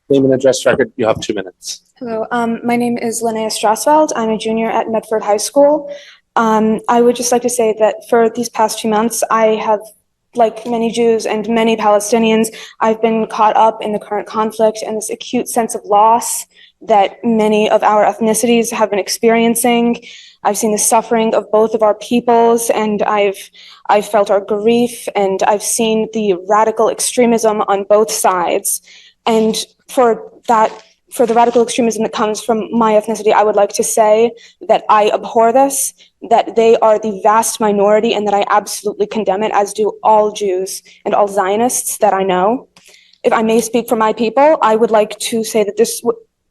Name and address record. You have 2 minutes. Hello, my name is Linnea Strasfeld. I'm a junior at Medford High School. I would just like to say that for these past 2 months, I have, like many Jews and many Palestinians, I've been caught up in the current conflict and this acute sense of loss that many of our ethnicities have been experiencing. I've seen the suffering of both of our peoples, and I've felt our grief, and I've seen the radical extremism on both sides. And for the radical extremism that comes from my ethnicity, I would like to say that I abhor this, that they are the vast minority, and that I absolutely condemn it, as do all Jews and all Zionists that I know. If I may speak for my people, I would like to say that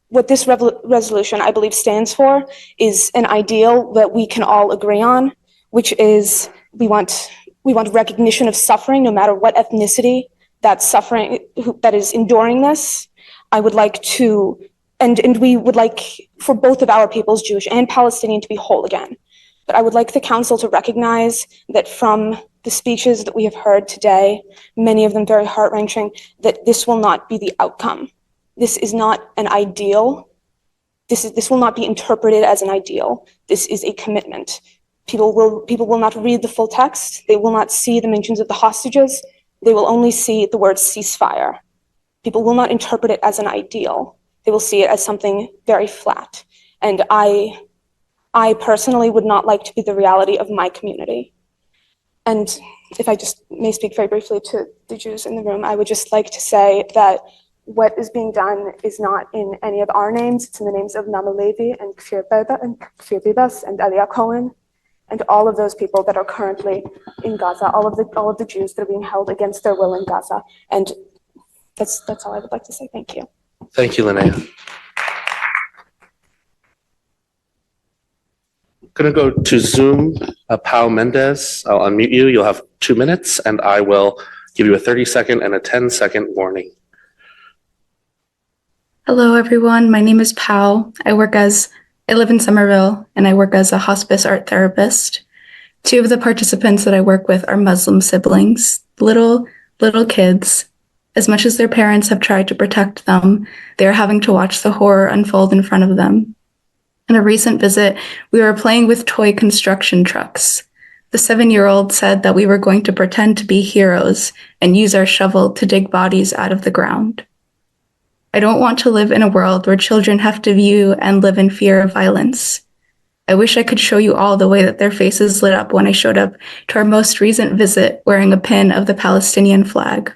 what this resolution, I believe, stands for is an ideal that we can all agree on, which is we want recognition of suffering, no matter what ethnicity that is enduring this. I would like to, and we would like for both of our peoples, Jewish and Palestinian, to be whole again. But I would like the council to recognize that from the speeches that we have heard today, many of them very heart-wrenching, that this will not be the outcome. This is not an ideal. This will not be interpreted as an ideal. This is a commitment. People will not read the full text. They will not see the mentions of the hostages. They will only see the word ceasefire. People will not interpret it as an ideal. They will see it as something very flat. And I personally would not like to be the reality of my community. And if I just may speak very briefly to the Jews in the room, I would just like to say that what is being done is not in any of our names. It's in the names of Nama Levi and Kfir Bibas and Elia Cohen, and all of those people that are currently in Gaza, all of the Jews that are being held against their will in Gaza. And that's all I would like to say. Thank you. Thank you, Linnea. I'm going to go to Zoom. Pau Mendez, I'll unmute you. You'll have 2 minutes, and I will give you a 30-second and a 10-second warning. Hello, everyone. My name is Pau. I live in Somerville, and I work as a hospice art therapist. 2 of the participants that I work with are Muslim siblings, little kids. As much as their parents have tried to protect them, they are having to watch the horror unfold in front of them. In a recent visit, we were playing with toy construction trucks. The 7-year-old said that we were going to pretend to be heroes and use our shovel to dig bodies out of the ground. I don't want to live in a world where children have to view and live in fear of violence. I wish I could show you all the way that their faces lit up when I showed up to our most recent visit wearing a pin of the Palestinian flag.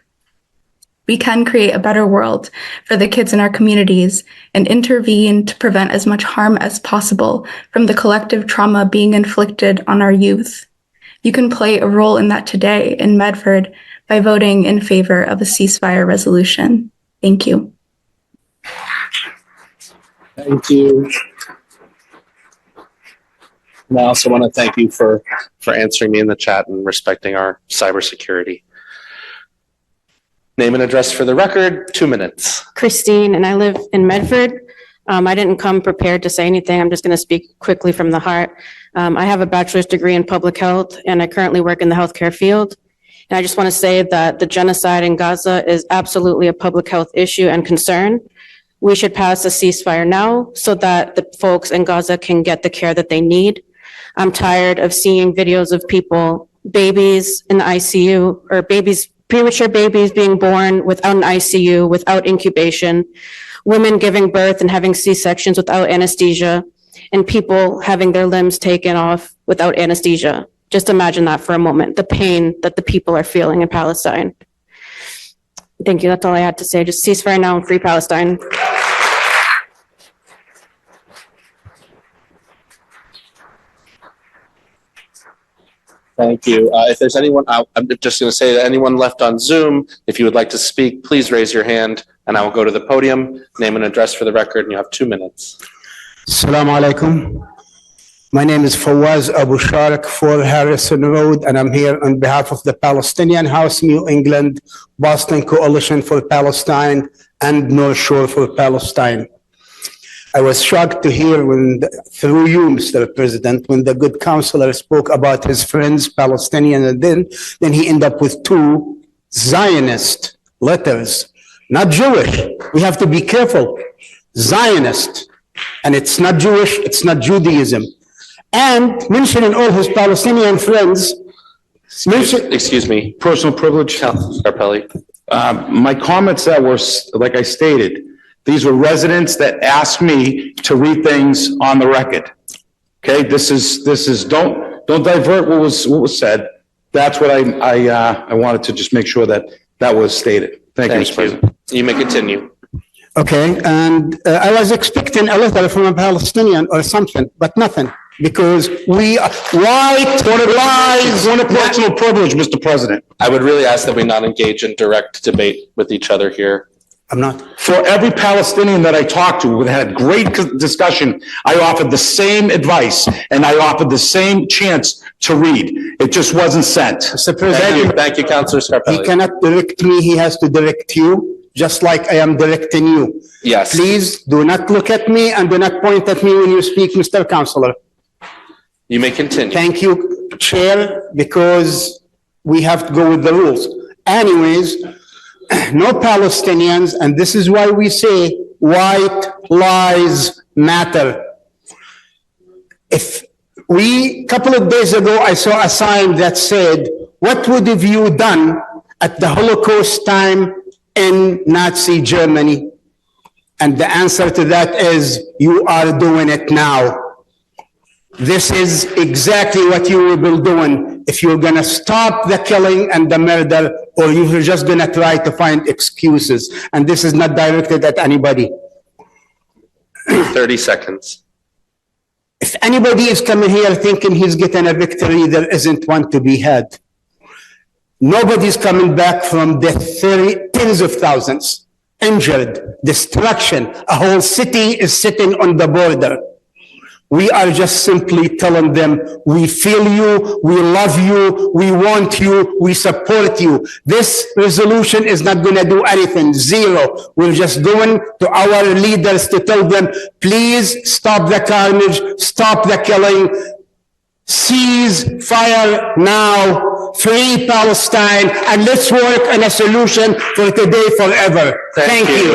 We can create a better world for the kids in our communities and intervene to prevent as much harm as possible from the collective trauma being inflicted on our youth. You can play a role in that today in Medford by voting in favor of a ceasefire resolution. Thank you. Thank you. And I also want to thank you for answering me in the chat and respecting our cybersecurity. Name and address for the record, 2 minutes. Christine, and I live in Medford. I didn't come prepared to say anything. I'm just going to speak quickly from the heart. I have a bachelor's degree in public health, and I currently work in the healthcare field. And I just want to say that the genocide in Gaza is absolutely a public health issue and concern. We should pass a ceasefire now so that the folks in Gaza can get the care that they need. I'm tired of seeing videos of people, babies in the ICU, or premature babies being born without an ICU, without incubation, women giving birth and having C-sections without anesthesia, and people having their limbs taken off without anesthesia. Just imagine that for a moment, the pain that the people are feeling in Palestine. Thank you. That's all I had to say. Just ceasefire now and free Palestine. Thank you. If there's anyone, I'm just going to say that anyone left on Zoom, if you would like to speak, please raise your hand and I will go to the podium, name and address for the record, and you have 2 minutes. Assalamu alaikum. My name is Fawaz Abu Sharik, 4 Harrison Road, and I'm here on behalf of the Palestinian House New England, Boston Coalition for Palestine, and North Shore for Palestine. I was shocked to hear through you, Mr. President, when the good counselor spoke about his friends, Palestinian, and then he ended up with 2 Zionist letters, not Jewish. We have to be careful. Zionist. And it's not Jewish, it's not Judaism. And mentioning all his Palestinian friends. Excuse me, personal privilege, Councilor Scarpelli. My comments that were, like I stated, these were residents that asked me to read things on the record. Okay, this is don't divert what was said. That's what I wanted to just make sure that was stated. Thank you, Mr. President. You may continue. Okay, and I was expecting a letter from a Palestinian or something, but nothing. Because we white lies. One personal privilege, Mr. President. I would really ask that we not engage in direct debate with each other here. I'm not. For every Palestinian that I talked to, we had great discussion. I offered the same advice and I offered the same chance to read. It just wasn't sent. Mr. President, Thank you, Councilor Scarpelli. He cannot direct me. He has to direct you, just like I am directing you. Yes. Please do not look at me and do not point at me when you speak, Mr. Counselor. You may continue. Thank you, Chair, because we have to go with the rules. Anyways, no Palestinians, and this is why we say white lives matter. Couple of days ago, I saw a sign that said, what would have you done at the Holocaust time in Nazi Germany? And the answer to that is, you are doing it now. This is exactly what you will be doing if you're going to stop the killing and the murder, or you're just going to try to find excuses. And this is not directed at anybody. 30 seconds. If anybody is coming here thinking he's getting a victory, there isn't one to be had. Nobody's coming back from death, tens of thousands, injured, destruction. A whole city is sitting on the border. We are just simply telling them, we feel you, we love you, we want you, we support you. This resolution is not going to do anything, zero. We're just going to our leaders to tell them, please stop the carnage, stop the killing, cease fire now, free Palestine, and let's work on a solution for today, forever. Thank you.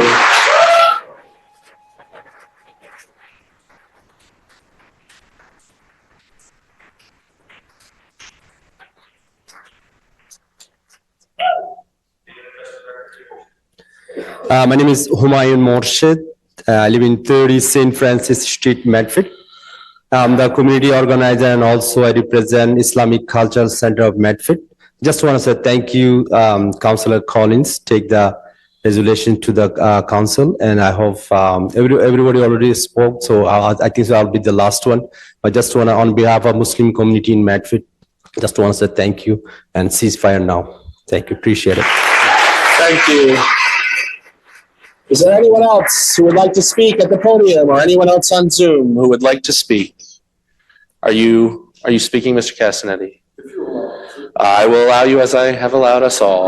My name is Humayun Morshid. I live in 30 St. Francis Street, Medford. I'm the community organizer and also I represent Islamic Cultural Center of Medford. Just want to say thank you, Councillor Collins, take the resolution to the council, and I hope everybody already spoke, so I think I'll be the last one. I just want to, on behalf of Muslim community in Medford, just want to say thank you and ceasefire now. Thank you, appreciate it. Thank you. Is there anyone else who would like to speak at the podium, or anyone else on Zoom who would like to speak? Are you speaking, Mr. Castanetti? I will allow you as I have allowed us all.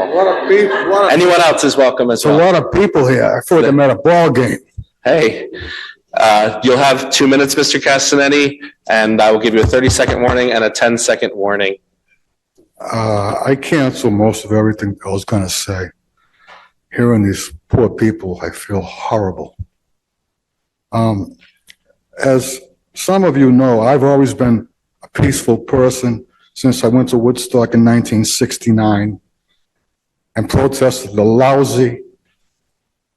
Anyone else is welcome as well. A lot of people here. I thought I'm at a ball game. Hey, you'll have 2 minutes, Mr. Castanetti, and I will give you a 30-second warning and a 10-second warning. I cancel most of everything I was going to say. Hearing these poor people, I feel horrible. As some of you know, I've always been a peaceful person since I went to Woodstock in 1969 and protested the lousy,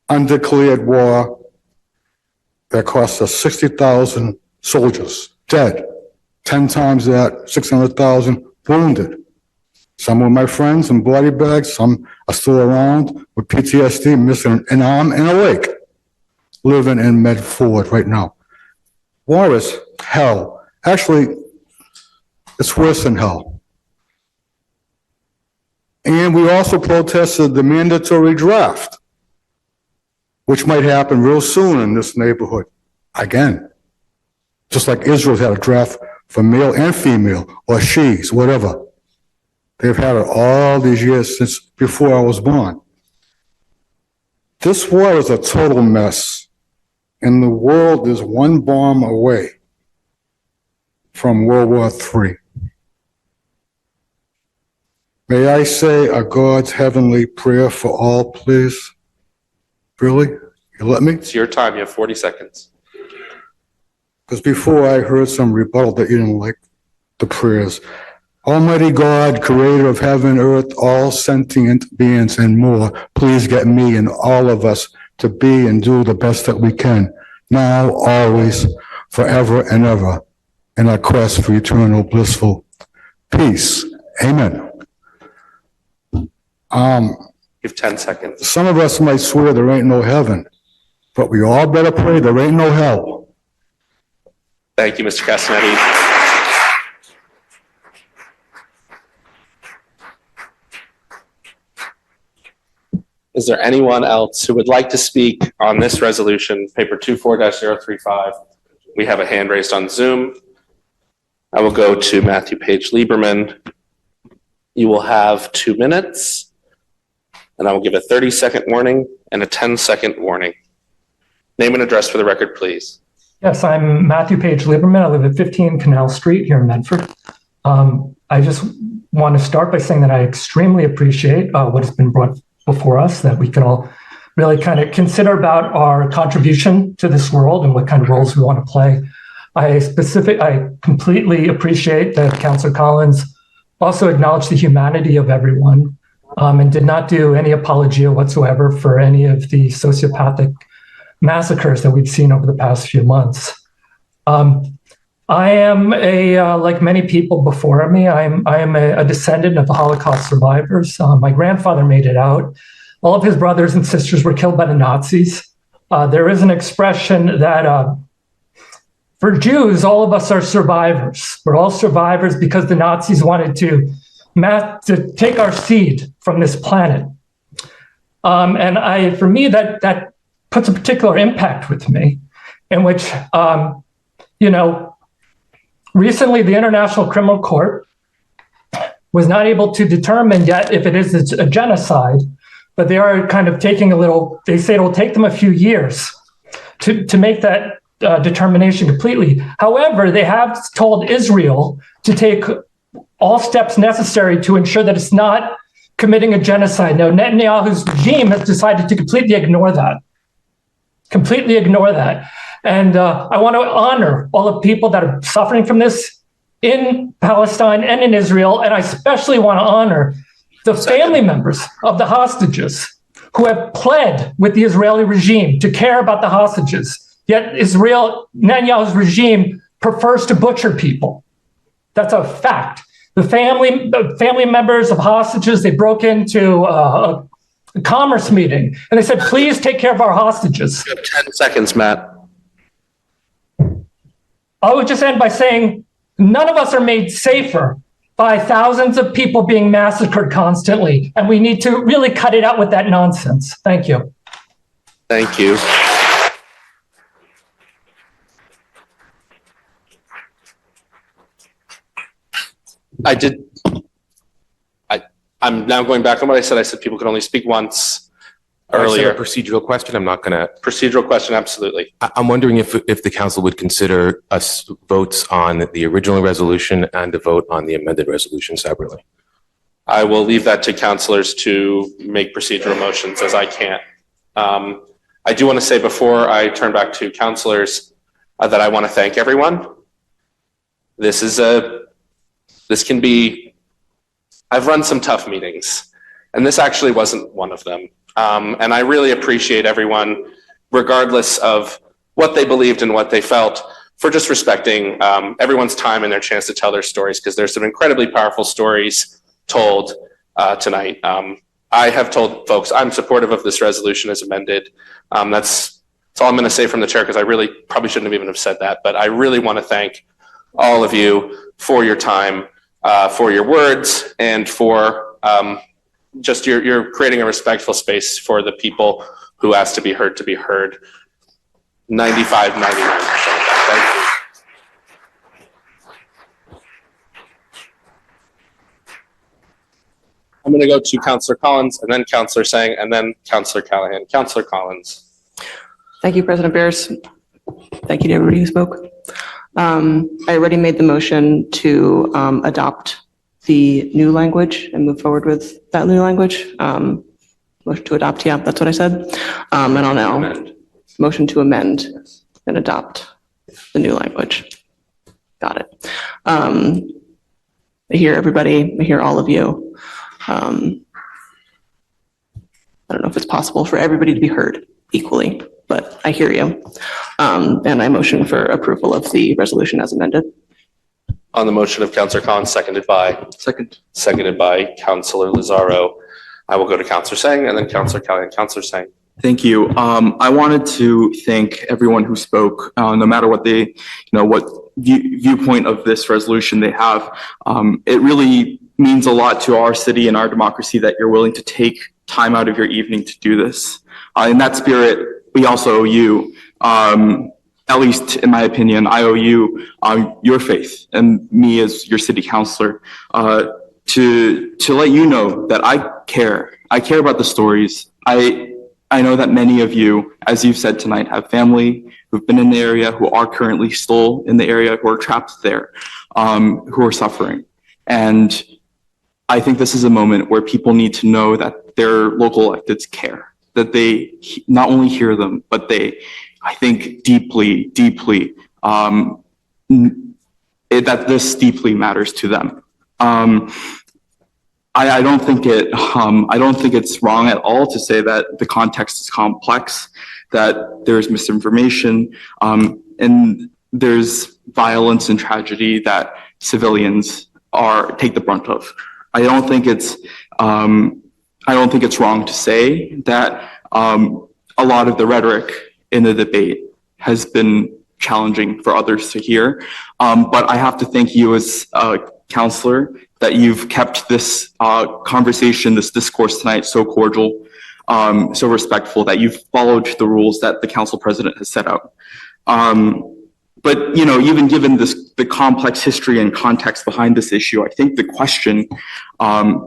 undeclared war that cost us 60,000 soldiers dead, 10 times that, 600,000 wounded. Some were my friends in body bags, some are still around with PTSD, missing an arm and a leg, living in Medford right now. War is hell. Actually, it's worse than hell. And we also protested the mandatory draft, which might happen real soon in this neighborhood again. Just like Israel had a draft for male and female, or she's, whatever. They've had it all these years since before I was born. This war is a total mess, and the world is one bomb away from World War III. May I say a God's heavenly prayer for all, please? Really? You let me? It's your time. You have 40 seconds. Because before I heard some rebuttal that you didn't like the prayers. Almighty God, creator of heaven, earth, all sentient beings and more, please get me and all of us to be and do the best that we can, now, always, forever and ever, in our quest for eternal blissful peace. Amen. You have 10 seconds. Some of us might swear there ain't no heaven, but we all better pray there ain't no hell. Thank you, Mr. Castanetti. Is there anyone else who would like to speak on this resolution, paper 24-035? We have a hand raised on Zoom. I will go to Matthew Page Lieberman. You will have 2 minutes, and I will give a 30-second warning and a 10-second warning. Name and address for the record, please. Yes, I'm Matthew Page Lieberman. I live at 15 Canal Street here in Medford. I just want to start by saying that I extremely appreciate what has been brought before us, that we can all really kind of consider about our contribution to this world and what kind of roles we want to play. I completely appreciate that Councillor Collins also acknowledged the humanity of everyone and did not do any apologia whatsoever for any of the sociopathic massacres that we've seen over the past few months. I am like many people before me, I am a descendant of the Holocaust survivors. My grandfather made it out. All of his brothers and sisters were killed by the Nazis. There is an expression that for Jews, all of us are survivors. We're all survivors because the Nazis wanted to take our seed from this planet. And for me, that puts a particular impact with me, in which, recently, the International Criminal Court was not able to determine yet if it is a genocide, but they are kind of taking they say it will take them a few years to make that determination completely. However, they have told Israel to take all steps necessary to ensure that it's not committing a genocide. Now, Netanyahu's regime has decided to completely ignore that. And I want to honor all the people that are suffering from this in Palestine and in Israel. And I especially want to honor the family members of the hostages who have pled with the Israeli regime to care about the hostages. Yet Netanyahu's regime prefers to butcher people. That's a fact. The family members of hostages, they broke into a commerce meeting and they said, please take care of our hostages. You have 10 seconds, Matt. I would just end by saying none of us are made safer by thousands of people being massacred constantly, and we need to really cut it out with that nonsense. Thank you. Thank you. I'm now going back on what I said. I said people could only speak once earlier. A procedural question. I'm not going to. Procedural question, absolutely. I'm wondering if the council would consider us votes on the original resolution and a vote on the amended resolution separately. I will leave that to councilors to make procedural motions, as I can't. I do want to say before I turn back to councilors that I want to thank everyone. I've run some tough meetings, and this actually wasn't one of them. And I really appreciate everyone, regardless of what they believed and what they felt, for just respecting everyone's time and their chance to tell their stories, because there's some incredibly powerful stories told tonight. I have told folks I'm supportive of this resolution as amended. That's all I'm going to say from the chair, because I really probably shouldn't have even have said that. But I really want to thank all of you for your time, for your words, and for just you're creating a respectful space for the people who asked to be heard 95, 99%. Thank you. I'm going to go to Councillor Collins, and then Councillor Sang, and then Councillor Callahan. Councillor Collins. Thank you, President Bears. Thank you to everybody who spoke. I already made the motion to adopt the new language and move forward with that new language. Motion to adopt, yeah, that's what I said. And I'll now motion to amend and adopt the new language. Got it. I hear everybody, I hear all of you. I don't know if it's possible for everybody to be heard equally, but I hear you. And I motion for approval of the resolution as amended. On the motion of Councillor Collins, seconded by Councillor Lazaro. I will go to Councillor Sang and then Councillor Callahan. Councillor Sang. Thank you. I wanted to thank everyone who spoke, no matter what what viewpoint of this resolution they have. It really means a lot to our city and our democracy that you're willing to take time out of your evening to do this. In that spirit, we also owe you, at least in my opinion, I owe you your faith and me as your city councilor to let you know that I care. I care about the stories. I know that many of you, as you've said tonight, have family who've been in the area, who are currently still in the area, who are trapped there, who are suffering. And I think this is a moment where people need to know that their local electeds care, that they not only hear them, but they, I think, deeply, that this deeply matters to them. I don't think it's wrong at all to say that the context is complex, that there's misinformation, and there's violence and tragedy that civilians take the brunt of. I don't think it's wrong to say that a lot of the rhetoric in the debate has been challenging for others to hear. But I have to thank you as a counselor that you've kept this conversation, this discourse tonight so cordial, so respectful, that you've followed the rules that the council president has set out. But even given the complex history and context behind this issue, I think the question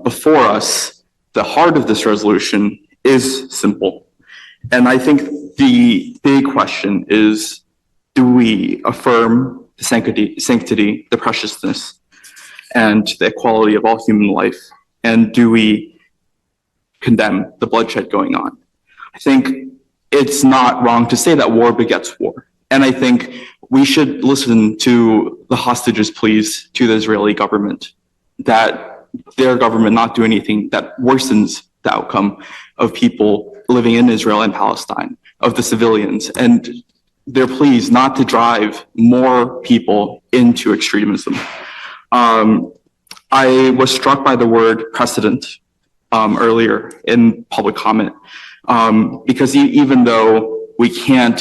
before us, the heart of this resolution, is simple. And I think the big question is, do we affirm the sanctity, the preciousness, and the equality of all human life? And do we condemn the bloodshed going on? I think it's not wrong to say that war begets war. And I think we should listen to the hostages' pleas to the Israeli government, that their government not do anything that worsens the outcome of people living in Israel and Palestine, of the civilians, and their pleas not to drive more people into extremism. I was struck by the word precedent earlier in public comment, because even though we can't,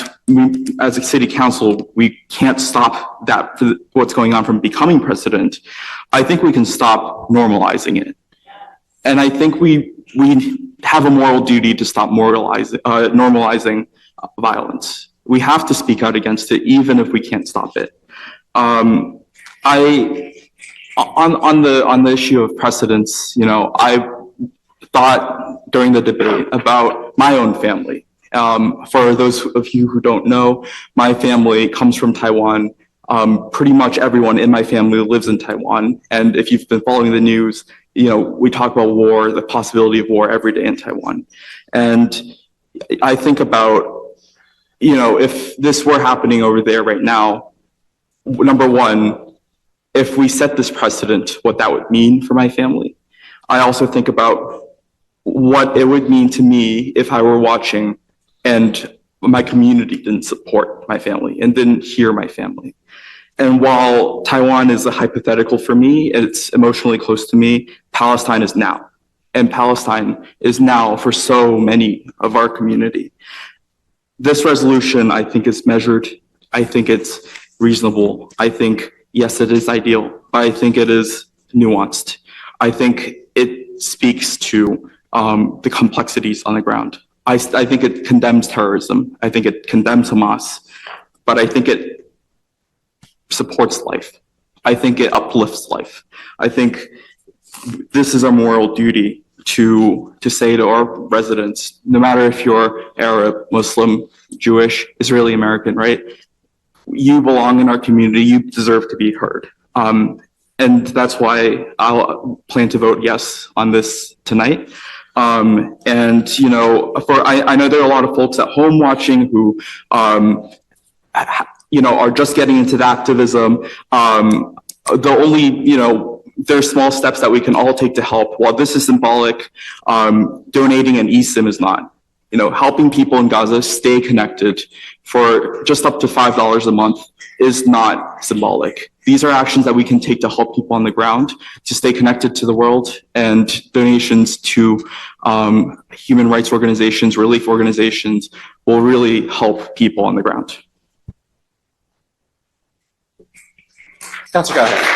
as a city council, we can't stop that, what's going on from becoming precedent, I think we can stop normalizing it. And I think we have a moral duty to stop normalizing violence. We have to speak out against it, even if we can't stop it. On the issue of precedents, you know, I thought during the debate about my own family. For those of you who don't know, my family comes from Taiwan. Pretty much everyone in my family lives in Taiwan. And if you've been following the news, you know, we talk about war, the possibility of war every day in Taiwan. And I think about, you know, if this were happening over there right now, number one, if we set this precedent, what that would mean for my family. I also think about what it would mean to me if I were watching and my community didn't support my family and didn't hear my family. And while Taiwan is a hypothetical for me, it's emotionally close to me, Palestine is now. And Palestine is now for so many of our community. This resolution, I think, is measured. I think it's reasonable. I think, yes, it is ideal, but I think it is nuanced. I think it speaks to the complexities on the ground. I think it condemns terrorism. I think it condemns Hamas, but I think it supports life. I think it uplifts life. I think this is our moral duty to say to our residents, no matter if you're Arab, Muslim, Jewish, Israeli American, right? You belong in our community. You deserve to be heard. And that's why I'll plan to vote yes on this tonight. And, you know, I know there are a lot of folks at home watching who, you know, are just getting into the activism. The only, you know, there's small steps that we can all take to help. While this is symbolic, donating an eSIM is not. You know, helping people in Gaza stay connected for just up to $5 a month is not symbolic. These are actions that we can take to help people on the ground to stay connected to the world, and donations to human rights organizations, relief organizations will really help people on the ground. Councilor, go ahead.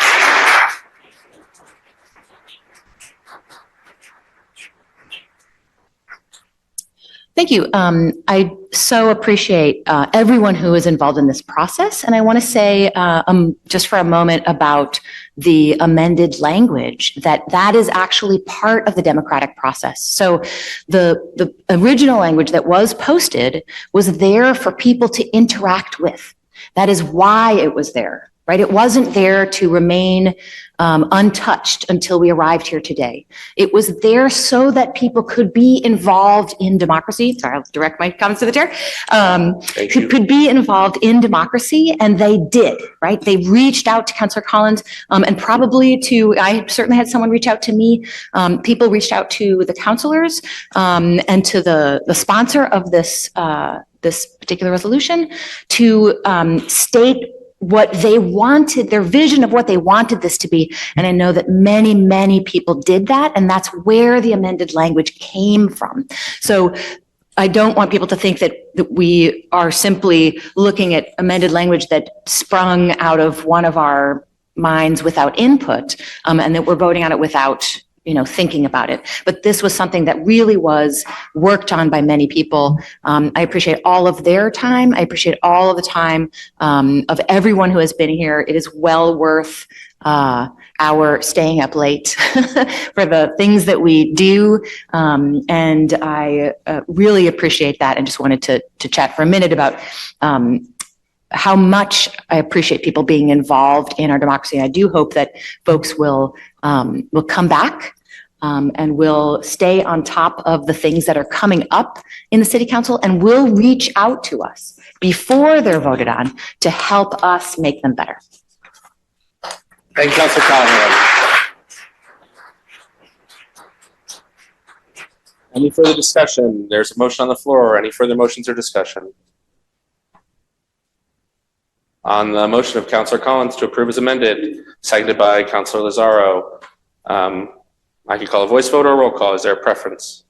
Thank you. I so appreciate everyone who is involved in this process. And I want to say just for a moment about the amended language, that is actually part of the democratic process. So the original language that was posted was there for people to interact with. That is why it was there, right? It wasn't there to remain untouched until we arrived here today. It was there so that people could be involved in democracy. Sorry, I'll direct my comments to the chair. Could be involved in democracy, and they did, right? They reached out to Councillor Collins, and probably I certainly had someone reach out to me. People reached out to the councillors and to the sponsor of this particular resolution to state what they wanted, their vision of what they wanted this to be. And I know that many, many people did that, and that's where the amended language came from. So I don't want people to think that we are simply looking at amended language that sprung out of one of our minds without input, and that we're voting on it without thinking about it. But this was something that really was worked on by many people. I appreciate all of their time. I appreciate all of the time of everyone who has been here. It is well worth our staying up late for the things that we do. And I really appreciate that, and just wanted to chat for a minute about how much I appreciate people being involved in our democracy. I do hope that folks will come back and will stay on top of the things that are coming up in the city council, and will reach out to us before they're voted on to help us make them better. Thank you, Councilor Callahan. Any further discussion? There's a motion on the floor. Any further motions or discussion? On the motion of Councilor Collins to approve as amended, seconded by Councilor Lazaro. I can call a voice vote or a roll call. Is there a preference?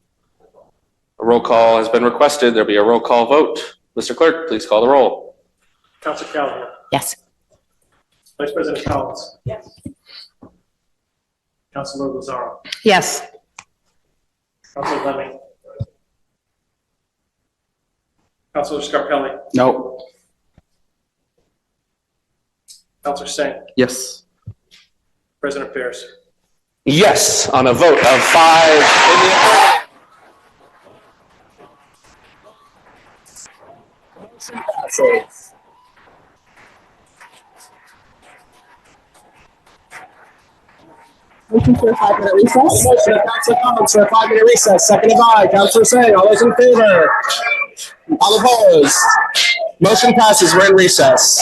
A roll call has been requested. There'll be a roll call vote. Mr. Clerk, please call the roll. Councilor Callahan. Yes. Vice President Collins. Yes. Councilor Lazaro. Yes. Councilor Lemming. Councilor Scarpelli. No. Councilor Singh. Yes. President Bears. Yes, on a vote of 5 in the affirmative. Motion passes. Motion for a 5-minute recess. Motion of Councilor Collins for a 5-minute recess, seconded by Councilor Singh. All those in favor? All opposed? Motion passes. We're in recess.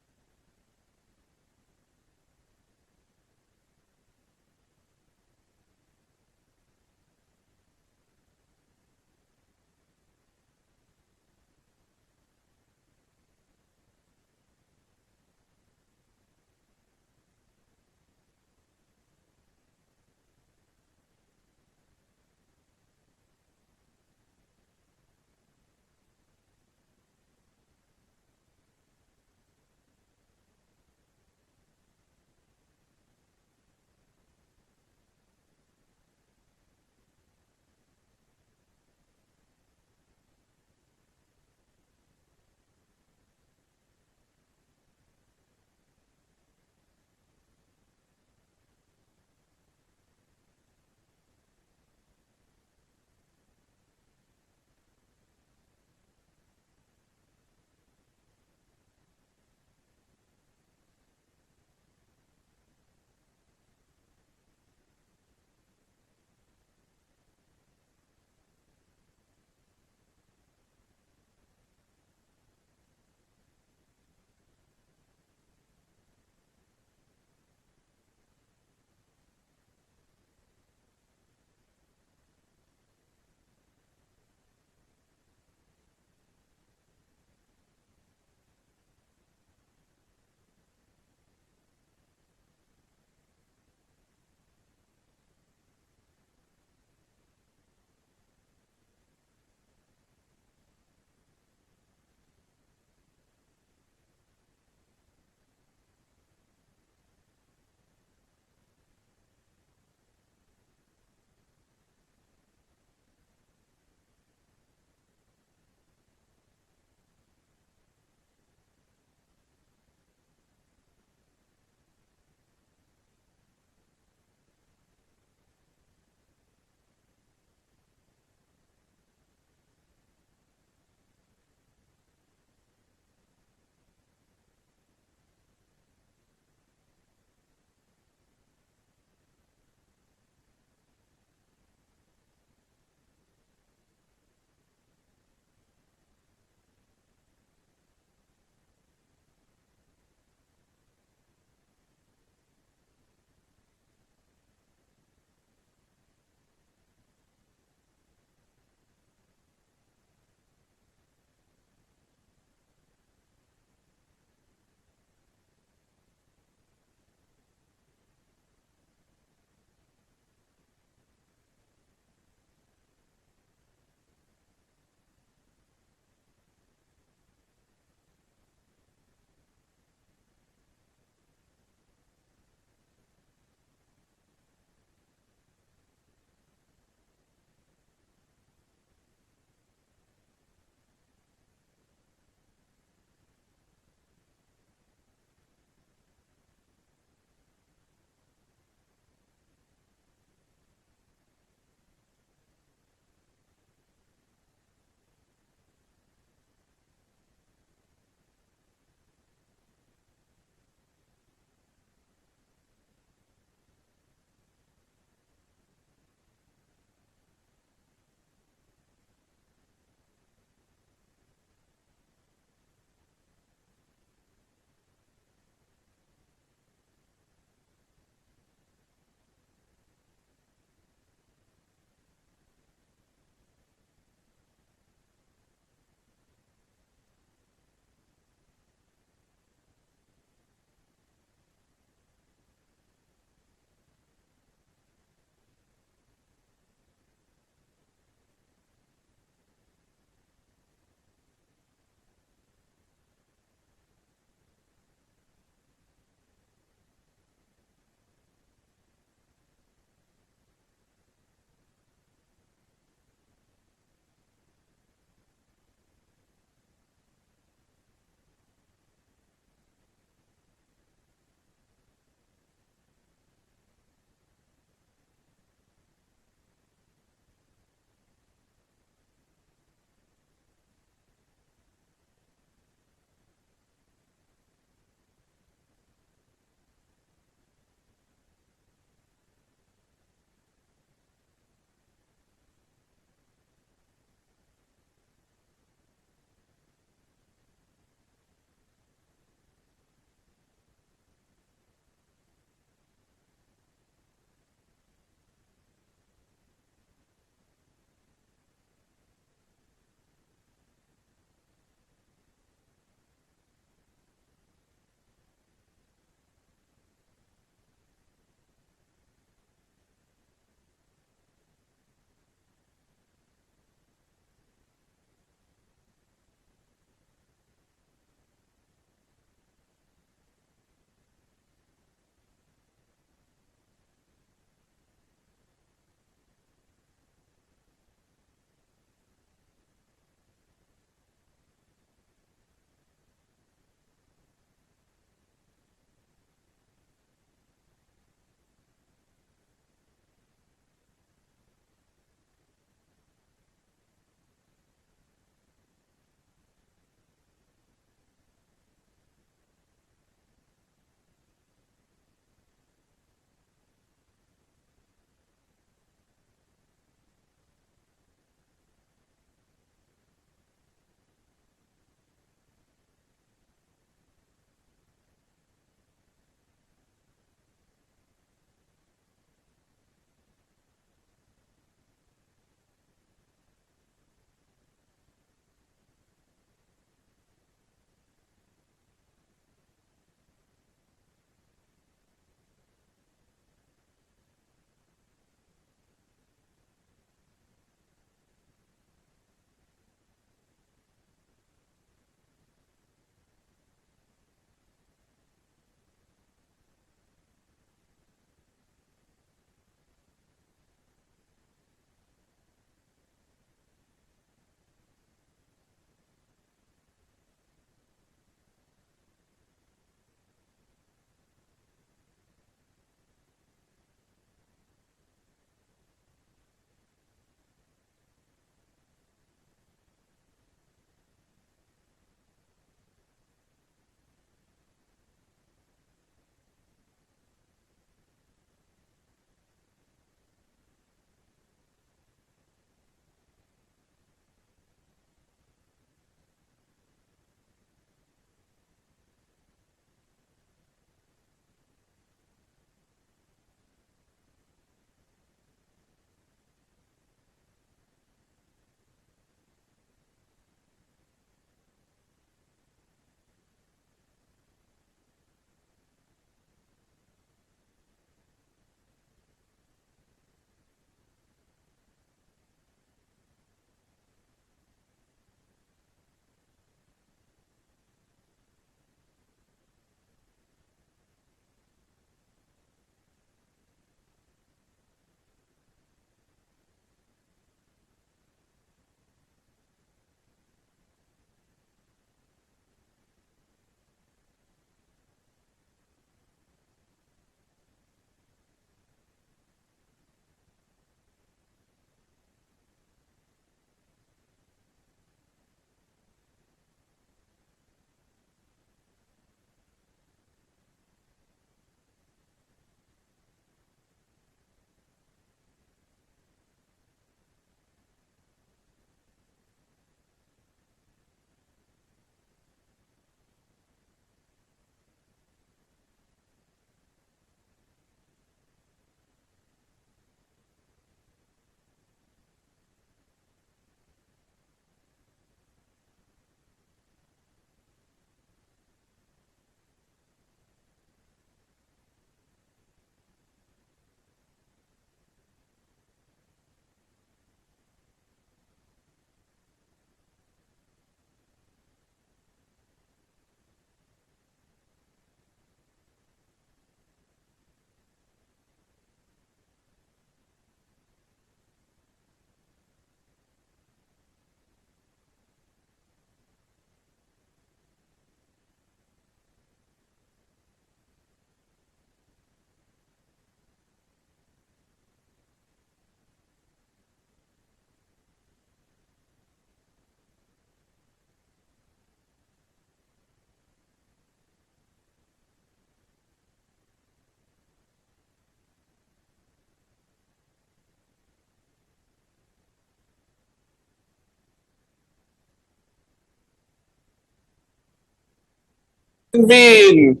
Convene.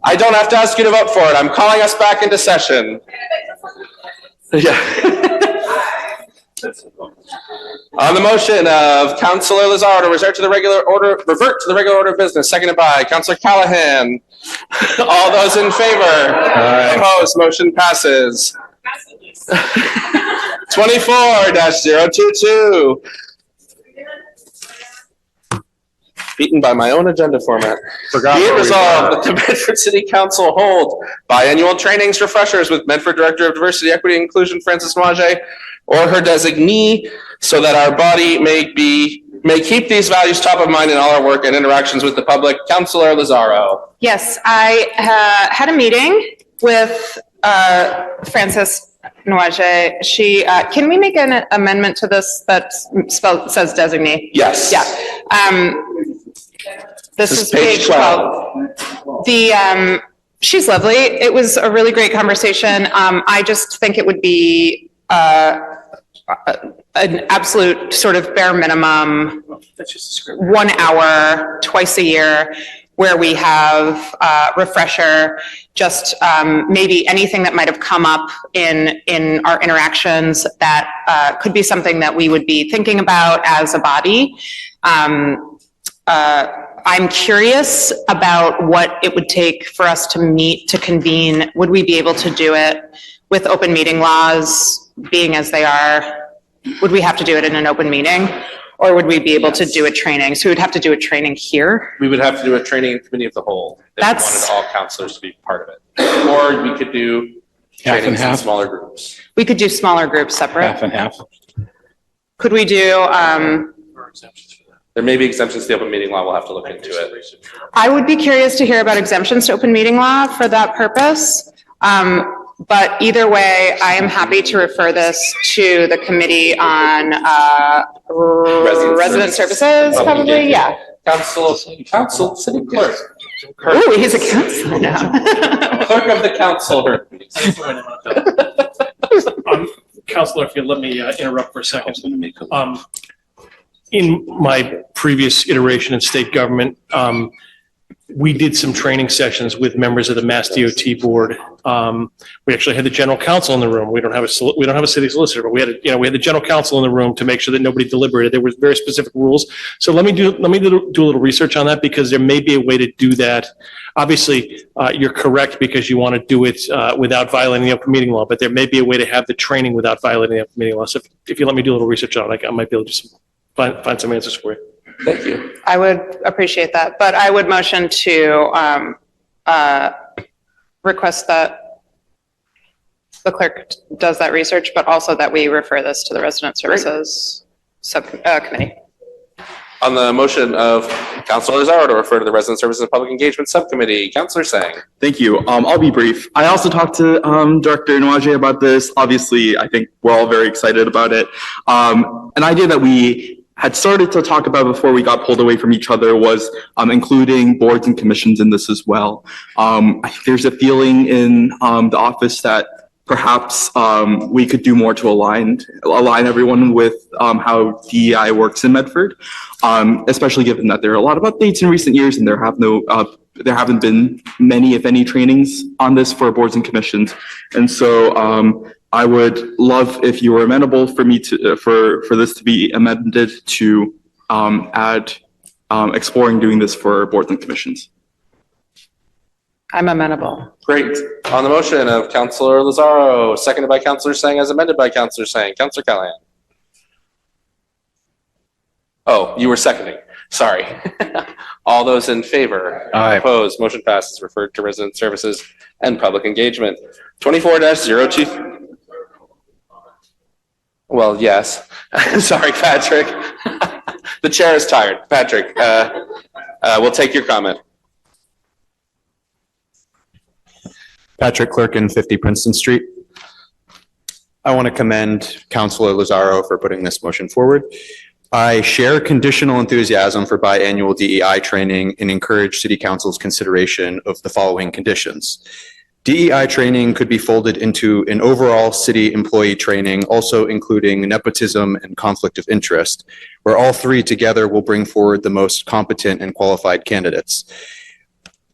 I don't have to ask you to vote for it. I'm calling us back into session. Yeah. On the motion of Councilor Lazar to revert to the regular order of business, seconded by Councilor Callahan. All those in favor? Opposed? Motion passes. 24-022. Beaten by my own agenda format. Be it resolved that the Medford City Council hold biannual trainings refreshers with Medford Director of Diversity, Equity, and Inclusion, Frances Mage, or her designee, so that our body may keep these values top of mind in all our work and interactions with the public. Councilor Lazaro. Yes, I had a meeting with Frances Noaje. She, can we make an amendment to this that says designee? Yes. Yeah. This is page 12. She's lovely. It was a really great conversation. I just think it would be an absolute sort of bare minimum 1 hour twice a year where we have refresher, just maybe anything that might have come up in our interactions that could be something that we would be thinking about as a body. I'm curious about what it would take for us to meet, to convene. Would we be able to do it with open meeting laws being as they are? Would we have to do it in an open meeting? Or would we be able to do a training? So we would have to do a training here? We would have to do a training committee of the whole. If we wanted all councilors to be part of it. Or we could do trainings in smaller groups. We could do smaller groups separate? Half and half. Could we do, There may be exemptions to the open meeting law. We'll have to look into it. I would be curious to hear about exemptions to open meeting law for that purpose. But either way, I am happy to refer this to the Committee on Resident Services, probably, yeah. Council, city clerk. Ooh, he's a counselor now. Clerk of the council. Counselor, if you'll let me interrupt for a second. In my previous iteration in state government, we did some training sessions with members of the Mass DOT board. We actually had the general counsel in the room. We don't have a city solicitor, but we had the general counsel in the room to make sure that nobody deliberated. There were very specific rules. So let me do a little research on that, because there may be a way to do that. Obviously, you're correct because you want to do it without violating the open meeting law, but there may be a way to have the training without violating the open meeting law. So if you let me do a little research on it, I might be able to find some answers for you. Thank you. I would appreciate that, but I would motion to request that the clerk does that research, but also that we refer this to the Resident Services Subcommittee. On the motion of Councilor Lazaro to refer to the Resident Services and Public Engagement Subcommittee, Councilor Sang. Thank you. I'll be brief. I also talked to Director Noaje about this. Obviously, I think we're all very excited about it. An idea that we had started to talk about before we got pulled away from each other was including boards and commissions in this as well. I think there's a feeling in the office that perhaps we could do more to align everyone with how DEI works in Medford, especially given that there are a lot of updates in recent years and there haven't been many, if any, trainings on this for boards and commissions. And so I would love if you were amenable for me to for this to be amended to add exploring doing this for boards and commissions. I'm amenable. Great. On the motion of Councilor Lazaro, seconded by Councilor Sang, as amended by Councilor Sang. Councilor Callahan. Oh, you were seconding. Sorry. All those in favor? Aye. Opposed? Motion passes. Referred to Resident Services and Public Engagement. 24-02. Well, yes. Sorry, Patrick. The chair is tired. Patrick, we'll take your comment. Patrick Clerkin, 50 Princeton Street. I want to commend Councilor Lazaro for putting this motion forward. I share conditional enthusiasm for biannual DEI training and encourage City Council's consideration of the following conditions. DEI training could be folded into an overall city employee training, also including nepotism and conflict of interest, where all three together will bring forward the most competent and qualified candidates.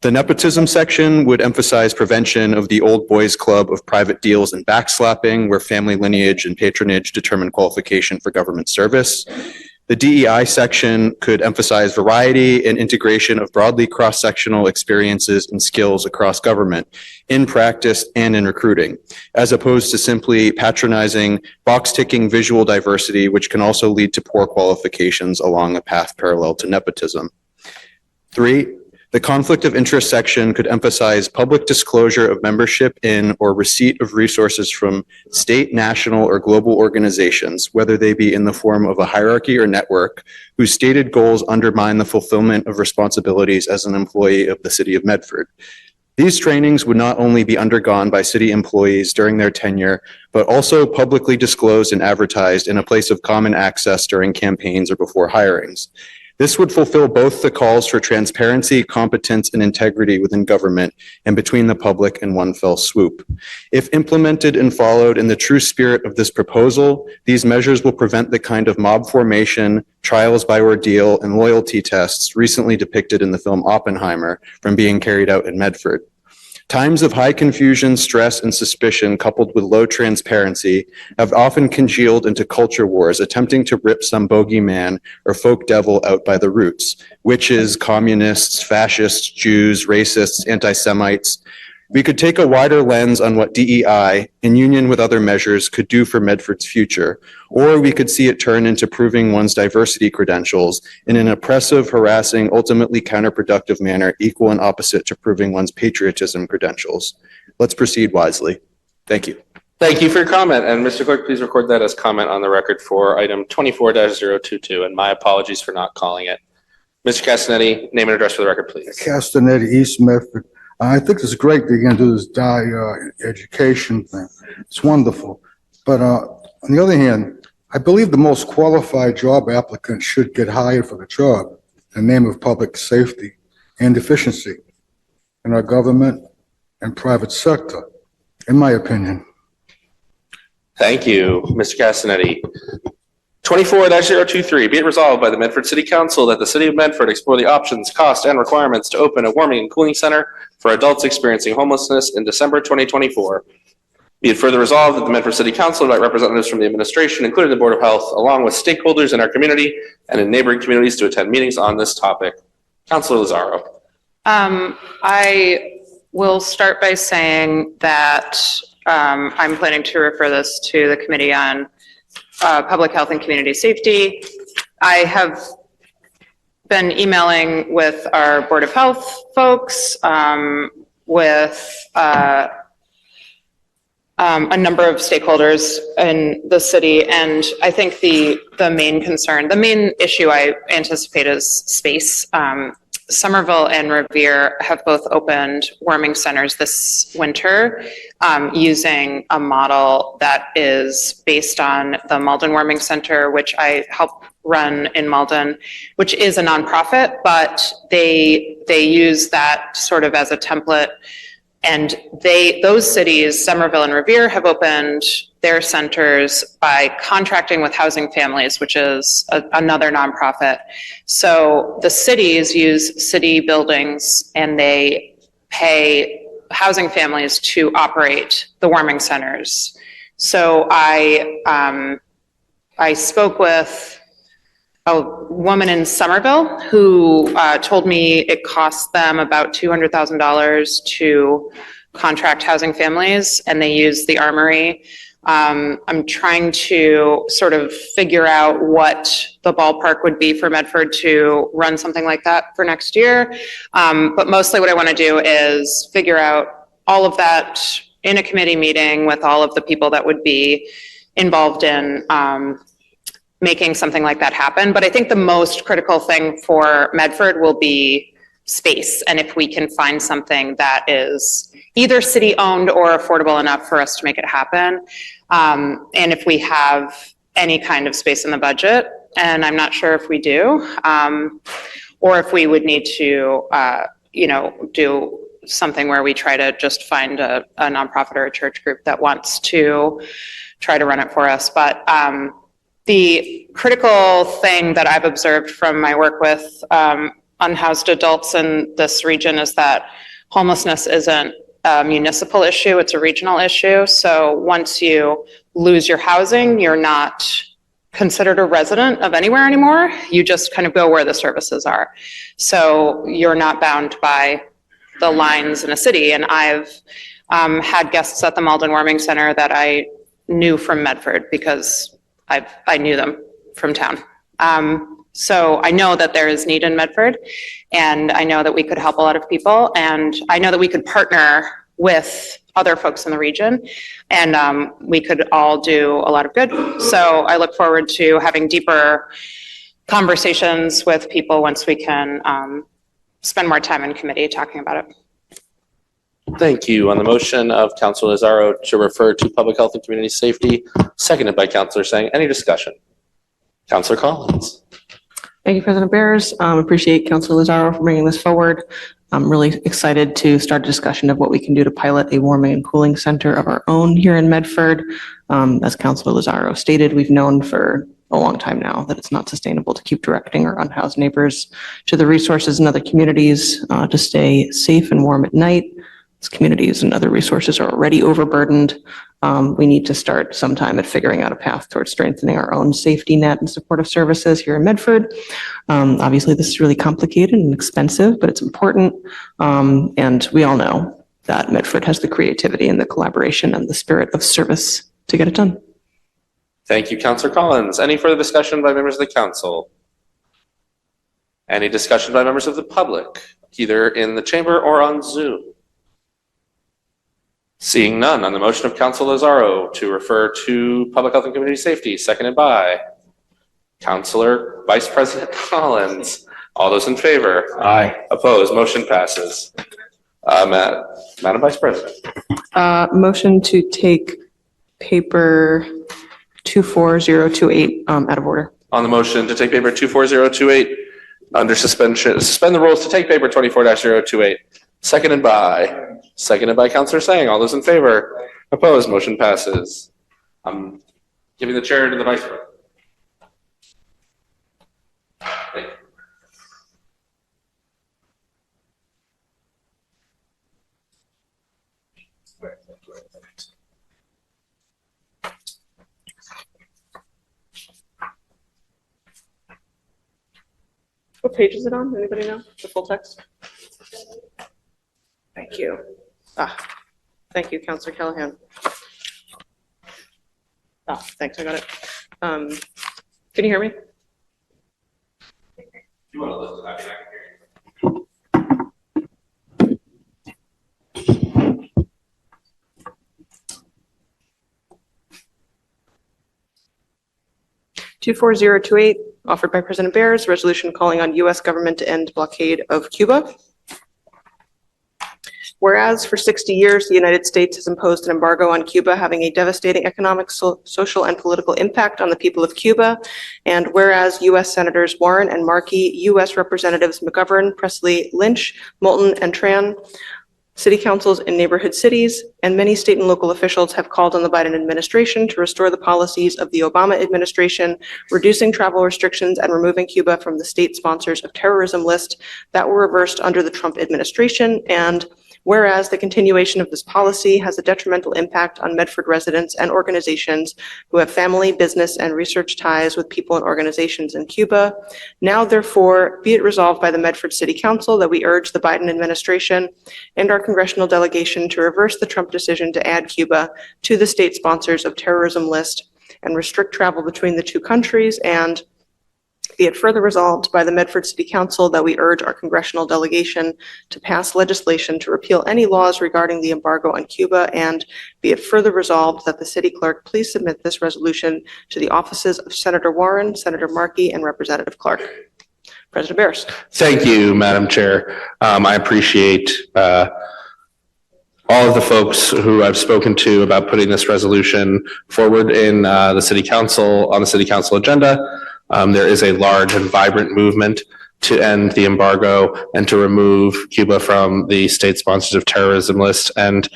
The nepotism section would emphasize prevention of the old boys club of private deals and backslapping, where family lineage and patronage determine qualification for government service. The DEI section could emphasize variety and integration of broadly cross-sectional experiences and skills across government, in practice and in recruiting, as opposed to simply patronizing box-ticking visual diversity, which can also lead to poor qualifications along a path parallel to nepotism. 3, the conflict of interest section could emphasize public disclosure of membership in or receipt of resources from state, national, or global organizations, whether they be in the form of a hierarchy or network, whose stated goals undermine the fulfillment of responsibilities as an employee of the City of Medford. These trainings would not only be undergone by city employees during their tenure, but also publicly disclosed and advertised in a place of common access during campaigns or before hirings. This would fulfill both the calls for transparency, competence, and integrity within government and between the public in one fell swoop. If implemented and followed in the true spirit of this proposal, these measures will prevent the kind of mob formation, trials by ordeal, and loyalty tests recently depicted in the film Oppenheimer from being carried out in Medford. Times of high confusion, stress, and suspicion coupled with low transparency have often congealed into culture wars, attempting to rip some bogeyman or folk devil out by the roots. Witches, communists, fascists, Jews, racists, anti-Semites. We could take a wider lens on what DEI, in union with other measures, could do for Medford's future, or we could see it turn into proving one's diversity credentials in an oppressive, harassing, ultimately counterproductive manner, equal and opposite to proving one's patriotism credentials. Let's proceed wisely. Thank you. Thank you for your comment. And Mr. Clerk, please record that as comment on the record for item 24-022. And my apologies for not calling it. Mr. Castanetti, name and address for the record, please. Castanetti, East Medford. I think it's great that you're going to do this education thing. It's wonderful. But on the other hand, I believe the most qualified job applicant should get hired for the job in the name of public safety and efficiency in our government and private sector, in my opinion. Thank you, Mr. Castanetti. 24-023, be it resolved by the Medford City Council that the City of Medford explore the options, cost, and requirements to open a warming and cooling center for adults experiencing homelessness in December 2024. Be it further resolved that the Medford City Council invite representatives from the administration, including the Board of Health, along with stakeholders in our community and in neighboring communities to attend meetings on this topic. Councilor Lazaro. I will start by saying that I'm planning to refer this to the Committee on Public Health and Community Safety. I have been emailing with our Board of Health folks, with a number of stakeholders in the city, and I think the main concern, the main issue I anticipate is space. Somerville and Revere have both opened warming centers this winter using a model that is based on the Malden Warming Center, which I help run in Malden, which is a nonprofit, but they use that sort of as a template. And those cities, Somerville and Revere, have opened their centers by contracting with Housing Families, which is another nonprofit. So the cities use city buildings and they pay Housing Families to operate the warming centers. So I spoke with a woman in Somerville who told me it costs them about $200,000 to contract Housing Families, and they use the Armory. I'm trying to sort of figure out what the ballpark would be for Medford to run something like that for next year. But mostly what I want to do is figure out all of that in a committee meeting with all of the people that would be involved in making something like that happen. But I think the most critical thing for Medford will be space. And if we can find something that is either city owned or affordable enough for us to make it happen. And if we have any kind of space in the budget, and I'm not sure if we do, or if we would need to, do something where we try to just find a nonprofit or a church group that wants to try to run it for us. But the critical thing that I've observed from my work with unhoused adults in this region is that homelessness isn't a municipal issue, it's a regional issue. So once you lose your housing, you're not considered a resident of anywhere anymore. You just kind of go where the services are. So you're not bound by the lines in a city. And I've had guests at the Malden Warming Center that I knew from Medford because I knew them from town. So I know that there is need in Medford, and I know that we could help a lot of people, and I know that we could partner with other folks in the region, and we could all do a lot of good. So I look forward to having deeper conversations with people once we can spend more time in committee talking about it. Thank you. On the motion of Councilor Lazaro to refer to Public Health and Community Safety, seconded by Councilor Sang, any discussion? Councilor Collins. Thank you, President Bears. Appreciate Councilor Lazaro for bringing this forward. I'm really excited to start a discussion of what we can do to pilot a warming and cooling center of our own here in Medford. As Councilor Lazaro stated, we've known for a long time now that it's not sustainable to keep directing our unhoused neighbors to the resources in other communities to stay safe and warm at night. These communities and other resources are already overburdened. We need to start sometime at figuring out a path towards strengthening our own safety net and supportive services here in Medford. Obviously, this is really complicated and expensive, but it's important. And we all know that Medford has the creativity and the collaboration and the spirit of service to get it done. Thank you, Councilor Collins. Any further discussion by members of the council? Any discussion by members of the public, either in the chamber or on Zoom? Seeing none, on the motion of Councilor Lazaro to refer to Public Health and Community Safety, seconded by Councilor Vice President Collins. All those in favor? Aye. Opposed? Motion passes. Madam Vice President. Motion to take paper 24028 out of order. On the motion to take paper 24028 under suspension, suspend the rules to take paper 24-028, seconded by Councilor Sang. All those in favor? Opposed? Motion passes. I'm giving the chair to the Vice President. Thank you. What page is it on? Anybody know? The full text? Thank you. Thank you, Councilor Callahan. Thanks, I got it. Can you hear me? You want to listen? I can hear you. Two 24028, offered by President Bears, resolution calling on U.S. government to end blockade of Cuba. Whereas for 60 years, the United States has imposed an embargo on Cuba, having a devastating economic, social, and political impact on the people of Cuba. And whereas U.S. Senators Warren and Markey, U.S. Representatives McGovern, Presley, Lynch, Moulton, and Tran, city councils in neighborhood cities, and many state and local officials have called on the Biden administration to restore the policies of the Obama administration, reducing travel restrictions and removing Cuba from the state sponsors of terrorism list that were reversed under the Trump administration. And whereas the continuation of this policy has a detrimental impact on Medford residents and organizations who have family, business, and research ties with people and organizations in Cuba. Now, therefore, be it resolved by the Medford City Council that we urge the Biden administration and our congressional delegation to reverse the Trump decision to add Cuba to the state sponsors of terrorism list and restrict travel between the two countries. And be it further resolved by the Medford City Council that we urge our congressional delegation to pass legislation to repeal any laws regarding the embargo on Cuba, and be it further resolved that the city clerk please submit this resolution to the offices of Senator Warren, Senator Markey, and Representative Clark. President Bears. Thank you, Madam Chair. I appreciate all of the folks who I've spoken to about putting this resolution forward in the city council, on the city council agenda. There is a large and vibrant movement to end the embargo and to remove Cuba from the state sponsors of terrorism list. And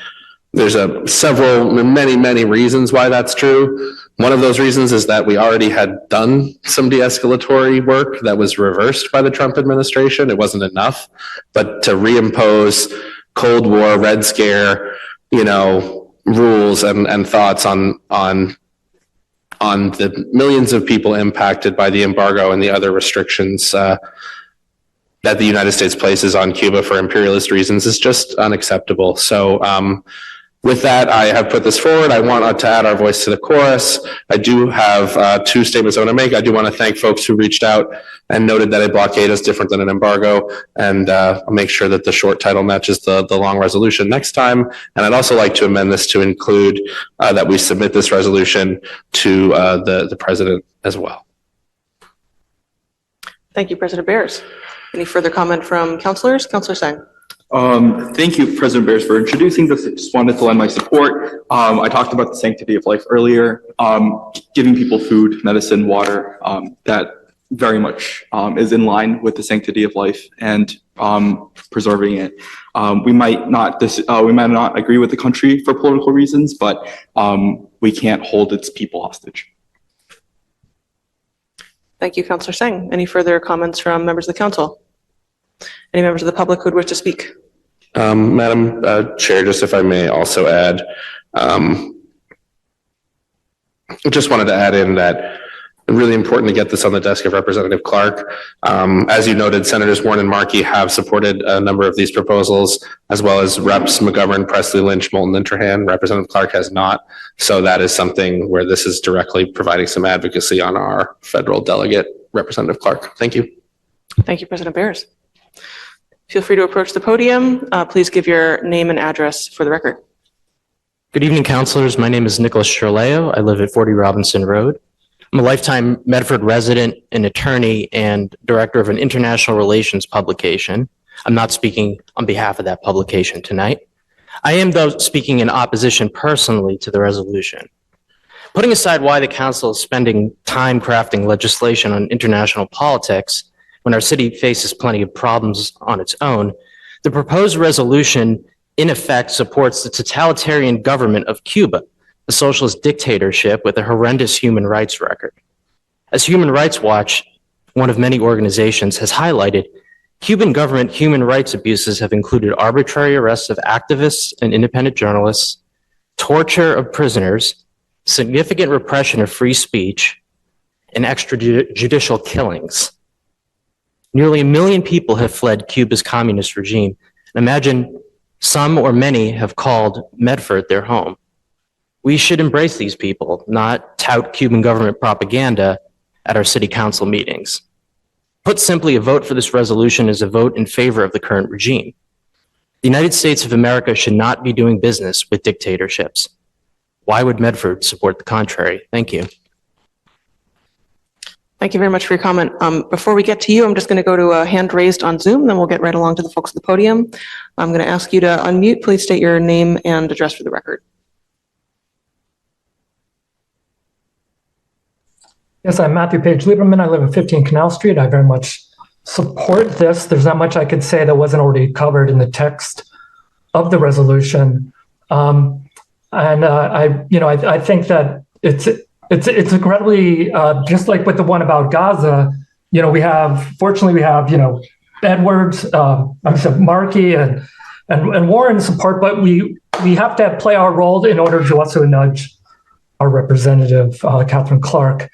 there's many reasons why that's true. One of those reasons is that we already had done some de-escalatory work that was reversed by the Trump administration. It wasn't enough, but to reimpose Cold War, Red Scare, rules and thoughts on the millions of people impacted by the embargo and the other restrictions that the United States places on Cuba for imperialist reasons is just unacceptable. So with that, I have put this forward. I want to add our voice to the chorus. I do have two statements I want to make. I do want to thank folks who reached out and noted that a blockade is different than an embargo, and I'll make sure that the short title matches the long resolution next time. And I'd also like to amend this to include that we submit this resolution to the president as well. Thank you, President Bears. Any further comment from councilors? Councilor Sang. Thank you, President Bears, for introducing this. I just wanted to lend my support. I talked about the sanctity of life earlier, giving people food, medicine, water, that very much is in line with the sanctity of life and preserving it. We might not agree with the country for political reasons, but we can't hold its people hostage. Thank you, Councilor Sang. Any further comments from members of the council? Any members of the public who would wish to speak? Madam Chair, just if I may also add, just wanted to add in that really important to get this on the desk of Representative Clark. As you noted, Senators Warren and Markey have supported a number of these proposals, as well as Reps McGovern, Presley Lynch, Moulton Interhan. Representative Clark has not. So that is something where this is directly providing some advocacy on our federal delegate, Representative Clark. Thank you. Thank you, President Bears. Feel free to approach the podium. Please give your name and address for the record. Good evening, councilors. My name is Nicholas Shirleo. I live at 40 Robinson Road. I'm a lifetime Medford resident, an attorney, and director of an international relations publication. I'm not speaking on behalf of that publication tonight. I am, though, speaking in opposition personally to the resolution. Putting aside why the council is spending time crafting legislation on international politics, when our city faces plenty of problems on its own, the proposed resolution in effect supports the totalitarian government of Cuba, a socialist dictatorship with a horrendous human rights record. As Human Rights Watch, one of many organizations, has highlighted, Cuban government human rights abuses have included arbitrary arrests of activists and independent journalists, torture of prisoners, significant repression of free speech, and extrajudicial killings. Nearly 1 million people have fled Cuba's communist regime. Imagine some or many have called Medford their home. We should embrace these people, not tout Cuban government propaganda at our city council meetings. Put simply, a vote for this resolution is a vote in favor of the current regime. The United States of America should not be doing business with dictatorships. Why would Medford support the contrary? Thank you. Thank you very much for your comment. Before we get to you, I'm just going to go to a hand raised on Zoom, then we'll get right along to the folks at the podium. I'm going to ask you to unmute. Please state your name and address for the record. Yes, I'm Matthew Page Lieberman. I live at 15 Canal Street. I very much support this. There's not much I could say that wasn't already covered in the text of the resolution. I think that it's incredibly, just like with the one about Gaza, fortunately we have, Edwards, Markey and Warren support, but we have to play our role in order to also nudge our representative, Catherine Clark.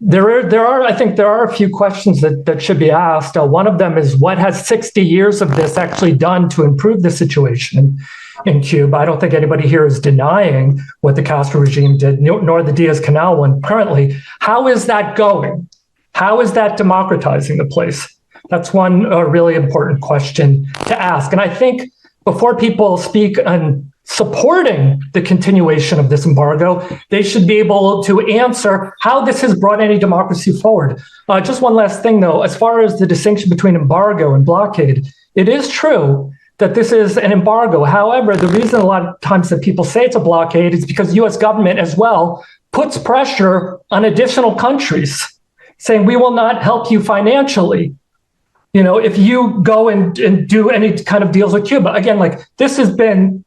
There are a few questions that should be asked. One of them is, what has 60 years of this actually done to improve the situation in Cuba? I don't think anybody here is denying what the Castro regime did, nor the Diaz-Canel one currently. How is that going? How is that democratizing the place? That's one really important question to ask. And I think before people speak on supporting the continuation of this embargo, they should be able to answer how this has brought any democracy forward. Just one last thing, though, as far as the distinction between embargo and blockade, it is true that this is an embargo. However, the reason a lot of times that people say it's a blockade is because the U.S. government as well puts pressure on additional countries, saying we will not help you financially, if you go and do any kind of deals with Cuba. Again, this has been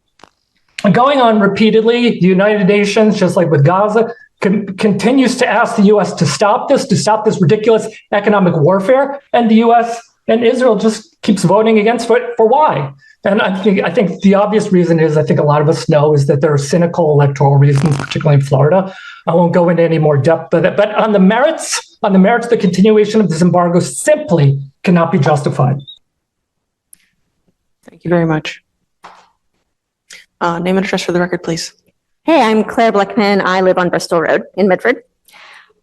going on repeatedly. The United Nations, just like with Gaza, continues to ask the U.S. to stop this ridiculous economic warfare, and the U.S. and Israel just keeps voting against it. For why? And I think the obvious reason is, I think a lot of us know, is that there are cynical electoral reasons, particularly in Florida. I won't go into any more depth of it, but on the merits, the continuation of this embargo simply cannot be justified. Thank you very much. Name and address for the record, please. Hey, I'm Claire Bleckman. I live on Bristol Road in Medford.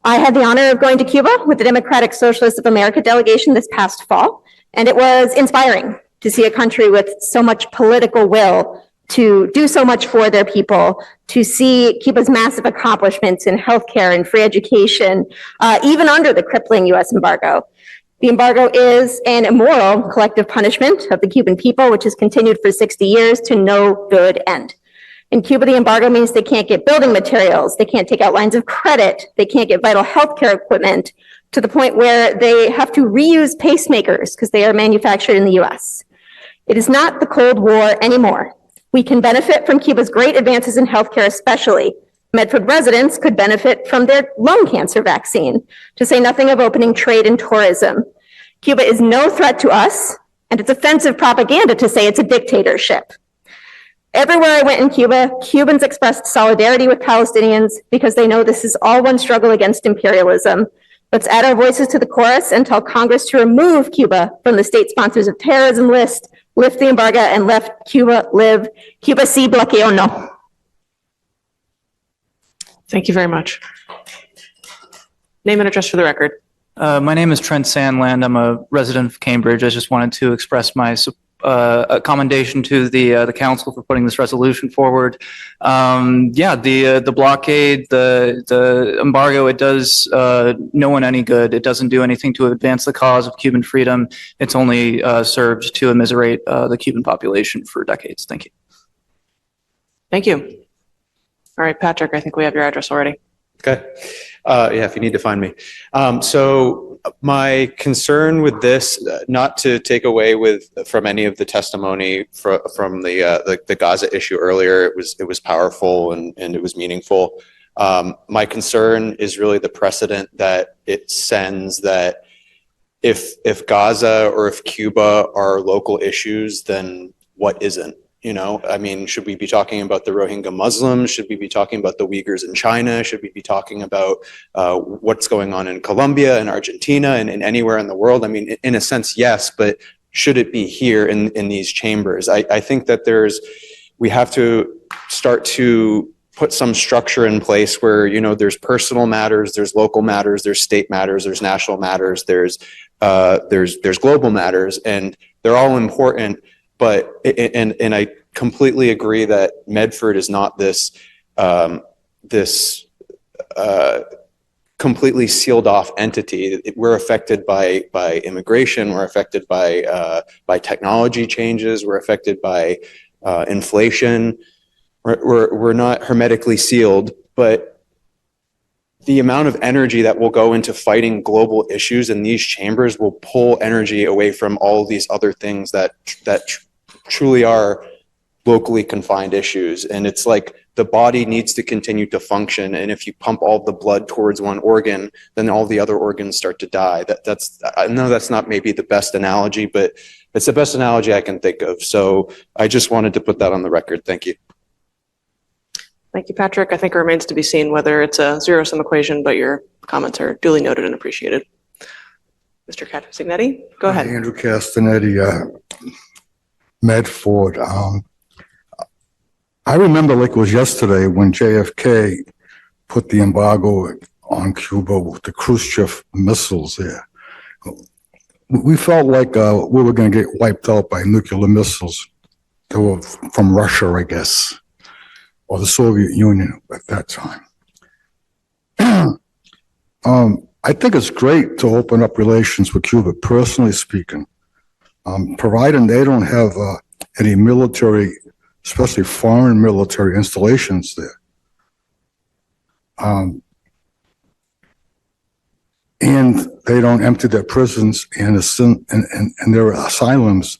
I had the honor of going to Cuba with the Democratic Socialists of America delegation this past fall, and it was inspiring to see a country with so much political will to do so much for their people, to see Cuba's massive accomplishments in healthcare and free education, even under the crippling U.S. embargo. The embargo is an immoral collective punishment of the Cuban people, which has continued for 60 years to no good end. In Cuba, the embargo means they can't get building materials, they can't take out lines of credit, they can't get vital healthcare equipment, to the point where they have to reuse pacemakers because they are manufactured in the US. It is not the Cold War anymore. We can benefit from Cuba's great advances in healthcare, especially. Medford residents could benefit from their lung cancer vaccine, to say nothing of opening trade and tourism. Cuba is no threat to us, and it's offensive propaganda to say it's a dictatorship. Everywhere I went in Cuba, Cubans expressed solidarity with Palestinians because they know this is all one struggle against imperialism. Let's add our voices to the chorus and tell Congress to remove Cuba from the state sponsors of terrorism list, lift the embargo, and let Cuba live. Cuba sí, bloqueo no. Thank you very much. Name and address for the record. My name is Trent Sandland. I'm a resident of Cambridge. I just wanted to express my commendation to the council for putting this resolution forward. The blockade, the embargo, it does no one any good. It doesn't do anything to advance the cause of Cuban freedom. It's only served to immiserate the Cuban population for decades. Thank you. Thank you. All right, Patrick, I think we have your address already. Okay. If you need to find me. So my concern with this, not to take away from any of the testimony from the Gaza issue earlier, it was powerful and it was meaningful. My concern is really the precedent that it sends, that if Gaza or if Cuba are local issues, then what isn't? You know, I mean, should we be talking about the Rohingya Muslims? Should we be talking about the Uyghurs in China? Should we be talking about what's going on in Colombia and Argentina and anywhere in the world? I mean, in a sense, yes, but should it be here in these chambers? I think that we have to start to put some structure in place where, you know, there's personal matters, there's local matters, there's state matters, there's national matters, there's global matters, and they're all important. But, and I completely agree that Medford is not this completely sealed off entity. We're affected by immigration. We're affected by technology changes. We're affected by inflation. We're not hermetically sealed, but the amount of energy that will go into fighting global issues in these chambers will pull energy away from all these other things that truly are locally confined issues. And it's like the body needs to continue to function. And if you pump all the blood towards one organ, then all the other organs start to die. I know that's not maybe the best analogy, but it's the best analogy I can think of. So I just wanted to put that on the record. Thank you. Thank you, Patrick. I think it remains to be seen whether it's a zero-sum equation, but your comments are duly noted and appreciated. Mr. Castagnetti, go ahead. Andrew Castagnetti, Medford. I remember like it was yesterday when JFK put the embargo on Cuba with the Khrushchev missiles there. We felt like we were going to get wiped out by nuclear missiles. They were from Russia, I guess, or the Soviet Union at that time. I think it's great to open up relations with Cuba, personally speaking, providing they don't have any military, especially foreign military installations there. And they don't empty their prisons and their asylums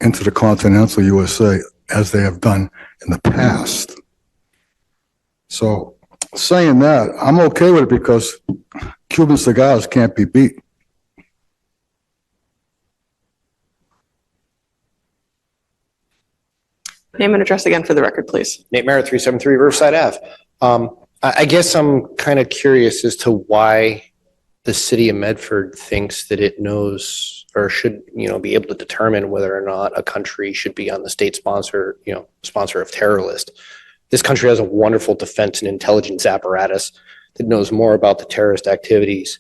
into the continental USA as they have done in the past. So saying that, I'm okay with it because Cuban cigars can't be beat. Name and address again for the record, please. Nate Merritt, 373 Riverside Ave. I guess I'm kind of curious as to why the city of Medford thinks that it knows or should, be able to determine whether or not a country should be on the state sponsor of terror list. This country has a wonderful defense and intelligence apparatus that knows more about the terrorist activities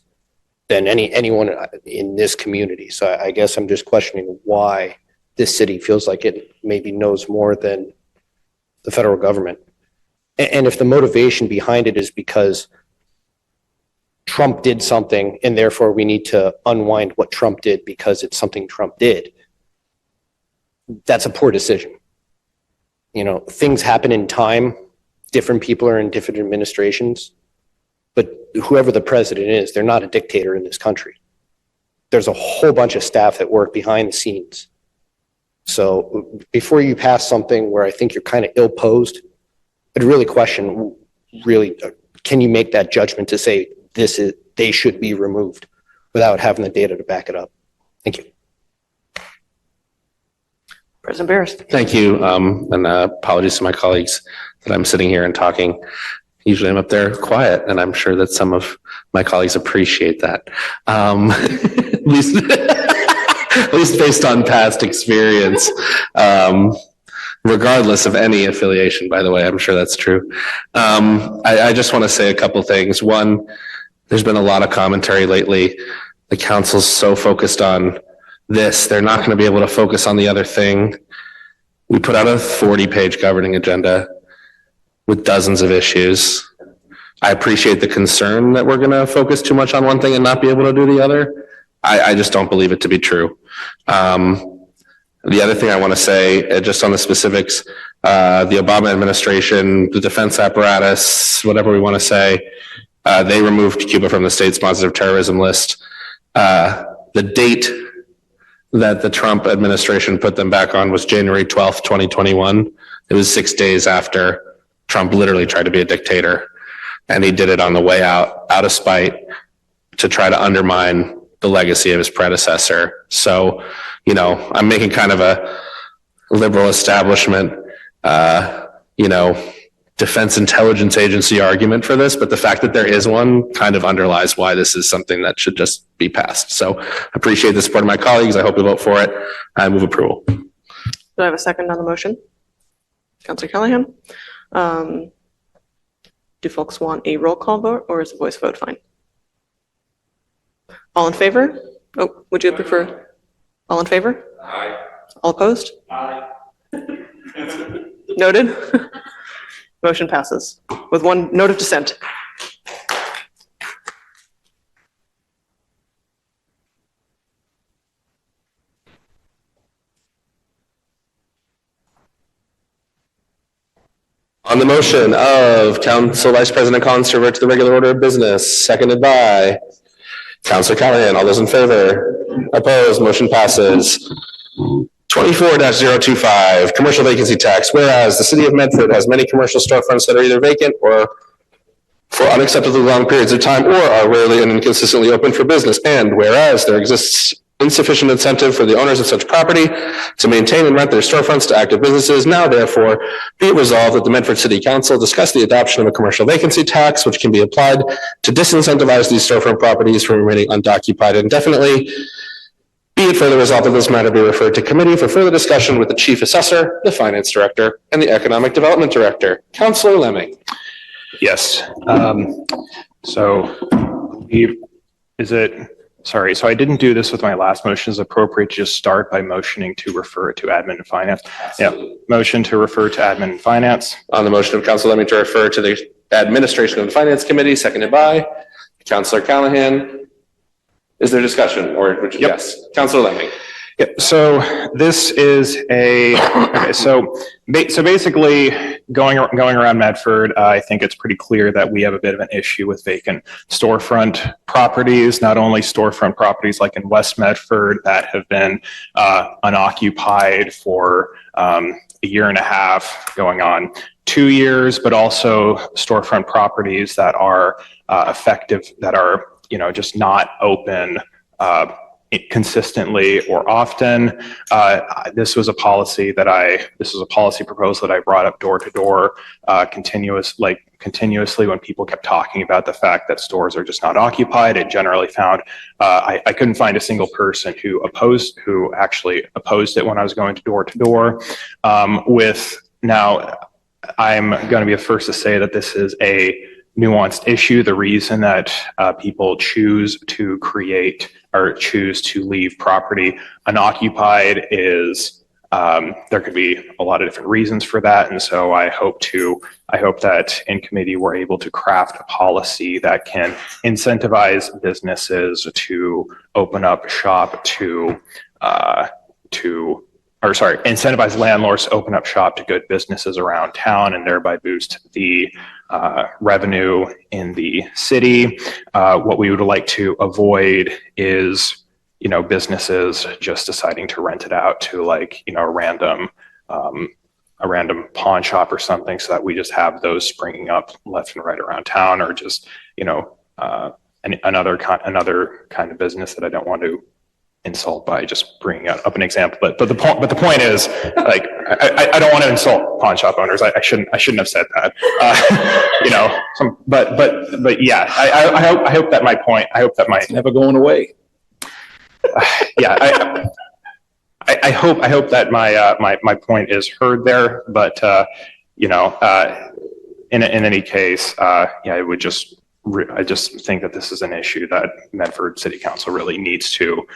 than anyone in this community. So I guess I'm just questioning why this city feels like it maybe knows more than the federal government. And if the motivation behind it is because Trump did something and therefore we need to unwind what Trump did because it's something Trump did, that's a poor decision. Things happen in time. Different people are in different administrations. But whoever the president is, they're not a dictator in this country. There's a whole bunch of staff that work behind the scenes. So before you pass something where I think you're kind of ill-posed, I'd really question, can you make that judgment to say they should be removed without having the data to back it up? Thank you. President Barris. Thank you. And apologies to my colleagues that I'm sitting here and talking. Usually I'm up there quiet, and I'm sure that some of my colleagues appreciate that. At least, at least based on past experience. Regardless of any affiliation, by the way, I'm sure that's true. I just want to say a couple things. One, there's been a lot of commentary lately. The council's so focused on this, they're not going to be able to focus on the other thing. We put out a 40-page governing agenda with dozens of issues. I appreciate the concern that we're going to focus too much on one thing and not be able to do the other. I just don't believe it to be true. The other thing I want to say, just on the specifics, the Obama administration, the defense apparatus, whatever we want to say, they removed Cuba from the state sponsored terrorism list. The date that the Trump administration put them back on was January 12th, 2021. It was 6 days after Trump literally tried to be a dictator. And he did it on the way out of spite to try to undermine the legacy of his predecessor. So, I'm making kind of a liberal establishment, defense intelligence agency argument for this, but the fact that there is one kind of underlies why this is something that should just be passed. So I appreciate the support of my colleagues. I hope you vote for it. I move approval. Do I have a second on the motion? Councilor Callahan? Do folks want a roll call vote or is a voice vote fine? All in favor? Oh, would you prefer? All in favor? Aye. All opposed? Aye. Noted. Motion passes with one note of dissent. On the motion of Council Vice President Collins to revert to the regular order of business, seconded by Councilor Callahan. All those in favor? Opposed? Motion passes. 24-025, commercial vacancy tax. Whereas the city of Medford has many commercial storefronts that are either vacant or for unacceptably long periods of time or are rarely and inconsistently open for business. And whereas there exists insufficient incentive for the owners of such property to maintain and rent their storefronts to active businesses, now therefore be it resolved that the Medford City Council discuss the adoption of a commercial vacancy tax which can be applied to disincentivize these storefront properties from remaining unoccupied indefinitely. Be it further resolved that this matter be referred to committee for further discussion with the chief assessor, the finance director, and the economic development director. Councilor Lemming. Yes. So so I didn't do this with my last motion. Is it appropriate to just start by motioning to refer it to admin and finance? Absolutely. Yeah. Motion to refer to admin and finance. On the motion of Councilor Lemming to refer to the administration of the finance committee, seconded by Councilor Callahan. Is there discussion or would you? Yep. Yes, Councilor Lemming. Yeah, so this is so basically going around Medford, I think it's pretty clear that we have a bit of an issue with vacant storefront properties, not only storefront properties like in West Medford that have been unoccupied for a year and a half, going on 2 years, but also storefront properties that are effective, that are, just not open consistently or often. This was a policy proposal that I brought up door to door, continuously when people kept talking about the fact that stores are just not occupied. It generally found, I couldn't find a single person who actually opposed it when I was going to door. Now, I'm going to be the first to say that this is a nuanced issue. The reason that people choose to create or choose to leave property unoccupied is there could be a lot of different reasons for that. And so I hope that in committee we're able to craft a policy that can incentivize businesses to open up shop incentivize landlords to open up shop to good businesses around town and thereby boost the revenue in the city. What we would like to avoid is, businesses just deciding to rent it out to a random pawn shop or something, so that we just have those springing up left and right around town, or just, another kind of business that I don't want to insult by just bringing up an example. But the point is, I don't want to insult pawn shop owners. I shouldn't have said that. But yeah, I hope that my point. I hope that my never going away. Yeah, I hope that my point is heard there. But in any case, I just think that this is an issue that Medford City Council really needs to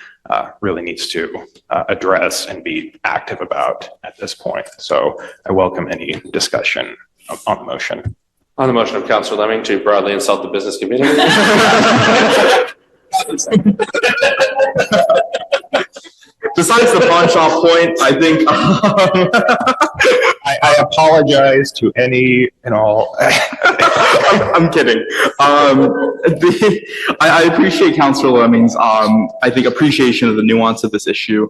address and be active about at this point. So I welcome any discussion on the motion. On the motion of Councilor Lemming to broadly insult the business community. Besides the pawn shop point, I think I apologize to any and all. I'm kidding. I appreciate Councilor Lemming's, I think, appreciation of the nuance of this issue.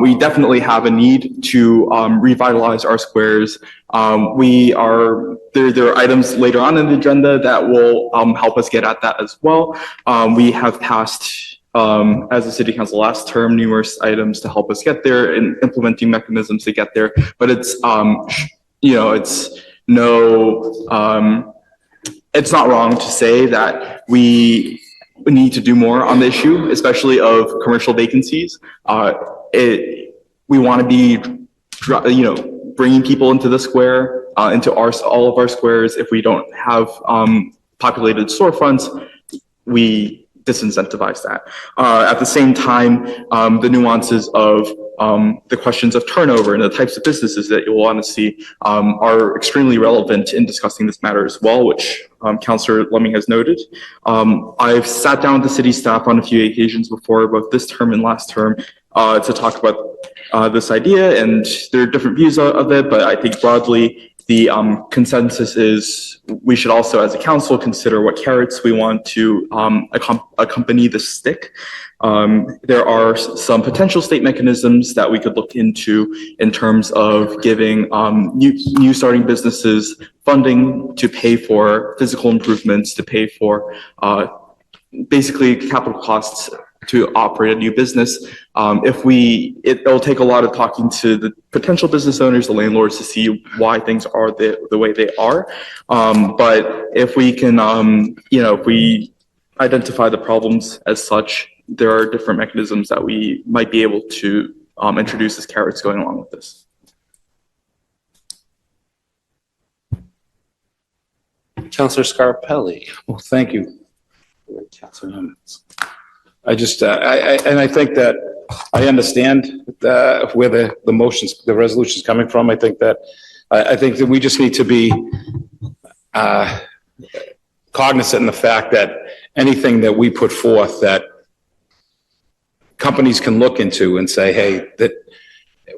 We definitely have a need to revitalize our squares. There are items later on in the agenda that will help us get at that as well. We have passed, as a city council last term, numerous items to help us get there and implementing mechanisms to get there. But it's not wrong to say that we need to do more on the issue, especially of commercial vacancies. We want to be, bringing people into the square, into all of our squares. If we don't have populated storefronts, we disincentivize that. At the same time, the nuances of the questions of turnover and the types of businesses that you'll want to see are extremely relevant in discussing this matter as well, which Councilor Lemming has noted. I've sat down with the city staff on a few occasions before, both this term and last term, to talk about this idea, and there are different views of it, but I think broadly the consensus is we should also, as a council, consider what carrots we want to accompany the stick. There are some potential state mechanisms that we could look into in terms of giving new starting businesses funding to pay for physical improvements, to pay for basically capital costs to operate a new business. It'll take a lot of talking to the potential business owners, the landlords, to see why things are the way they are. But if we can, if we identify the problems as such, there are different mechanisms that we might be able to introduce as carrots going along with this. Councilor Scarpelli. Well, thank you. I just, I think that I understand where the resolution is coming from. I think that we just need to be cognizant in the fact that anything that we put forth that companies can look into and say, hey,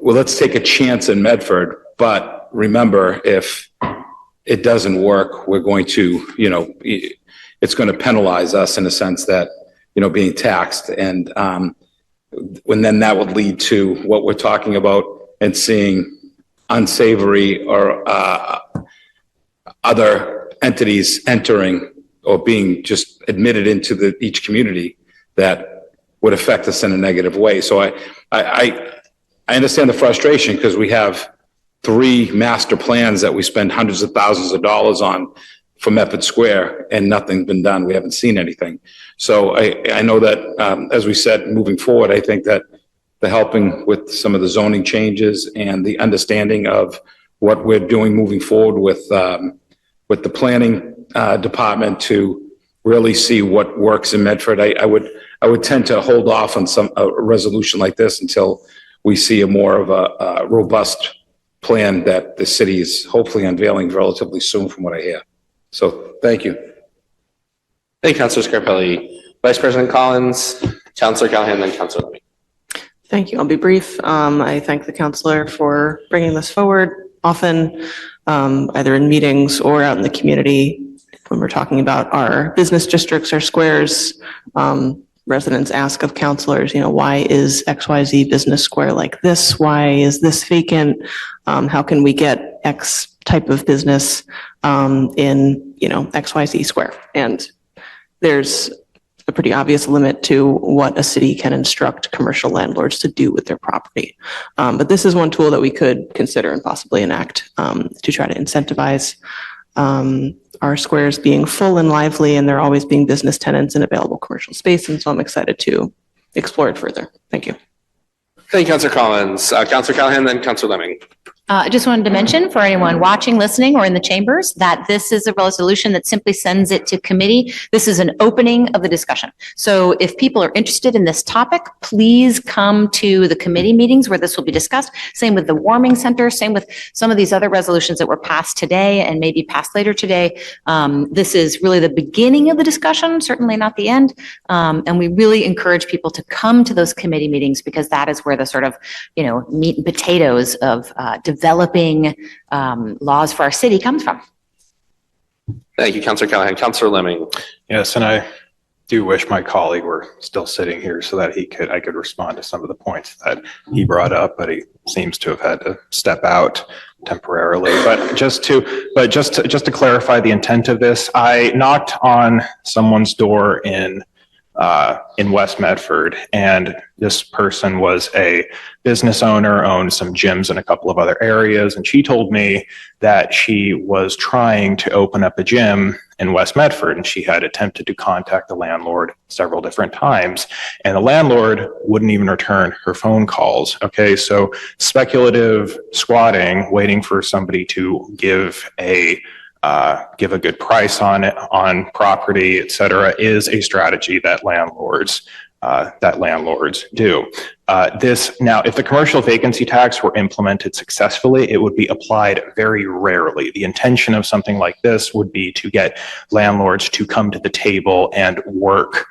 let's take a chance in Medford, but remember, if it doesn't work, we're going to, it's going to penalize us in a sense that, being taxed. And when then that would lead to what we're talking about and seeing unsavory or other entities entering or being just admitted into each community that would affect us in a negative way. So I understand the frustration because we have 3 master plans that we spend hundreds of thousands of dollars on for Medford Square and nothing's been done. We haven't seen anything. So I know that, as we said, moving forward, I think that the helping with some of the zoning changes and the understanding of what we're doing moving forward with the planning department to really see what works in Medford. I would tend to hold off on a resolution like this until we see a more of a robust plan that the city is hopefully unveiling relatively soon from what I hear. So thank you. Thank you, Councilor Scarpelli. Vice President Collins, Councilor Callahan, then Councilor Lemming. Thank you. I'll be brief. I thank the counselor for bringing this forward. Often, either in meetings or out in the community, when we're talking about our business districts or squares, residents ask of counselors, why is XYZ business square like this? Why is this vacant? How can we get X type of business in, XYZ square? And there's a pretty obvious limit to what a city can instruct commercial landlords to do with their property. But this is one tool that we could consider and possibly enact to try to incentivize our squares being full and lively, and there always being business tenants and available commercial space. And so I'm excited to explore it further. Thank you. Thank you, Councilor Collins. Councilor Callahan, then Councilor Lemming. I just wanted to mention for anyone watching, listening, or in the chambers that this is a resolution that simply sends it to committee. This is an opening of the discussion. So if people are interested in this topic, please come to the committee meetings where this will be discussed. Same with the warming center, same with some of these other resolutions that were passed today and maybe passed later today. This is really the beginning of the discussion, certainly not the end. And we really encourage people to come to those committee meetings because that is where the sort of, meat and potatoes of developing laws for our city comes from. Thank you, Councilor Callahan. Councilor Lemming. Yes, and I do wish my colleague were still sitting here so that I could respond to some of the points that he brought up, but he seems to have had to step out temporarily. But just to clarify the intent of this, I knocked on someone's door in West Medford, and this person was a business owner, owned some gyms in a couple of other areas, and she told me that she was trying to open up a gym in West Medford, and she had attempted to contact the landlord several different times, and the landlord wouldn't even return her phone calls. Okay, so speculative squatting, waiting for somebody to give a good price on it, on property, et cetera, is a strategy that landlords do. Now, if the commercial vacancy tax were implemented successfully, it would be applied very rarely. The intention of something like this would be to get landlords to come to the table and work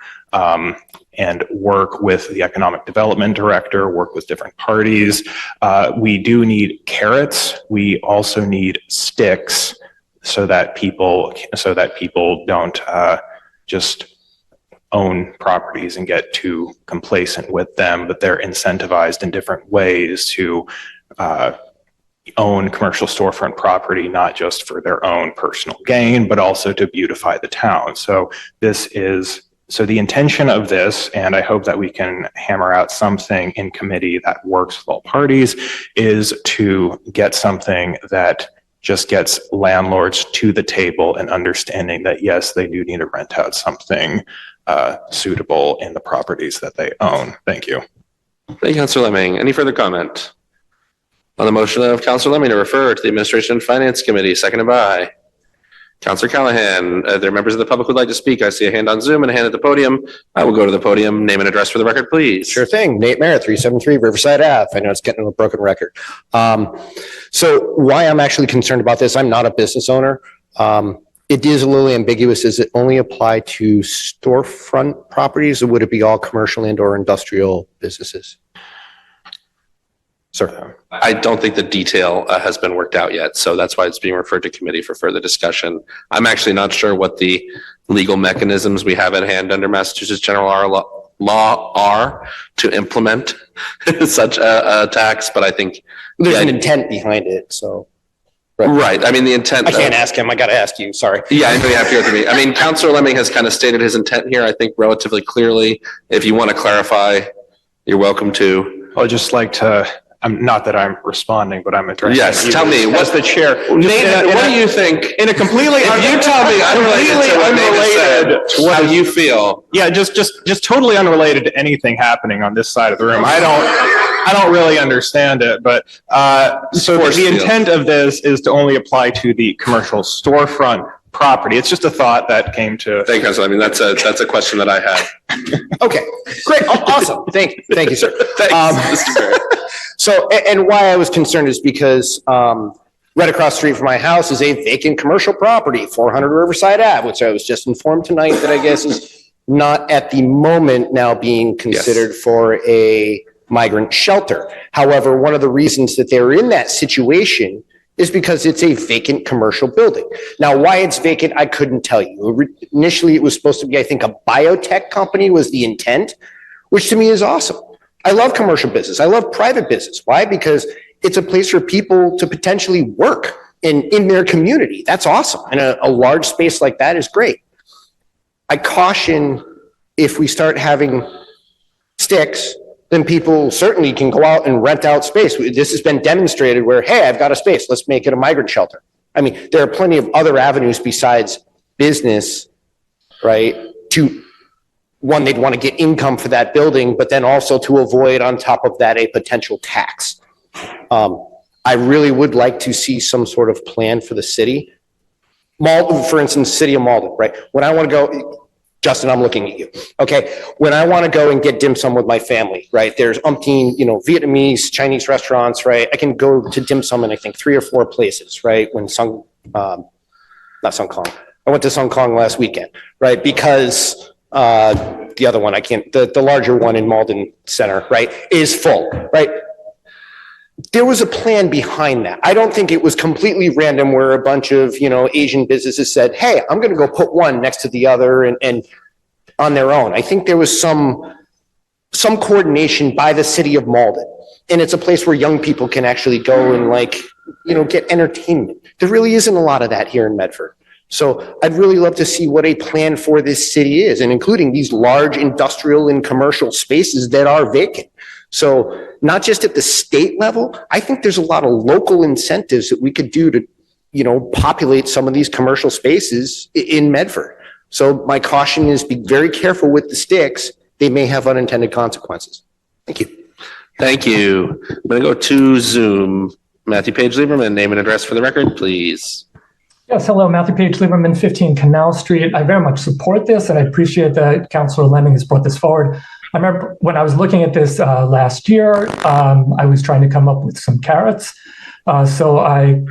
with the economic development director, work with different parties. We do need carrots. We also need sticks so that people don't just own properties and get too complacent with them, but they're incentivized in different ways to own commercial storefront property, not just for their own personal gain, but also to beautify the town. So the intention of this, and I hope that we can hammer out something in committee that works with all parties, is to get something that just gets landlords to the table and understanding that, yes, they do need to rent out something suitable in the properties that they own. Thank you. Thank you, Councilor Lemming. Any further comment? On the motion of Councilor Lemming to refer to the Administration and Finance Committee, seconded by Councilor Callahan. There are members of the public who would like to speak. I see a hand on Zoom and a hand at the podium. I will go to the podium. Name and address for the record, please. Sure thing. Nate Merritt, 373 Riverside Ave. I know it's getting a broken record. So why I'm actually concerned about this, I'm not a business owner. It is a little ambiguous. Does it only apply to storefront properties, or would it be all commercial and or industrial businesses? Sir. I don't think the detail has been worked out yet, so that's why it's being referred to committee for further discussion. I'm actually not sure what the legal mechanisms we have at hand under Massachusetts general law are to implement such a tax, but I think. There's an intent behind it, so. Right, I mean, the intent. I can't ask him, I gotta ask you, sorry. Yeah, I know you have to go through me. I mean, Councilor Lemming has kind of stated his intent here, I think relatively clearly. If you want to clarify, you're welcome to. I'd just like to, not that I'm responding, but I'm addressing. Yes, tell me, what's the chair? Nathan, what do you think? In a completely. If you tell me unrelated to what how you feel. Yeah, just totally unrelated to anything happening on this side of the room. I don't really understand it, but, so the intent of this is to only apply to the commercial storefront property. It's just a thought that came to. Thank you, Councilor. I mean, that's a question that I had. Okay, great, awesome, thank you, sir. Thanks, Mr. Barrett. So, and why I was concerned is because, right across the street from my house is a vacant commercial property, 400 Riverside Ave, which I was just informed tonight that I guess is not at the moment now being considered for a migrant shelter. However, one of the reasons that they're in that situation is because it's a vacant commercial building. Now, why it's vacant, I couldn't tell you. Initially, it was supposed to be, I think, a biotech company was the intent, which to me is awesome. I love commercial business. I love private business. Why? Because it's a place for people to potentially work in their community. That's awesome. And a large space like that is great. I caution if we start having sticks, then people certainly can go out and rent out space. This has been demonstrated where, hey, I've got a space, let's make it a migrant shelter. I mean, there are plenty of other avenues besides business, right? To one, they'd want to get income for that building, but then also to avoid on top of that a potential tax. I really would like to see some sort of plan for the city. Malden, for instance, city of Malden, right? When I want to go, Justin, I'm looking at you. Okay, when I want to go and get dim sum with my family, right? There's umpteen, Vietnamese, Chinese restaurants, right? I can go to dim sum in I think 3 or 4 places, right? When not Sung Kong. I went to Sung Kong last weekend, right? Because the other one, the larger one in Malden Center, right, is full, right? There was a plan behind that. I don't think it was completely random where a bunch of, Asian businesses said, hey, I'm going to go put one next to the other and on their own. I think there was some coordination by the city of Malden. And it's a place where young people can actually go and get entertainment. There really isn't a lot of that here in Medford. So I'd really love to see what a plan for this city is, and including these large industrial and commercial spaces that are vacant. So not just at the state level, I think there's a lot of local incentives that we could do to, populate some of these commercial spaces in Medford. So my caution is be very careful with the sticks. They may have unintended consequences. Thank you. Thank you. I'm going to go to Zoom. Matthew Page Lieberman, name and address for the record, please. Yes, hello, Matthew Page Lieberman, 15 Canal Street. I very much support this, and I appreciate that Councilor Lemming has brought this forward. I remember when I was looking at this last year, I was trying to come up with some carrots. So I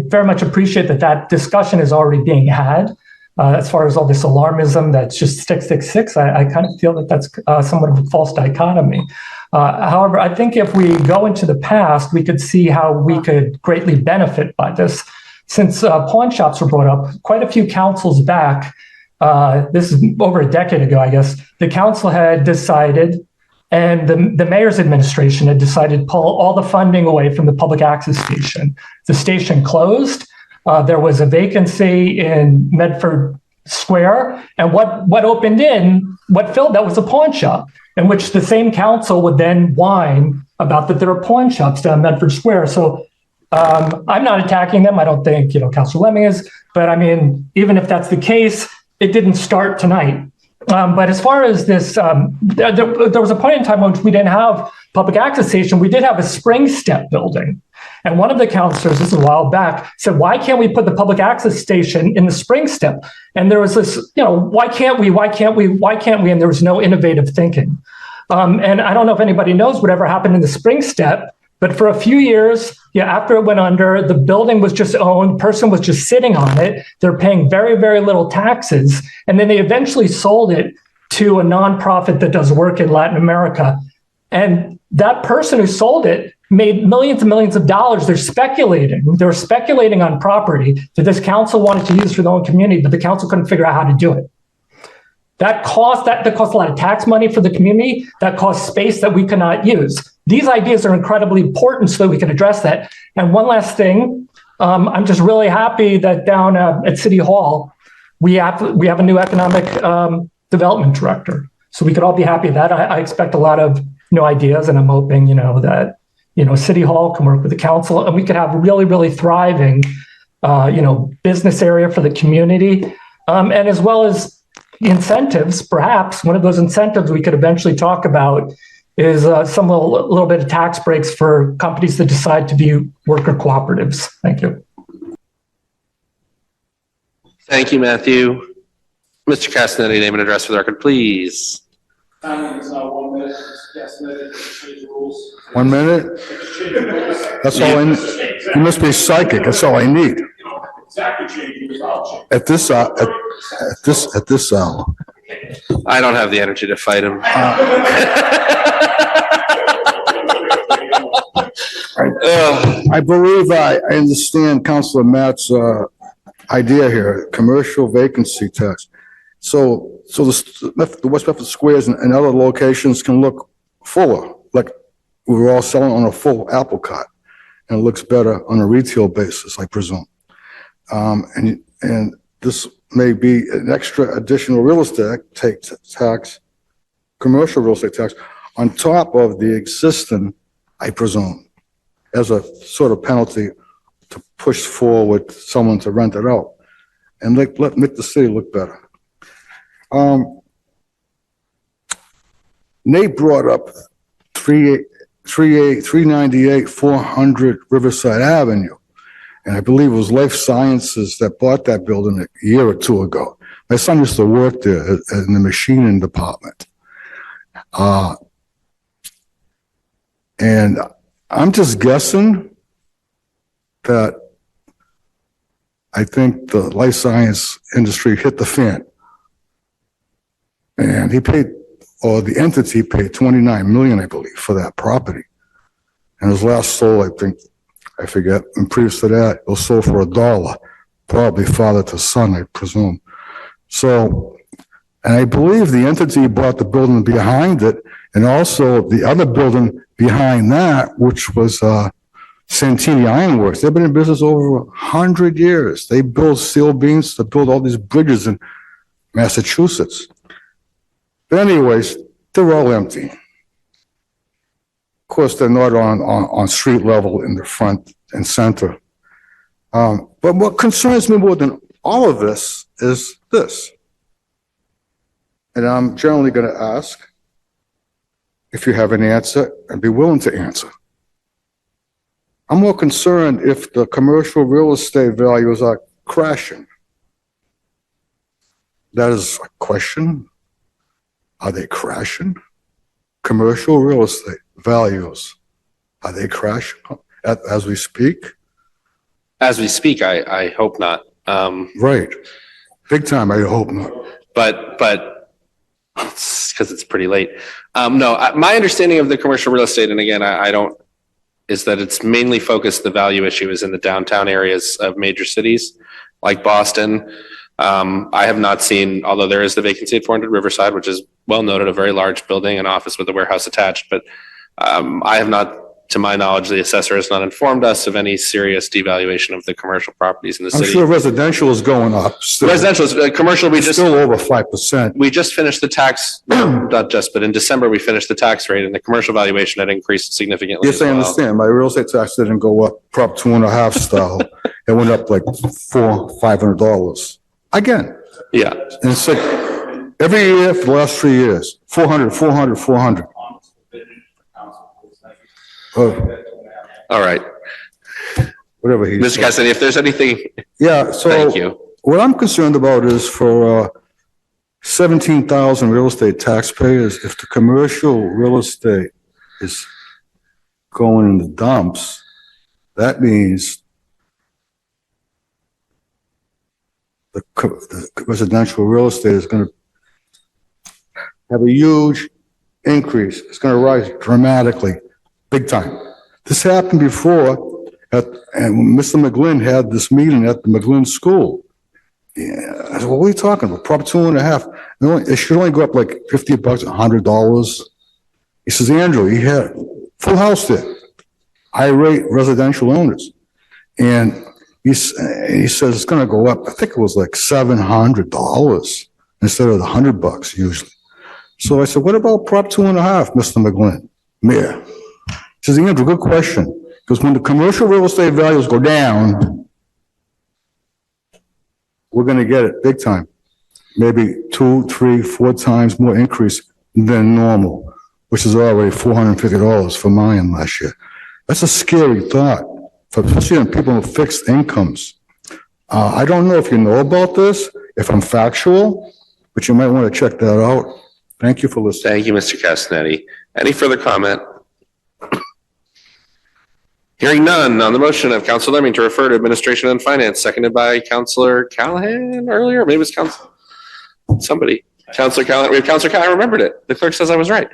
very much appreciate that discussion is already being had. As far as all this alarmism that's just stick. I kind of feel that that's somewhat of a false dichotomy. However, I think if we go into the past, we could see how we could greatly benefit by this. Since pawn shops were brought up, quite a few councils back, this is over a decade ago, I guess, the council had decided, and the mayor's administration had decided to pull all the funding away from the public access station. The station closed. There was a vacancy in Medford Square, and what opened what filled that was a pawn shop, in which the same council would then whine about that there are pawn shops down Medford Square. So I'm not attacking them. I don't think, Councilor Lemming is, but I mean, even if that's the case, it didn't start tonight. But as far as this, there was a point in time when we didn't have public access station. We did have a spring step building. And one of the councilors, this is a while back, said, why can't we put the public access station in the spring step? And there was this, why can't we? And there was no innovative thinking. And I don't know if anybody knows whatever happened in the spring step, but for a few years, after it went under, the building was just owned, person was just sitting on it. They're paying very, very little taxes. And then they eventually sold it to a nonprofit that does work in Latin America. And that person who sold it made millions and millions of dollars. They're speculating. They were speculating on property that this council wanted to use for their own community, but the council couldn't figure out how to do it. That costs a lot of tax money for the community. That costs space that we cannot use. These ideas are incredibly important so that we can address that. And one last thing, I'm just really happy that down at City Hall, we have a new economic development director. So we could all be happy that I expect a lot of new ideas, and I'm hoping that City Hall can work with the council, and we could have a really, really thriving business area for the community, and as well as incentives. Perhaps one of those incentives we could eventually talk about is some little bit of tax breaks for companies that decide to be worker cooperatives. Thank you. Thank you, Matthew. Mr. Castanetti, name and address for the record, please. 1 minute. Yes, 1 minute? That's all I need. You must be psychic. That's all I need. At this hour. I don't have the energy to fight him. I believe I understand Councilor Matt's idea here, commercial vacancy tax. So the West Medford squares and other locations can look fuller, like we were all selling on a full apple cart, and it looks better on a retail basis, I presume. And this may be an extra additional real estate tax, commercial real estate tax, on top of the existing, I presume, as a sort of penalty to push forward someone to rent it out and make the city look better. Nate brought up 398 400 Riverside Avenue. And I believe it was Life Sciences that bought that building a year or two ago. My son used to work there in the machining department. And I'm just guessing that I think the life science industry hit the fan. And he paid, or the entity paid $29 million, I believe, for that property. And his last sold, I forget, and previous to that, it was sold for $1, probably father to son, I presume. So, and I believe the entity bought the building behind it, and also the other building behind that, which was Santini Ironworks. They've been in business over 100 years. They build steel beams to build all these bridges in Massachusetts. But anyways, they're all empty. Of course, they're not on street level in the front and center. But what concerns me more than all of this is this. And I'm generally going to ask if you have an answer and be willing to answer. I'm more concerned if the commercial real estate values are crashing. That is a question. Are they crashing? Commercial real estate values, are they crashing as we speak? As we speak, I hope not. Right. Big time, I hope not. But it's because it's pretty late. No, my understanding of the commercial real estate, and again, I don't, is that it's mainly focused, the value issue is in the downtown areas of major cities like Boston. I have not seen, although there is the vacancy at 400 Riverside, which is well noted, a very large building and office with a warehouse attached, but I have not, to my knowledge, the assessor has not informed us of any serious devaluation of the commercial properties in the I'm city. sure residential is going up. Still. Residential is, commercial, we just, still over 5%. we just finished the tax, not just, but in December, we finished the tax rate and the commercial valuation had increased significantly. Yes, as I well. understand. My real estate tax didn't go up, Prop 2.5 style. It went up like $500. Again. Yeah. And it's like every year for the last 3 years, 400. Oh, All right. whatever he Mr. said. Cassidy, if there's anything, Yeah, so thank you. what I'm concerned about is for 17,000 real estate taxpayers, if the commercial real estate is going in the dumps, that means the residential real estate is going to have a huge increase. It's going to rise dramatically, big time. This happened before, and Mr. McGlynn had this meeting at the McGlynn School. Yeah, I said, what are we talking about? Prop 2.5. It should only go up like $50, $100. He says, Andrew, he had full house there. Irate residential owners. And he says it's going to go up. I think it was like $700 instead of the $100 usually. So I said, what about Prop 2.5, Mr. McGlynn, Mayor? He says, Andrew, good question. Because when the commercial real estate values go down, we're going to get it big time. Maybe 2, 3, 4 times more increase than normal, which is already $450 for mine last year. That's a scary thought, especially on people with fixed incomes. I don't know if you know about this, if I'm factual, but you might want to check that out. Thank you for listening. Thank you, Mr. Castanetti. Any further comment? Hearing none on the motion of Councilor Lemming to refer to Administration and Finance, seconded by Councilor Callahan earlier, maybe it was somebody. Councilor Callahan, we have Councilor Callahan, I remembered it. The clerk says I was right.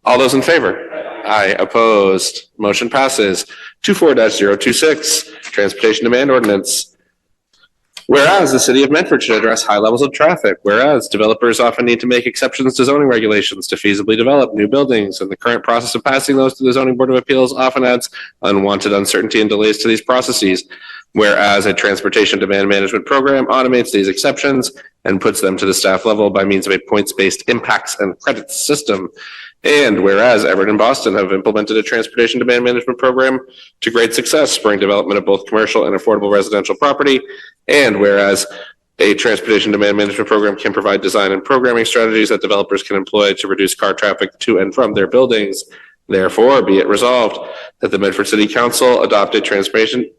All those in favor? Aye. Opposed? Motion passes. 24-026, Transportation Demand Ordinance. Whereas the city of Medford should address high levels of traffic, whereas developers often need to make exceptions to zoning regulations to feasibly develop new buildings, and the current process of passing those to the Zoning Board of Appeals often adds unwanted uncertainty and delays to these processes. Whereas a transportation demand management program automates these exceptions and puts them to the staff level by means of a points-based impacts and credits system. And whereas Everett and Boston have implemented a transportation demand management program to great success, spurring development of both commercial and affordable residential property. And whereas a transportation demand management program can provide design and programming strategies that developers can employ to reduce car traffic to and from their buildings. Therefore, be it resolved that the Medford City Council adopt a transportation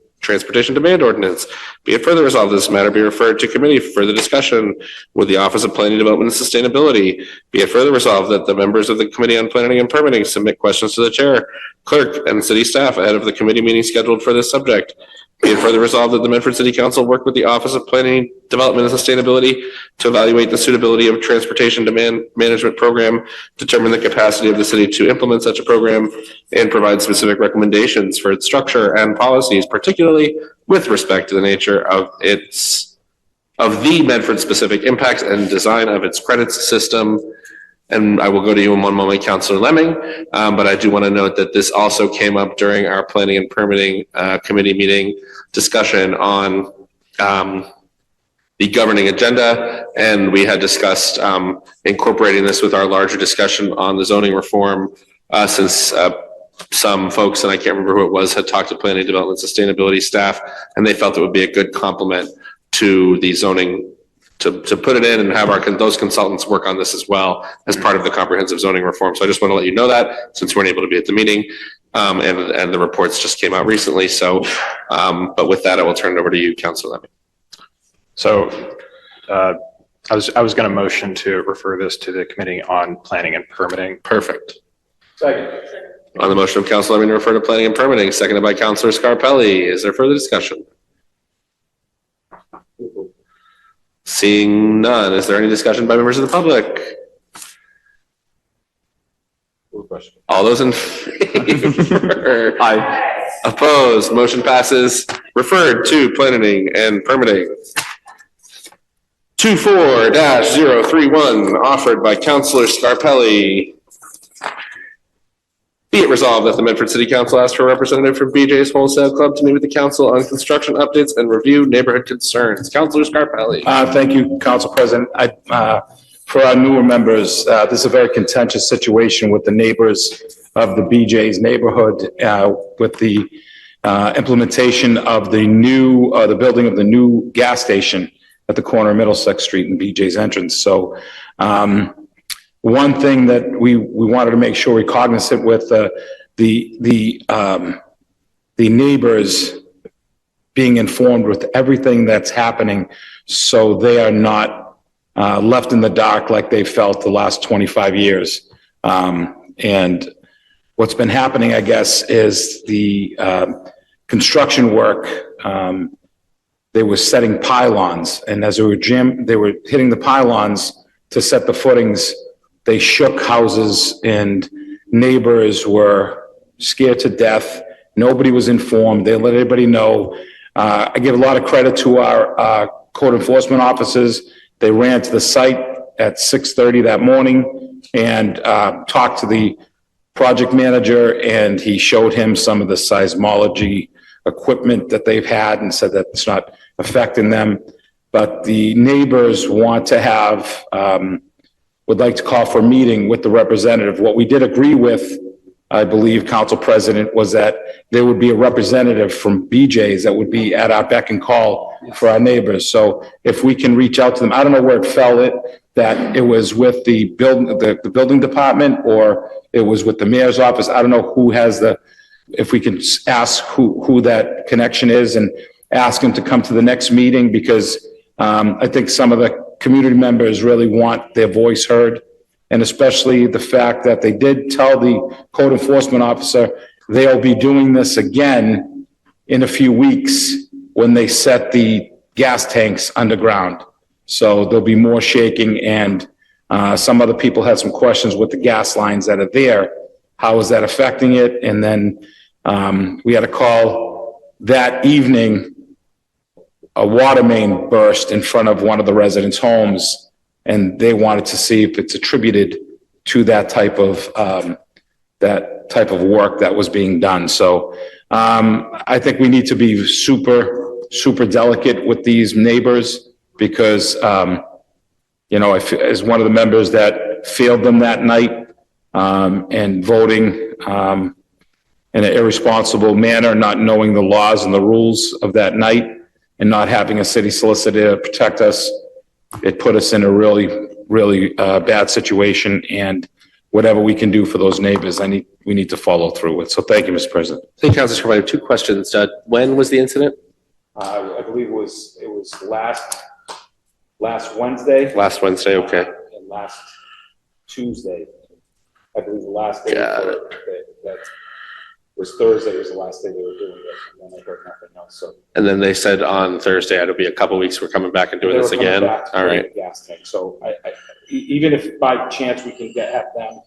demand ordinance. Be it further resolved, this matter be referred to committee for further discussion with the Office of Planning, Development, and Sustainability. Be it further resolved that the members of the Committee on Planning and Permitting submit questions to the chair, clerk, and city staff ahead of the committee meeting scheduled for this subject. Be it further resolved that the Medford City Council work with the Office of Planning, Development, and Sustainability to evaluate the suitability of a transportation demand management program, determine the capacity of the city to implement such a program, and provide specific recommendations for its structure and policies, particularly with respect to the nature of the Medford specific impacts and design of its credits system. And I will go to you in one moment, Councilor Lemming, but I do want to note that this also came up during our Planning and Permitting Committee meeting discussion on the governing agenda, and we had discussed incorporating this with our larger discussion on the zoning reform, since some folks, and I can't remember who it was, had talked to Planning, Development, Sustainability staff, and they felt it would be a good complement to the zoning to put it in and have those consultants work on this as well as part of the comprehensive zoning reform. So I just want to let you know that, since we weren't able to be at the meeting, and the reports just came out recently. So, but with that, I will turn it over to you, Councilor Lemming. So I was going to motion to refer this to the Committee on Planning and Permitting. Perfect. Second. On the motion of Councilor Lemming to refer to Planning and Permitting, seconded by Councilor Scarpelli. Is there further discussion? Seeing none, is there any discussion by members of the public? All those in favor? Aye. Opposed? Motion passes. Referred to Planning and Permitting. 24-031, offered by Councilor Scarpelli. Be it resolved that the Medford City Council asks for a representative from BJ's Wholesale Club to meet with the council on construction updates and review neighborhood concerns. Councilor Scarpelli. Thank you, Council President. For our newer members, this is a very contentious situation with the neighbors of the BJ's neighborhood, with the implementation of the building of the new gas station at the corner of Middlesex Street and BJ's entrance. So, one thing that we wanted to make sure we're cognizant with the neighbors being informed with everything that's happening, so they are not left in the dark like they felt the last 25 years. And what's been happening, I guess, is the construction work. They were setting pylons, and as they were hitting the pylons to set the footings. They shook houses and neighbors were scared to death. Nobody was informed. They let everybody know. I give a lot of credit to our code enforcement officers. They ran to the site at 6:30 that morning and talked to the project manager, and he showed him some of the seismology equipment that they've had and said that it's not affecting them. But the neighbors want to have, would like to call for a meeting with the representative. What we did agree with, I believe, Council President, was that there would be a representative from BJ's that would be at our beck and call for our neighbors. So if we can reach out to them, I don't know where it fell, that it was with the building department or it was with the mayor's office. I don't know who has if we can ask who that connection is and ask him to come to the next meeting, because I think some of the community members really want their voice heard. And especially the fact that they did tell the code enforcement officer they'll be doing this again in a few weeks when they set the gas tanks underground. So there'll be more shaking, and some other people had some questions with the gas lines that are there. How is that affecting it? And then we had a call that evening, a water main burst in front of one of the residents' homes, and they wanted to see if it's attributed to that type of work that was being done. So I think we need to be super delicate with these neighbors, because as one of the members that failed them that night and voting in an irresponsible manner, not knowing the laws and the rules of that night, and not having a city solicitor protect us, it put us in a really bad situation. And whatever we can do for those neighbors, we need to follow through with. So thank you, Mr. President. Thank you, Councilor Schreuer. I have two questions. When was the incident? I believe it was last Wednesday. Last Wednesday, okay. And last Tuesday. I believe the last day that was Thursday was the last day they were doing it, and then I heard nothing else. So. And then they said on Thursday, it'll be a couple weeks, we're coming back and doing this again. All right. Gas tank. So even if by chance we can have them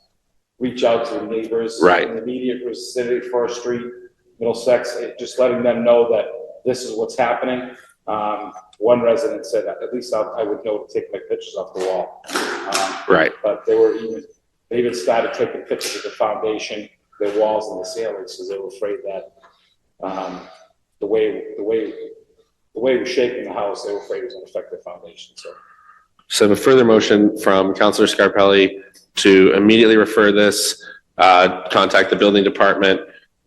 reach out to the neighbors in the immediate vicinity, First Street, Middlesex, just letting them know that this is what's happening. One resident said that at least I would know to take my pictures off the wall. Right. But they even started taking pictures of the foundation, their walls and the ceilings, because they were afraid that the way it was shaping the house, they were afraid it was going to affect the foundation. So I have a further motion from Councilor Scarpelli to immediately refer this, contact the building department,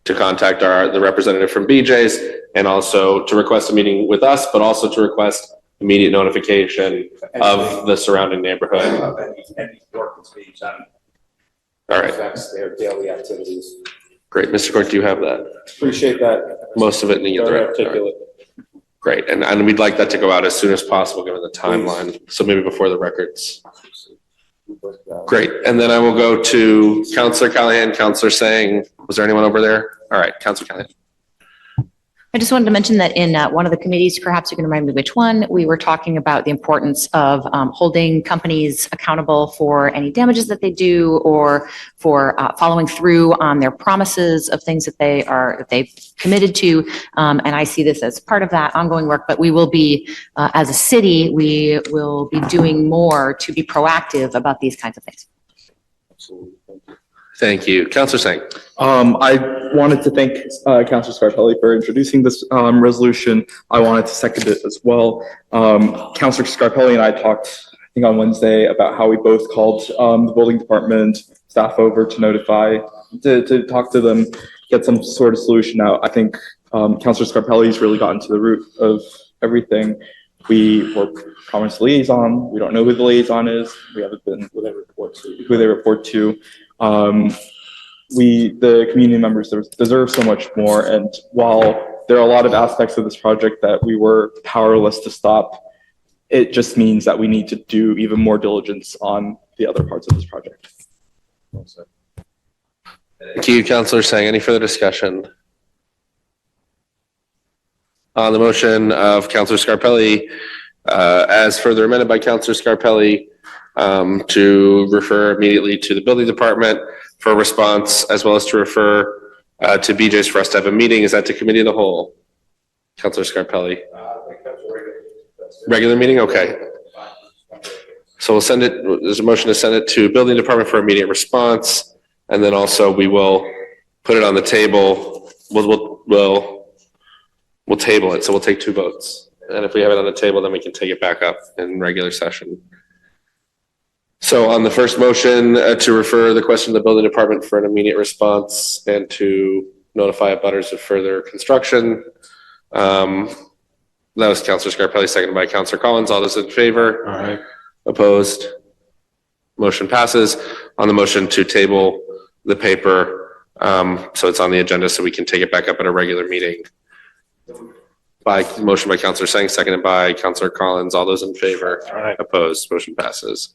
to contact the representative from BJ's, and also to request a meeting with us, but also to request immediate notification of the surrounding neighborhood. Any work that's being done. All right. Affects their daily activities. Great. Mr. Court, do you have that? Appreciate that. Most of it in the Very other. articulate. Great. And we'd like that to go out as soon as possible, given the timeline. So maybe before the records. Great. And then I will go to Councilor Callahan, Councilor Sang. Was there anyone over there? All right, Councilor Callahan. I just wanted to mention that in one of the committees, perhaps you can remind me which one, we were talking about the importance of holding companies accountable for any damages that they do, or for following through on their promises of things that they've committed to. And I see this as part of that ongoing work, but we will be, as a city, we will be doing more to be proactive about these kinds of things. Absolutely. Thank you. Councilor Sang. I wanted to thank Councilor Scarpelli for introducing this resolution. I wanted to second it as well. Councilor Scarpelli and I talked, I think on Wednesday, about how we both called the building department staff over to notify, to talk to them, get some sort of solution out. I think Councilor Scarpelli's really gotten to the root of everything. We were promised liaison. We don't know who the liaison is. We haven't been who they report to. The community members deserve so much more. And while there are a lot of aspects of this project that we were powerless to stop, it just means that we need to do even more diligence on the other parts of this project. Thank you, Councilor Sang. Any further discussion? On the motion of Councilor Scarpelli, as further amended by Councilor Scarpelli, to refer immediately to the building department for a response, as well as to refer to BJ's for us to have a meeting. Is that to committee of the whole? Councilor Scarpelli. Regular meeting, okay. So we'll send it, there's a motion to send it to building department for immediate response. And then also we will put it on the table. We'll table it. So we'll take 2 votes. And if we have it on the table, then we can take it back up in regular session. So on the first motion to refer the question to the building department for an immediate response and to notify abutters of further construction. That was Councilor Scarpelli, seconded by Councilor Collins. All those in favor? Aye. Opposed? Motion passes. On the motion to table the paper, so it's on the agenda so we can take it back up at a regular meeting. Motion by Councilor Singh, seconded by Councilor Collins. All those in favor? Aye. Opposed? Motion passes.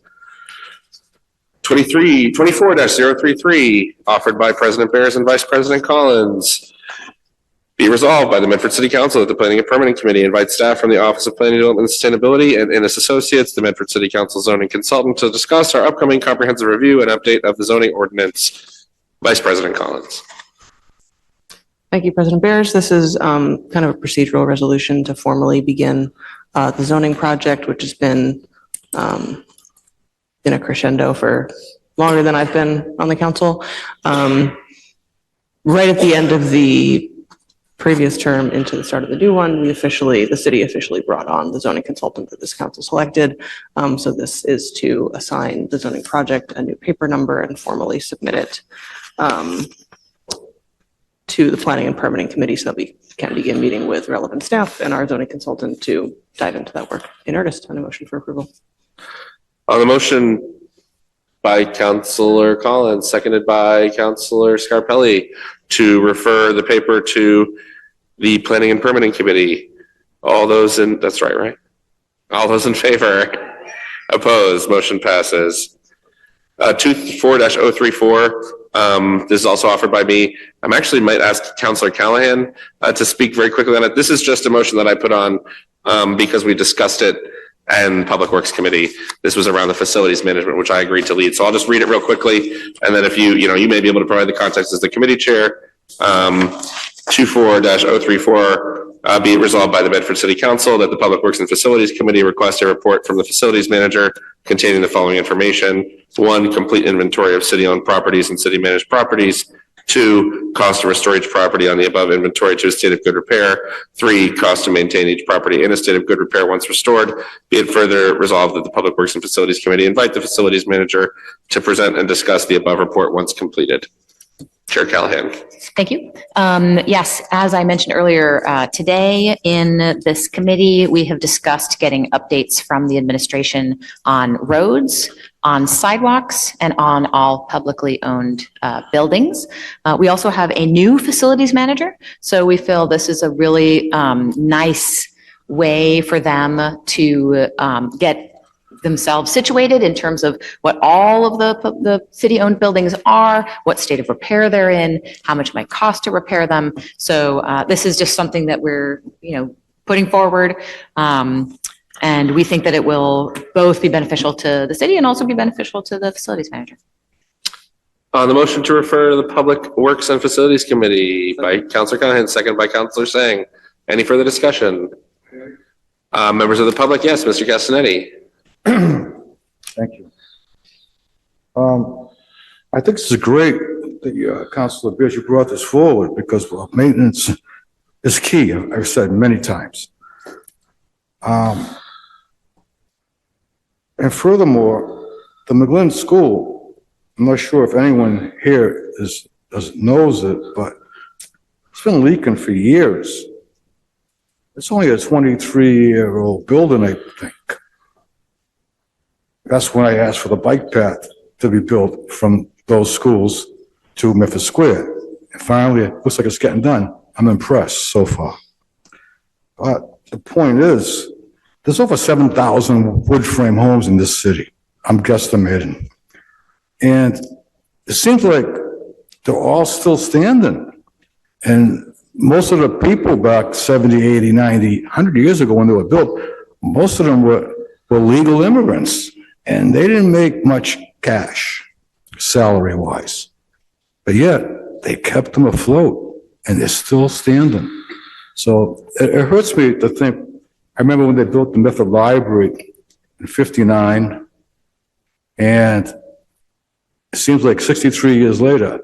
24-033, offered by President Bears and Vice President Collins. Be resolved by the Medford City Council that the Planning and Permitting Committee invites staff from the Office of Planning, Development, and Sustainability and Innis Associates, the Medford City Council zoning consultant, to discuss our upcoming comprehensive review and update of the zoning ordinance. Vice President Collins. Thank you, President Bears. This is kind of a procedural resolution to formally begin the zoning project, which has been in a crescendo for longer than I've been on the council. Right at the end of the previous term into the start of the new one, the city officially brought on the zoning consultant that this council selected. So this is to assign the zoning project a new paper number and formally submit it to the Planning and Permitting Committee so that we can begin meeting with relevant staff and our zoning consultant to dive into that work in earnest. On a motion for approval. On the motion by Councilor Collins, seconded by Councilor Scarpelli, to refer the paper to the Planning and Permitting Committee. All those in, that's right? All those in favor? Opposed? Motion passes. 24-034, this is also offered by me. I actually might ask Councilor Callahan to speak very quickly on it. This is just a motion that I put on because we discussed it and Public Works Committee. This was around the facilities management, which I agreed to lead. So I'll just read it real quickly. And then if you may be able to provide the context as the committee chair. 24-034, be it resolved by the Medford City Council that the Public Works and Facilities Committee request a report from the facilities manager containing the following information. 1, complete inventory of city-owned properties and city-managed properties. 2, cost to restore each property on the above inventory to a state of good repair. 3, cost to maintain each property in a state of good repair once restored. Be it further resolved that the Public Works and Facilities Committee invite the facilities manager to present and discuss the above report once completed. Chair Callahan. Thank you. Yes, as I mentioned earlier, today in this committee, we have discussed getting updates from the administration on roads, on sidewalks, and on all publicly owned buildings. We also have a new facilities manager, so we feel this is a really nice way for them to get themselves situated in terms of what all of the city-owned buildings are, what state of repair they're in, how much it might cost to repair them. So this is just something that we're, putting forward. And we think that it will both be beneficial to the city and also be beneficial to the facilities manager. On the motion to refer to the Public Works and Facilities Committee by Councilor Callahan, second by Councilor Singh. Any further discussion? Members of the public, yes, Mr. Castanetti. Thank you. I think this is great that Councilor Beers, you brought this forward because maintenance is key. I've said many times. And furthermore, the McGlynn School, I'm not sure if anyone here knows it, but it's been leaking for years. It's only a 23-year-old building, I think. That's when I asked for the bike path to be built from those schools to Medford Square. And finally, it looks like it's getting done. I'm impressed so far. But the point is, there's over 7,000 wood frame homes in this city. I'm guesstimating. And it seems like they're all still standing. And most of the people back 70, 80, 90, 100 years ago when they were built, most of them were legal immigrants. And they didn't make much cash, salary-wise. But yet, they kept them afloat, and they're still standing. So it hurts me to think I remember when they built the Medford Library in '59, and it seems like 63 years later,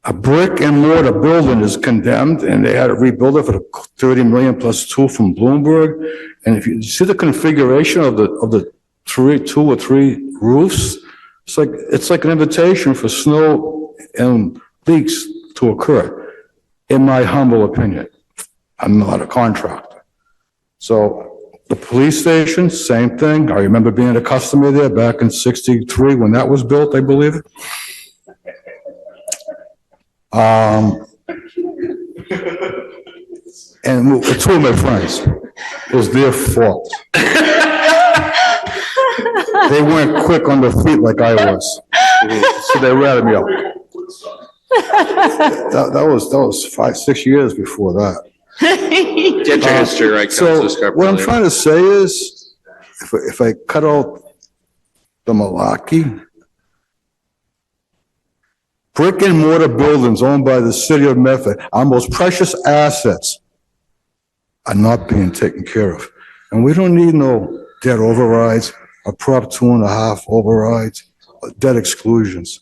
a brick and mortar building is condemned, and they had to rebuild it for the 30 million plus 2 from Bloomberg. And if you see the configuration of the two or three roofs, it's like an invitation for snow and leaks to occur, in my humble opinion. I'm not a contractor. So the police station, same thing. I remember being a customer there back in '63 when that was built, I believe. And two of my friends, it was their fault. They weren't quick on their feet like I was, so they ratted me out. That was 5-6 years before that. Get your history right, Councilor So Scarpelli. what I'm trying to say is, if I cut out the malarkey, brick and mortar buildings owned by the city of Medford, our most precious assets, are not being taken care of. And we don't need no debt overrides or Prop 2.5 overrides, or debt exclusions.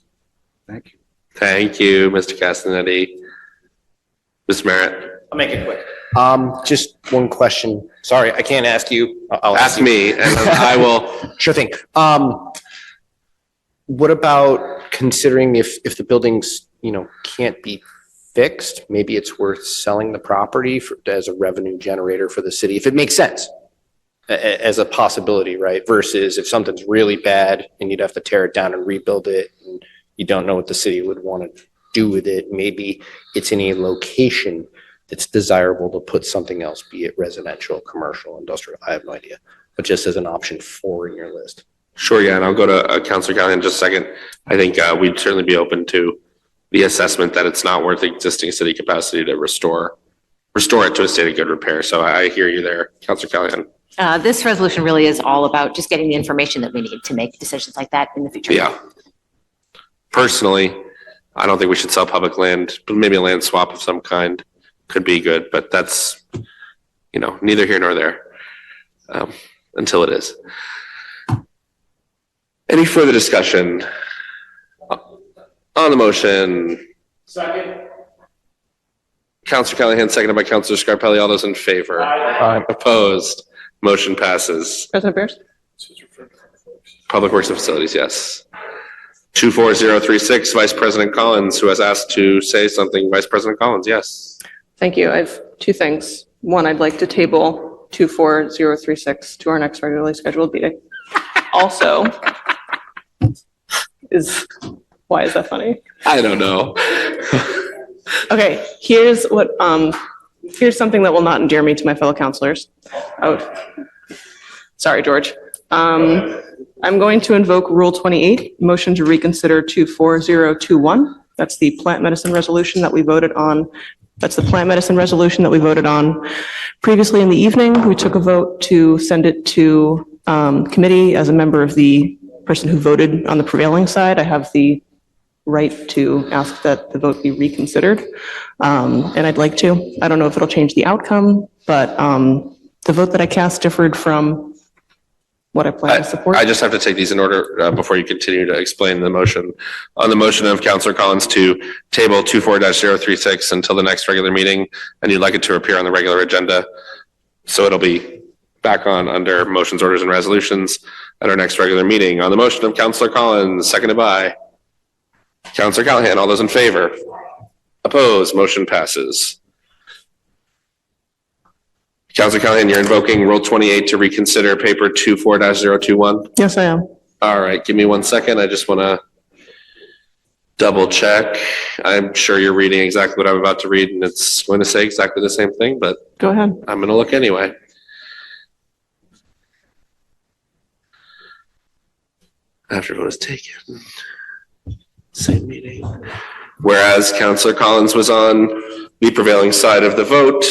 Thank you. Thank you, Mr. Castanetti. Ms. Merritt. I'll make it quick. Just one question. Sorry, I can't ask you. I'll Ask you. me, and then I will. Sure thing. What about considering if the buildings, can't be fixed, maybe it's worth selling the property as a revenue generator for the city, if it makes sense, as a possibility, right? Versus if something's really bad and you'd have to tear it down and rebuild it, and you don't know what the city would want to do with it. Maybe it's in a location that's desirable to put something else, be it residential, commercial, industrial. I have no idea, but just as an option 4 in your list. Sure, yeah, and I'll go to Councilor Callahan in just a second. I think we'd certainly be open to the assessment that it's not worth the existing city capacity to restore it to a state of good repair. So I hear you there, Councilor Callahan. This resolution really is all about just getting the information that we need to make decisions like that in the future. Yeah. Personally, I don't think we should sell public land, but maybe a land swap of some kind could be good, but that's, neither here nor there, until it is. Any further discussion on the motion? Second. Councilor Callahan, seconded by Councilor Scarpelli. All those in favor? Aye. Opposed? Motion passes. President Bears? Public Works and Facilities, yes. 24036, Vice President Collins, who has asked to say something. Vice President Collins, yes. Thank you. I have two things. One, I'd like to table 24036 to our next regularly scheduled meeting. Also, why is that funny? I don't know. Okay, here's something that will not endear me to my fellow counselors. Sorry, George. I'm going to invoke Rule 28, motion to reconsider 24021. That's the plant medicine resolution that we voted on. That's the plant medicine resolution that we voted on previously in the evening. We took a vote to send it to committee. As a member of the person who voted on the prevailing side, I have the right to ask that the vote be reconsidered. And I'd like to. I don't know if it'll change the outcome, but the vote that I cast differed from what I plan to support. I just have to take these in order before you continue to explain the motion. On the motion of Councilor Collins to table 24-036 until the next regular meeting, and you'd like it to appear on the regular agenda. So it'll be back on under motions, orders, and resolutions at our next regular meeting. On the motion of Councilor Collins, seconded by Councilor Callahan. All those in favor? Opposed? Motion passes. Councilor Callahan, you're invoking Rule 28 to reconsider paper 24-021? Yes, I am. All right, give me 1 second. I just want to double check. I'm sure you're reading exactly what I'm about to read, and it's going to say exactly the same thing, but go ahead. I'm going to look anyway. After vote is taken. Same meeting. Whereas Councilor Collins was on the prevailing side of the vote,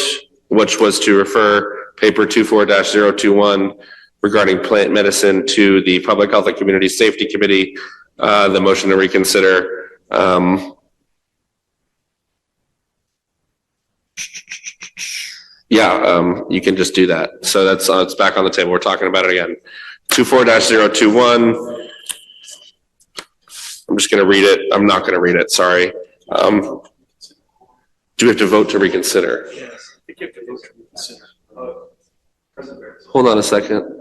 which was to refer paper 24-021 regarding plant medicine to the Public Health and Community Safety Committee. The motion to reconsider. Yeah, you can just do that. So that's, it's back on the table. We're talking about it again. 24-021. I'm just going to read it. I'm not going to read it. Sorry. Do we have to vote to reconsider? Yes, you have to vote to reconsider. Hold on a second.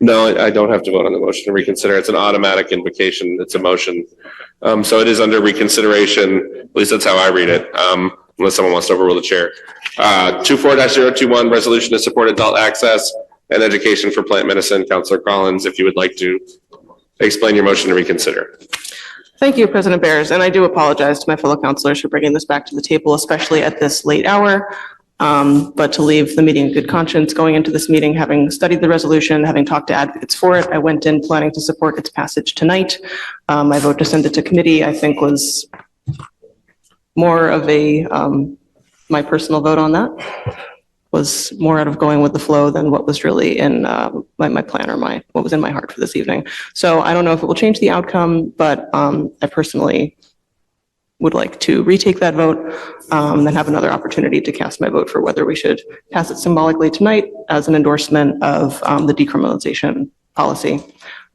No, I don't have to vote on the motion to reconsider. It's an automatic invocation. It's a motion. So it is under reconsideration. At least that's how I read it. Unless someone wants to overrule the chair. 24-021, resolution to support adult access and education for plant medicine. Councilor Collins, if you would like to explain your motion to reconsider. Thank you, President Bears, and I do apologize to my fellow councilors for bringing this back to the table, especially at this late hour. But to leave the meeting in good conscience, going into this meeting, having studied the resolution, having talked to advocates for it, I went in planning to support its passage tonight. My vote to send it to committee, I think, was more of a, my personal vote on that was more out of going with the flow than what was really in my plan or what was in my heart for this evening. So I don't know if it will change the outcome, but I personally would like to retake that vote, then have another opportunity to cast my vote for whether we should pass it symbolically tonight as an endorsement of the decriminalization policy,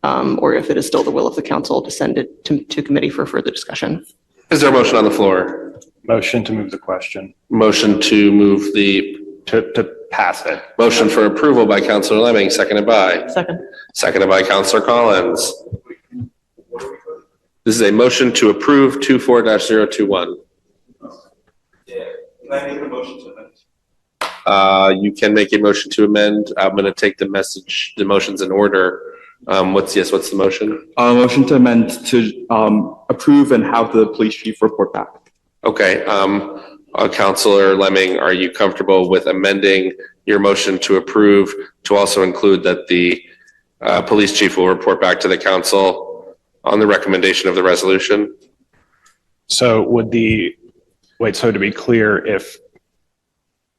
or if it is still the will of the council to send it to committee for further discussion. Is there a motion on the floor? Motion to move the question. Motion to move the To pass it. motion for approval by Councilor Lemming, seconded by? Second. Seconded by Councilor Collins. This is a motion to approve 24-021. Can I make a motion to amend? You can make a motion to amend. I'm going to take the motions in order. What's the motion? Motion to amend to approve and have the police chief report back. Okay. Councilor Lemming, are you comfortable with amending your motion to approve to also include that the police chief will report back to the council on the recommendation of the resolution? So so to be clear, if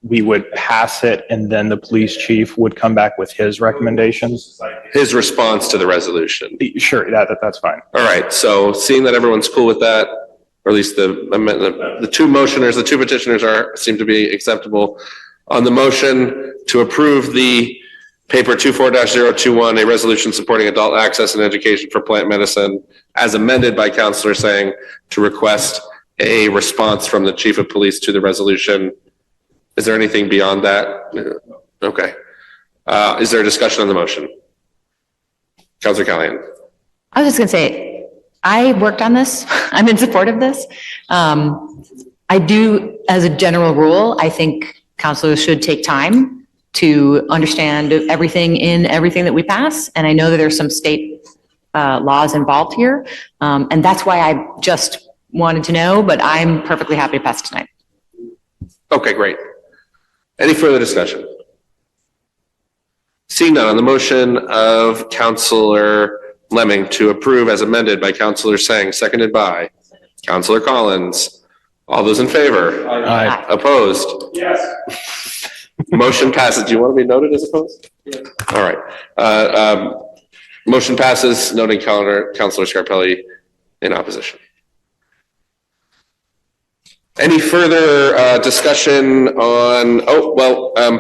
we would pass it and then the police chief would come back with his recommendations? His response to the resolution. Sure, that's fine. All right. So seeing that everyone's cool with that, or at least the two motioners, the two petitioners seem to be acceptable. On the motion to approve the paper 24-021, a resolution supporting adult access and education for plant medicine, as amended by Councilor Sang, to request a response from the chief of police to the resolution. Is there anything beyond that? Okay. Is there a discussion on the motion? Councilor Callahan. I was just going to say, I worked on this. I'm in support of this. I do, as a general rule, I think councilors should take time to understand everything that we pass. And I know that there's some state laws involved here. And that's why I just wanted to know, but I'm perfectly happy to pass it tonight. Okay, great. Any further discussion? Seeing none, on the motion of Councilor Lemming to approve as amended by Councilor Sang, seconded by Councilor Collins. All those in favor? Aye. Opposed? Yes. Motion passes. Do you want to be noted as opposed? Yes. All right. Motion passes, noting Councilor Scarpelli in opposition. Any further discussion on,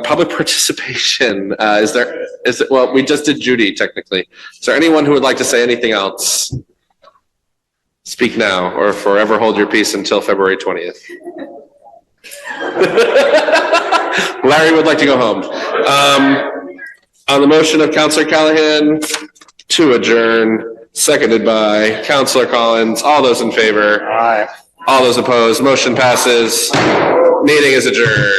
public participation? Well, we just did Judy technically. Is there anyone who would like to say anything else? Speak now or forever hold your peace until February 20th. Larry would like to go home. On the motion of Councilor Callahan to adjourn, seconded by Councilor Collins. All those in favor? Aye. All those opposed, motion passes. Meeting is adjourned.